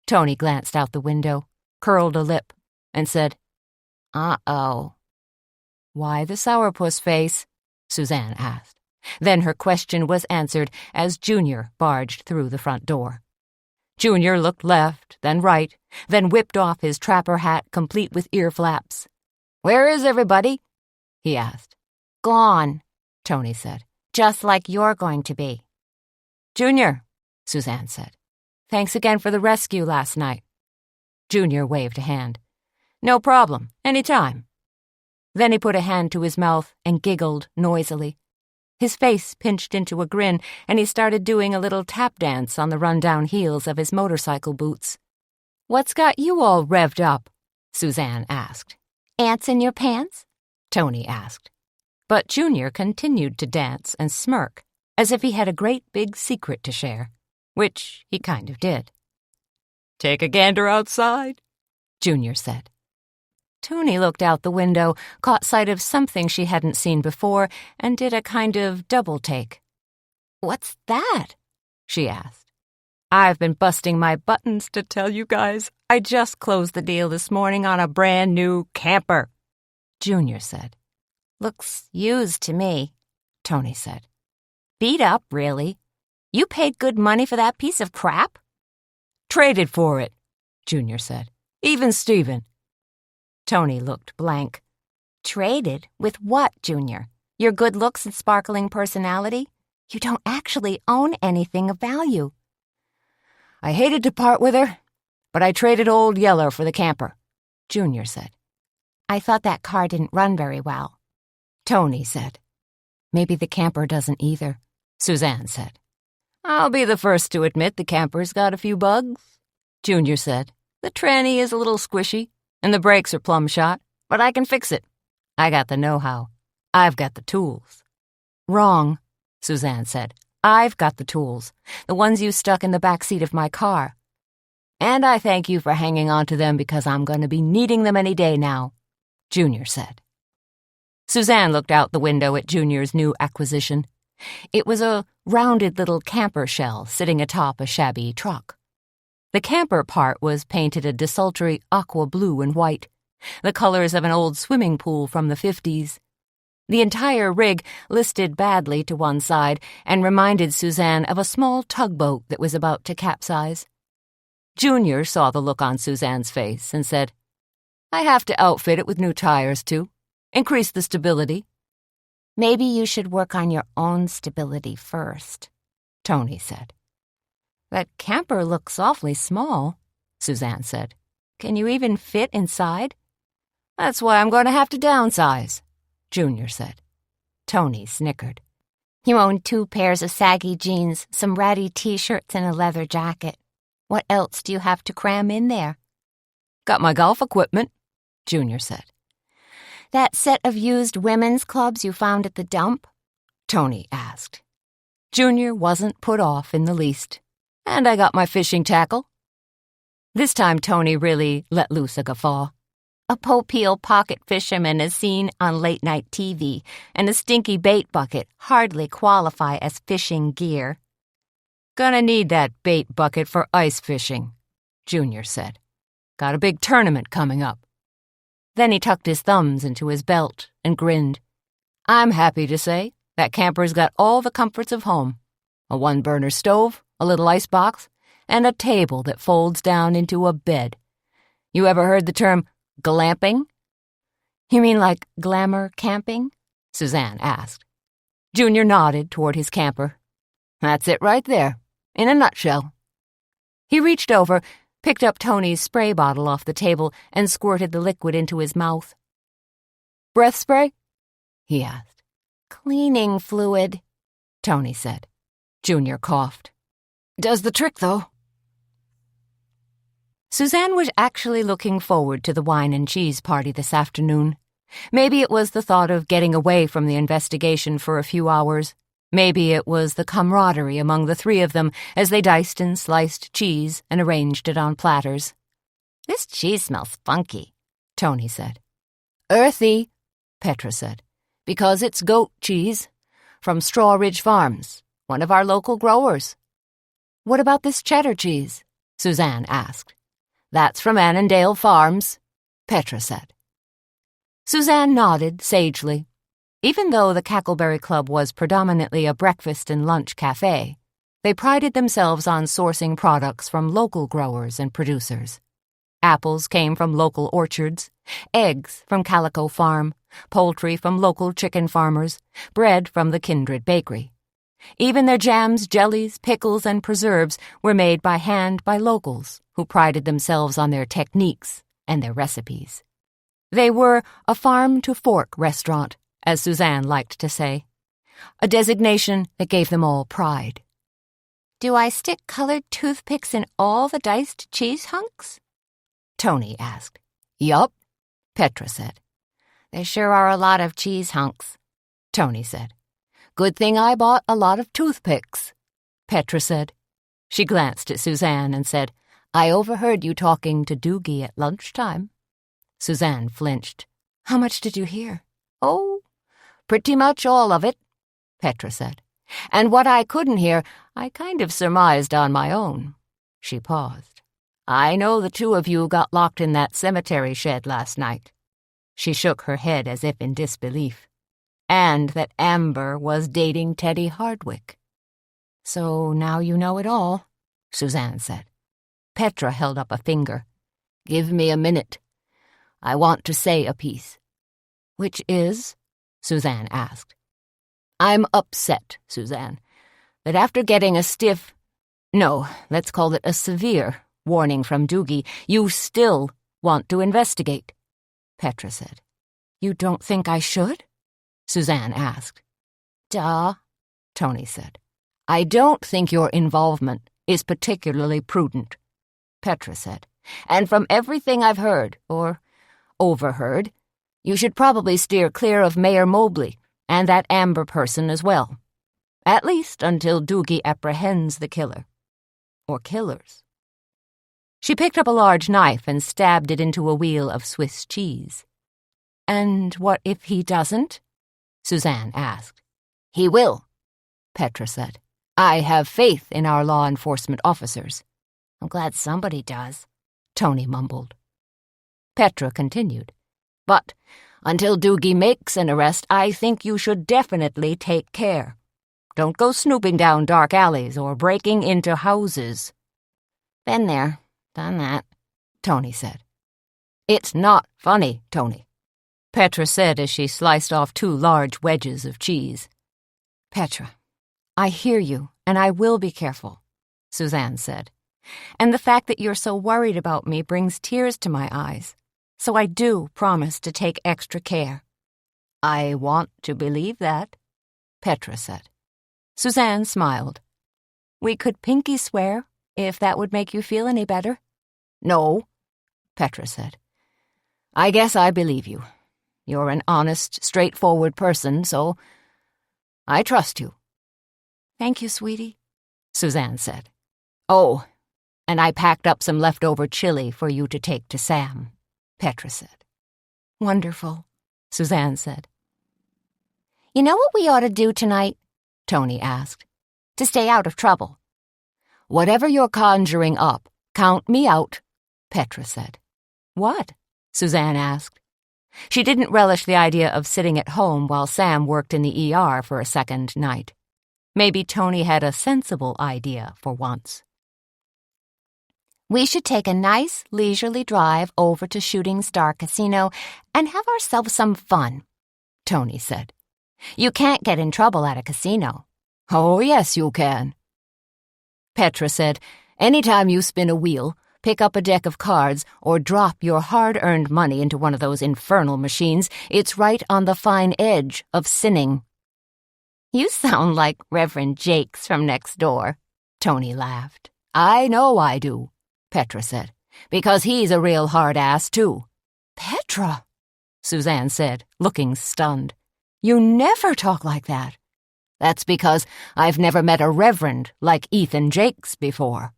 Tony glanced out the window, curled a lip, and said, Uh-oh. Why the sourpuss face? Suzanne asked. Then her question was answered as Junior barged through the front door. Junior looked left, then right, then whipped off his trapper hat complete with ear flaps. Where is everybody? He asked. Gone, Tony said. Just like you're going to be. Junior, Suzanne said. Thanks again for the rescue last night. Junior waved a hand. No problem, any time. Then he put a hand to his mouth and giggled noisily. His face pinched into a grin, and he started doing a little tap dance on the run-down heels of his motorcycle boots. What's got you all revved up? Suzanne asked. Ants in your pants? Tony asked. But Junior continued to dance and smirk, as if he had a great big secret to share, which he kind of did. Take a gander outside, Junior said. Tony looked out the window, caught sight of something she hadn't seen before, and did a kind of double take. What's that? She asked. I've been busting my buttons to tell you guys. I just closed the deal this morning on a brand new camper, Junior said. Looks used to me, Tony said. Beat up, really? You paid good money for that piece of crap? Traded for it, Junior said. Even Steven. Tony looked blank. Traded? With what, Junior? Your good looks and sparkling personality? You don't actually own anything of value. I hated to part with her, but I traded Old Yeller for the camper, Junior said. I thought that car didn't run very well, Tony said. Maybe the camper doesn't either, Suzanne said. I'll be the first to admit the camper's got a few bugs, Junior said. The tranny is a little squishy, and the brakes are plumb shot, but I can fix it. I got the know-how. I've got the tools. Wrong, Suzanne said. I've got the tools, the ones you stuck in the back seat of my car. And I thank you for hanging on to them because I'm going to be needing them any day now, Junior said. Suzanne looked out the window at Junior's new acquisition. It was a rounded little camper shell sitting atop a shabby truck. The camper part was painted a desultory aqua blue and white, the colors of an old swimming pool from the 50s. The entire rig listed badly to one side and reminded Suzanne of a small tugboat that was about to capsize. Junior saw the look on Suzanne's face and said, I have to outfit it with new tires, too. Increase the stability. Maybe you should work on your own stability first, Tony said. That camper looks awfully small, Suzanne said. Can you even fit inside? That's why I'm going to have to downsize, Junior said. Tony snickered. You own 2 pairs of saggy jeans, some ratty t-shirts, and a leather jacket. What else do you have to cram in there? Got my golf equipment, Junior said. That set of used women's clubs you found at the dump? Tony asked. Junior wasn't put off in the least. And I got my fishing tackle. This time Tony really let loose a guffaw. A Popeil pocket fisherman is seen on late-night TV, and a stinky bait bucket hardly qualify as fishing gear. Gonna need that bait bucket for ice fishing, Junior said. Got a big tournament coming up. Then he tucked his thumbs into his belt and grinned. I'm happy to say that camper's got all the comforts of home. A 1-burner stove, a little icebox, and a table that folds down into a bed. You ever heard the term glamping? You mean like glamour camping? Suzanne asked. Junior nodded toward his camper. That's it right there, in a nutshell. He reached over, picked up Tony's spray bottle off the table, and squirted the liquid into his mouth. Breath spray? He asked. Cleaning fluid, Tony said. Junior coughed. Does the trick, though. Suzanne was actually looking forward to the wine and cheese party this afternoon. Maybe it was the thought of getting away from the investigation for a few hours. Maybe it was the camaraderie among the 3 of them as they diced and sliced cheese and arranged it on platters. This cheese smells funky, Tony said. Earthy, Petra said, because it's goat cheese from Straw Ridge Farms, one of our local growers. What about this cheddar cheese? Suzanne asked. That's from Annandale Farms, Petra said. Suzanne nodded sagely. Even though the Cackleberry Club was predominantly a breakfast and lunch cafe, they prided themselves on sourcing products from local growers and producers. Apples came from local orchards, eggs from Calico Farm, poultry from local chicken farmers, bread from the Kindred Bakery. Even their jams, jellies, pickles, and preserves were made by hand by locals who prided themselves on their techniques and their recipes. They were a farm-to-fork restaurant, as Suzanne liked to say, a designation that gave them all pride. Do I stick colored toothpicks in all the diced cheese hunks? Tony asked. Yup, Petra said. There sure are a lot of cheese hunks, Tony said. Good thing I bought a lot of toothpicks, Petra said. She glanced at Suzanne and said, I overheard you talking to Doogie at lunchtime. Suzanne flinched. How much did you hear? Oh, pretty much all of it, Petra said. And what I couldn't hear, I kind of surmised on my own." She paused. "I know the two of you got locked in that cemetery shed last night." She shook her head as if in disbelief. "And that Amber was dating Teddy Hardwick." "So now you know it all," Suzanne said. Petra held up a finger. "Give me a minute. I want to say a piece." "Which is?" Suzanne asked. "I'm upset, Suzanne, that after getting a let's call it a severe warning from Doogie, you still want to investigate," Petra said. "You don't think I should?" Suzanne asked. "Duh," Tony said. "I don't think your involvement is particularly prudent," Petra said. "And from everything I've heard, or overheard, you should probably steer clear of Mayor Mobley and that Amber person as well. At least until Doogie apprehends the killer. Or killers." She picked up a large knife and stabbed it into a wheel of Swiss cheese. "And what if he doesn't?" Suzanne asked. "He will," Petra said. "I have faith in our law enforcement officers." "I'm glad somebody does," Tony mumbled. Petra continued. "But until Doogie makes an arrest, I think you should definitely take care. Don't go snooping down dark alleys or breaking into houses." "Been there, done that," Tony said. "It's not funny, Tony," Petra said as she sliced off 2 large wedges of cheese. "Petra, I hear you, and I will be careful," Suzanne said. "And the fact that you're so worried about me brings tears to my eyes. So I do promise to take extra care." "I want to believe that," Petra said. Suzanne smiled. "We could pinky swear, if that would make you feel any better." "No," Petra said. "I guess I believe you. You're an honest, straightforward person, so I trust you." "Thank you, sweetie," Suzanne said. "Oh, and I packed up some leftover chili for you to take to Sam," Petra said. "Wonderful," Suzanne said. "You know what we ought to do tonight?" Tony asked. "To stay out of trouble." "Whatever you're conjuring up, count me out," Petra said. "What?" Suzanne asked. She didn't relish the idea of sitting at home while Sam worked in the ER for a second night. Maybe Tony had a sensible idea for once. "We should take a nice, leisurely drive over to Shooting Star Casino and have ourselves some fun," Tony said. "You can't get in trouble at a casino." "Oh, yes, you can," Petra said. "Anytime you spin a wheel, pick up a deck of cards, or drop your hard-earned money into one of those infernal machines, it's right on the fine edge of sinning." "You sound like Reverend Jakes from next door," Tony laughed. "I know I do," Petra said, "because he's a real hard-ass, too." "Petra," Suzanne said, looking stunned. "You never talk like that." "That's because I've never met a reverend like Ethan Jakes before."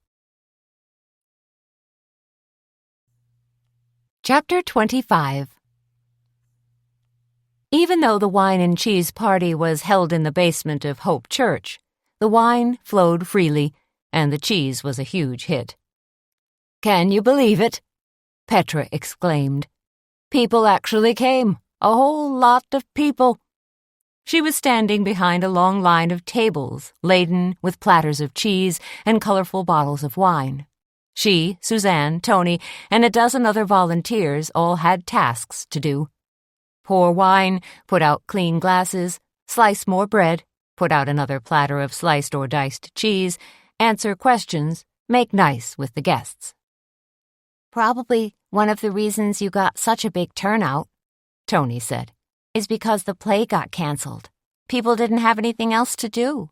Chapter 25. Even though the wine and cheese party was held in the basement of Hope Church, the wine flowed freely, and the cheese was a huge hit. "Can you believe it?" Petra exclaimed. "People actually came. A whole lot of people." She was standing behind a long line of tables laden with platters of cheese and colorful bottles of wine. She, Suzanne, Tony, and a dozen other volunteers all had tasks to do. Pour wine, put out clean glasses, slice more bread, put out another platter of sliced or diced cheese, answer questions, make nice with the guests. "Probably one of the reasons you got such a big turnout," Tony said, "is because the play got canceled. People didn't have anything else to do."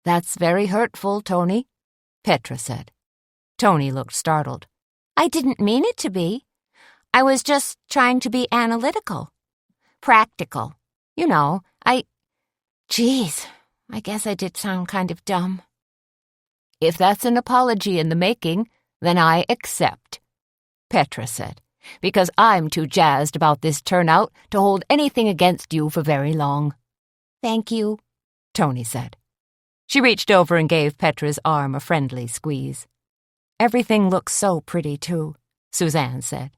"That's very hurtful, Tony," Petra said. Tony looked startled. "I didn't mean it to be. I was just trying to be analytical. Practical. You know, Geez, I guess I did sound kind of dumb." "If that's an apology in the making, then I accept," Petra said, "because I'm too jazzed about this turnout to hold anything against you for very long." "Thank you," Tony said. She reached over and gave Petra's arm a friendly squeeze. "Everything looks so pretty, too," Suzanne said.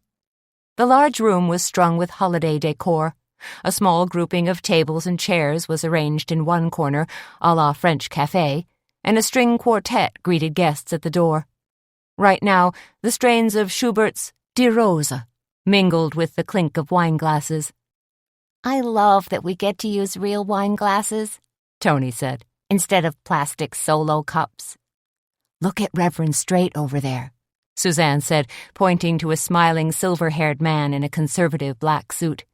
The large room was strung with holiday decor. A small grouping of tables and chairs was arranged in one corner, a la French café, and a string quartet greeted guests at the door. Right now, the strains of Schubert's Die Rose mingled with the clink of wine glasses. "I love that we get to use real wine glasses," Tony said, "instead of plastic solo cups." "Look at Reverend Straight over there," Suzanne said, pointing to a smiling silver-haired man in a conservative black suit.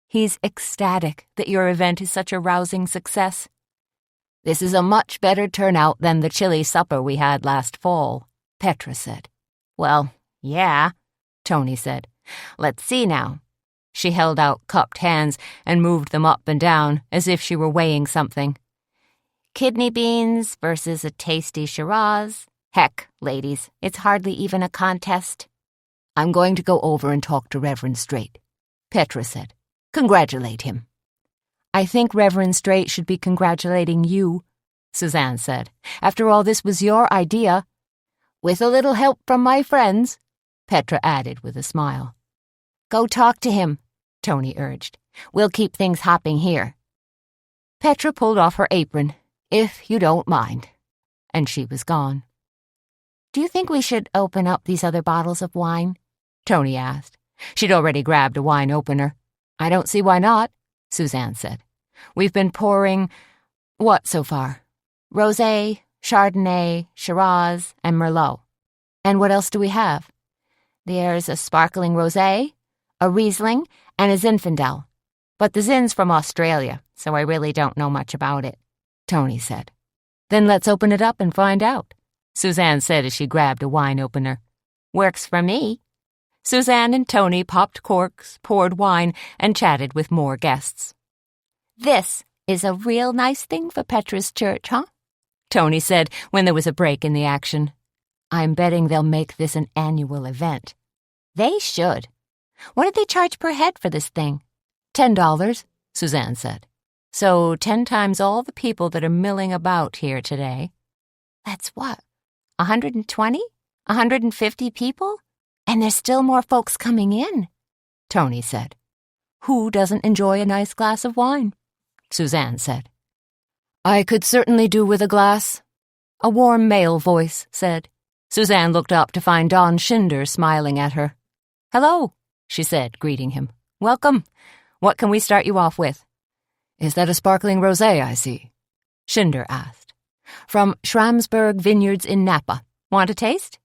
"He's ecstatic that your event is such a rousing success." "This is a much better turnout than the chili supper we had last fall," Petra said. "Well, yeah," Tony said. "Let's see now." She held out cupped hands and moved them up and down as if she were weighing something. "Kidney beans versus a tasty Shiraz. Heck, ladies, it's hardly even a contest." "I'm going to go over and talk to Reverend Straight," Petra said. "Congratulate him." "I think Reverend Straight should be congratulating you," Suzanne said. "After all, this was your idea." "With a little help from my friends," Petra added with a smile. "Go talk to him," Tony urged. "We'll keep things hopping here." Petra pulled off her apron. "If you don't mind," and she was gone. "Do you think we should open up these other bottles of wine?" Tony asked. She'd already grabbed a wine opener. "I don't see why not," Suzanne said. "We've been pouring... what so far?" "Rosé, Chardonnay, Shiraz, and Merlot." "And what else do we have?" "There's a sparkling rosé, a Riesling, and a Zinfandel. But the Zin's from Australia, so I really don't know much about it," Tony said. "Then let's open it up and find out," Suzanne said as she grabbed a wine opener. "Works for me." Suzanne and Tony popped corks, poured wine, and chatted with more guests. "This is a real nice thing for Petra's church, huh?" Tony said when there was a break in the action. "I'm betting they'll make this an annual event." "They should. What did they charge per head for this thing?" $10, Suzanne said. "So 10 times all the people that are milling about here today." "That's what? 120? 150 people? And there's still more folks coming in," Tony said. "Who doesn't enjoy a nice glass of wine?" Suzanne said. "I could certainly do with a glass," a warm male voice said. Suzanne looked up to find Don Schinder smiling at her. "Hello," she said, greeting him. "Welcome. What can we start you off with?" "Is that a sparkling rosé I see?" Schinder asked. "From Schramsberg Vineyards in Napa. Want a taste?"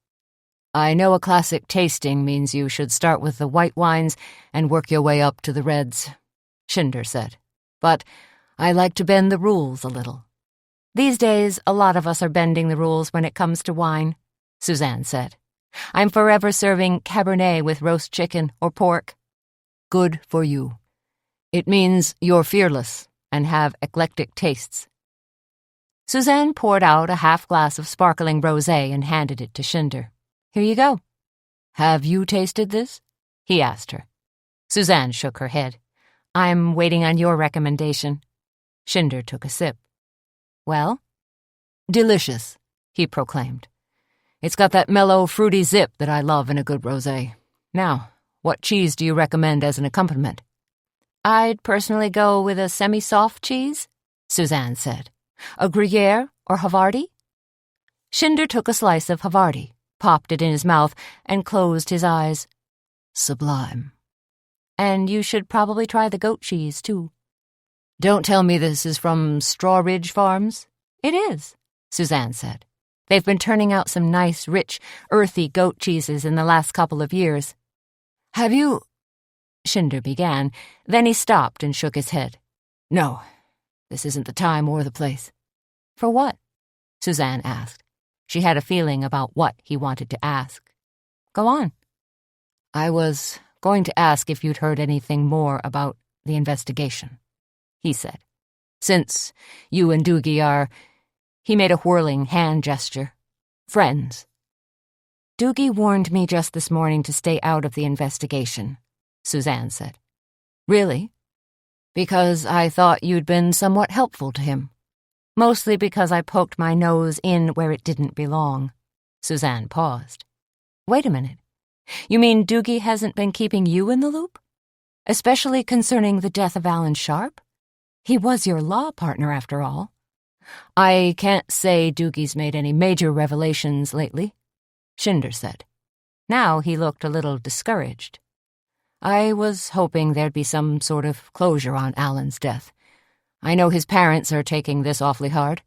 "I know a classic tasting means you should start with the white wines and work your way up to the reds," Schinder said. "But I like to bend the rules a little." "These days, a lot of us are bending the rules when it comes to wine," Suzanne said. "I'm forever serving Cabernet with roast chicken or pork." "Good for you. It means you're fearless and have eclectic tastes." Suzanne poured out a half glass of sparkling rosé and handed it to Schinder. "Here you go." "Have you tasted this?" he asked her. Suzanne shook her head. "I'm waiting on your recommendation." Schinder took a sip. "Well?" "Delicious," he proclaimed. "It's got that mellow, fruity zip that I love in a good rosé. Now, what cheese do you recommend as an accompaniment?" "I'd personally go with a semi-soft cheese," Suzanne said. "A Gruyere or Havarti?" Schinder took a slice of Havarti, popped it in his mouth, and closed his eyes. "Sublime. And you should probably try the goat cheese, too." "Don't tell me this is from Straw Ridge Farms?" "It is," Suzanne said. "They've been turning out some nice, rich, earthy goat cheeses in the last couple of years." "Have you—" Schinder began, then he stopped and shook his head. "No, this isn't the time or the place." "For what?" Suzanne asked. She had a feeling about what he wanted to ask. "Go on." "I was going to ask if you'd heard anything more about the investigation," he said. "Since you and Doogie are—" he made a whirling hand gesture. "Friends." "Doogie warned me just this morning to stay out of the investigation," Suzanne said. "Really?" "Because I thought you'd been somewhat helpful to him." Mostly because I poked my nose in where it didn't belong. Suzanne paused. Wait a minute. You mean Doogie hasn't been keeping you in the loop? Especially concerning the death of Alan Sharp? He was your law partner, after all. I can't say Doogie's made any major revelations lately, Shinder said. Now he looked a little discouraged. I was hoping there'd be some sort of closure on Alan's death. I know his parents are taking this awfully hard.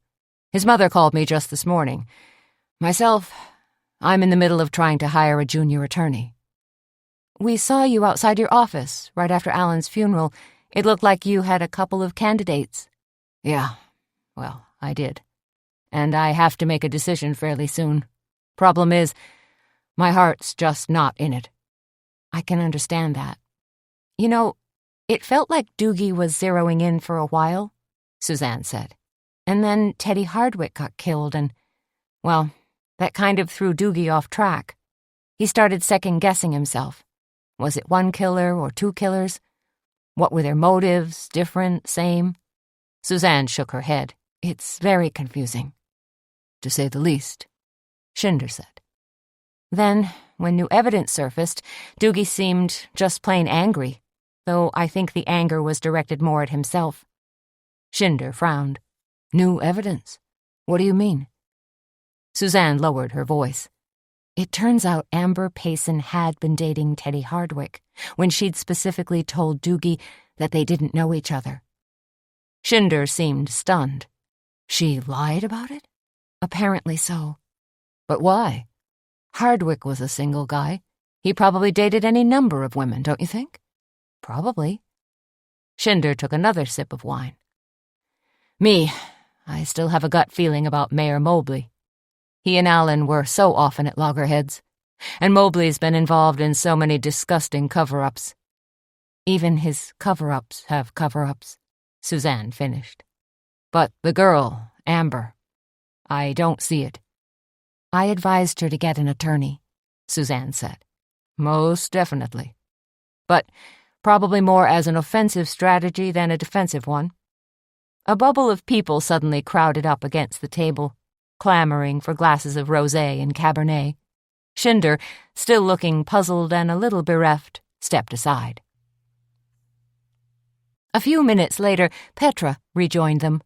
His mother called me just this morning. Myself, I'm in the middle of trying to hire a junior attorney. We saw you outside your office right after Alan's funeral. It looked like you had a couple of candidates. Yeah, well, I did. And I have to make a decision fairly soon. Problem is, my heart's just not in it. I can understand that. You know, it felt like Doogie was zeroing in for a while, Suzanne said. And then Teddy Hardwick got killed and, well, that kind of threw Doogie off track. He started second-guessing himself. Was it one killer or two killers? What were their motives, different, same? Suzanne shook her head. It's very confusing. To say the least, Shinder said. Then, when new evidence surfaced, Doogie seemed just plain angry, though I think the anger was directed more at himself. Shinder frowned. New evidence? What do you mean? Suzanne lowered her voice. It turns out Amber Payson had been dating Teddy Hardwick when she'd specifically told Doogie that they didn't know each other. Shinder seemed stunned. She lied about it? Apparently so. But why? Hardwick was a single guy. He probably dated any number of women, don't you think? Probably. Shinder took another sip of wine. I still have a gut feeling about Mayor Mobley. He and Alan were so often at loggerheads, and Mobley's been involved in so many disgusting cover-ups. Even his cover-ups have cover-ups, Suzanne finished. But the girl, Amber, I don't see it. I advised her to get an attorney, Suzanne said. Most definitely. But probably more as an offensive strategy than a defensive one. A bubble of people suddenly crowded up against the table, clamoring for glasses of rosé and Cabernet. Shinder, still looking puzzled and a little bereft, stepped aside. A few minutes later, Petra rejoined them.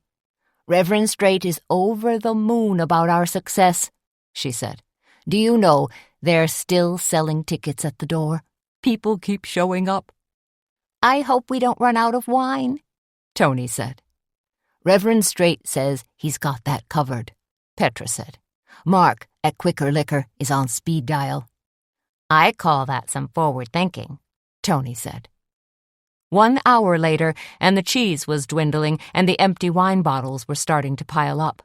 Reverend Straight is over the moon about our success, she said. Do you know they're still selling tickets at the door? People keep showing up. I hope we don't run out of wine, Tony said. Reverend Straight says he's got that covered, Petra said. Mark at Quicker Liquor is on speed dial. I call that some forward thinking, Tony said. 1 hour later, and the cheese was dwindling, and the empty wine bottles were starting to pile up.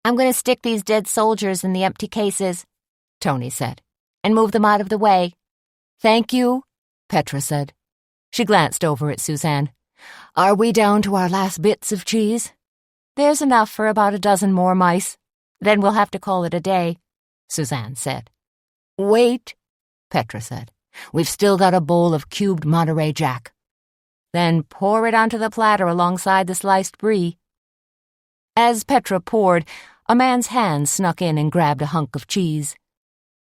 I'm going to stick these dead soldiers in the empty cases, Tony said, and move them out of the way. Thank you, Petra said. She glanced over at Suzanne. Are we down to our last bits of cheese? There's enough for about a dozen more mice. Then we'll have to call it a day, Suzanne said. Wait, Petra said. We've still got a bowl of cubed Monterey Jack. Then pour it onto the platter alongside the sliced brie. As Petra poured, a man's hand snuck in and grabbed a hunk of cheese.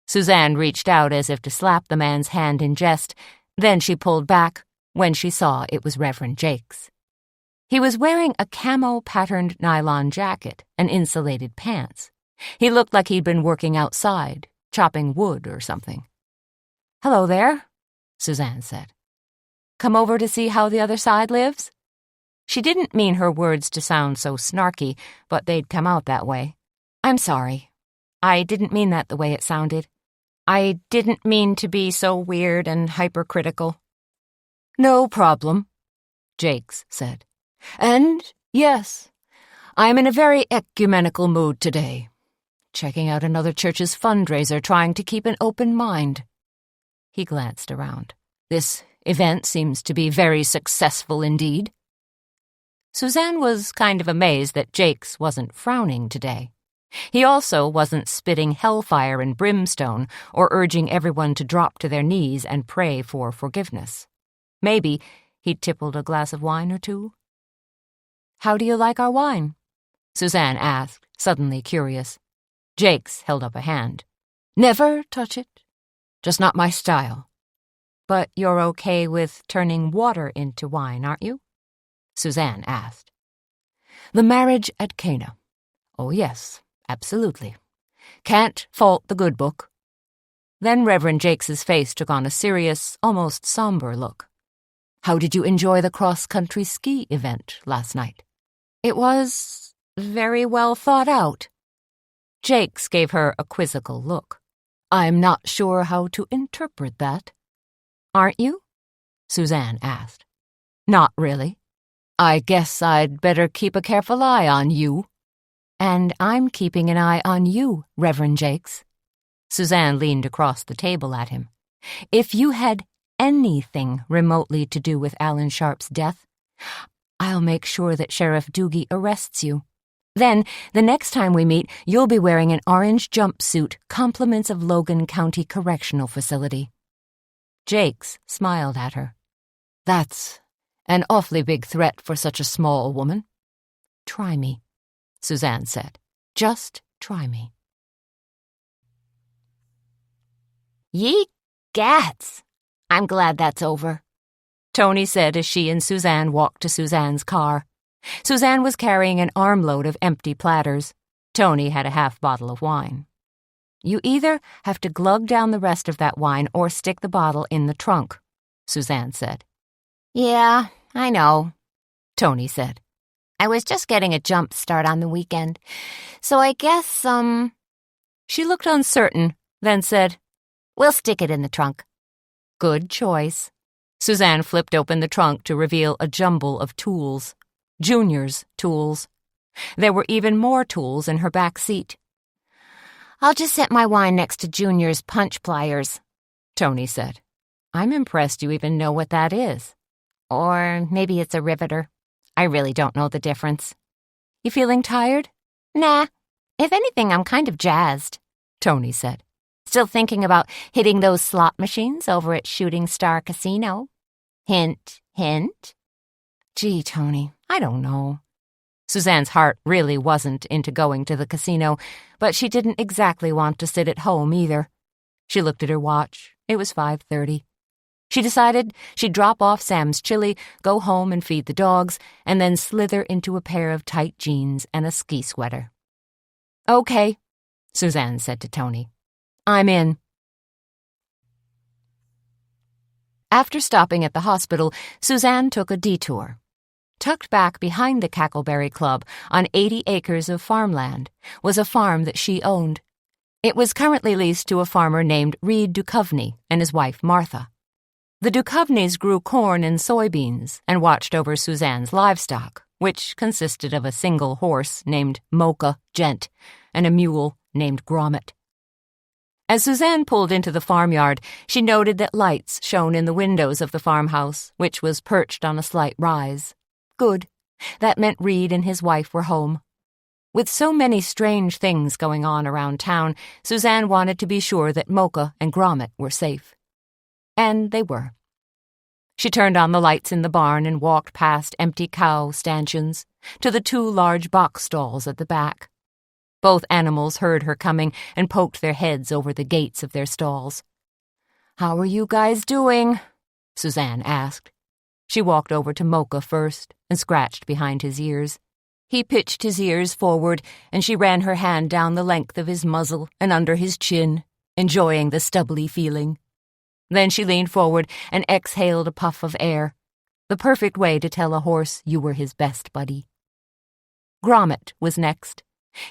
Suzanne reached out as if to slap the man's hand in jest. Then she pulled back when she saw it was Reverend Jakes. He was wearing a camo-patterned nylon jacket and insulated pants. He looked like he'd been working outside, chopping wood or something. Hello there, Suzanne said. Come over to see how the other side lives? She didn't mean her words to sound so snarky, but they'd come out that way. I'm sorry. I didn't mean that the way it sounded. I didn't mean to be so weird and hypercritical. No problem, Jakes said. And, yes, I'm in a very ecumenical mood today. Checking out another church's fundraiser, trying to keep an open mind. He glanced around. This event seems to be very successful indeed. Suzanne was kind of amazed that Jakes wasn't frowning today. He also wasn't spitting hellfire and brimstone or urging everyone to drop to their knees and pray for forgiveness. Maybe he'd tippled a glass of wine or two. How do you like our wine? Suzanne asked, suddenly curious. Jakes held up a hand. Never touch it. Just not my style. But you're okay with turning water into wine, aren't you? Suzanne asked. The marriage at Cana. Oh, yes, absolutely. Can't fault the good book. Then Reverend Jakes's face took on a serious, almost somber look. How did you enjoy the cross-country ski event last night? It was very well thought out. Jakes gave her a quizzical look. I'm not sure how to interpret that. Aren't you? Suzanne asked. Not really. I guess I'd better keep a careful eye on you. And I'm keeping an eye on you, Reverend Jakes. Suzanne leaned across the table at him. If you had anything remotely to do with Alan Sharp's death, I'll make sure that Sheriff Doogie arrests you. Then, the next time we meet, you'll be wearing an orange jumpsuit, compliments of Logan County Correctional Facility. Jakes smiled at her. That's an awfully big threat for such a small woman. Try me, Suzanne said. Just try me. Ye gats! I'm glad that's over, Tony said as she and Suzanne walked to Suzanne's car. Suzanne was carrying an armload of empty platters. Tony had a half bottle of wine. You either have to glug down the rest of that wine or stick the bottle in the trunk, Suzanne said. Yeah, I know, Tony said. I was just getting a jump start on the weekend, so I guess, She looked uncertain, then said, we'll stick it in the trunk. Good choice. Suzanne flipped open the trunk to reveal a jumble of tools. Junior's tools. There were even more tools in her back seat. I'll just set my wine next to Junior's punch pliers, Tony said. I'm impressed you even know what that is. Or maybe it's a riveter. I really don't know the difference. You feeling tired? Nah. If anything, I'm kind of jazzed, Tony said. Still thinking about hitting those slot machines over at Shooting Star Casino. Hint, hint. Gee, Tony, I don't know. Suzanne's heart really wasn't into going to the casino, but she didn't exactly want to sit at home either. She looked at her watch. It was 5:30. She decided she'd drop off Sam's chili, go home and feed the dogs, and then slither into a pair of tight jeans and a ski sweater. Okay, Suzanne said to Tony. I'm in. After stopping at the hospital, Suzanne took a detour. Tucked back behind the Cackleberry Club on 80 acres of farmland was a farm that she owned. It was currently leased to a farmer named Reed Duchovny and his wife Martha. The Duchovnys grew corn and soybeans and watched over Suzanne's livestock, which consisted of a single horse named Mocha Gent and a mule named Grommet. As Suzanne pulled into the farmyard, she noted that lights shone in the windows of the farmhouse, which was perched on a slight rise. Good. That meant Reed and his wife were home. With so many strange things going on around town, Suzanne wanted to be sure that Mocha and Grommet were safe. And they were. She turned on the lights in the barn and walked past empty cow stanchions to the 2 large box stalls at the back. Both animals heard her coming and poked their heads over the gates of their stalls. "How are you guys doing?" Suzanne asked. She walked over to Mocha first and scratched behind his ears. He pitched his ears forward, and she ran her hand down the length of his muzzle and under his chin, enjoying the stubbly feeling. Then she leaned forward and exhaled a puff of air, the perfect way to tell a horse you were his best buddy. Grommet was next.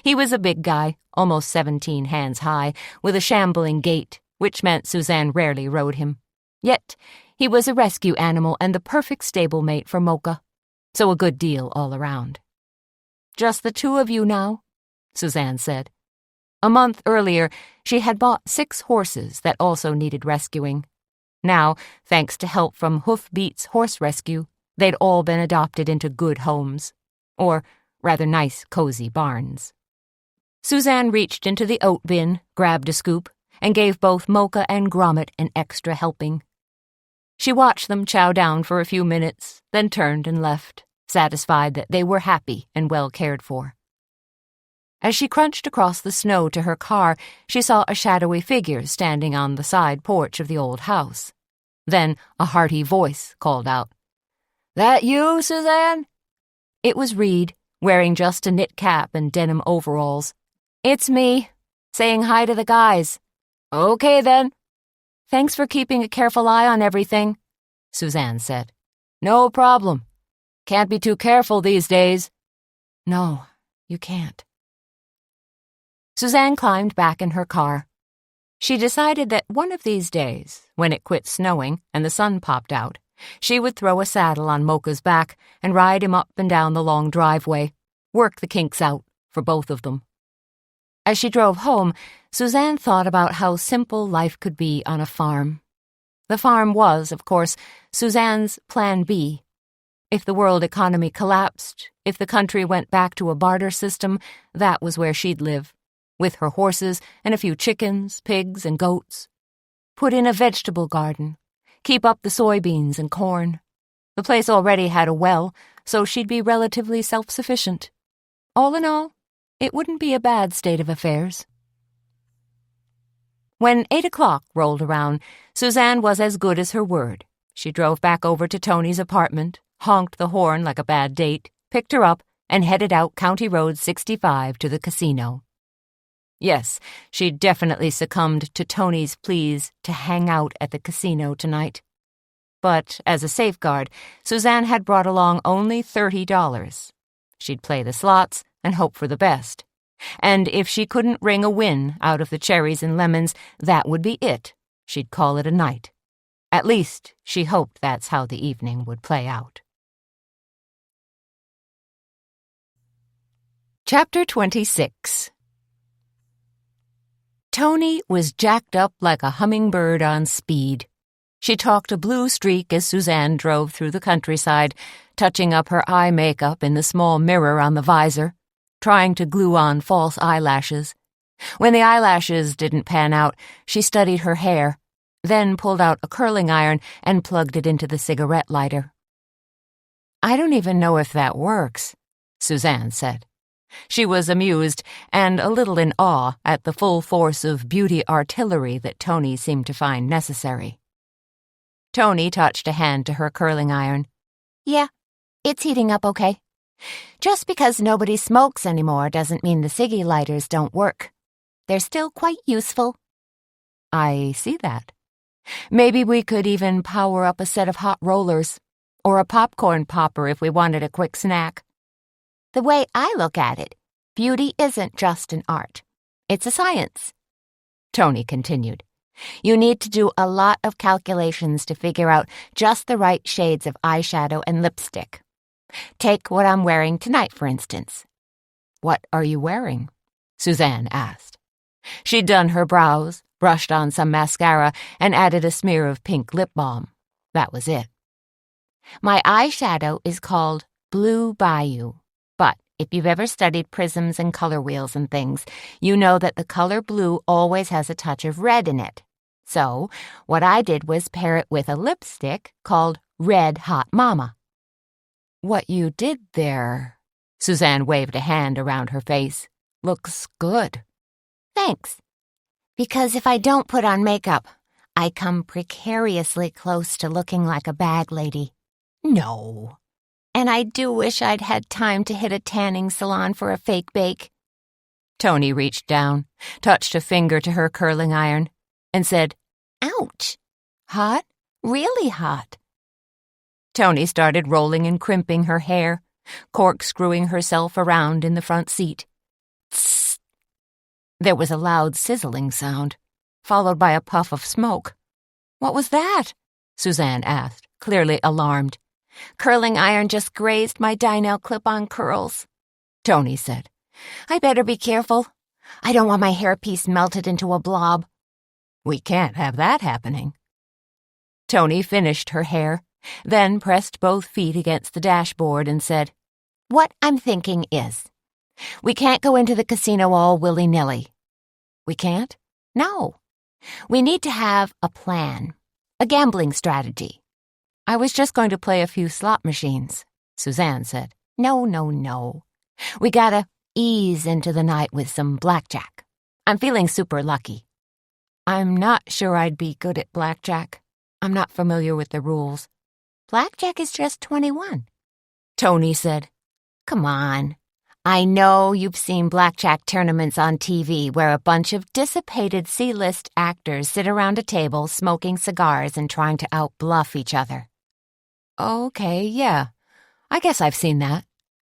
He was a big guy, almost 17 hands high, with a shambling gait, which meant Suzanne rarely rode him. Yet he was a rescue animal and the perfect stablemate for Mocha, so a good deal all around. "Just the 2 of you now?" Suzanne said. A month earlier, she had bought 6 horses that also needed rescuing. Now, thanks to help from Hoofbeat's Horse Rescue, they'd all been adopted into good homes, or rather nice, cozy barns. Suzanne reached into the oat bin, grabbed a scoop, and gave both Mocha and Grommet an extra helping. She watched them chow down for a few minutes, then turned and left, satisfied that they were happy and well cared for. As she crunched across the snow to her car, she saw a shadowy figure standing on the side porch of the old house. Then a hearty voice called out, "That you, Suzanne?" It was Reed, wearing just a knit cap and denim overalls. "It's me, saying hi to the guys." "Okay, then." "Thanks for keeping a careful eye on everything," Suzanne said. "No problem. Can't be too careful these days." "No, you can't." Suzanne climbed back in her car. She decided that one of these days, when it quit snowing and the sun popped out, she would throw a saddle on Mocha's back and ride him up and down the long driveway, work the kinks out for both of them. As she drove home, Suzanne thought about how simple life could be on a farm. The farm was, of course, Suzanne's plan B. If the world economy collapsed, if the country went back to a barter system, that was where she'd live, with her horses and a few chickens, pigs, and goats. Put in a vegetable garden, keep up the soybeans and corn. The place already had a well, so she'd be relatively self-sufficient. All in all, it wouldn't be a bad state of affairs. When 8 o'clock rolled around, Suzanne was as good as her word. She drove back over to Tony's apartment, honked the horn like a bad date, picked her up, and headed out County Road 65 to the casino. Yes, she'd definitely succumbed to Tony's pleas to hang out at the casino tonight. But as a safeguard, Suzanne had brought along only $30. She'd play the slots and hope for the best. And if she couldn't wring a win out of the cherries and lemons, that would be it. She'd call it a night. At least, she hoped that's how the evening would play out. Chapter 26. Tony was jacked up like a hummingbird on speed. She talked a blue streak as Suzanne drove through the countryside, touching up her eye makeup in the small mirror on the visor, trying to glue on false eyelashes. When the eyelashes didn't pan out, she studied her hair, then pulled out a curling iron and plugged it into the cigarette lighter. "I don't even know if that works," Suzanne said. She was amused and a little in awe at the full force of beauty artillery that Tony seemed to find necessary. Tony touched a hand to her curling iron. "Yeah, it's heating up okay. Just because nobody smokes anymore doesn't mean the ciggy lighters don't work. They're still quite useful." "I see that. Maybe we could even power up a set of hot rollers, or a popcorn popper if we wanted a quick snack." The way I look at it, beauty isn't just an art. It's a science," Tony continued. "You need to do a lot of calculations to figure out just the right shades of eyeshadow and lipstick. Take what I'm wearing tonight, for instance." "What are you wearing?" Suzanne asked. She'd done her brows, brushed on some mascara, and added a smear of pink lip balm. That was it. "My eyeshadow is called Blue Bayou. But if you've ever studied prisms and color wheels and things, you know that the color blue always has a touch of red in it. So what I did was pair it with a lipstick called Red Hot Mama." "What you did there," Suzanne waved a hand around her face, "looks good." "Thanks. Because if I don't put on makeup, I come precariously close to looking like a bag lady." "No." "And I do wish I'd had time to hit a tanning salon for a fake bake." Tony reached down, touched a finger to her curling iron, and said, "Ouch. "Hot?" Really hot." Tony started rolling and crimping her hair, corkscrewing herself around in the front seat. Tss! There was a loud sizzling sound, followed by a puff of smoke. "What was that?" Suzanne asked, clearly alarmed. "Curling iron just grazed my Dynel clip-on curls," Tony said. "I better be careful. I don't want my hairpiece melted into a blob." "We can't have that happening." Tony finished her hair, then pressed both feet against the dashboard and said, "What I'm thinking is, we can't go into the casino all willy-nilly." "We can't?" "No. We need to have a plan, a gambling strategy." "I was just going to play a few slot machines," Suzanne said. No. We gotta ease into the night with some blackjack. I'm feeling super lucky. I'm not sure I'd be good at blackjack. I'm not familiar with the rules. Blackjack is just 21. Tony said. Come on. I know you've seen blackjack tournaments on TV where a bunch of dissipated C-list actors sit around a table smoking cigars and trying to out-bluff each other. Okay, yeah. I guess I've seen that,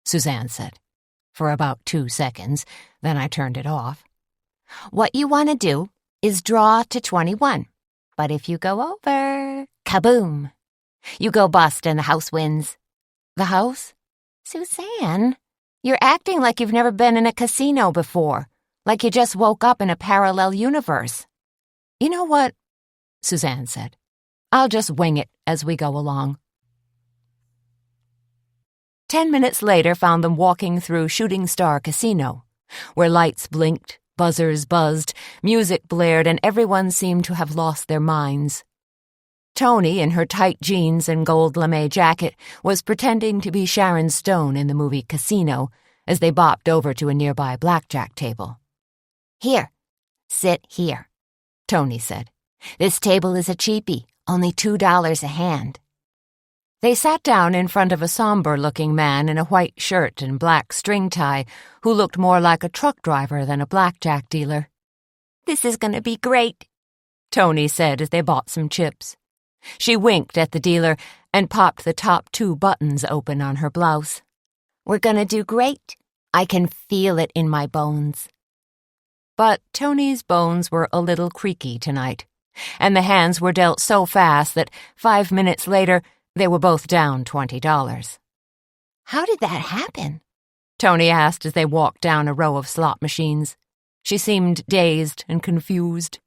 Suzanne said. For about 2 seconds, then I turned it off. What you want to do is draw to 21. But if you go over, kaboom! You go bust and the house wins. The house? Suzanne, you're acting like you've never been in a casino before, like you just woke up in a parallel universe. You know what? Suzanne said. I'll just wing it as we go along. 10 minutes later found them walking through Shooting Star Casino, where lights blinked, buzzers buzzed, music blared, and everyone seemed to have lost their minds. Tony, in her tight jeans and gold lame jacket, was pretending to be Sharon Stone in the movie Casino as they bopped over to a nearby blackjack table. Here, sit here, Tony said. This table is a cheapie, only $2 a hand. They sat down in front of a somber-looking man in a white shirt and black string tie who looked more like a truck driver than a blackjack dealer. This is going to be great, Tony said as they bought some chips. She winked at the dealer and popped the top 2 buttons open on her blouse. We're gonna do great. I can feel it in my bones. But Tony's bones were a little creaky tonight, and the hands were dealt so fast that 5 minutes later they were both down $20. How did that happen? Tony asked as they walked down a row of slot machines. She seemed dazed and confused.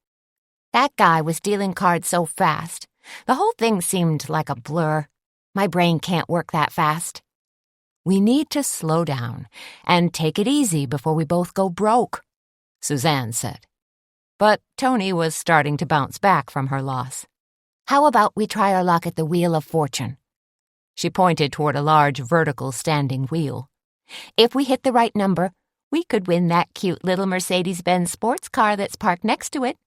That guy was dealing cards so fast. The whole thing seemed like a blur. My brain can't work that fast. We need to slow down and take it easy before we both go broke, Suzanne said. But Tony was starting to bounce back from her loss. How about we try our luck at the Wheel of Fortune? She pointed toward a large vertical standing wheel. If we hit the right number, we could win that cute little Mercedes-Benz sports car that's parked next to it.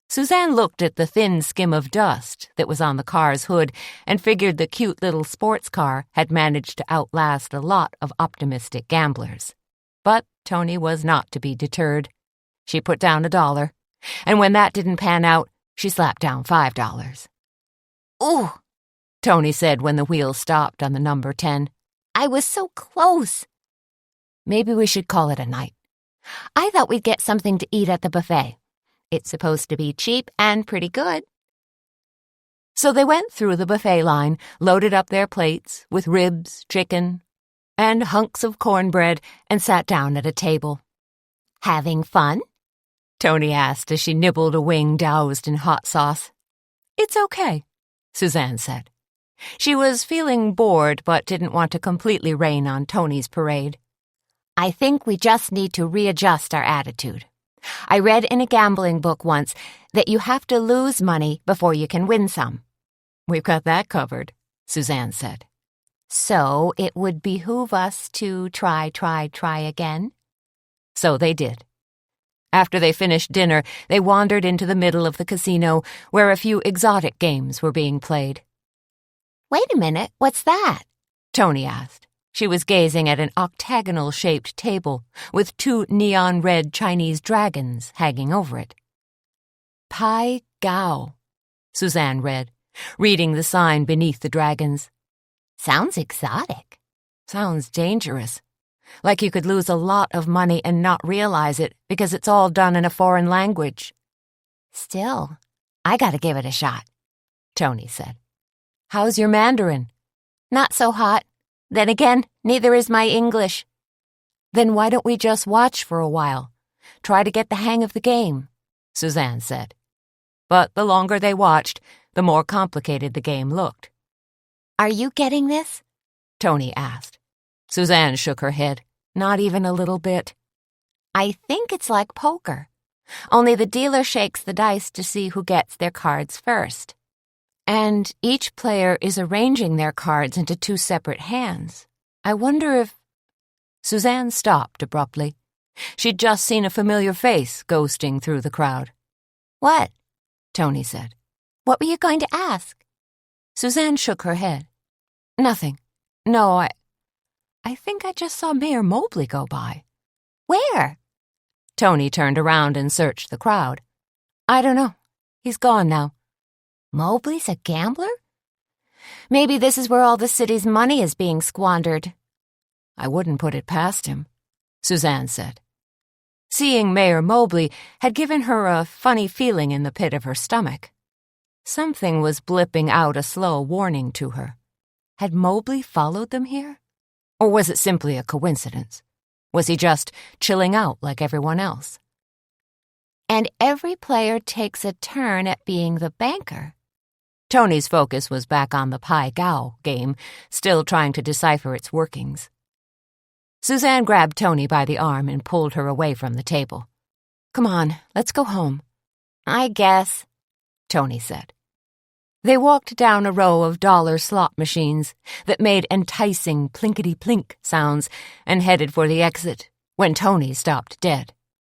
Suzanne looked at the thin skim of dust that was on the car's hood and figured the cute little sports car had managed to outlast a lot of optimistic gamblers. But Tony was not to be deterred. She put down $1, and when that didn't pan out, she slapped down $5. Ooh, Tony said when the wheel stopped on the number 10. I was so close. Maybe we should call it a night. I thought we'd get something to eat at the buffet. It's supposed to be cheap and pretty good. So they went through the buffet line, loaded up their plates with ribs, chicken, and hunks of cornbread, and sat down at a table. Having fun? Tony asked as she nibbled a wing doused in hot sauce. It's okay, Suzanne said. She was feeling bored but didn't want to completely rain on Tony's parade. I think we just need to readjust our attitude. I read in a gambling book once that you have to lose money before you can win some. We've got that covered, Suzanne said. So it would behoove us to try again? So they did. After they finished dinner, they wandered into the middle of the casino where a few exotic games were being played. Wait a minute, what's that? Tony asked. She was gazing at an octagonal-shaped table with 2 neon-red Chinese dragons hanging over it. Pai Gao, Suzanne read, reading the sign beneath the dragons. Sounds exotic. Sounds dangerous. Like you could lose a lot of money and not realize it because it's all done in a foreign language. Still, I gotta give it a shot, Tony said. How's your Mandarin? Not so hot. Then again, neither is my English. Then why don't we just watch for a while? Try to get the hang of the game, Suzanne said. But the longer they watched, the more complicated the game looked. Are you getting this? Tony asked. Suzanne shook her head. Not even a little bit. I think it's like poker. Only the dealer shakes the dice to see who gets their cards first. And each player is arranging their cards into 2 separate hands. I wonder if... Suzanne stopped abruptly. She'd just seen a familiar face ghosting through the crowd. "What?" Tony said. "What were you going to ask?" Suzanne shook her head. "Nothing. No, I think I just saw Mayor Mobley go by." "Where?" Tony turned around and searched the crowd. "I don't know. He's gone now." "Mobley's a gambler? Maybe this is where all the city's money is being squandered." "I wouldn't put it past him," Suzanne said. Seeing Mayor Mobley had given her a funny feeling in the pit of her stomach. Something was blipping out a slow warning to her. Had Mobley followed them here? Or was it simply a coincidence? Was he just chilling out like everyone else? "And every player takes a turn at being the banker." Tony's focus was back on the Pai Gao game, still trying to decipher its workings. Suzanne grabbed Tony by the arm and pulled her away from the table. "Come on, let's go home." "I guess," Tony said. They walked down a row of dollar slot machines that made enticing plinkety-plink sounds and headed for the exit when Tony stopped dead.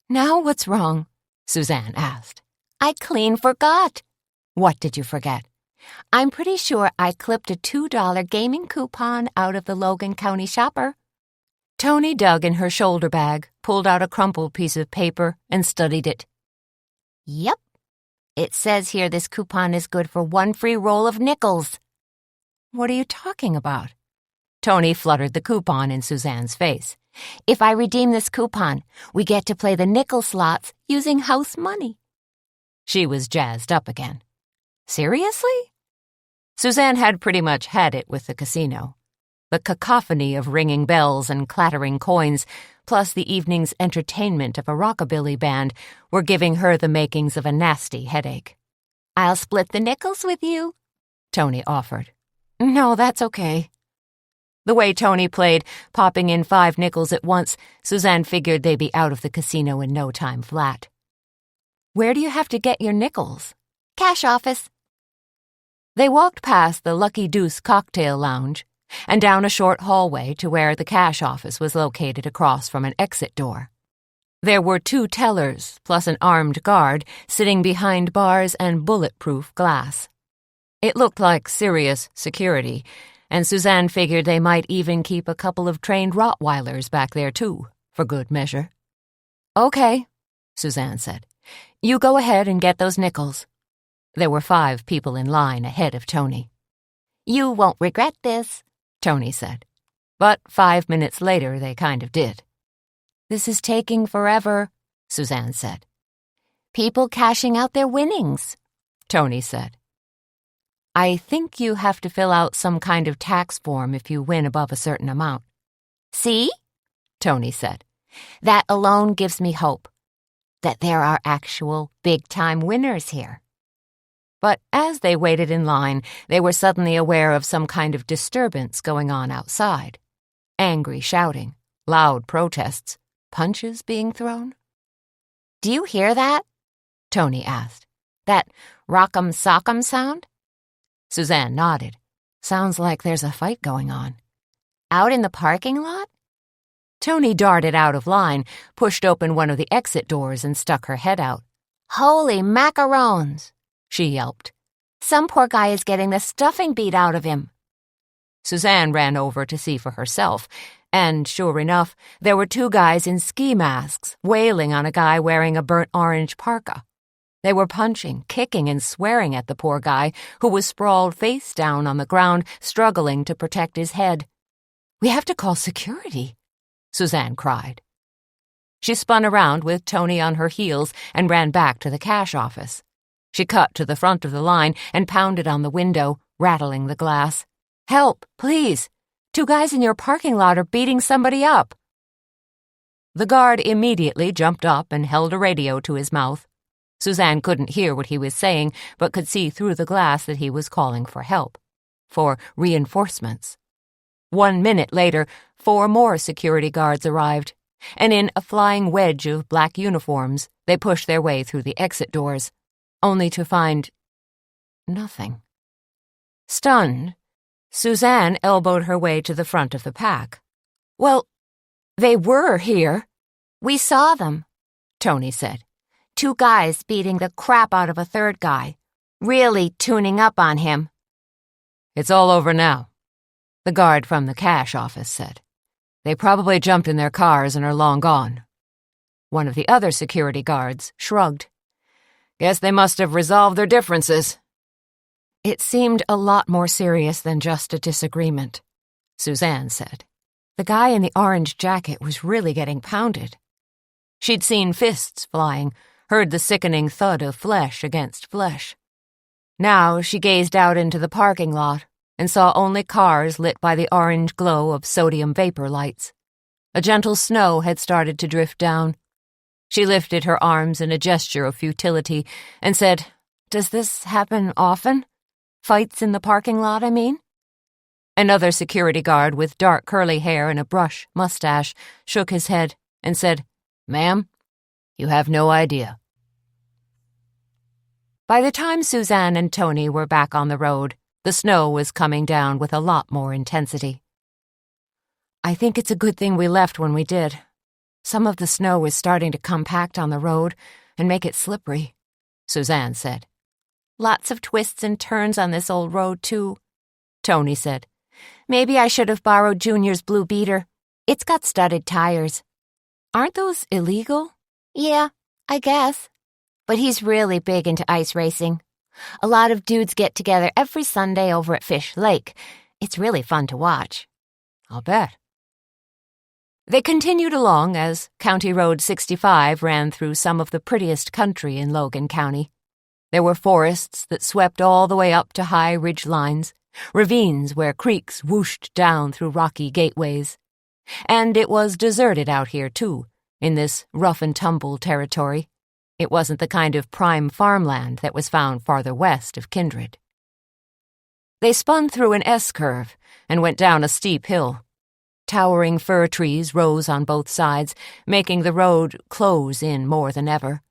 "Now what's wrong?" Suzanne asked. "I clean forgot." "What did you forget?" "I'm pretty sure I clipped a $2 gaming coupon out of the Logan County shopper." Tony dug in her shoulder bag, pulled out a crumpled piece of paper, and studied it. "Yep. It says here this coupon is good for 1 free roll of nickels." "What are you talking about?" Tony fluttered the coupon in Suzanne's face. "If I redeem this coupon, we get to play the nickel slots using house money." She was jazzed up again. "Seriously?" Suzanne had pretty much had it with the casino. The cacophony of ringing bells and clattering coins, plus the evening's entertainment of a rockabilly band, were giving her the makings of a nasty headache. "I'll split the nickels with you," Tony offered. "No, that's okay." The way Tony played, popping in 5 nickels at once, Suzanne figured they'd be out of the casino in no time flat. "Where do you have to get your nickels?" "Cash office." They walked past the Lucky Deuce cocktail lounge and down a short hallway to where the cash office was located across from an exit door. There were 2 tellers, plus an armed guard, sitting behind bars and bulletproof glass. It looked like serious security, and Suzanne figured they might even keep a couple of trained Rottweilers back there too, for good measure. "Okay," Suzanne said. "You go ahead and get those nickels." There were 5 people in line ahead of Tony. "You won't regret this," Tony said. But 5 minutes later, they kind of did. "This is taking forever," Suzanne said. "People cashing out their winnings," Tony said. "I think you have to fill out some kind of tax form if you win above a certain amount." "See?" Tony said. "That alone gives me hope that there are actual big-time winners here." But as they waited in line, they were suddenly aware of some kind of disturbance going on outside. Angry shouting, loud protests, punches being thrown. "Do you hear that?" Tony asked. "That rock'em sock'em sound?" Suzanne nodded. "Sounds like there's a fight going on." "Out in the parking lot?" Tony darted out of line, pushed open one of the exit doors, and stuck her head out. "Holy macarons!" she yelped. "Some poor guy is getting the stuffing beat out of him." Suzanne ran over to see for herself, and sure enough, there were 2 guys in ski masks wailing on a guy wearing a burnt orange parka. They were punching, kicking, and swearing at the poor guy, who was sprawled face down on the ground, struggling to protect his head. "We have to call security," Suzanne cried. She spun around with Tony on her heels and ran back to the cash office. She cut to the front of the line and pounded on the window, rattling the glass. "Help, please! 2 guys in your parking lot are beating somebody up." The guard immediately jumped up and held a radio to his mouth. Suzanne couldn't hear what he was saying, but could see through the glass that he was calling for help, for reinforcements. 1 minute later, 4 more security guards arrived, and in a flying wedge of black uniforms, they pushed their way through the exit doors, only to find nothing. Stunned, Suzanne elbowed her way to the front of the pack. "Well, They were here. We saw them, Tony said. 2 guys beating the crap out of a 3rd guy. Really tuning up on him. It's all over now, the guard from the cash office said. They probably jumped in their cars and are long gone. One of the other security guards shrugged. Guess they must have resolved their differences. It seemed a lot more serious than just a disagreement, Suzanne said. The guy in the orange jacket was really getting pounded. She'd seen fists flying, heard the sickening thud of flesh against flesh. Now she gazed out into the parking lot and saw only cars lit by the orange glow of sodium vapor lights. A gentle snow had started to drift down. She lifted her arms in a gesture of futility and said, "Does this happen often? Fights in the parking lot, I mean?" Another security guard with dark curly hair and a brush mustache shook his head and said, "Ma'am, you have no idea." By the time Suzanne and Tony were back on the road, the snow was coming down with a lot more intensity. "I think it's a good thing we left when we did. Some of the snow is starting to compact on the road and make it slippery," Suzanne said. "Lots of twists and turns on this old road, too," Tony said. "Maybe I should have borrowed Junior's blue beater. It's got studded tires." "Aren't those illegal?" "Yeah, I guess. But he's really big into ice racing. A lot of dudes get together every Sunday over at Fish Lake. It's really fun to watch." "I'll bet." They continued along as County Road 65 ran through some of the prettiest country in Logan County. There were forests that swept all the way up to high ridge lines, ravines where creeks whooshed down through rocky gateways. And it was deserted out here, too, in this rough-and-tumble territory. It wasn't the kind of prime farmland that was found farther west of Kindred. They spun through an S-curve and went down a steep hill. Towering fir trees rose on both sides, making the road close in more than ever.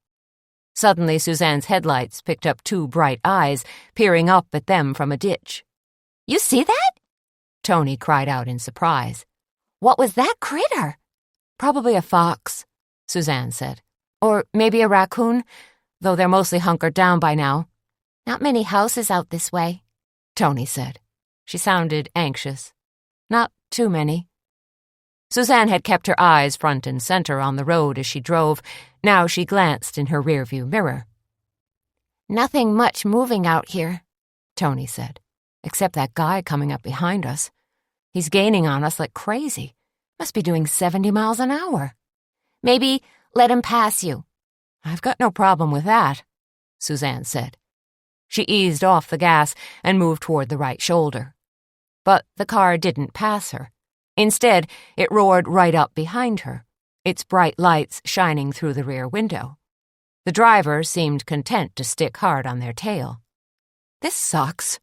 Suddenly, Suzanne's headlights picked up 2 bright eyes, peering up at them from a ditch. "You see that?" Tony cried out in surprise. "What was that critter?" "Probably a fox," Suzanne said. "Or maybe a raccoon, though they're mostly hunkered down by now." "Not many houses out this way," Tony said. She sounded anxious. "Not too many." Suzanne had kept her eyes front and center on the road as she drove. Now she glanced in her rearview mirror. "Nothing much moving out here," Tony said, "except that guy coming up behind us. He's gaining on us like crazy. Must be doing 70 miles an hour. "Maybe let him pass you." "I've got no problem with that," Suzanne said. She eased off the gas and moved toward the right shoulder. But the car didn't pass her. Instead, it roared right up behind her, its bright lights shining through the rear window. The driver seemed content to stick hard on their tail. "This sucks,"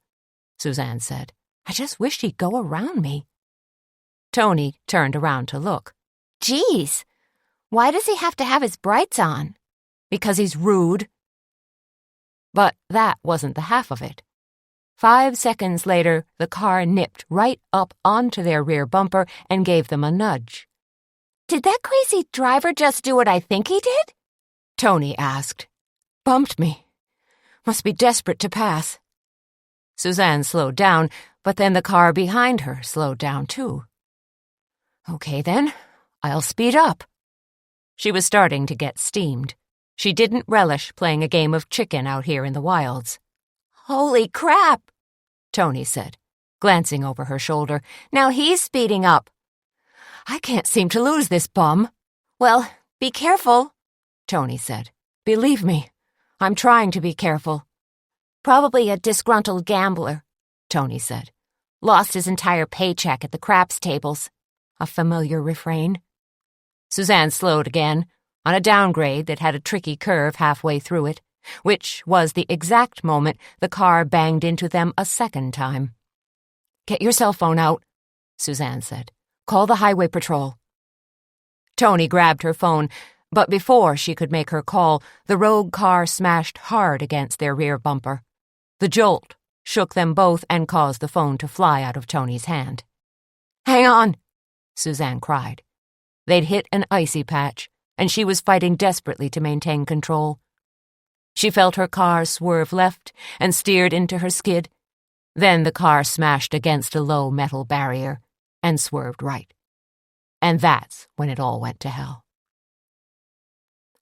Suzanne said. "I just wish he'd go around me." Tony turned around to look. "Geez, why does he have to have his brights on?" "Because he's rude." But that wasn't the half of it. 5 seconds later, the car nipped right up onto their rear bumper and gave them a nudge. "Did that crazy driver just do what I think he did?" Tony asked. "Bumped me. Must be desperate to pass." Suzanne slowed down, but then the car behind her slowed down too. "Okay then, I'll speed up." She was starting to get steamed. She didn't relish playing a game of chicken out here in the wilds. "Holy crap," Tony said, glancing over her shoulder. "Now he's speeding up." "I can't seem to lose this bum." "Well, be careful," Tony said. "Believe me, I'm trying to be careful." "Probably a disgruntled gambler," Tony said. "Lost his entire paycheck at the craps tables." A familiar refrain. Suzanne slowed again, on a downgrade that had a tricky curve halfway through it, which was the exact moment the car banged into them a second time. "Get your cell phone out," Suzanne said. "Call the highway patrol." Tony grabbed her phone, but before she could make her call, the rogue car smashed hard against their rear bumper. The jolt shook them both and caused the phone to fly out of Tony's hand. "Hang on," Suzanne cried. They'd hit an icy patch, and she was fighting desperately to maintain control. She felt her car swerve left and steered into her skid. Then the car smashed against a low metal barrier and swerved right. And that's when it all went to hell.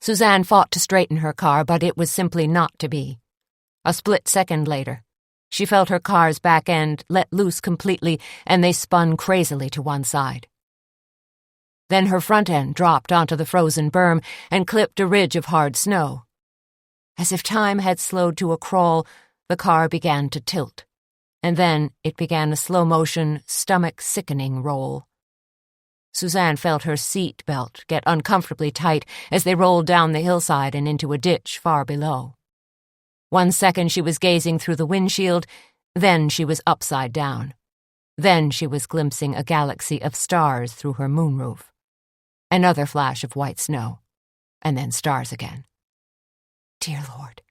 Suzanne fought to straighten her car, but it was simply not to be. A split second later, she felt her car's back end let loose completely, and they spun crazily to one side. Then her front end dropped onto the frozen berm and clipped a ridge of hard snow. As if time had slowed to a crawl, the car began to tilt, and then it began a slow-motion, stomach-sickening roll. Suzanne felt her seat belt get uncomfortably tight as they rolled down the hillside and into a ditch far below. 1 second she was gazing through the windshield, then she was upside down. Then she was glimpsing a galaxy of stars through her moonroof. Another flash of white snow, and then stars again. Dear Lord,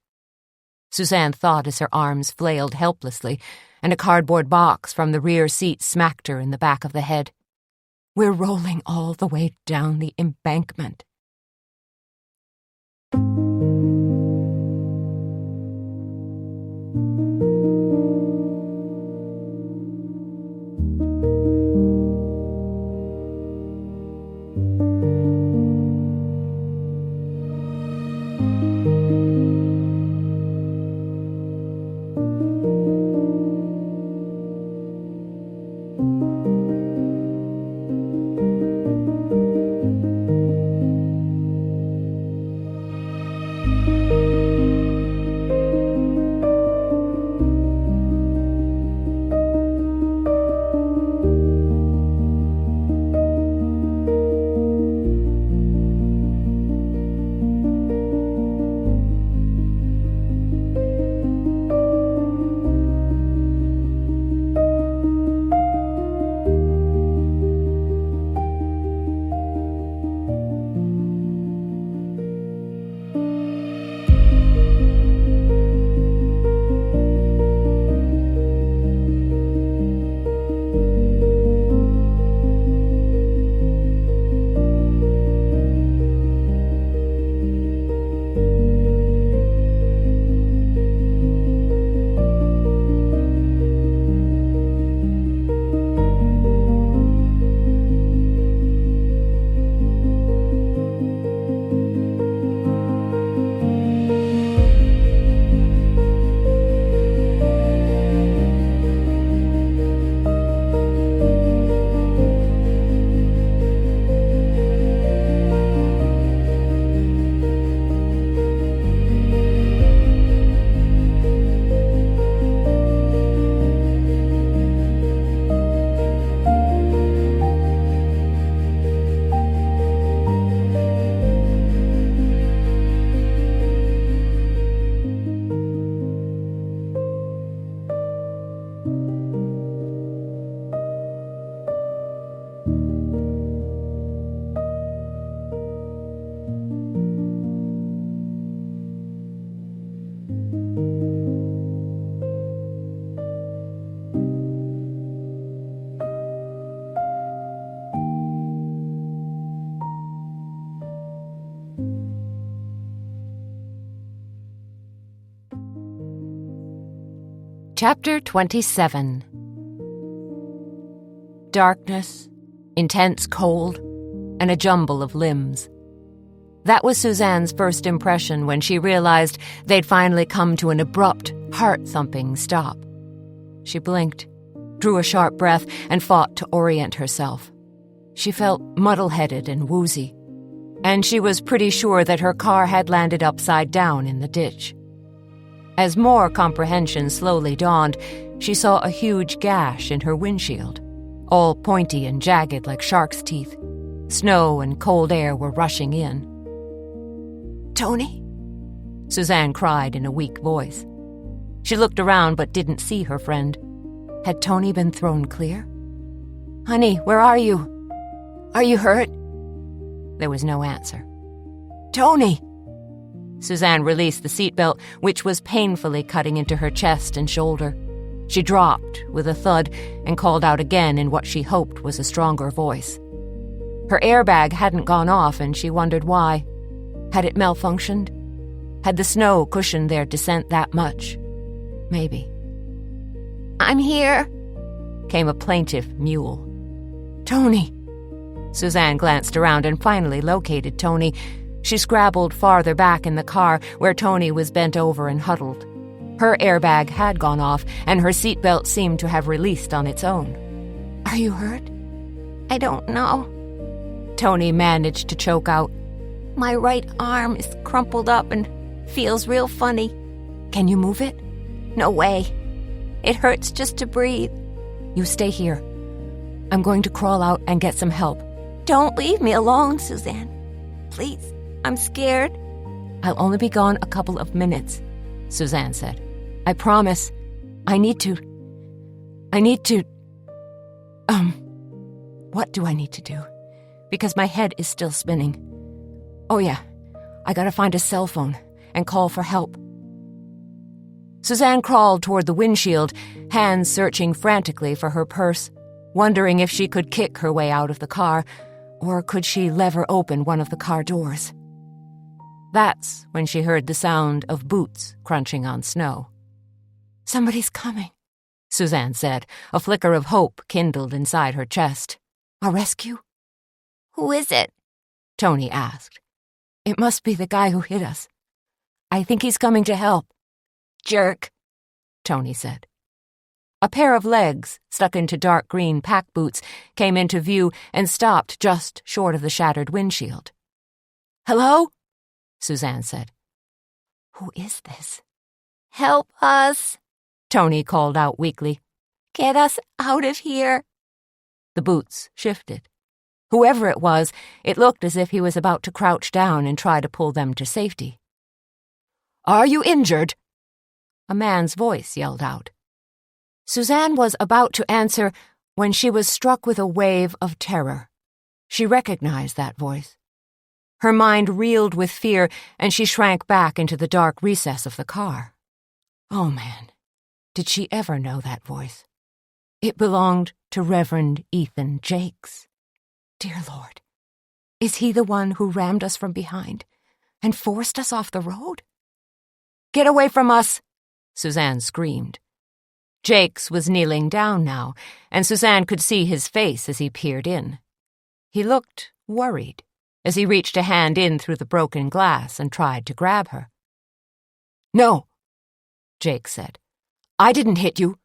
Suzanne thought as her arms flailed helplessly, and a cardboard box from the rear seat smacked her in the back of the head. We're rolling all the way down the embankment. Chapter 27. Darkness, intense cold, and a jumble of limbs. That was Suzanne's first impression when she realized they'd finally come to an abrupt, heart-thumping stop. She blinked, drew a sharp breath, and fought to orient herself. She felt muddle-headed and woozy, and she was pretty sure that her car had landed upside down in the ditch. As more comprehension slowly dawned, she saw a huge gash in her windshield, all pointy and jagged like shark's teeth. Snow and cold air were rushing in. "Tony?" Suzanne cried in a weak voice. She looked around but didn't see her friend. Had Tony been thrown clear? "Honey, where are you? Are you hurt?" There was no answer. "Tony!" Suzanne released the seatbelt, which was painfully cutting into her chest and shoulder. She dropped with a thud and called out again in what she hoped was a stronger voice. Her airbag hadn't gone off, and she wondered why. Had it malfunctioned? Had the snow cushioned their descent that much? Maybe. "I'm here," came a plaintive mewl. "Tony!" Suzanne glanced around and finally located Tony. She scrabbled farther back in the car, where Tony was bent over and huddled. Her airbag had gone off, and her seatbelt seemed to have released on its own. "Are you hurt?" "I don't know." Tony managed to choke out. "My right arm is crumpled up and feels real funny." "Can you move it?" "No way. It hurts just to breathe." "You stay here. I'm going to crawl out and get some help." "Don't leave me alone, Suzanne. Please, I'm scared." "I'll only be gone a couple of minutes," Suzanne said. "I promise. I need to... What do I need to do? Because my head is still spinning. Oh yeah, I gotta find a cell phone and call for help." Suzanne crawled toward the windshield, hands searching frantically for her purse, wondering if she could kick her way out of the car, or could she lever open one of the car doors. That's when she heard the sound of boots crunching on snow. "Somebody's coming," Suzanne said, a flicker of hope kindled inside her chest. "A rescue?" "Who is it?" Tony asked. "It must be the guy who hit us. I think he's coming to help." "Jerk," Tony said. A pair of legs, stuck into dark green pack boots, came into view and stopped just short of the shattered windshield. "Hello?" Suzanne said. "Who is this?" "Help us," Tony called out weakly. "Get us out of here." The boots shifted. Whoever it was, it looked as if he was about to crouch down and try to pull them to safety. "Are you injured?" A man's voice yelled out. Suzanne was about to answer when she was struck with a wave of terror. She recognized that voice. Her mind reeled with fear, and she shrank back into the dark recess of the car. Oh, man. Did she ever know that voice? It belonged to Reverend Ethan Jakes. Dear Lord, is he the one who rammed us from behind and forced us off the road? "Get away from us!" Suzanne screamed. Jakes was kneeling down now, and Suzanne could see his face as he peered in. He looked worried as he reached a hand in through the broken glass and tried to grab her. "No," Jakes said. "I didn't hit you.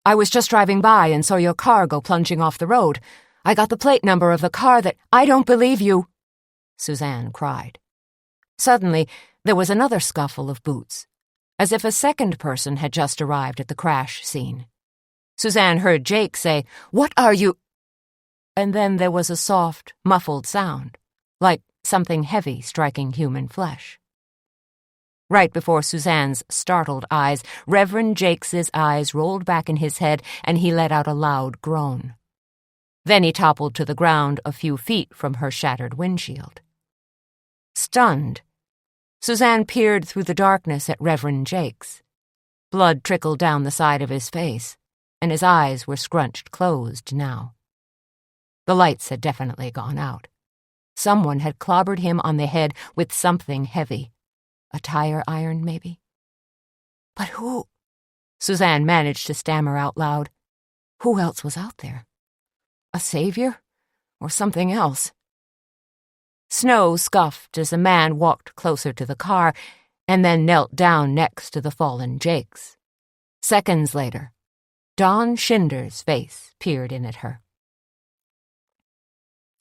I was just driving by and saw your car go plunging off the road. I got the plate number of the car that—" "I don't believe you," Suzanne cried. Suddenly, there was another scuffle of boots, as if a second person had just arrived at the crash scene. Suzanne heard Jake say, "What are you—" And then there was a soft, muffled sound, like something heavy striking human flesh. Right before Suzanne's startled eyes, Reverend Jakes's eyes rolled back in his head, and he let out a loud groan. Then he toppled to the ground a few feet from her shattered windshield. Stunned, Suzanne peered through the darkness at Reverend Jakes. Blood trickled down the side of his face, and his eyes were scrunched closed now. The lights had definitely gone out. Someone had clobbered him on the head with something heavy. A tire iron, maybe? But who? Suzanne managed to stammer out loud. Who else was out there? A savior? Or something else? Snow scuffed as a man walked closer to the car and then knelt down next to the fallen Jakes. Seconds later, Don Schinder's face peered in at her.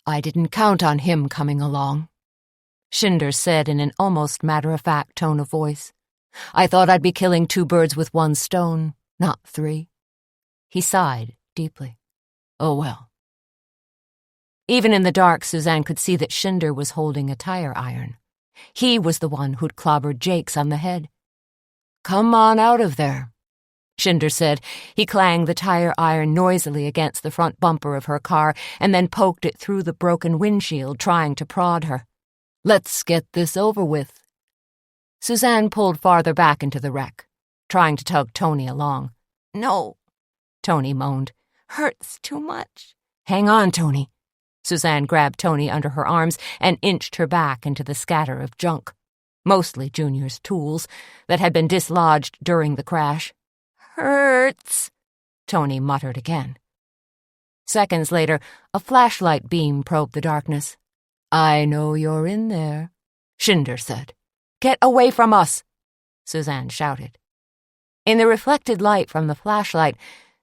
"I didn't count on him coming along," Schinder said in an almost matter-of-fact tone of voice. "I thought I'd be killing 2 birds with 1 stone, not 3. He sighed deeply. Oh well. Even in the dark, Suzanne could see that Schinder was holding a tire iron. He was the one who'd clobbered Jakes on the head. "Come on out of there," Schinder said. He clanged the tire iron noisily against the front bumper of her car and then poked it through the broken windshield, trying to prod her. "Let's get this over with." Suzanne pulled farther back into the wreck, trying to tug Tony along. "No," Tony moaned. "Hurts too much." "Hang on, Tony. Suzanne grabbed Tony under her arms and inched her back into the scatter of junk, mostly Junior's tools, that had been dislodged during the crash. "Hurts," Tony muttered again. Seconds later, a flashlight beam probed the darkness. "I know you're in there," Shinder said. "Get away from us," Suzanne shouted. In the reflected light from the flashlight,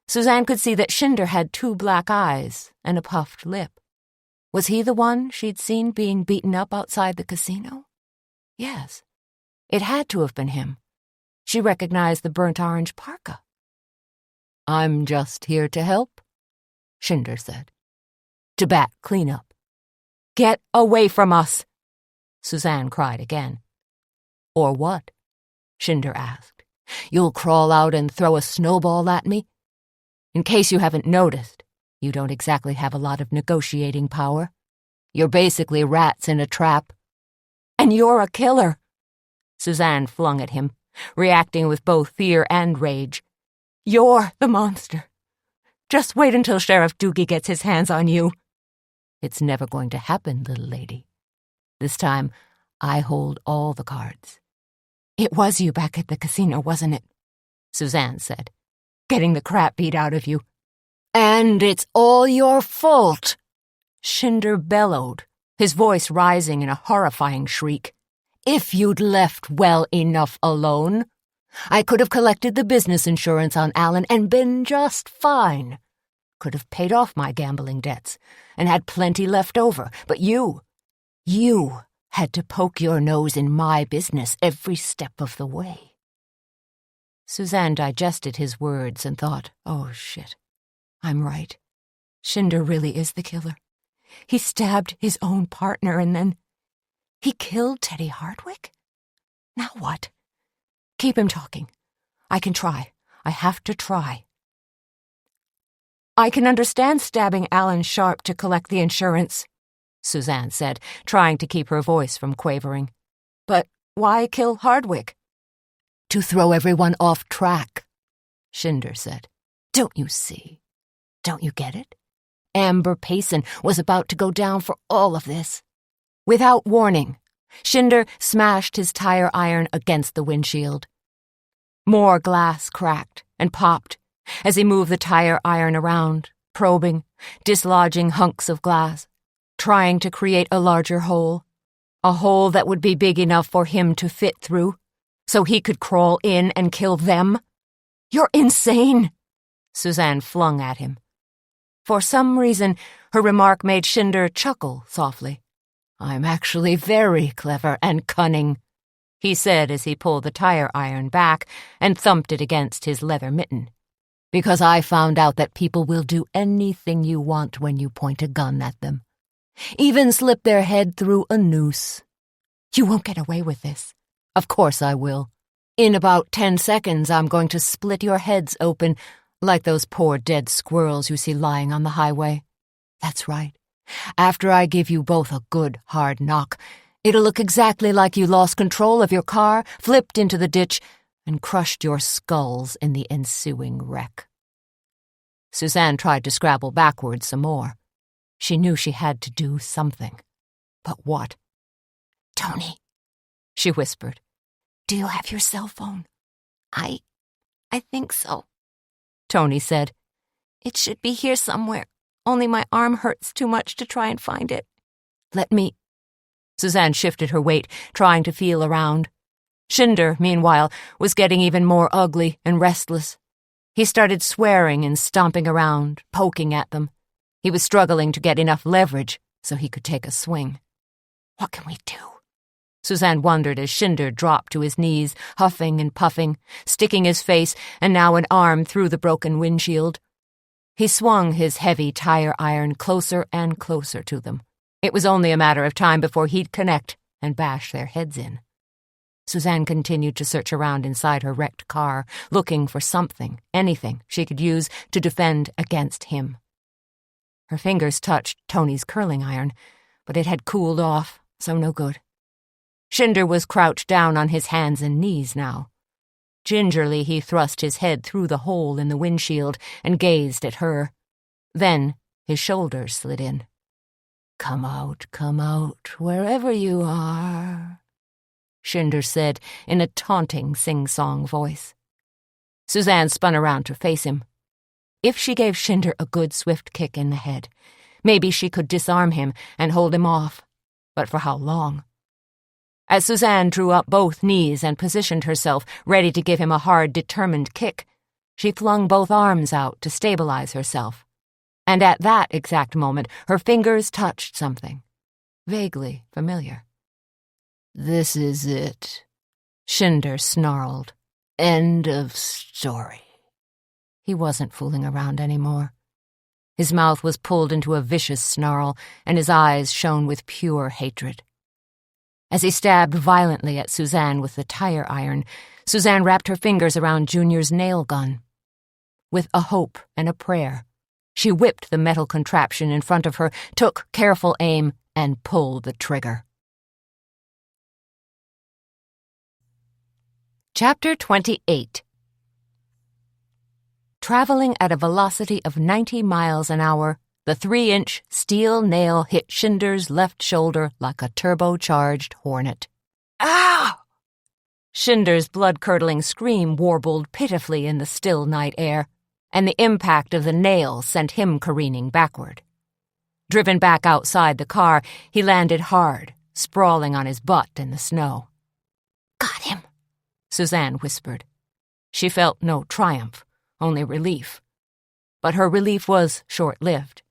Suzanne could see that Shinder had 2 black eyes and a puffed lip. Was he the one she'd seen being beaten up outside the casino? Yes, it had to have been him. She recognized the burnt orange parka. "I'm just here to help," Shinder said. "To bat cleanup." "Get away from us," Suzanne cried again. "Or what?" Shinder asked. "You'll crawl out and throw a snowball at me? In case you haven't noticed, you don't exactly have a lot of negotiating power. You're basically rats in a trap. And you're a killer," Suzanne flung at him, reacting with both fear and rage. "You're the monster. Just wait until Sheriff Doogie gets his hands on you." "It's never going to happen, little lady. This time, I hold all the cards." "It was you back at the casino, wasn't it?" Suzanne said, "getting the crap beat out of you." "And it's all your fault," Shinder bellowed, his voice rising in a horrifying shriek. "If you'd left well enough alone, I could have collected the business insurance on Alan and been just fine. Could have paid off my gambling debts and had plenty left over. But you had to poke your nose in my business every step of the way." Suzanne digested his words and thought, "Oh, shit. I'm right. Shinder really is the killer. He stabbed his own partner and then he killed Teddy Hardwick? Now what? Keep him talking. I can try. I have to try." "I can understand stabbing Alan Sharp to collect the insurance," Suzanne said, trying to keep her voice from quavering. "But why kill Hardwick?" "To throw everyone off track," Shinder said. "Don't you see? Don't you get it? Amber Payson was about to go down for all of this." Without warning, Shinder smashed his tire iron against the windshield. More glass cracked and popped as he moved the tire iron around, probing, dislodging hunks of glass, trying to create a larger hole, a hole that would be big enough for him to fit through, so he could crawl in and kill them. "You're insane," Suzanne flung at him. For some reason, her remark made Shinder chuckle softly. "I'm actually very clever and cunning," he said as he pulled the tire iron back and thumped it against his leather mitten. "Because I found out that people will do anything you want when you point a gun at them. Even slip their head through a noose. You won't get away with this." "Of course I will. In about 10 seconds, I'm going to split your heads open like those poor dead squirrels you see lying on the highway. That's right. After I give you both a good hard knock, it'll look exactly like you lost control of your car, flipped into the ditch, and crushed your skulls in the ensuing wreck." Suzanne tried to scrabble backwards some more. She knew she had to do something. But what? "Tony," she whispered, "do you have your cell phone?" I think so," Tony said. "It should be here somewhere, only my arm hurts too much to try and find it." "Let me—" Suzanne shifted her weight, trying to feel around. Shinder, meanwhile, was getting even more ugly and restless. He started swearing and stomping around, poking at them. He was struggling to get enough leverage so he could take a swing. "What can we do?" Suzanne wondered as Shinder dropped to his knees, huffing and puffing, sticking his face and now an arm through the broken windshield. He swung his heavy tire iron closer and closer to them. It was only a matter of time before he'd connect and bash their heads in. Suzanne continued to search around inside her wrecked car, looking for something, anything she could use to defend against him. Her fingers touched Tony's curling iron, but it had cooled off, so no good. Shinder was crouched down on his hands and knees now. Gingerly he thrust his head through the hole in the windshield and gazed at her. Then his shoulders slid in. Come out, wherever you are," Shinder said in a taunting sing-song voice. Suzanne spun around to face him. If she gave Shinder a good swift kick in the head, maybe she could disarm him and hold him off. But for how long? As Suzanne drew up both knees and positioned herself, ready to give him a hard, determined kick, she flung both arms out to stabilize herself. And at that exact moment, her fingers touched something, vaguely familiar. "This is it," Shinder snarled. "End of story." He wasn't fooling around anymore. His mouth was pulled into a vicious snarl, and his eyes shone with pure hatred. As he stabbed violently at Suzanne with the tire iron, Suzanne wrapped her fingers around Junior's nail gun. With a hope and a prayer, she whipped the metal contraption in front of her, took careful aim, and pulled the trigger. Chapter 28. Traveling at a velocity of 90 miles an hour, the 3-inch steel nail hit Shinder's left shoulder like a turbocharged hornet. "Ow!" Shinder's blood-curdling scream warbled pitifully in the still night air, and the impact of the nail sent him careening backward. Driven back outside the car, he landed hard, sprawling on his butt in the snow. "Got him," Suzanne whispered. She felt no triumph, only relief. But her relief was short-lived.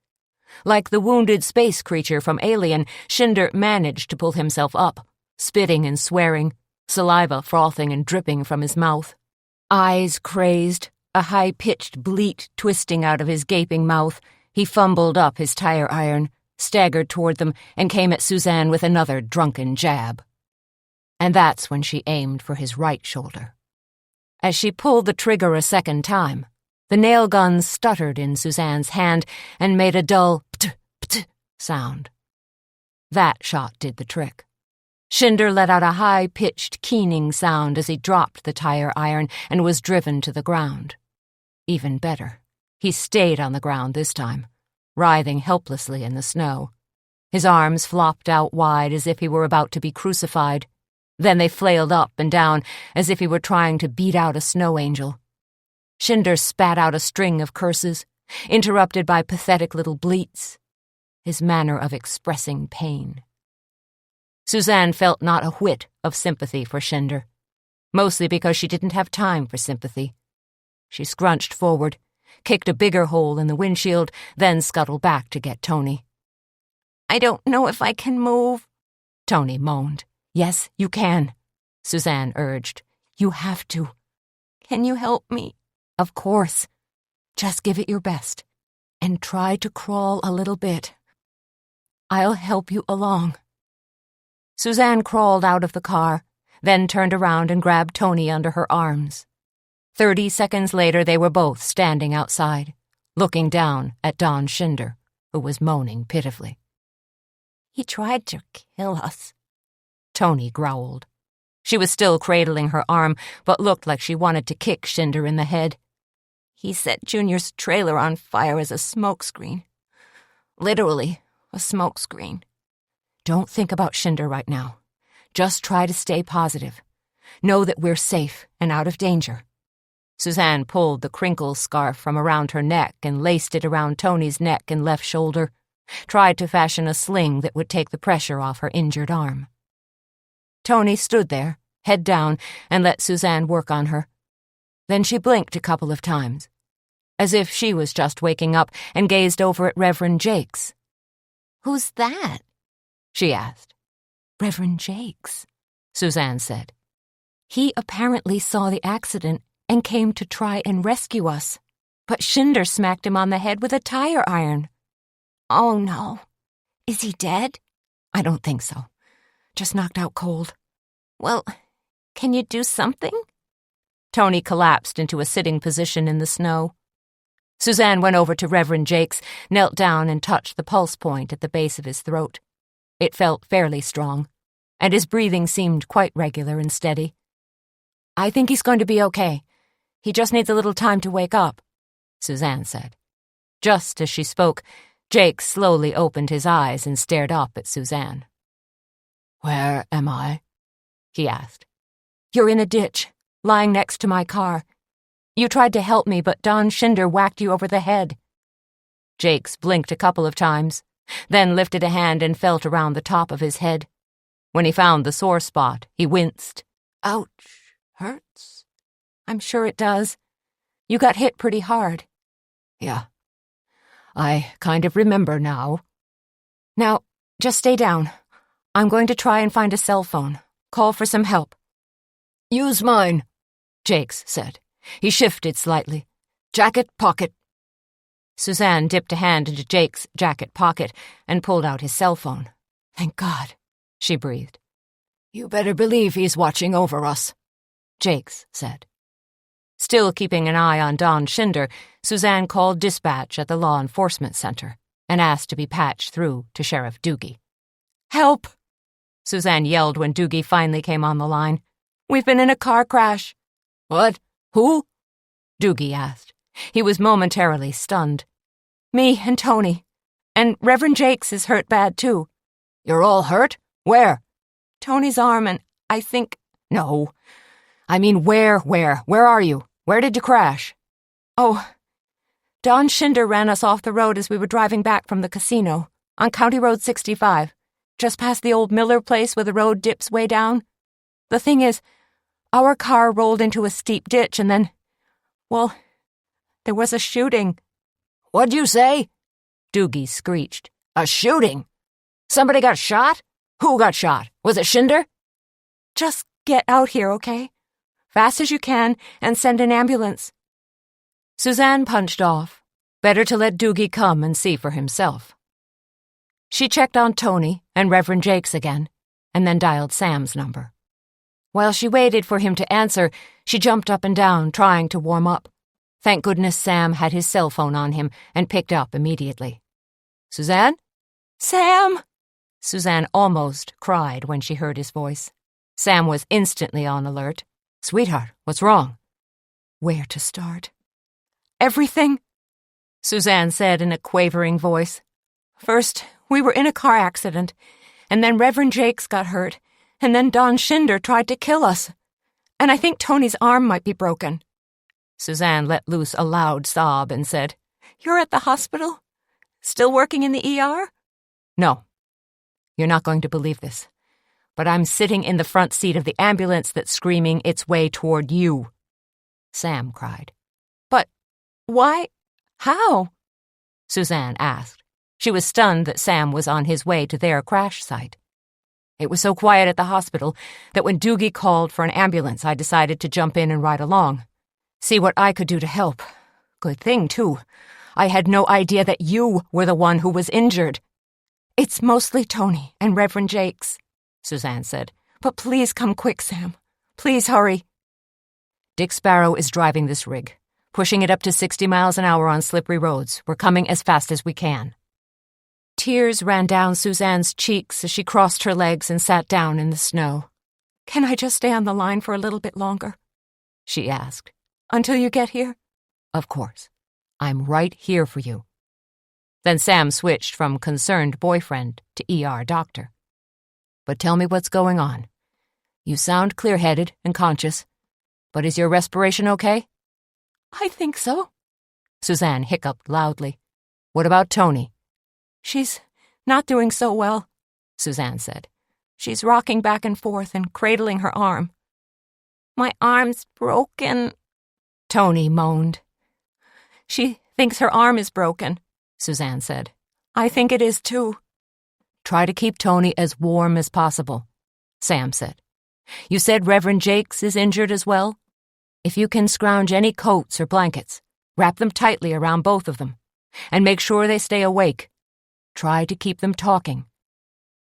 Like the wounded space creature from Alien, Shinder managed to pull himself up, spitting and swearing, saliva frothing and dripping from his mouth. Eyes crazed, a high-pitched bleat twisting out of his gaping mouth, he fumbled up his tire iron, staggered toward them, and came at Suzanne with another drunken jab. And that's when she aimed for his right shoulder. As she pulled the trigger a second time, the nail gun stuttered in Suzanne's hand and made a dull pt, pt sound. That shot did the trick. Shinder let out a high-pitched, keening sound as he dropped the tire iron and was driven to the ground. Even better, he stayed on the ground this time, writhing helplessly in the snow. His arms flopped out wide as if he were about to be crucified. Then they flailed up and down as if he were trying to beat out a snow angel. Shinder spat out a string of curses, interrupted by pathetic little bleats, his manner of expressing pain. Suzanne felt not a whit of sympathy for Shinder, mostly because she didn't have time for sympathy. She scrunched forward, kicked a bigger hole in the windshield, then scuttled back to get Tony. "I don't know if I can move," Tony moaned. "Yes, you can," Suzanne urged. "You have to." "Can you help me?" "Of course. Just give it your best, and try to crawl a little bit. I'll help you along." Suzanne crawled out of the car, then turned around and grabbed Tony under her arms. 30 seconds later, they were both standing outside, looking down at Don Shinder, who was moaning pitifully. "He tried to kill us," Tony growled. She was still cradling her arm, but looked like she wanted to kick Shinder in the head. "He set Junior's trailer on fire as a smokescreen. Literally, a smokescreen." "Don't think about Shinder right now. Just try to stay positive. Know that we're safe and out of danger." Suzanne pulled the crinkle scarf from around her neck and laced it around Tony's neck and left shoulder, tried to fashion a sling that would take the pressure off her injured arm. Tony stood there, head down, and let Suzanne work on her. Then she blinked a couple of times, as if she was just waking up, and gazed over at Reverend Jakes. "Who's that?" she asked. "Reverend Jakes," Suzanne said. "He apparently saw the accident and came to try and rescue us, but Shinder smacked him on the head with a tire iron." "Oh, no. Is he dead?" "I don't think so. Just knocked out cold." "Well, can you do something?" Tony collapsed into a sitting position in the snow. Suzanne went over to Reverend Jakes, knelt down and touched the pulse point at the base of his throat. It felt fairly strong, and his breathing seemed quite regular and steady. "I think he's going to be okay. He just needs a little time to wake up," Suzanne said. Just as she spoke, Jake slowly opened his eyes and stared up at Suzanne. "Where am I?" he asked. "You're in a ditch, lying next to my car. You tried to help me, but Don Schinder whacked you over the head." Jakes blinked a couple of times, then lifted a hand and felt around the top of his head. When he found the sore spot, he winced. "Ouch. Hurts?" "I'm sure it does. You got hit pretty hard." "Yeah. I kind of remember now." "Now, just stay down. I'm going to try and find a cell phone. Call for some help." "Use mine," Jakes said. He shifted slightly. "Jacket pocket." Suzanne dipped a hand into Jake's jacket pocket and pulled out his cell phone. "Thank God," she breathed. "You better believe he's watching over us," Jakes said. Still keeping an eye on Don Schinder, Suzanne called dispatch at the law enforcement center and asked to be patched through to Sheriff Doogie. "Help!" Suzanne yelled when Doogie finally came on the line. "We've been in a car crash." "What? Who?" Doogie asked. He was momentarily stunned. "Me and Tony. And Reverend Jakes is hurt bad, too." "You're all hurt? Where?" "Tony's arm and I think—" "No. I mean, where? Where are you? Where did you crash?" "Oh, Don Schinder ran us off the road as we were driving back from the casino, on County Road 65, just past the old Miller place where the road dips way down. The thing is, our car rolled into a steep ditch and then, well, there was a shooting." "What'd you say?" Doogie screeched. "A shooting? Somebody got shot? Who got shot? Was it Schinder?" "Just get out here, okay? Fast as you can, and send an ambulance." Suzanne punched off. Better to let Doogie come and see for himself. She checked on Tony and Reverend Jakes again, and then dialed Sam's number. While she waited for him to answer, she jumped up and down, trying to warm up. Thank goodness Sam had his cell phone on him and picked up immediately. "Suzanne?" "Sam!" Suzanne almost cried when she heard his voice. Sam was instantly on alert. "Sweetheart, what's wrong?" "Where to start?" "Everything," Suzanne said in a quavering voice. "First, we were in a car accident, and then Reverend Jakes got hurt, and then Don Schinder tried to kill us. And I think Tony's arm might be broken." Suzanne let loose a loud sob and said, "You're at the hospital? Still working in the ER?" "No. You're not going to believe this, but I'm sitting in the front seat of the ambulance that's screaming its way toward you." Sam cried. "But why? How?" Suzanne asked. She was stunned that Sam was on his way to their crash site. "It was so quiet at the hospital that when Doogie called for an ambulance, I decided to jump in and ride along. See what I could do to help. Good thing, too. I had no idea that you were the one who was injured." "It's mostly Tony and Reverend Jakes," Suzanne said. "But please come quick, Sam. Please hurry." "Dick Sparrow is driving this rig, pushing it up to 60 miles an hour on slippery roads. We're coming as fast as we can." Tears ran down Suzanne's cheeks as she crossed her legs and sat down in the snow. "Can I just stay on the line for a little bit longer?" she asked. "Until you get here?" "Of course. I'm right here for you." Then Sam switched from concerned boyfriend to ER doctor. "But tell me what's going on. You sound clear-headed and conscious. But is your respiration okay?" "I think so." Suzanne hiccuped loudly. "What about Tony?" "She's not doing so well," Suzanne said. "She's rocking back and forth and cradling her arm." "My arm's broken," Tony moaned. "She thinks her arm is broken," Suzanne said. "I think it is too." "Try to keep Tony as warm as possible," Sam said. "You said Reverend Jakes is injured as well? If you can scrounge any coats or blankets, wrap them tightly around both of them, and make sure they stay awake. Try to keep them talking."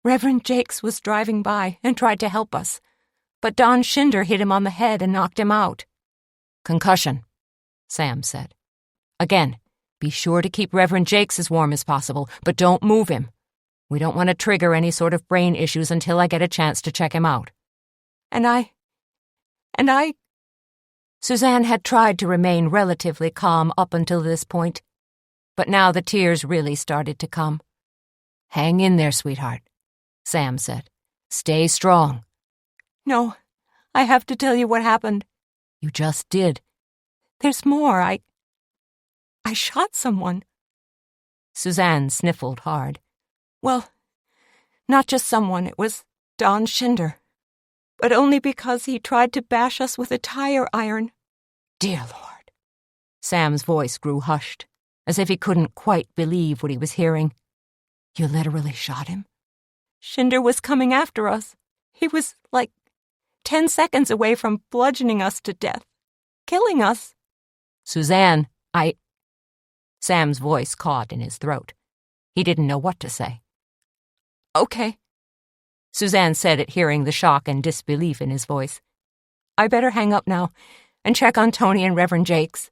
"Reverend Jakes was driving by and tried to help us, but Don Schinder hit him on the head and knocked him out." "Concussion," Sam said. "Again, be sure to keep Reverend Jakes as warm as possible, but don't move him. We don't want to trigger any sort of brain issues until I get a chance to check him out." And I... Suzanne had tried to remain relatively calm up until this point. but now the tears really started to come. "Hang in there, sweetheart," Sam said. "Stay strong." "No, I have to tell you what happened." "You just did." "There's more. I shot someone." Suzanne sniffled hard. "Well, not just someone, it was Don Schinder. But only because he tried to bash us with a tire iron." "Dear Lord." Sam's voice grew hushed, as if he couldn't quite believe what he was hearing. "You literally shot him?" "Schinder was coming after us. He was, 10 seconds away from bludgeoning us to death. Killing us." "Suzanne, Sam's voice caught in his throat. He didn't know what to say. "Okay," Suzanne said at hearing the shock and disbelief in his voice. "I better hang up now and check on Tony and Reverend Jakes."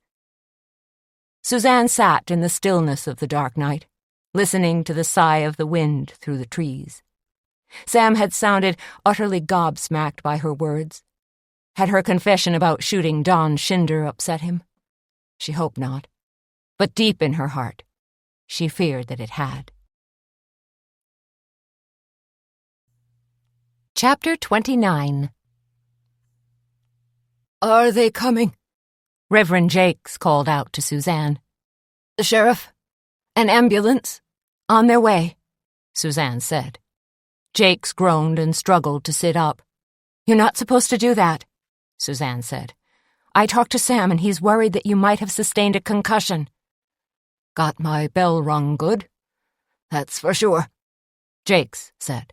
Suzanne sat in the stillness of the dark night, listening to the sigh of the wind through the trees. Sam had sounded utterly gobsmacked by her words. Had her confession about shooting Don Schinder upset him? She hoped not. But deep in her heart, she feared that it had. Chapter 29. "Are they coming?" Reverend Jakes called out to Suzanne. "The sheriff? An ambulance? On their way," Suzanne said. Jakes groaned and struggled to sit up. "You're not supposed to do that," Suzanne said. "I talked to Sam and he's worried that you might have sustained a concussion." "Got my bell rung good? That's for sure," Jakes said.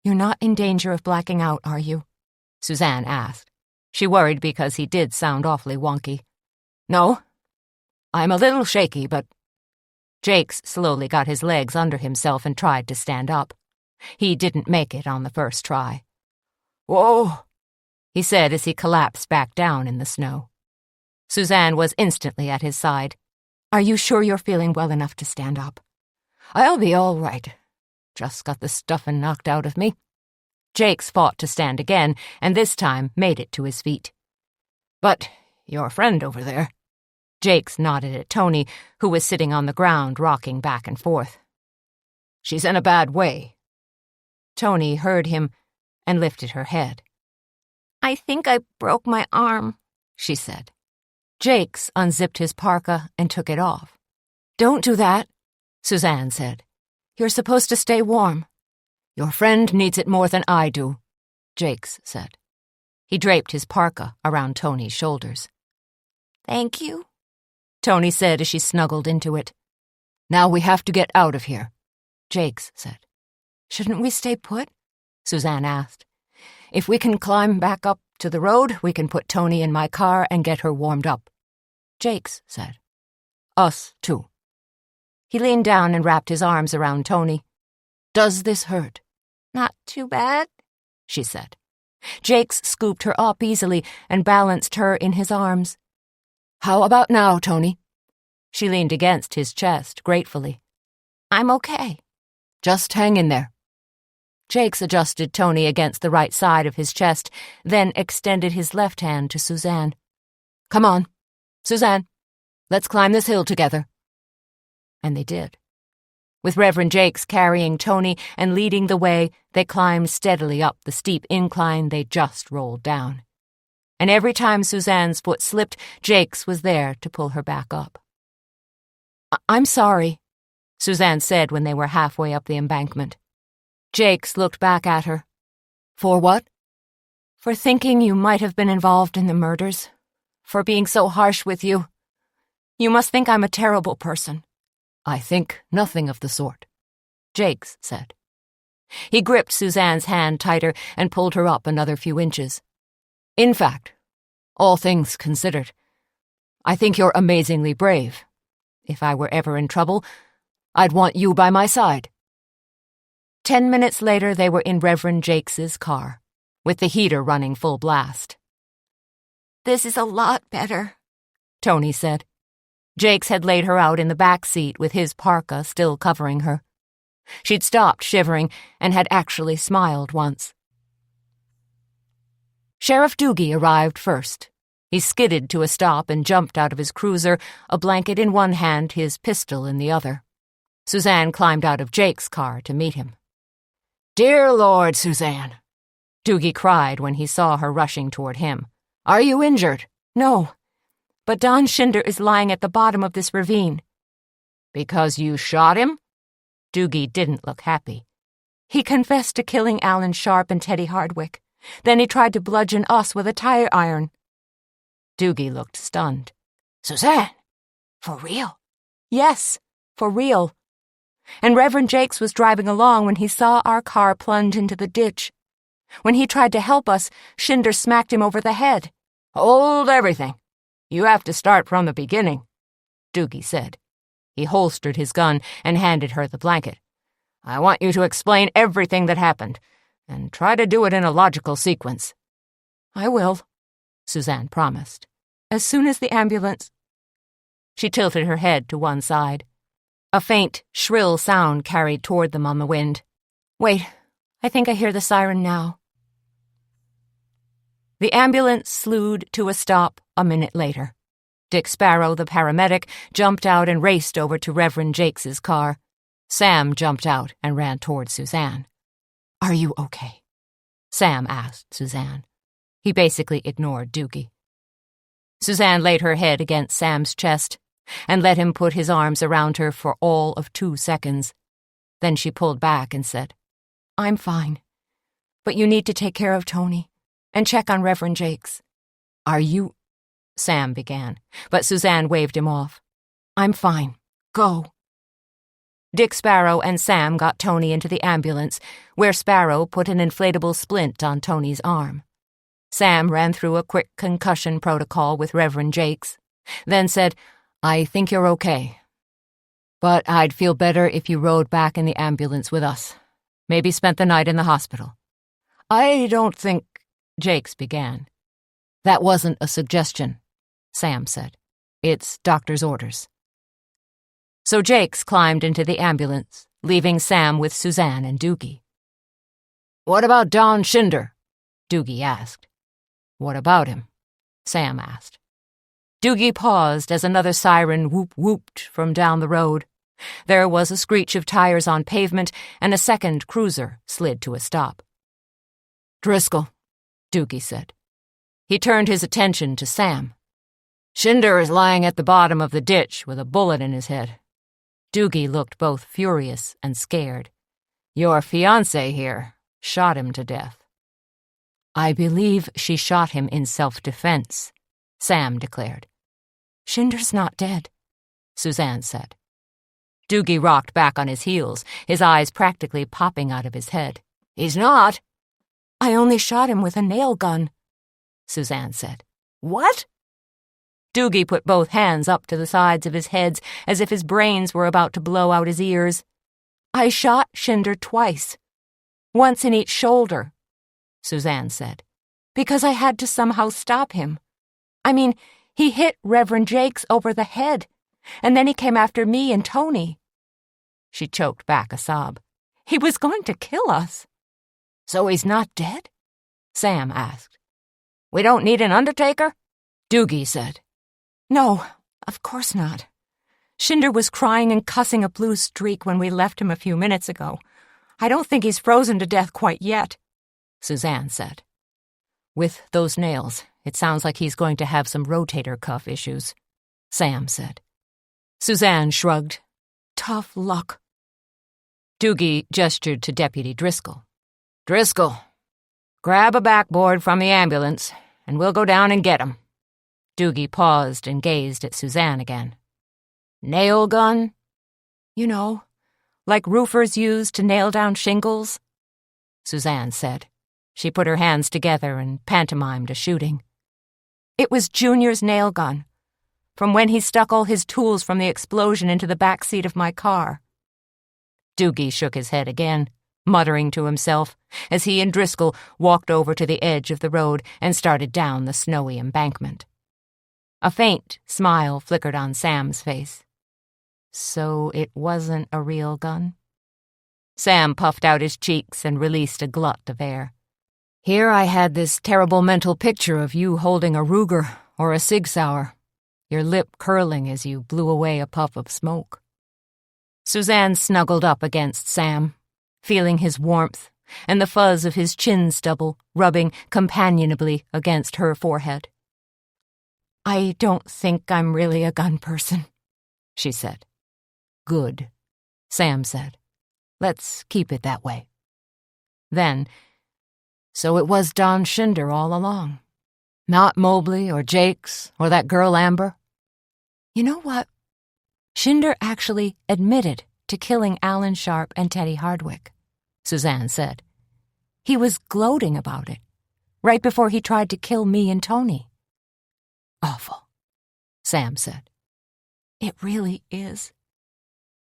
"You're not in danger of blacking out, are you?" Suzanne asked. She worried because he did sound awfully wonky. "No. I'm a little shaky, but—" Jakes slowly got his legs under himself and tried to stand up. He didn't make it on the first try. "Whoa," he said as he collapsed back down in the snow. Suzanne was instantly at his side. "Are you sure you're feeling well enough to stand up?" "I'll be all right. Just got the stuffing knocked out of me." Jakes fought to stand again, and this time made it to his feet. "But your friend over there—" Jakes nodded at Tony, who was sitting on the ground rocking back and forth. "She's in a bad way." Tony heard him and lifted her head. "I think I broke my arm," she said. Jakes unzipped his parka and took it off. "Don't do that," Suzanne said. "You're supposed to stay warm." "Your friend needs it more than I do," Jakes said. He draped his parka around Tony's shoulders. "Thank you," Tony said as she snuggled into it. "Now we have to get out of here," Jakes said. "Shouldn't we stay put?" Suzanne asked. "If we can climb back up to the road, we can put Tony in my car and get her warmed up," Jakes said. "Us, too." He leaned down and wrapped his arms around Tony. "Does this hurt?" "Not too bad," she said. Jakes scooped her up easily and balanced her in his arms. "How about now, Tony?" She leaned against his chest gratefully. "I'm okay." "Just hang in there." Jakes adjusted Tony against the right side of his chest, then extended his left hand to Suzanne. "Come on, Suzanne. Let's climb this hill together." And they did. With Reverend Jakes carrying Tony and leading the way, they climbed steadily up the steep incline they just rolled down. And every time Suzanne's foot slipped, Jakes was there to pull her back up. "I'm sorry," Suzanne said when they were halfway up the embankment. Jakes looked back at her. "For what?" "For thinking you might have been involved in the murders. For being so harsh with you. You must think I'm a terrible person." "I think nothing of the sort," Jakes said. He gripped Suzanne's hand tighter and pulled her up another few inches. "In fact, all things considered, I think you're amazingly brave. If I were ever in trouble, I'd want you by my side." 10 minutes later, they were in Reverend Jakes's car, with the heater running full blast. "This is a lot better," Tony said. Jakes had laid her out in the back seat with his parka still covering her. She'd stopped shivering and had actually smiled once. Sheriff Doogie arrived first. He skidded to a stop and jumped out of his cruiser, a blanket in one hand, his pistol in the other. Suzanne climbed out of Jake's car to meet him. "Dear Lord, Suzanne," Doogie cried when he saw her rushing toward him. "Are you injured?" "No, but Don Schinder is lying at the bottom of this ravine." "Because you shot him?" Doogie didn't look happy. "He confessed to killing Alan Sharp and Teddy Hardwick. Then he tried to bludgeon us with a tire iron." Doogie looked stunned. "Suzanne, for real?" "Yes, for real. And Reverend Jakes was driving along when he saw our car plunge into the ditch. When he tried to help us, Schinder smacked him over the head." "Hold everything. You have to start from the beginning," Doogie said. He holstered his gun and handed her the blanket. "I want you to explain everything that happened, and try to do it in a logical sequence." "I will," Suzanne promised. "As soon as the ambulance—" She tilted her head to one side. A faint, shrill sound carried toward them on the wind. "Wait, I think I hear the siren now." The ambulance slewed to a stop a minute later. Dick Sparrow, the paramedic, jumped out and raced over to Reverend Jakes's car. Sam jumped out and ran toward Suzanne. "Are you okay?" Sam asked Suzanne. He basically ignored Doogie. Suzanne laid her head against Sam's chest and let him put his arms around her for all of 2 seconds. Then she pulled back and said, "I'm fine, but you need to take care of Tony and check on Reverend Jakes." "Are you—" Sam began, but Suzanne waved him off. "I'm fine. Go." Dick Sparrow and Sam got Tony into the ambulance, where Sparrow put an inflatable splint on Tony's arm. Sam ran through a quick concussion protocol with Reverend Jakes, then said, "I think you're okay. But I'd feel better if you rode back in the ambulance with us. Maybe spent the night in the hospital." "I don't think—" Jakes began. "That wasn't a suggestion," Sam said. "It's doctor's orders." So Jakes climbed into the ambulance, leaving Sam with Suzanne and Doogie. "What about Don Schinder?" Doogie asked. "What about him?" Sam asked. Doogie paused as another siren whoop-whooped from down the road. There was a screech of tires on pavement, and a second cruiser slid to a stop. "Driscoll," Doogie said. He turned his attention to Sam. "Schinder is lying at the bottom of the ditch with a bullet in his head." Doogie looked both furious and scared. "Your fiancée here shot him to death." "I believe she shot him in self-defense," Sam declared. "Schinder's not dead," Suzanne said. Doogie rocked back on his heels, his eyes practically popping out of his head. "He's not." "I only shot him with a nail gun," Suzanne said. "What?" Doogie put both hands up to the sides of his head as if his brains were about to blow out his ears. "I shot Schinder twice. Once in each shoulder," Suzanne said. "Because I had to somehow stop him. I mean, he hit Reverend Jakes over the head, and then he came after me and Tony." She choked back a sob. "He was going to kill us." "So he's not dead?" Sam asked. "We don't need an undertaker?" Doogie said. "No, of course not. Schinder was crying and cussing a blue streak when we left him a few minutes ago. I don't think he's frozen to death quite yet," Suzanne said. "With those nails, it sounds like he's going to have some rotator cuff issues," Sam said. Suzanne shrugged. "Tough luck." Doogie gestured to Deputy Driscoll. "Driscoll, grab a backboard from the ambulance, and we'll go down and get him." Doogie paused and gazed at Suzanne again. "Nail gun?" "You know, like roofers use to nail down shingles," Suzanne said. She put her hands together and pantomimed a shooting. "It was Junior's nail gun, from when he stuck all his tools from the explosion into the back seat of my car." Doogie shook his head again, muttering to himself, as he and Driscoll walked over to the edge of the road and started down the snowy embankment. A faint smile flickered on Sam's face. So it wasn't a real gun? Sam puffed out his cheeks and released a glut of air. Here I had this terrible mental picture of you holding a Ruger or a Sig Sauer, your lip curling as you blew away a puff of smoke. Suzanne snuggled up against Sam, feeling his warmth and the fuzz of his chin stubble rubbing companionably against her forehead. "I don't think I'm really a gun person," she said. "Good," Sam said. "Let's keep it that way." Then, so it was Don Schinder all along. Not Mobley or Jakes or that girl Amber. You know what? Schinder actually admitted to killing Alan Sharp and Teddy Hardwick, Suzanne said. He was gloating about it, right before he tried to kill me and Tony. Awful, Sam said. It really is.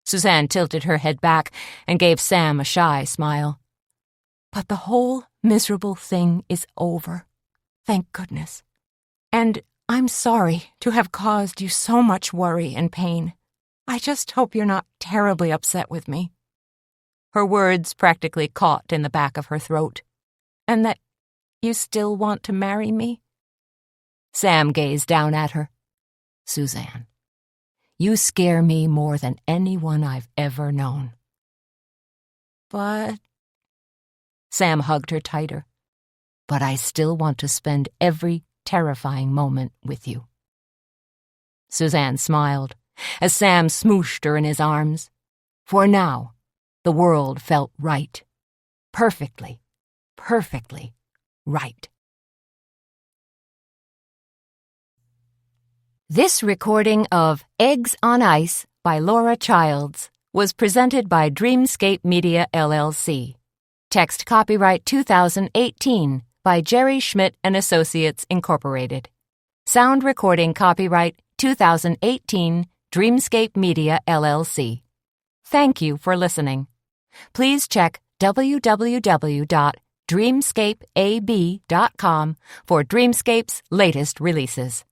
Suzanne tilted her head back and gave Sam a shy smile. But the whole miserable thing is over. Thank goodness. And I'm sorry to have caused you so much worry and pain. I just hope you're not terribly upset with me. Her words practically caught in the back of her throat. And that you still want to marry me? Sam gazed down at her. Suzanne, you scare me more than anyone I've ever known. But... Sam hugged her tighter. But I still want to spend every terrifying moment with you. Suzanne smiled as Sam smooshed her in his arms. For now, the world felt right. Perfectly right. This recording of Eggs on Ice by Laura Childs was presented by Dreamscape Media, LLC. Text copyright 2018 by Jerry Schmidt and Associates, Incorporated. Sound recording copyright 2018 Dreamscape Media, LLC. Thank you for listening. Please check www.dreamscapeab.com for Dreamscape's latest releases.